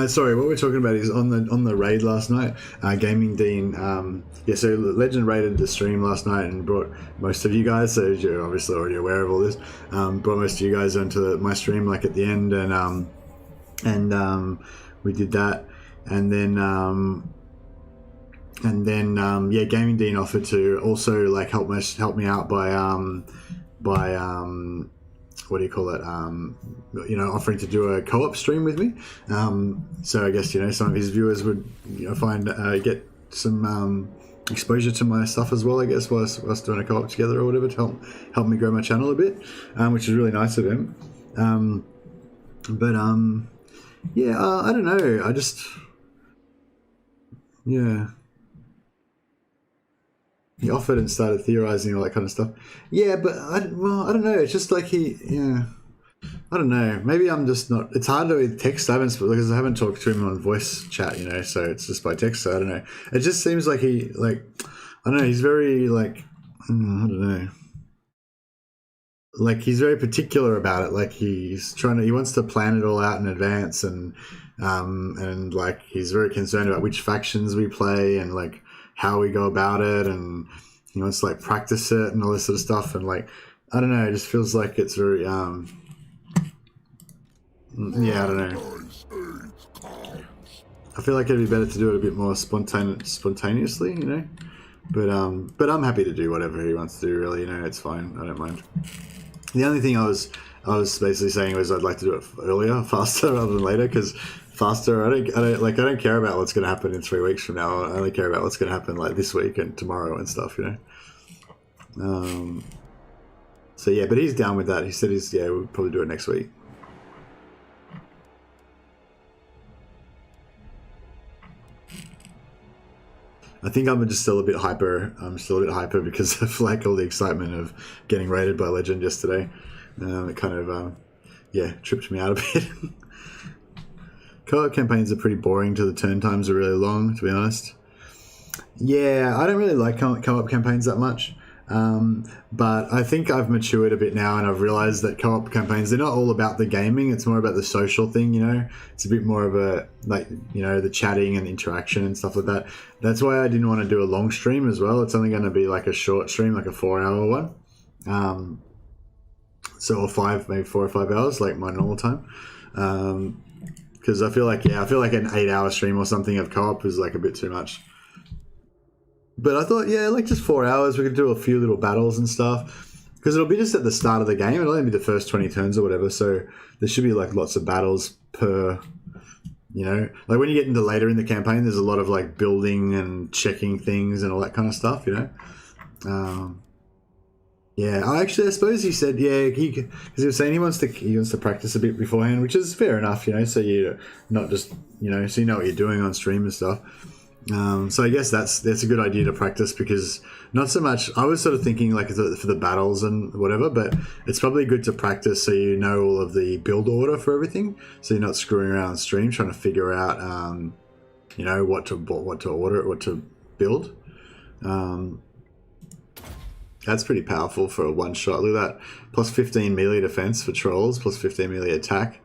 Sorry, what we're talking about is on the raid last night. Gaming Dean, so Legend raided the stream last night and brought most of you guys. So you're obviously already aware of all this. Brought most of you guys onto my stream, like at the end, and we did that, and then Gaming Dean offered to also like help me out by what do you call it? Offering to do a co-op stream with me. So I guess, you know, some of his viewers would, you know, get some exposure to my stuff as well, I guess, whilst doing a co-op together or whatever to help me grow my channel a bit, which is really nice of him. I don't know. I just, yeah. He offered and started theorizing all that kind of stuff. Yeah, but I don't know. It's just like I don't know. Maybe I'm just not. It's hard to text. I haven't talked to him on voice chat, you know. So it's just by text. So I don't know. It just seems like I don't know. He's very like, I don't know. Like he's very particular about it. Like he wants to plan it all out in advance, and like he's very concerned about which factions we play and like how we go about it, and he wants to like practice it and all this sort of stuff. And like, I don't know, it just feels like it's very, yeah, I don't know. I feel like it'd be better to do it a bit more spontaneously, you know. But I'm happy to do whatever he wants to do. Really, you know, it's fine. I don't mind. The only thing I was basically saying was I'd like to do it earlier, faster rather than later, because faster, I don't care about what's going to happen in 3 weeks from now. I only care about what's going to happen like this week and tomorrow and stuff, you know. So yeah, but he's down with that. He said we'll probably do it next week. I think I'm just still a bit hyper. I'm still a bit hyper because of like all the excitement of getting raided by Legend yesterday. It kind of, tripped me out a bit. Co-op campaigns are pretty boring till the turn times are really long, to be honest. Yeah, I don't really like co-op campaigns that much. But I think I've matured a bit now and I've realized that co-op campaigns, they're not all about the gaming. It's more about the social thing, you know. It's a bit more of a, like, you know, the chatting and interaction and stuff like that. That's why I didn't want to do a long stream as well. It's only going to be like a short stream, like a 4-hour one. Or 4 or 5 hours, like my normal time. Because I feel like an 8-hour stream or something of co-op is like a bit too much. But I thought, like just 4 hours, we could do a few little battles and stuff. Because it'll be just at the start of the game. It'll only be the first 20 turns or whatever. So there should be like lots of battles per, you know. Like when you get into later in the campaign, there's a lot of like building and checking things and all that kind of stuff, you know. I suppose he said, because he was saying he wants to practice a bit beforehand, which is fair enough, you know, so you're not just, you know, so you know what you're doing on stream and stuff. So I guess that's a good idea to practice, because not so much, I was sort of thinking like for the battles and whatever, but it's probably good to practice so you know all of the build order for everything, so you're not screwing around on stream trying to figure out, you know, what to order, what to build. That's pretty powerful for a one shot. Look at that. Plus 15 melee defense for trolls, plus 15 melee attack.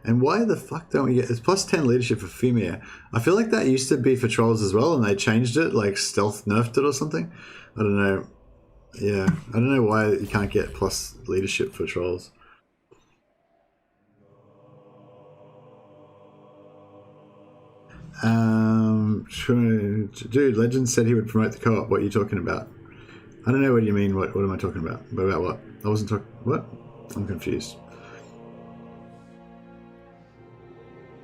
And why the fuck don't we get... It's plus 10 leadership for female. I feel like that used to be for trolls as well, and they changed it, like stealth nerfed it or something. I don't know. Yeah, I don't know why you can't get plus leadership for trolls. Dude, Legend said he would promote the co-op. What are you talking about? I don't know what you mean. What am I talking about? About what? I wasn't talking... What? I'm confused.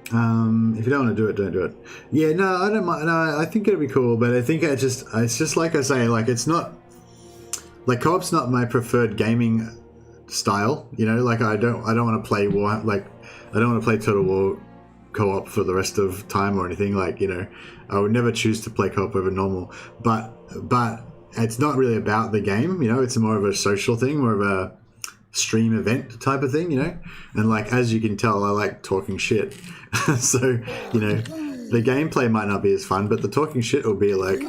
If you don't want to do it, don't do it. Yeah, no, I don't mind. No, I think it'd be cool, but I think it's just like I say, like it's not, like co-op's not my preferred gaming style. You know, like I don't want to play War, like I don't want to play Total War co-op for the rest of time or anything. Like, you know, I would never choose to play co-op over normal. But it's not really about the game. You know, it's more of a social thing, more of a stream event type of thing, you know. And like, as you can tell, I like talking shit. So, you know, the gameplay might not be as fun, but the talking shit will be like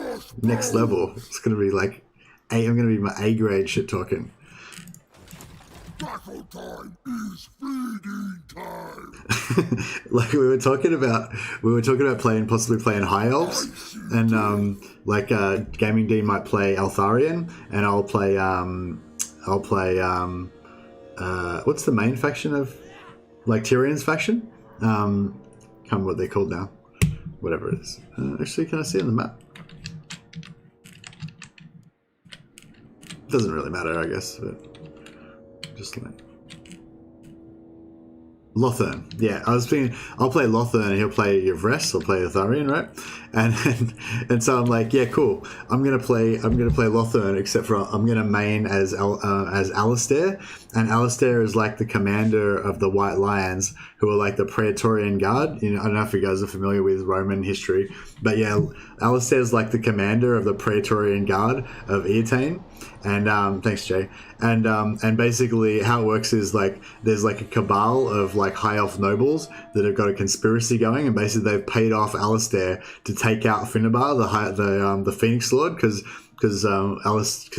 next level. It's gonna be like I'm gonna be my A grade shit talking. Battle time is feeding time. Like we were talking about possibly playing High Elves, and like Gaming D might play Eltharion, and I'll play what's the main faction of, like, Tyrion's faction? Can't remember what they're called now. Whatever it is. Actually, can I see it on the map? Doesn't really matter, I guess. But just like Lothern. Yeah, I was thinking I'll play Lothern and he'll play Yvress or play Eltharion, right? And so I'm like, yeah, cool. I'm gonna play Lothern, except for I'm gonna main as Alistair, and Alistair is like the commander of the White Lions, who are like the Praetorian Guard. You know, I don't know if you guys are familiar with Roman history, but yeah, Alistair is like the commander of the Praetorian Guard of Eotane. And thanks, Jay. And basically how it works is like there's like a cabal of like high elf nobles that have got a conspiracy going, and basically they've paid off Alistair to take out Finnabar, the Phoenix Lord, because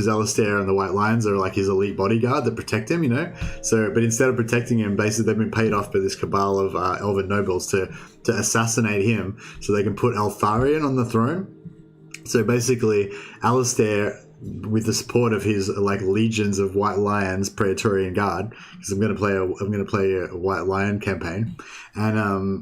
Alistair and the White Lions are like his elite bodyguard that protect him, you know. So, but instead of protecting him, basically they've been paid off by this cabal of elven nobles to assassinate him, so they can put Eltharion on the throne. So basically, Alistair, with the support of his like legions of White Lions, Praetorian Guard, because I'm going to play a White Lion campaign, it's going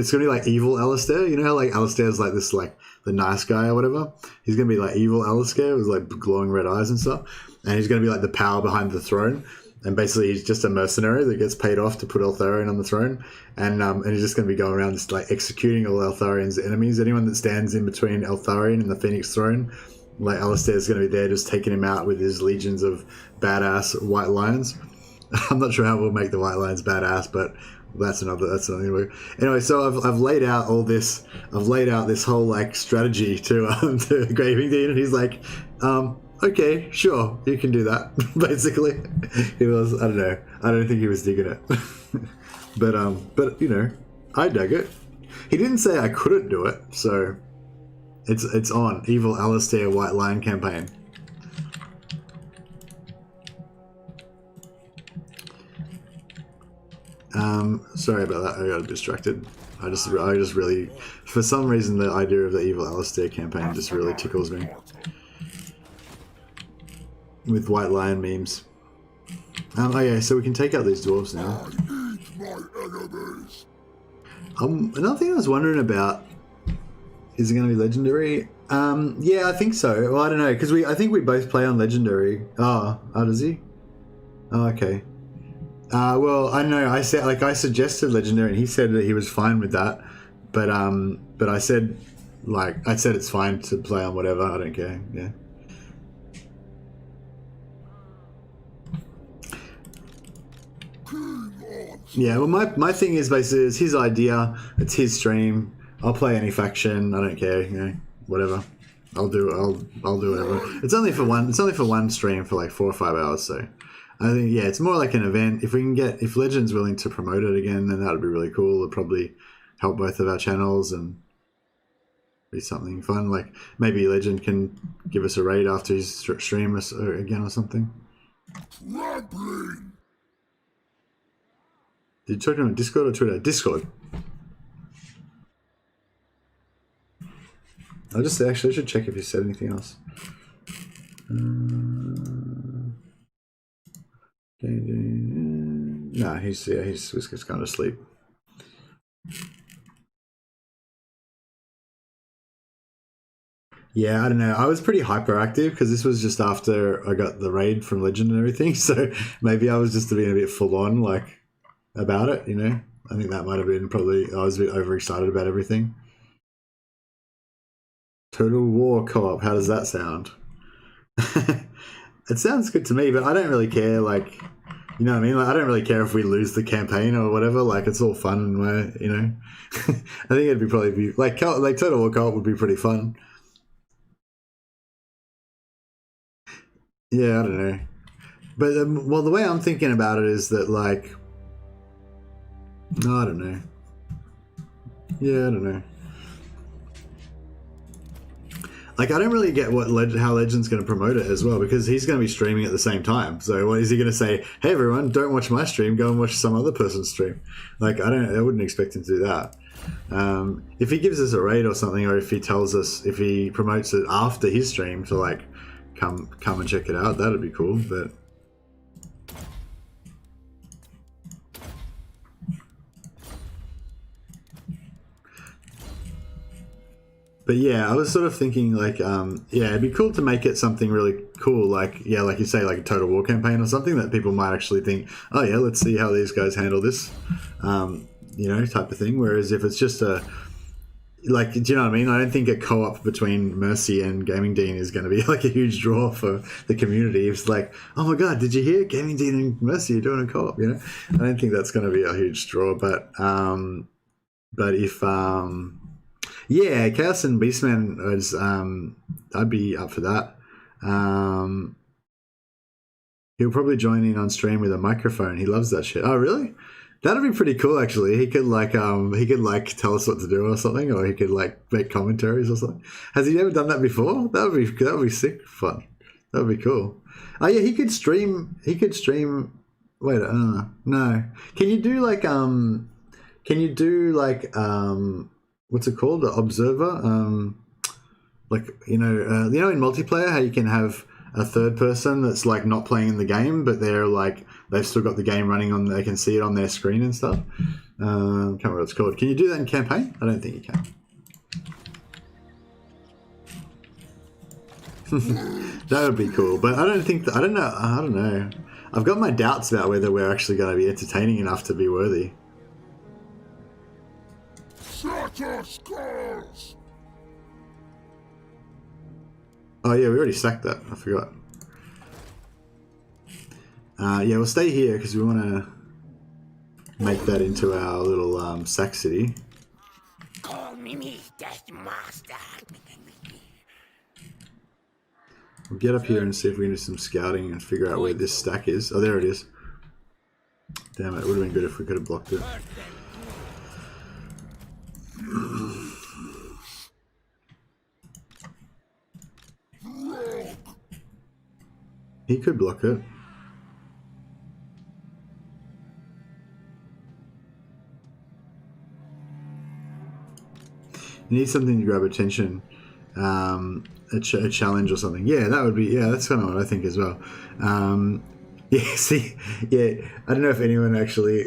to be like evil Alistair. You know how like Alistair's like this, like the nice guy or whatever. He's going to be like evil Alistair with like glowing red eyes and stuff, and he's going to be like the power behind the throne. And basically, he's just a mercenary that gets paid off to put Eltharion on the throne, and he's just going to be going around just like executing all Eltharion's enemies. Anyone that stands in between Eltharion and the Phoenix Throne, like Alistair's going to be there, just taking him out with his legions of badass White Lions. I'm not sure how we'll make the White Lions badass, but that's another anyway. So I've laid out all this. I've laid out this whole like strategy to Graving Dean, and he's like, okay, sure, you can do that. Basically, he was. I don't know. I don't think he was digging it, but you know, I dug it. He didn't say I couldn't do it, so it's on. Evil Alistair White Lion campaign. Sorry about that. I got distracted. I just really, for some reason, the idea of the Evil Alistair campaign just really tickles me. With White Lion memes. Okay, so we can take out these dwarves now. Another thing I was wondering about, is it going to be legendary? Yeah, I think so. Well, I don't know, because I think we both play on legendary. Oh, does he? Oh, okay. Well, I don't know. I suggested legendary, and he said that he was fine with that. But I said it's fine to play on whatever. I don't care. Yeah. Yeah, well, my thing is basically it's his idea, it's his stream. I'll play any faction. I don't care, you know, whatever. I'll do whatever. It's only for one stream for like 4 or 5 hours. So I think it's more like an event. If Legend's willing to promote it again, then that'd be really cool. It'd probably help both of our channels, and be something fun. Like maybe Legend can give us a raid after his stream again or something. Trampling. Did you talk to him on Discord or Twitter? Discord. I'll just actually I should check if he said anything else. No, he's just going to sleep. Yeah, I don't know. I was pretty hyperactive because this was just after I got the raid from Legend and everything. So maybe I was just being a bit full on, like, about it, you know? I think that might have been probably, I was a bit overexcited about everything. Total War co-op, how does that sound? It sounds good to me, but I don't really care, like, you know what I mean? Like, I don't really care if we lose the campaign or whatever. Like, it's all fun and we're, you know? I think it'd probably be, like Total War co-op would be pretty fun. Yeah, I don't know. But, well, the way I'm thinking about it is that, like, no, I don't know. Yeah, I don't know. Like, I don't really get how Legend's going to promote it as well, because he's going to be streaming at the same time. So what is he going to say? Hey, everyone, don't watch my stream. Go and watch some other person's stream. Like, I wouldn't expect him to do that. If he gives us a raid or something, or if he tells us, if he promotes it after his stream to, like, come and check it out, that'd be cool. But yeah, I was sort of thinking, like, yeah, it'd be cool to make it something really cool, like, yeah, like you say, like a Total War campaign or something that people might actually think, oh yeah, let's see how these guys handle this, you know, type of thing. Whereas if it's just like, do you know what I mean? I don't think a co-op between Mercy and Gaming Dean is going to be like a huge draw for the community. It's like, oh my god, did you hear? Gaming Dean and Mercy are doing a co-op, you know? I don't think that's going to be a huge draw, but if, yeah, Chaos and Beastman was, I'd be up for that. He'll probably join in on stream with a microphone. He loves that shit. Oh, really? That'd be pretty cool, actually. He could tell us what to do or something, or he could like make commentaries or something. Has he ever done that before? That would be sick fun. That would be cool. Oh yeah, he could stream. Wait, no. Can you do like what's it called? The Observer. Like in multiplayer, how you can have a third person that's like not playing in the game, but they've still got the game running on. They can see it on their screen and stuff. Can't remember what it's called. Can you do that in campaign? I don't think you can. That would be cool, but I don't know. I've got my doubts about whether we're actually going to be entertaining enough to be worthy. Oh yeah, we already sacked that. I forgot. Yeah, we'll stay here because we want to make that into our little sack city. Call me Mr. Master. We'll get up here and see if we can do some scouting and figure out where this stack is. Oh, there it is. Damn it, would have been good if we could have blocked it. He could block it. You need something to grab attention. A challenge or something. Yeah, that would be. Yeah, that's kind of what I think as well. Yeah, see, yeah, I don't know if anyone actually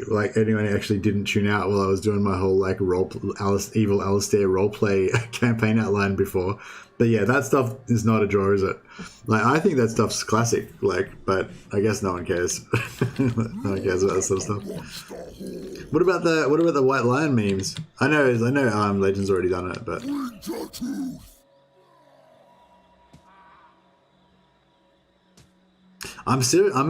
didn't tune out while I was doing my whole like evil Alistair roleplay campaign outline before. But yeah, that stuff is not a draw, is it? Like, I think that stuff's classic. Like, but I guess no one cares. No one cares about that sort of stuff. What about the White Lion memes? I know. Legend's already done it, but. I'm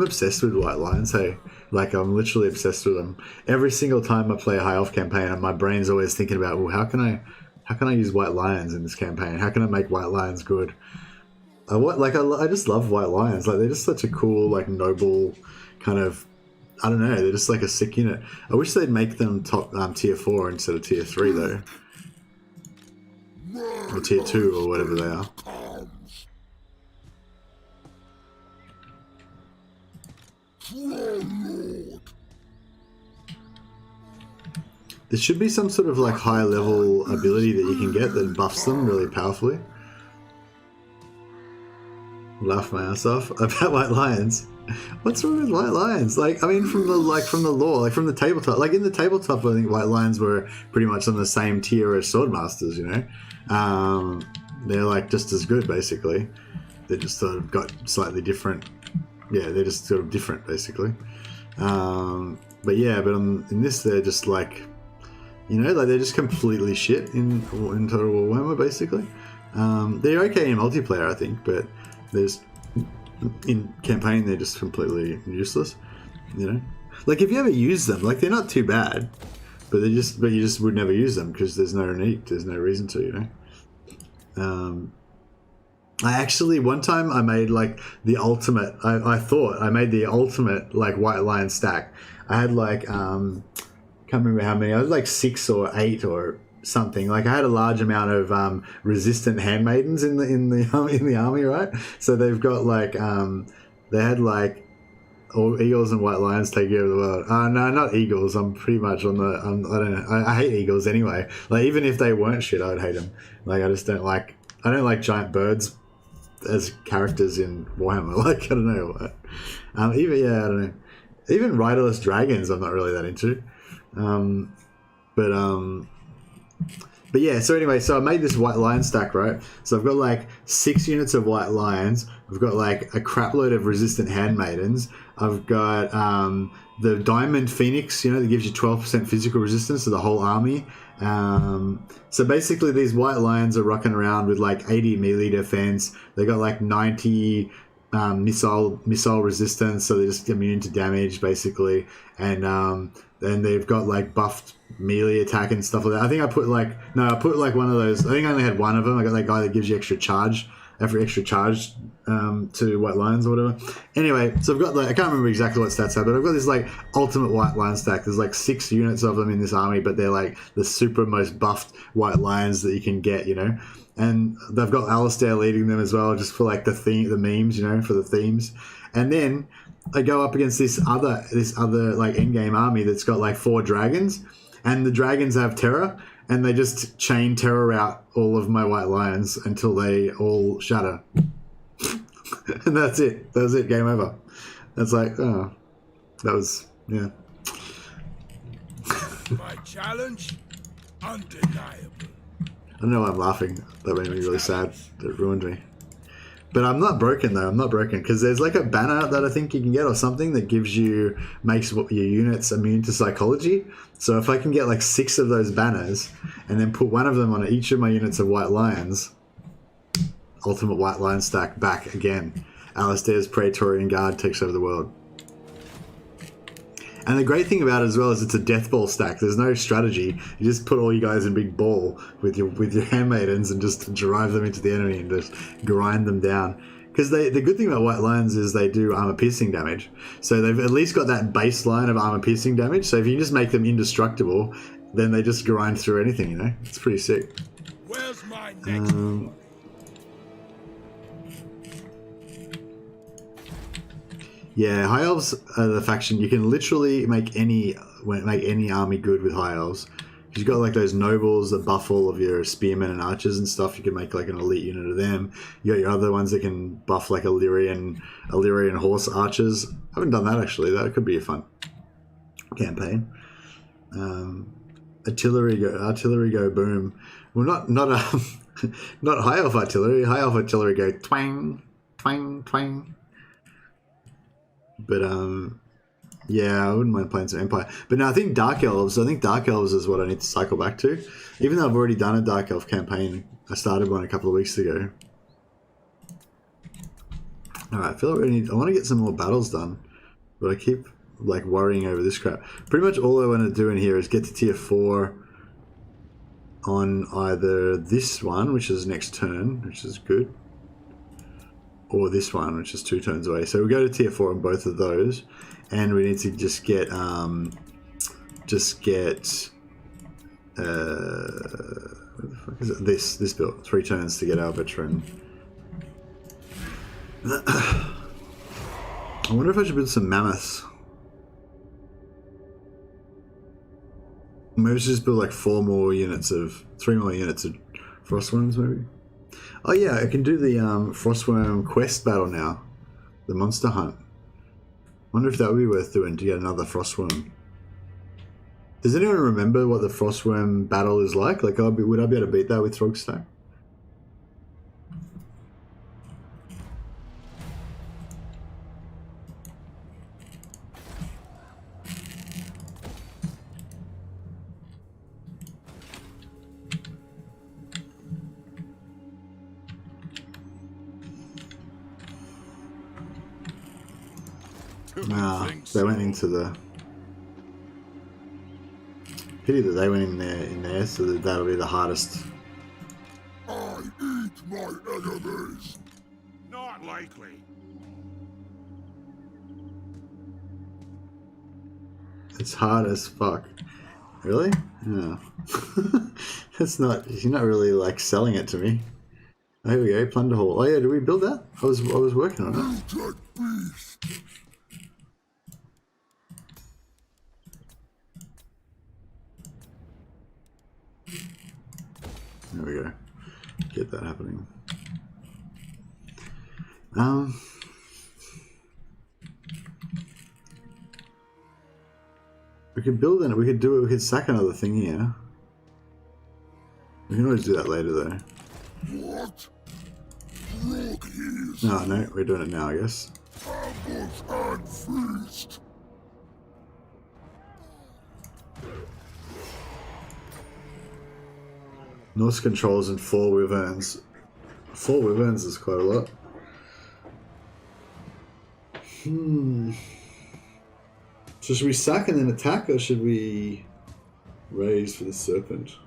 obsessed with White Lions. Hey, like I'm literally obsessed with them. Every single time I play a high elf campaign, and my brain's always thinking about, well, how can I use White Lions in this campaign? How can I make White Lions good? I just love White Lions. Like they're just such a cool, like noble kind of. I don't know. They're just like a sick unit. I wish they'd make them top tier 4 instead of tier 3 though. or tier 2 or whatever they are. comes. Lord. There should be some sort of like high level ability that you can get that buffs them really powerfully. Laugh my ass off about white lions. What's wrong with white lions? Like, I mean, from the lore, like from the tabletop, like in the tabletop, I think white lions were pretty much on the same tier as swordmasters. You know, they're like just as good basically. They just sort of got slightly different. Yeah, they're just sort of different basically. But in this, they're just like, you know, like they're just completely shit in Total Warhammer basically. They're okay in multiplayer, I think, but there's in campaign they're just completely useless. You know, like if you ever use them, like they're not too bad, but you just would never use them because there's no reason to, you know. I actually one time I made like the ultimate. I thought I made the ultimate like white lion stack. I had like can't remember how many. I had like 6 or 8 or something. Like I had a large amount of resistant handmaidens in the army, right? So they've got like they had like all eagles and white lions taking over the world. No, not eagles. I'm pretty much on the. I don't know. I hate eagles anyway. Like even if they weren't shit, I would hate them. Like I just don't like. I don't like giant birds as characters in Warhammer. Like I don't know what. I don't know. Even riderless dragons, I'm not really that into. But yeah, so anyway, so I made this white lion stack, right? So I've got like 6 units of white lions. I've got like a crap load of resistant handmaidens. I've got the diamond phoenix, you know, that gives you 12% physical resistance to the whole army. So basically these white lions are rocking around with like 80 melee defense. They got like 90 missile resistance, so they're just immune to damage basically. And they've got like buffed melee attack and stuff like that. I think I put like one of those. I think I only had one of them. I got that guy that gives you extra charge to white lions or whatever. Anyway, so I've got like, I can't remember exactly what stats are, but I've got this like ultimate white lion stack. There's like 6 units of them in this army, but they're like the super most buffed white lions that you can get, you know. And they've got Alistair leading them as well, just for like the memes, you know, for the themes. And then I go up against this other like endgame army that's got like 4 dragons, and the dragons have terror, and they just chain terror out all of my white lions until they all shatter. And that's it. That was it. Game over. That's like, oh, that was, yeah. My challenge, undeniable. I don't know why I'm laughing. That made me really sad. That ruined me. But I'm not broken though. I'm not broken because there's like a banner that I think you can get or something that makes your units immune to psychology. So if I can get like 6 of those banners and then put one of them on each of my units of white lions, ultimate white lion stack back again. Alistair's Praetorian Guard takes over the world. And the great thing about it as well is it's a death ball stack. There's no strategy. You just put all you guys in big ball with your handmaidens and just drive them into the enemy and just grind them down. Because the good thing about white lions is they do armor piercing damage. So they've at least got that baseline of armor piercing damage. So if you just make them indestructible, then they just grind through anything, you know? It's pretty sick. Where's my next one? Yeah, High Elves are the faction. You can literally make any army good with High Elves. You've got like those nobles that buff all of your spearmen and archers and stuff. You can make like an elite unit of them. You got your other ones that can buff like Illyrian horse archers. I haven't done that actually. That could be a fun campaign. Artillery go boom. Well, not not High Elf artillery. High Elf artillery go twang twang twang. But yeah, I wouldn't mind playing some Empire. But no, I think Dark Elves is what I need to cycle back to. Even though I've already done a Dark Elf campaign. I started one a couple of weeks ago. Alright, I feel like I want to get some more battles done. But I keep like worrying over this crap. Pretty much all I want to do in here is get to tier 4 on either this one, which is next turn, which is good. Or this one, which is 2 turns away. So we go to tier 4 on both of those, and we need to just get Where the fuck is it? This built 3 turns to get our veteran. I wonder if I should build some mammoths. Maybe I should just build like 3 more units of Frost-Wyrms maybe. Oh yeah, I can do the Frost-Wyrm quest battle now. The monster hunt. Wonder if that would be worth doing to get another Frost-Wyrm. Does anyone remember what the Frost-Wyrm battle is like? Like, would I be able to beat that with Throgg stack? Nah, they went into the... Pity that they went in there, so that'll be the hardest. I eat my enemies. Not likely. It's hard as fuck. Really? No. That's not... You're not really, like, selling it to me. Oh, here we go, plunder hall. Oh yeah, did we build that? I was working on it. Mutant beast. There we go. Get that happening. We could build it. We could do it. We could sack another thing here. We can always do that later, though. What? Look, he's No, we're doing it now, I guess. ambush and feast. Norse controls and 4 wyverns. 4 wyverns is quite a lot. So should we sack and then attack, or should we raise for the serpent?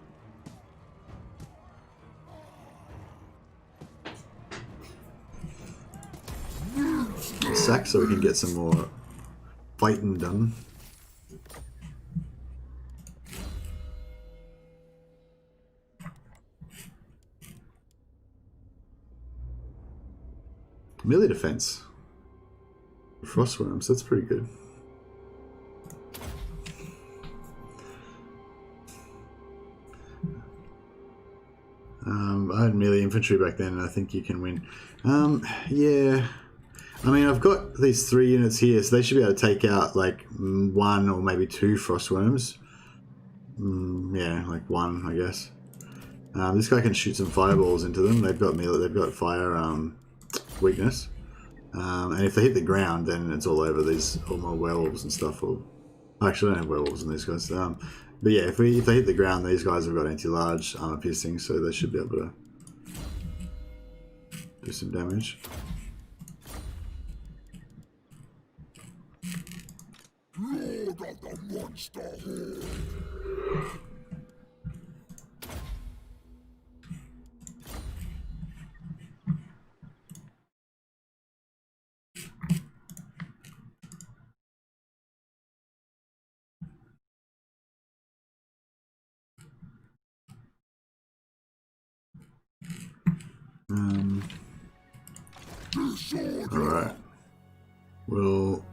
Sack so we can get some more fighting done. Melee defense. Frost-Wyrms, that's pretty good. I had melee infantry back then, and I think you can win. Yeah. I mean, I've got these 3 units here, so they should be able to take out like 1 or maybe 2 Frost-Wyrms. Yeah, like 1, I guess. This guy can shoot some fireballs into them. They've got melee, they've got fire weakness. And if they hit the ground, then it's all over. There's all my werewolves and stuff. Actually, I don't have werewolves in these guys. But yeah, if they hit the ground, these guys have got anti-large armor piercing, so they should be able to do some damage. Lord of the monster horde. Alright. Well,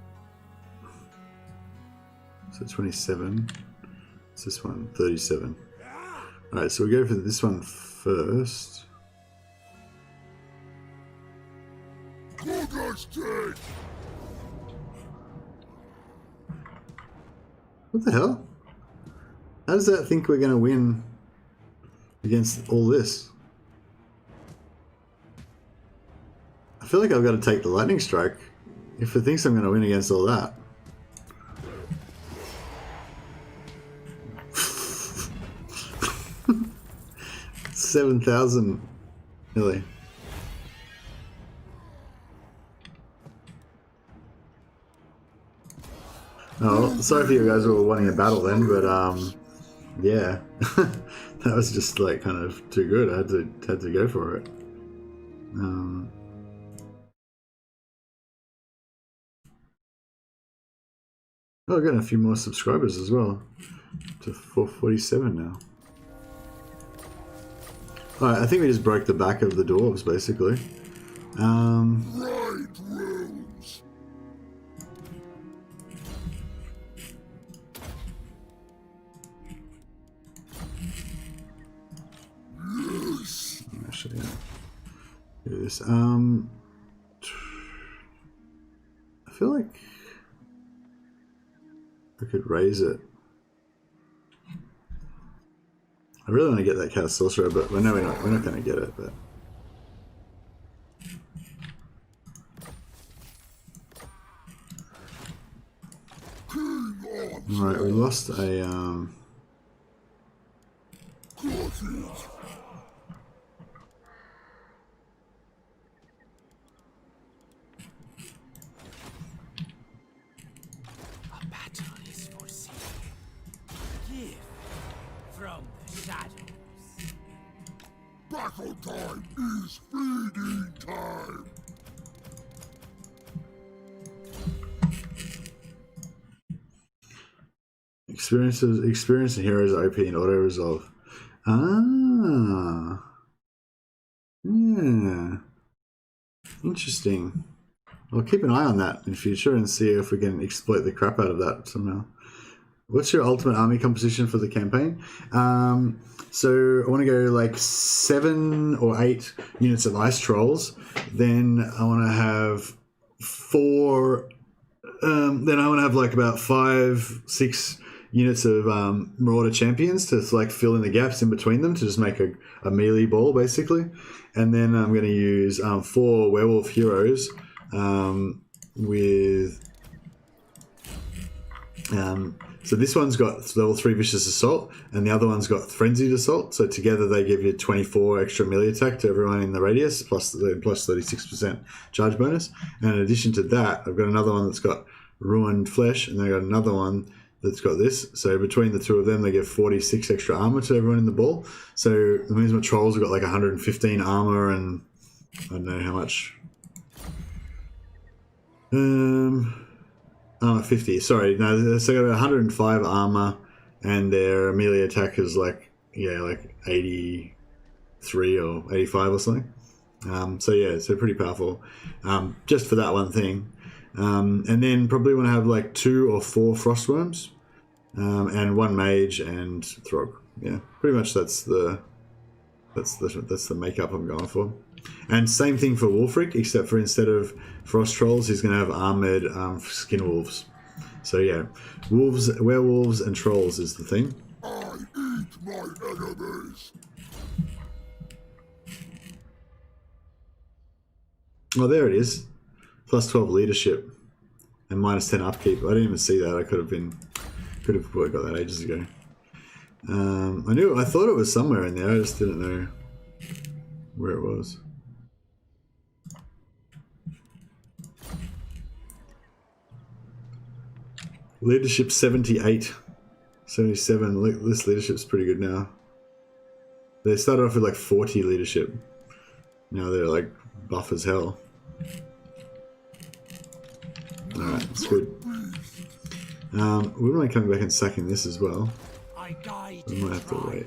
so 27. It's this one, 37. Alright, so we go for this one first. What the hell? How does that think we're going to win against all this? I feel like I've got to take the lightning strike if it thinks I'm going to win against all that. $7,000 really. Oh, sorry if you guys were wanting a battle then, but yeah, that was just like kind of too good. I had to go for it. Oh, I've got a few more subscribers as well, to 447 now. Alright, I think we just broke the back of the dwarves, basically. Right rooms. Yes. Actually, do this. I feel like I could raise it. I really want to get that Chaos Sorcerer, but we know we're not going to get it. But alright, we lost a A battle is foreseen. Give from the shadows. Battle time is feeding time. experience and heroes OP and auto resolve. Ah, yeah, interesting. I'll keep an eye on that in future and see if we can exploit the crap out of that somehow. What's your ultimate army composition for the campaign? So I want to go like 7 or 8 units of Ice Trolls. Then I want to have 4. Then I want to have like about 5, 6 units of Marauder Champions to like fill in the gaps in between them to just make a melee ball basically. And then I'm going to use 4 Werewolf Heroes with... so this one's got level 3 Vicious Assault, and the other one's got Frenzied Assault. So together they give you 24 extra melee attack to everyone in the radius, plus 36% charge bonus. And in addition to that, I've got another one that's got Ruined Flesh, and then I've got another one that's got this. So between the two of them, they give 46 extra armor to everyone in the ball. So that means my trolls have got like 115 armor, and I don't know how much. 50. Sorry, no. So they got 105 armor, and their melee attack is like 83 or 85 or something. So yeah, so pretty powerful. Just for that one thing, and then probably want to have like 2 or 4 Frost-Wyrms, and 1 mage and Throgg. Yeah, pretty much that's the makeup I'm going for. And same thing for Wolfric, except for instead of Frost Trolls, he's going to have armored Skinwolves. So yeah, werewolves and trolls is the thing. I eat my enemies. Oh, there it is. Plus 12 leadership and minus 10 upkeep. I didn't even see that. I could have got that ages ago. I thought it was somewhere in there. I just didn't know where it was. Leadership 78, 77. This leadership's pretty good now. They started off with like 40 leadership. Now they're like buff as hell. Alright, that's good. We might come back and sacking this as well. We might have to wait.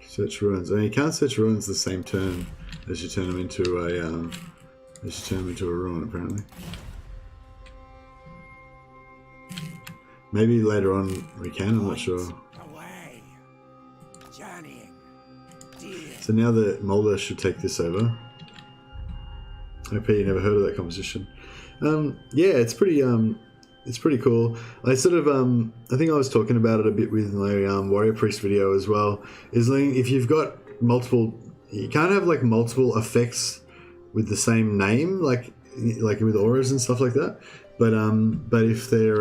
Search ruins. I mean, you can't search ruins the same turn as you turn them into a ruin, apparently. Maybe later on we can. I'm not sure. So now the Molder should take this over. I hope you never heard of that composition. Yeah, it's pretty cool. I sort of I think I was talking about it a bit with my Warrior Priest video as well. Is like if you've got multiple, you can't have like multiple effects with the same name, like with auras and stuff like that. But if they've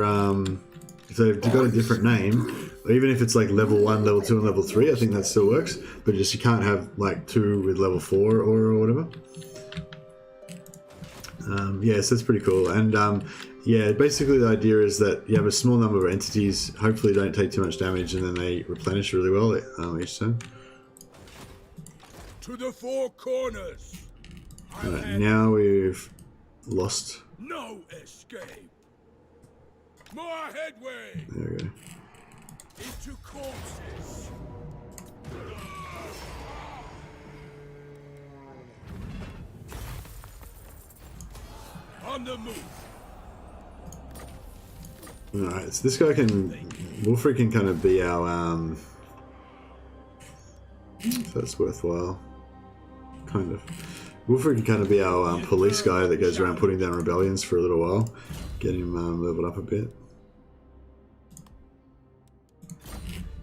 got a different name, or even if it's like level 1, level 2, and level 3, I think that still works. But just you can't have like 2 with level 4 or whatever. Yeah, so it's pretty cool. And yeah, basically the idea is that you have a small number of entities, hopefully don't take too much damage, and then they replenish really well each turn. To the 4 corners. Alright, now we've lost. No escape. More headway. There we go. Into corpses. on the move. Alright, so this guy can... Wolfrey can kind of be our... if that's worthwhile. Kind of. Wolfrey can kind of be our police guy that goes around putting down rebellions for a little while. Get him leveled up a bit.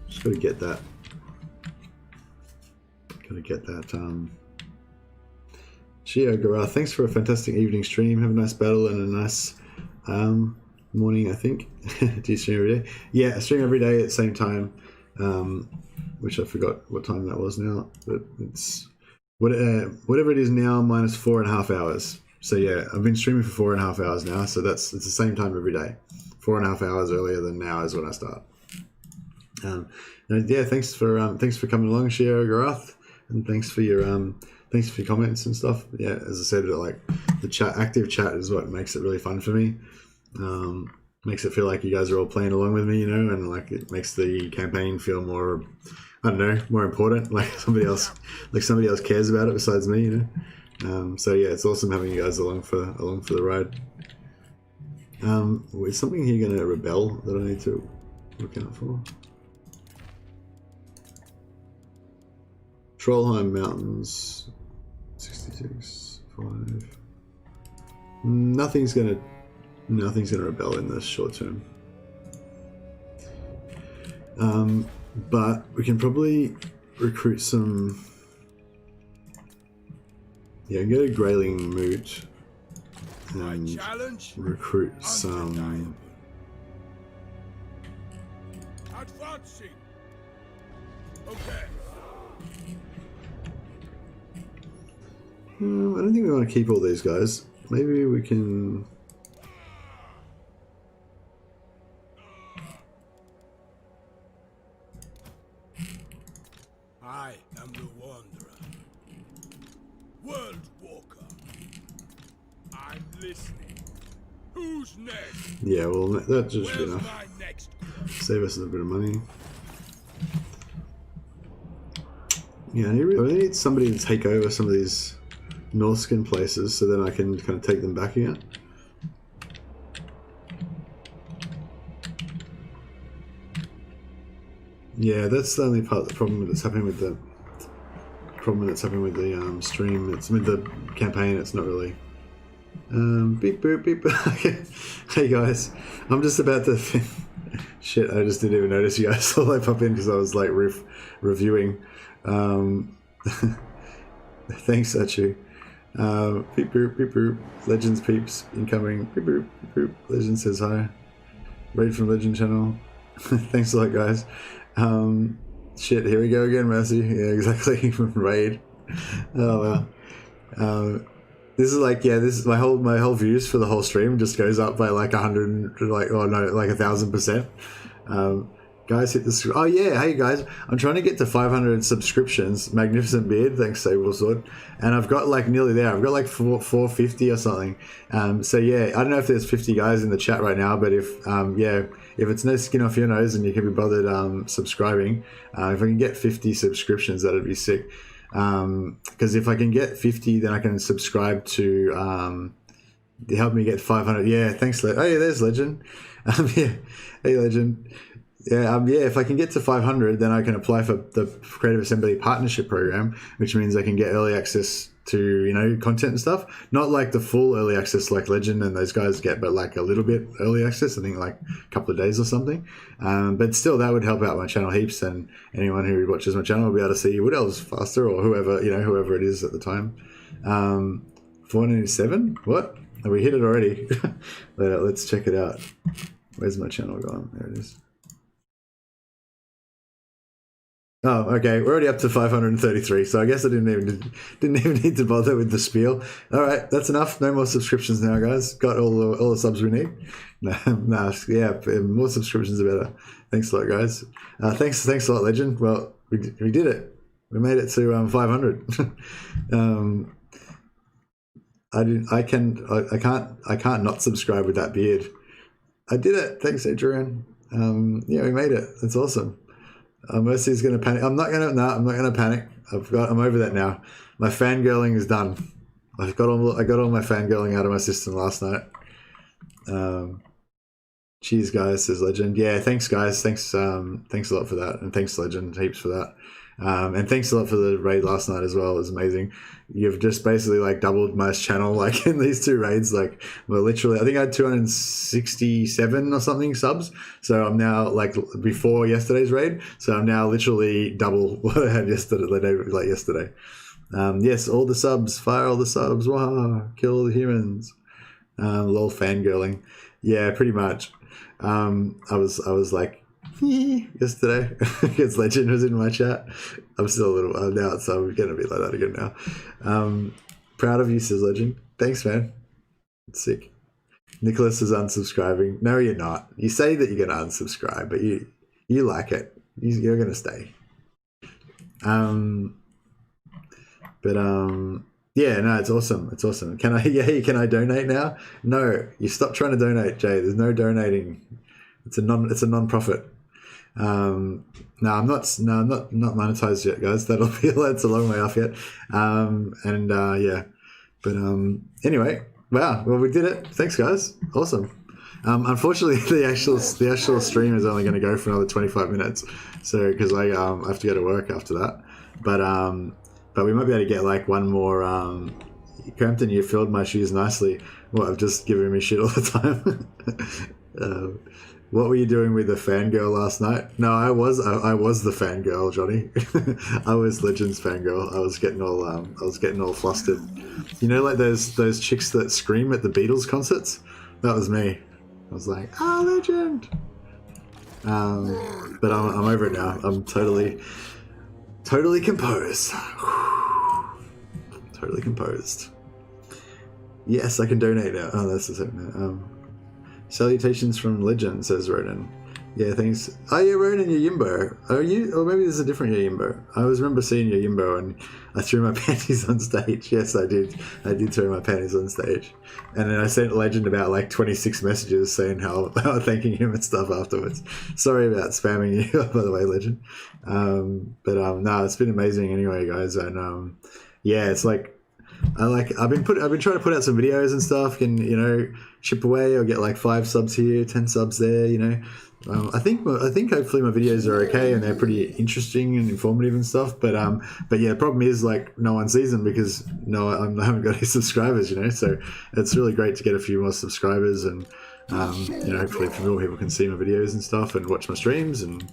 Just gotta get that. Gotta get that, Gio Gareth, thanks for a fantastic evening stream. Have a nice battle and a nice morning, I think. Do you stream every day? Yeah, I stream every day at the same time. Which I forgot what time that was now. But it's whatever it is now minus 4.5 hours. So yeah, I've been streaming for 4.5 hours now. So it's the same time every day. 4.5 hours earlier than now is when I start. And yeah, thanks for coming along, Gio Gareth, and thanks for your comments and stuff. Yeah, as I said, like the active chat is what makes it really fun for me. Makes it feel like you guys are all playing along with me, you know, and like it makes the campaign feel more, I don't know, more important. Like somebody else cares about it besides me, you know. So yeah, it's awesome having you guys along for the ride. Is something here going to rebel that I need to look out for? Trollheim Mountains, 66, 5. Nothing's gonna rebel in the short term. But we can probably recruit some. Yeah, go to Grayling Moot and recruit some. Advancing. Okay. I don't think we want to keep all these guys. Maybe we can. I am the Wanderer. World Walker. I'm listening. Who's next? Yeah, well, that just should be enough. My next? Save us a bit of money. Yeah, I really need somebody to take over some of these Northskin places so then I can kind of take them back again. Yeah, that's the only part of the problem that's happening with the stream. It's with the campaign. It's not really. Beep boop beep. Hey guys, I'm just about to. Shit, I just didn't even notice you guys saw I pop in because I was like reviewing. Thanks, Achu. Beep boop beep boop. Legends peeps incoming. Beep boop beep boop. Legend says hi. Raid from Legend channel. Thanks a lot, guys. Shit, here we go again, Mercy. Yeah, exactly. Raid. Oh well. This is like, yeah, this is my whole views for the whole stream just goes up by like 100, like, oh no, like 1,000%. Guys, hit the. Oh yeah, hey guys, I'm trying to get to 500 subscriptions. Magnificent beard, thanks Sable Sword, and I've got like nearly there. I've got like 450 or something. So yeah, I don't know if there's 50 guys in the chat right now, but if if it's no skin off your nose and you can be bothered subscribing, if I can get 50 subscriptions, that'd be sick. Because if I can get 50, then I can subscribe to help me get 500. Yeah, thanks. Oh yeah, there's Legend. Yeah, hey Legend. Yeah, if I can get to 500, then I can apply for the Creative Assembly Partnership Program, which means I can get early access to, you know, content and stuff. Not like the full early access like Legend and those guys get, but like a little bit early access, I think like a couple of days or something. But still, that would help out my channel heaps, and anyone who watches my channel will be able to see Wood Elves faster, or whoever it is at the time. 497? What? Oh, we hit it already. Let's check it out. Where's my channel gone? There it is. Oh, okay. We're already up to 533, so I guess I didn't even need to bother with the spiel. All right, that's enough. No more subscriptions now, guys. Got all the subs we need. No, yeah, more subscriptions are better. Thanks a lot, guys. Thanks a lot, Legend. Well, we did it. We made it to 500. I can't not subscribe with that beard. I did it. Thanks, Adrian. Yeah, we made it. That's awesome. Mercy's gonna panic. I'm not gonna panic. I'm over that now. My fangirling is done. I got all my fangirling out of my system last night. Cheers, guys, says Legend. Yeah, thanks, guys. Thanks a lot for that, and thanks, Legend, heaps for that. And thanks a lot for the raid last night as well. It was amazing. You've just basically like doubled my channel like in these 2 raids. Like, well, literally, I think I had 267 or something subs. So I'm now like before yesterday's raid. So I'm now literally double what I had yesterday. Yesterday. Yes, all the subs, fire all the subs. Wow, kill all the humans. Lol, fangirling. Yeah, pretty much. I was like yesterday because Legend was in my chat. I'm still a little now, so I'm gonna be like that again now. Proud of you, says Legend. Thanks, man. It's sick. Nicholas is unsubscribing. No, you're not. You say that you're gonna unsubscribe, but you like it. You're gonna stay. Yeah, no, it's awesome. It's awesome. Can I donate now? No, you stop trying to donate, Jay. There's no donating. It's a non-profit. No, I'm not monetized yet, guys. That's a long way off yet. Yeah, but anyway, wow. Well, we did it. Thanks, guys. Awesome. Unfortunately, the actual stream is only going to go for another 25 minutes. So because I have to go to work after that, but we might be able to get like one more. Crampton, you filled my shoes nicely. Well, I've just given me shit all the time. What were you doing with the fangirl last night? No, I was the fangirl, Johnny. I was Legends fangirl. I was getting all flustered. You know, like those chicks that scream at the Beatles concerts. That was me. I was like, Legend. But I'm over it now. I'm totally composed. Totally composed. Yes, I can donate now. Oh, that's the same. Salutations from Legend, says Ronan. Yeah, thanks. Oh, yeah, Ronan, you're Yimbo. Are you? Or maybe there's a different Yimbo. I always remember seeing your Yimbo and I threw my panties on stage. Yes, I did. I did throw my panties on stage. And then I sent Legend about like 26 messages saying how thanking him and stuff afterwards. Sorry about spamming you, by the way, Legend. No, it's been amazing anyway, guys. And yeah, it's like, I've been trying to put out some videos and stuff, and chip away. I'll get like 5 subs here, 10 subs there. I think hopefully my videos are okay and they're pretty interesting and informative and stuff. But yeah, the problem is like no one sees them because I haven't got any subscribers. So it's really great to get a few more subscribers and hopefully a few more people can see my videos and stuff and watch my streams and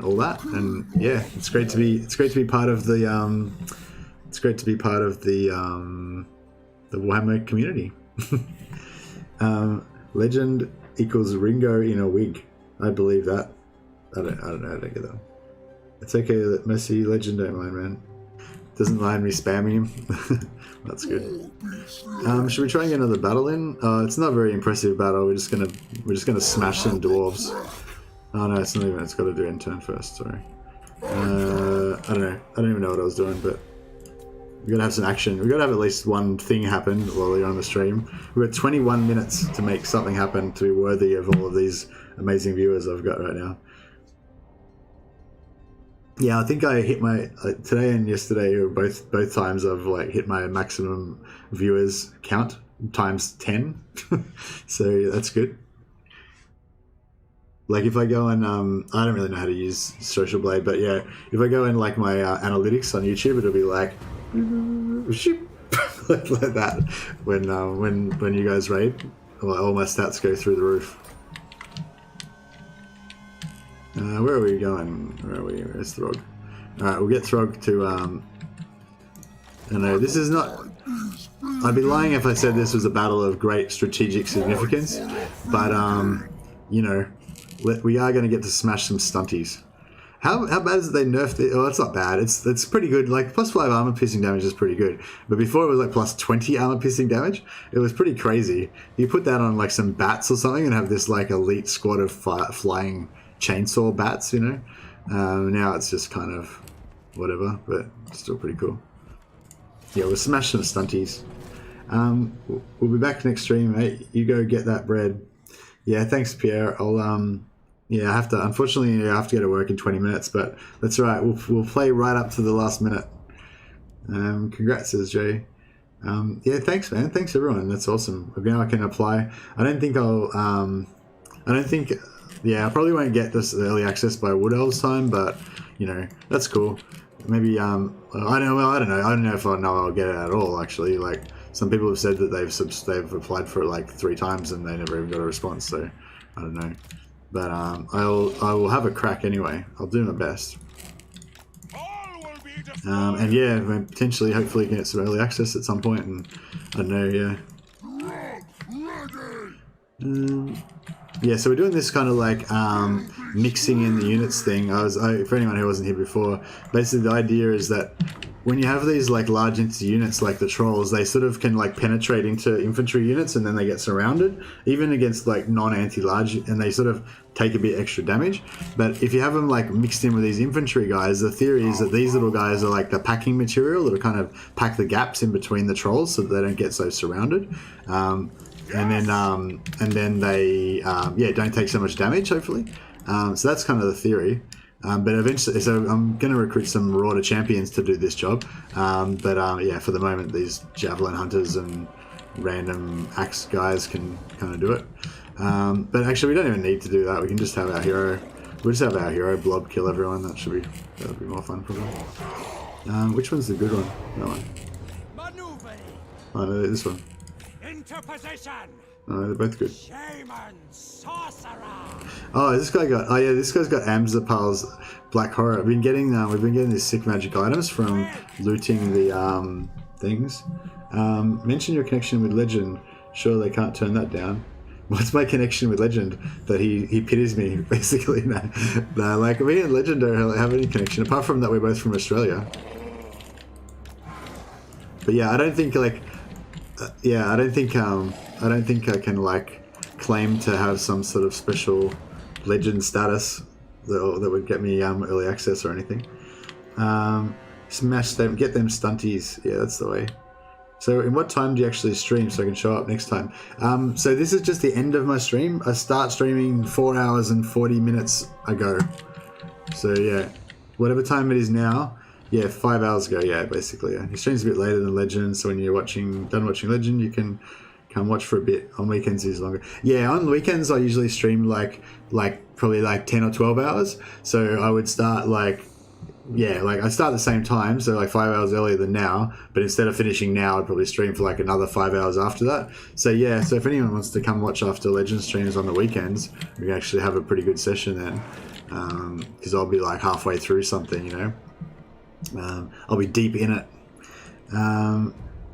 all that. And yeah, it's great to be part of the. It's great to be part of the Warhammer community. Legend equals Ringo in a wig. I believe that. I don't know how to get that. It's okay that Messi Legend don't mind, man. Doesn't mind me spamming him. That's good. Should we try and get another battle in? It's not a very impressive battle. We're just gonna smash some dwarves. Oh no, it's not even. It's got to do in turn first. Sorry. I don't know. I don't even know what I was doing, but. We're going to have some action. We've got to have at least one thing happen while you're on the stream. We've got 21 minutes to make something happen to be worthy of all of these amazing viewers I've got right now. Yeah, I think I hit my... today and yesterday, both times I've like hit my maximum viewers count times 10. So that's good. Like if I go and... I don't really know how to use Social Blade, but yeah, if I go in like my analytics on YouTube, it'll be like... like that when you guys raid, all my stats go through the roof. Where are we going? Where's Throgg? Alright, we'll get Throgg to I know this is not... I'd be lying if I said this was a battle of great strategic significance, but we are going to get to smash some stunties. How bad is it they nerfed it? Oh, it's not bad. It's pretty good. Like, +5 armor piercing damage is pretty good. But before it was like +20 armor piercing damage. It was pretty crazy. You put that on like some bats or something and have this like elite squad of flying chainsaw bats, Now it's just kind of whatever, but still pretty cool. Yeah, we'll smash some stunties. We'll be back next stream, mate. You go get that bread. Yeah, thanks, Pierre. Yeah, unfortunately, I have to go to work in 20 minutes, but that's all right. We'll play right up to the last minute. Congrats, says Jay. Yeah, thanks, man. Thanks, everyone. That's awesome. Now I can apply. I don't think yeah, I probably won't get this early access by Wood Elves time, but, you know, that's cool. Maybe, I don't know. I don't know if I'll get it at all, actually. Like, some people have said that they've applied for it like 3 times and they never even got a response, so I don't know. But I will have a crack anyway. I'll do my best. And yeah, potentially, hopefully, get some early access at some point, and I don't know, yeah. Yeah, so we're doing this kind of like mixing in the units thing. For anyone who wasn't here before, basically the idea is that when you have these like large units like the trolls, they sort of can like penetrate into infantry units and then they get surrounded, even against like non-anti-large, and they sort of take a bit extra damage. But if you have them like mixed in with these infantry guys, the theory is that these little guys are like the packing material that'll kind of pack the gaps in between the trolls so that they don't get so surrounded. And then they don't take so much damage, hopefully. So that's kind of the theory. But eventually, so I'm going to recruit some Rorder champions to do this job. Yeah, for the moment, these javelin hunters and random axe guys can kind of do it. But actually, we don't even need to do that. We can just have our hero. We'll just have our hero blob kill everyone. That'll be more fun probably. Which one's the good one? That one. Oh, no, this one. Interposition. Oh, they're both good. Shaman, sorcerer. Oh, this guy's got Amzapal's Black Horror. We've been getting these sick magic items from looting the things. Mention your connection with Legend. Sure, they can't turn that down. What's my connection with Legend? That he pities me, basically. No, like me and Legend don't have any connection apart from that we're both from Australia. But yeah, I don't think like. I don't think I can like claim to have some sort of special legend status that would get me early access or anything. Smash them, get them stunties. Yeah, that's the way. So in what time do you actually stream so I can show up next time? So this is just the end of my stream. I start streaming 4 hours and 40 minutes ago. So yeah, whatever time it is now. Yeah, 5 hours ago, yeah, basically. Yeah. He streams a bit later than Legend, so when you're done watching Legend, you can come watch for a bit. On weekends, it's longer. Yeah, on weekends, I usually stream like probably like 10 or 12 hours. So I would start I start at the same time, so like 5 hours earlier than now, but instead of finishing now, I'd probably stream for like another 5 hours after that. So yeah, so if anyone wants to come watch after Legend streams on the weekends, we can actually have a pretty good session then, because I'll be like halfway through something, you know. I'll be deep in it.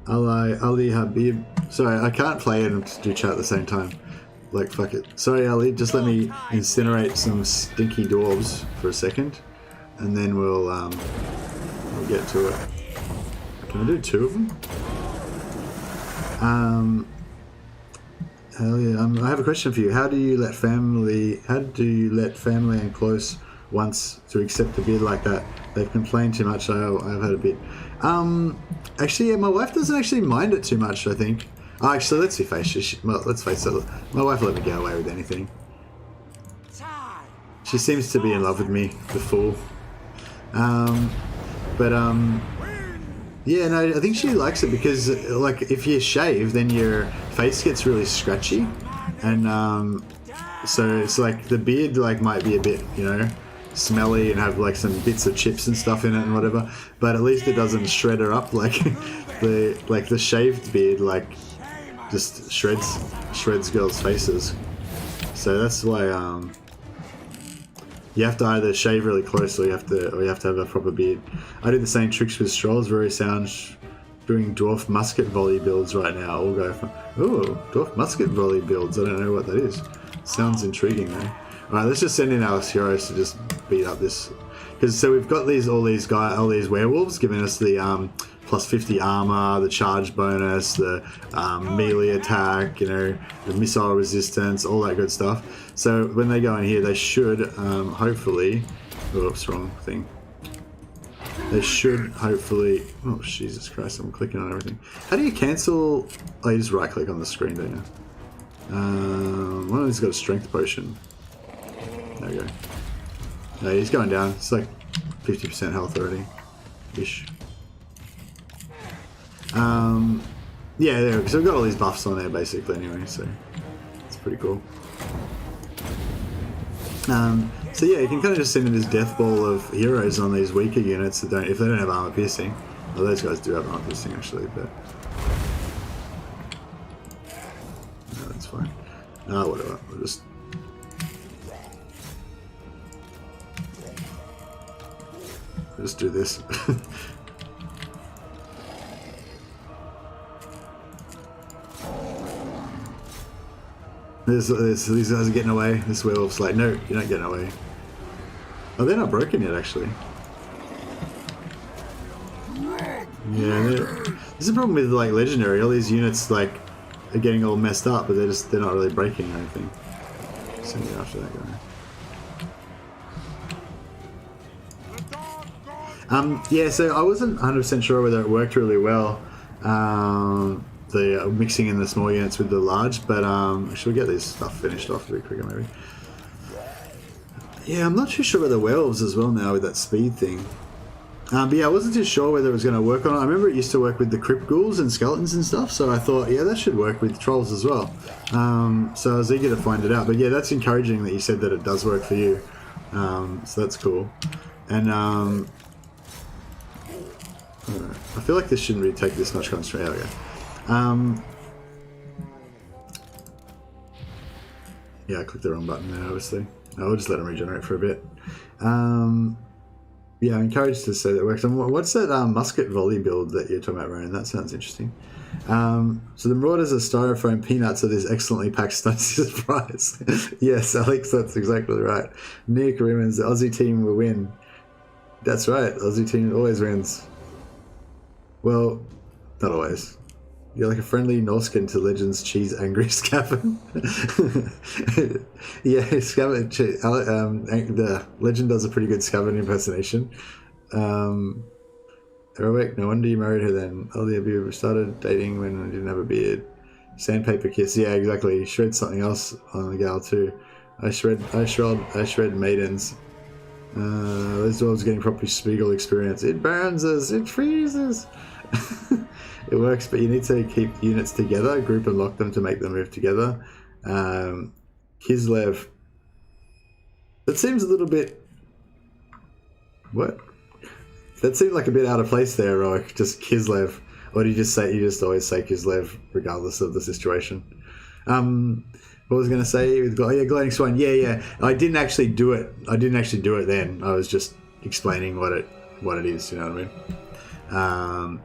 Ali Habib. Sorry, I can't play it and do chat at the same time. Like, fuck it. Sorry, Ali, just let me incinerate some stinky dwarves for a second, and then we'll get to it. Can I do 2 of them? Hell yeah. I have a question for you. How do you let family and close ones to accept a bid like that? They've complained too much. I've had a bit. Actually, yeah, my wife doesn't actually mind it too much, I think. Oh, actually, let's face it. My wife let me get away with anything. She seems to be in love with me, the fool. Yeah, no, I think she likes it because, like, if you shave, then your face gets really scratchy, and so it's like the beard, like, might be a bit, you know, smelly and have like some bits of chips and stuff in it and whatever, but at least it doesn't shred her up like the shaved beard like just shreds girls' faces. So that's why you have to either shave really close or you have to have a proper beard. I do the same tricks with Strolls. Very sound. Doing dwarf musket volley builds right now. I'll go for dwarf musket volley builds. I don't know what that is. Sounds intriguing though. Alright, let's just send in our heroes to just beat up this. Because so we've got all these werewolves giving us the plus 50 armor, the charge bonus, the melee attack, you know, the missile resistance, all that good stuff. So when they go in here, they should hopefully. Oops, wrong thing. They should hopefully. Oh Jesus Christ! I'm clicking on everything. How do you cancel? Oh, you just right click on the screen, don't you? One of them's got a strength potion. There we go. No, he's going down. It's like 50% health already. Ish. Yeah, because we've got all these buffs on there basically anyway, so it's pretty cool. So yeah, you can kind of just send in this death ball of heroes on these weaker units that don't, if they don't have armor piercing. Well, those guys do have armor piercing actually, but no, that's fine. Whatever. We'll just do this. These guys are getting away. This werewolf's like, no, you're not getting away. Oh, they're not broken yet, actually. Yeah, this is a problem with like legendary. All these units like are getting all messed up, but they're not really breaking or anything. Send it after that guy. Yeah, so I wasn't 100% sure whether it worked really well. The mixing in the small units with the large, but should we get this stuff finished off a bit quicker maybe? Yeah, I'm not too sure about the werewolves as well now with that speed thing. But yeah, I wasn't too sure whether it was going to work on it. I remember it used to work with the crypt ghouls and skeletons and stuff, so I thought, yeah, that should work with trolls as well. So I was eager to find it out. But yeah, that's encouraging that you said that it does work for you. So that's cool. And I feel like this shouldn't really take this much concentration. There we go. Yeah, I clicked the wrong button there, obviously. I'll just let them regenerate for a bit. Yeah, I'm encouraged to say that it works. And what's that musket volley build that you're talking about, Ronan? That sounds interesting. So the Marauders are styrofoam peanuts of this excellently packed stunty surprise. Yes, Alex, that's exactly right. Nick Rimmons, the Aussie team will win. That's right, Aussie team always wins. Well, not always. You're like a friendly Norskin to Legends cheese angry Scavin. Yeah, Scavin. The Legend does a pretty good Scavin impersonation. Heroic, no wonder you married her then. Ollie, have you ever started dating when I didn't have a beard? Sandpaper kiss. Yeah, exactly. Shred something else on the gal too. I shred maidens. Those dwarves getting proper Spiegel experience. It burns us. It freezes. It works, but you need to keep units together, group and lock them to make them move together. Kislev. That seems a little bit... What? That seemed like a bit out of place there, Roic. Just Kislev. Or do you just always say Kislev regardless of the situation? What was I going to say? Yeah, Gliding Swan. Yeah. I didn't actually do it. Then. I was just explaining what it is, you know what I mean?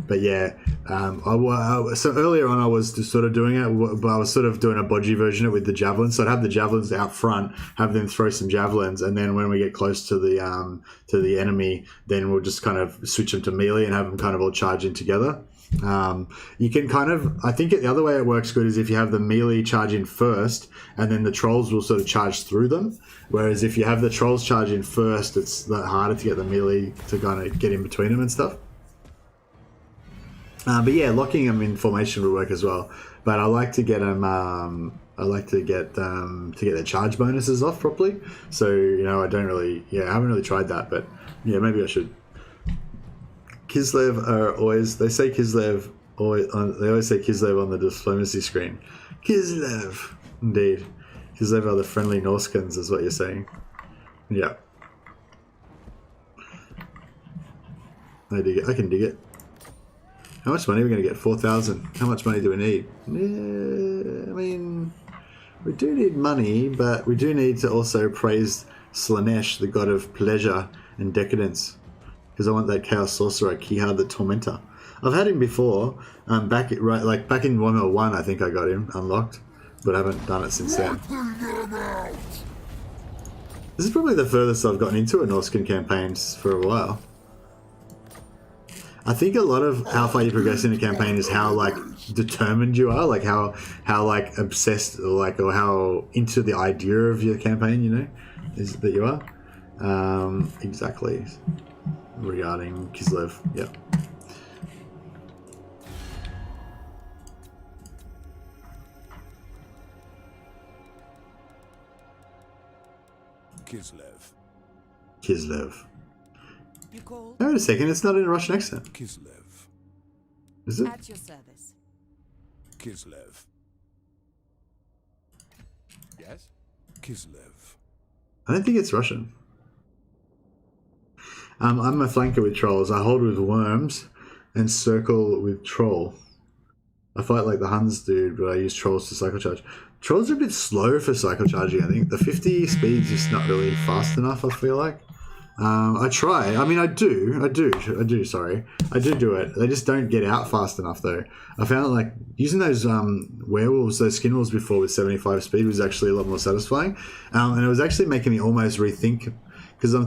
But yeah, so earlier on I was just sort of doing it, but I was sort of doing a bodgy version of it with the javelins. So I'd have the javelins out front, have them throw some javelins, and then when we get close to the enemy, then we'll just kind of switch them to melee and have them kind of all charge in together. You can kind of, I think the other way it works good is if you have the melee charge in first, and then the trolls will sort of charge through them. Whereas if you have the trolls charge in first, it's harder to get the melee to kind of get in between them and stuff. But yeah, locking them in formation would work as well. But I like to get them. I like to get their charge bonuses off properly. So I don't really. Yeah, I haven't really tried that, but yeah, maybe I should. Kislev are always. They say Kislev. They always say Kislev on the diplomacy screen. Kislev, indeed. Kislev are the friendly Norskins, is what you're saying. Yeah. I dig it. I can dig it. How much money are we going to get? 4,000. How much money do we need? Yeah, I mean, we do need money, but we do need to also praise Slanesh, the god of pleasure and decadence, because I want that Chaos Sorcerer, Kihar the Tormentor. I've had him before. Back in Warhammer 1, I think I got him unlocked, but I haven't done it since then. This is probably the furthest I've gotten into a Norskin campaigns for a while. I think a lot of how far you progress in a campaign is how determined you are, how obsessed or how into the idea of your campaign, is that you are. Exactly. Regarding Kislev, yeah. Kislev. You called? Wait a second, it's not in a Russian accent. Kislev. Is it? At your service. Kislev. Yes? Kislev. I don't think it's Russian. I'm a flanker with trolls. I hold with worms and circle with troll. I fight like the Huns do, but I use trolls to cycle charge. Trolls are a bit slow for cycle charging, I think. The 50 speed's just not really fast enough, I feel like. I try. I mean, I do, sorry. I do it. They just don't get out fast enough, though. I found like using those werewolves, those skinwolves before with 75 speed was actually a lot more satisfying. And it was actually making me almost rethink, because I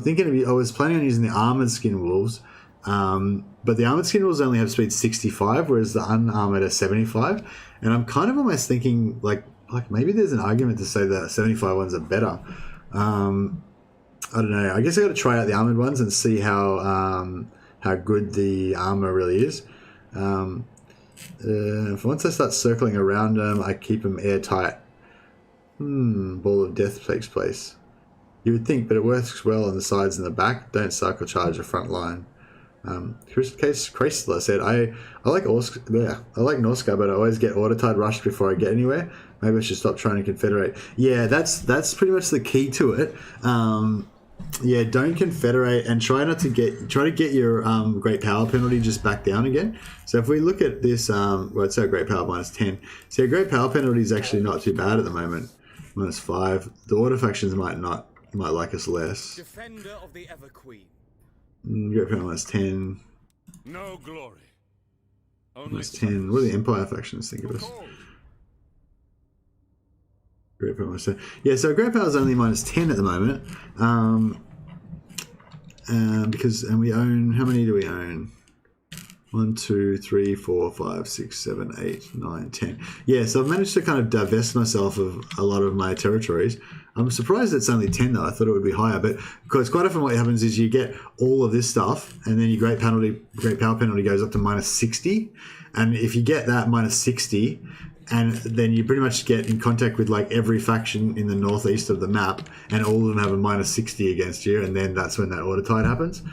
was planning on using the armored skinwolves, but the armored skinwolves only have speed 65, whereas the unarmored are 75. And I'm kind of almost thinking like maybe there's an argument to say that 75 ones are better. I don't know. I guess I got to try out the armored ones and see how good the armor really is. Once I start circling around them, I keep them airtight. Ball of death takes place. You would think, but it works well on the sides and the back. Don't cycle charge the front line. Case Chrysler said, I like I like Norska, but I always get autotide rushed before I get anywhere. Maybe I should stop trying to confederate. Yeah, that's pretty much the key to it. Yeah, don't confederate and try to get your great power penalty just back down again. So if we look at this, well, it's our great power minus 10. So our great power penalty is actually not too bad at the moment. Minus 5. The order factions might like us less. Defender of the Ever Queen. Great power minus 10. No glory. Only Minus 10. What do the Empire factions think of us? Great power minus 10. Yeah, so great power is only minus 10 at the moment. And we own, how many do we own? 1, 2, 3, 4, 5, 6, 7, 8, 9, 10. Yeah, so I've managed to kind of divest myself of a lot of my territories. I'm surprised it's only 10 though. I thought it would be higher, but because quite often what happens is you get all of this stuff and then your great power penalty goes up to minus 60. And if you get that minus 60, and then you pretty much get in contact with like every faction in the northeast of the map, and all of them have a minus 60 against you, and then that's when that order tide happens.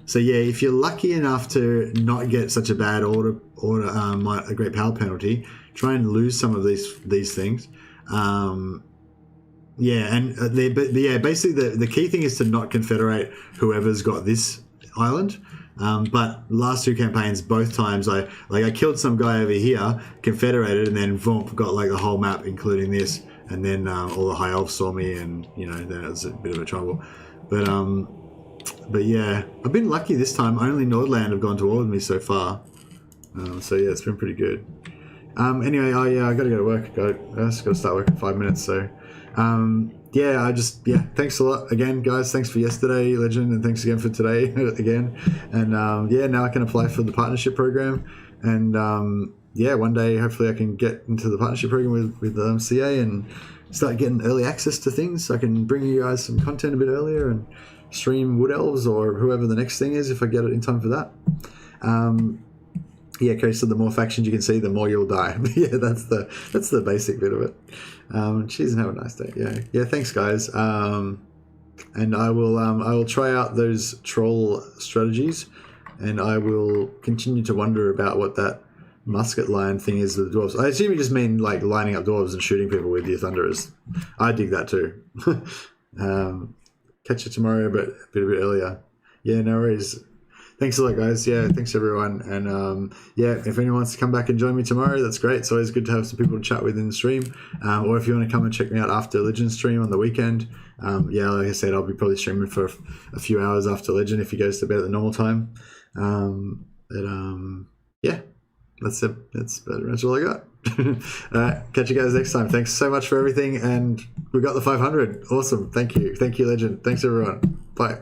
So yeah, if you're lucky enough to not get such a bad a great power penalty, try and lose some of these things. Yeah, and basically the key thing is to not confederate whoever's got this island. But last 2 campaigns, both times I killed some guy over here, confederated, and then Vomp got like the whole map, including this, and then all the high elves saw me, and then it was a bit of a trouble. But yeah, I've been lucky this time. Only Nordland have gone to war with me so far. So yeah, it's been pretty good. Anyway, I gotta go to work. I just gotta start work in 5 minutes. So thanks a lot again, guys. Thanks for yesterday, Legend, and thanks again for today again. And now I can apply for the partnership program. And one day hopefully I can get into the partnership program with CA and start getting early access to things. So I can bring you guys some content a bit earlier and stream Wood Elves or whoever the next thing is if I get it in time for that. Okay, so the more factions you can see, the more you'll die. Yeah, that's the basic bit of it. Cheers and have a nice day. Yeah. Thanks, guys. And I will try out those troll strategies, and I will continue to wonder about what that musket line thing is with the dwarves. I assume you just mean like lining up dwarves and shooting people with your thunderers. I dig that too. Catch you tomorrow, but a bit earlier. Yeah, no worries. Thanks a lot, guys. Yeah, thanks everyone. And if anyone wants to come back and join me tomorrow, that's great. It's always good to have some people to chat with in the stream. Or if you want to come and check me out after Legend stream on the weekend, like I said, I'll be probably streaming for a few hours after Legend if he goes to bed at the normal time. That's it. That's pretty much all I got. All right, catch you guys next time. Thanks so much for everything, and we got the 500. Awesome. Thank you, Legend. Thanks everyone. Bye.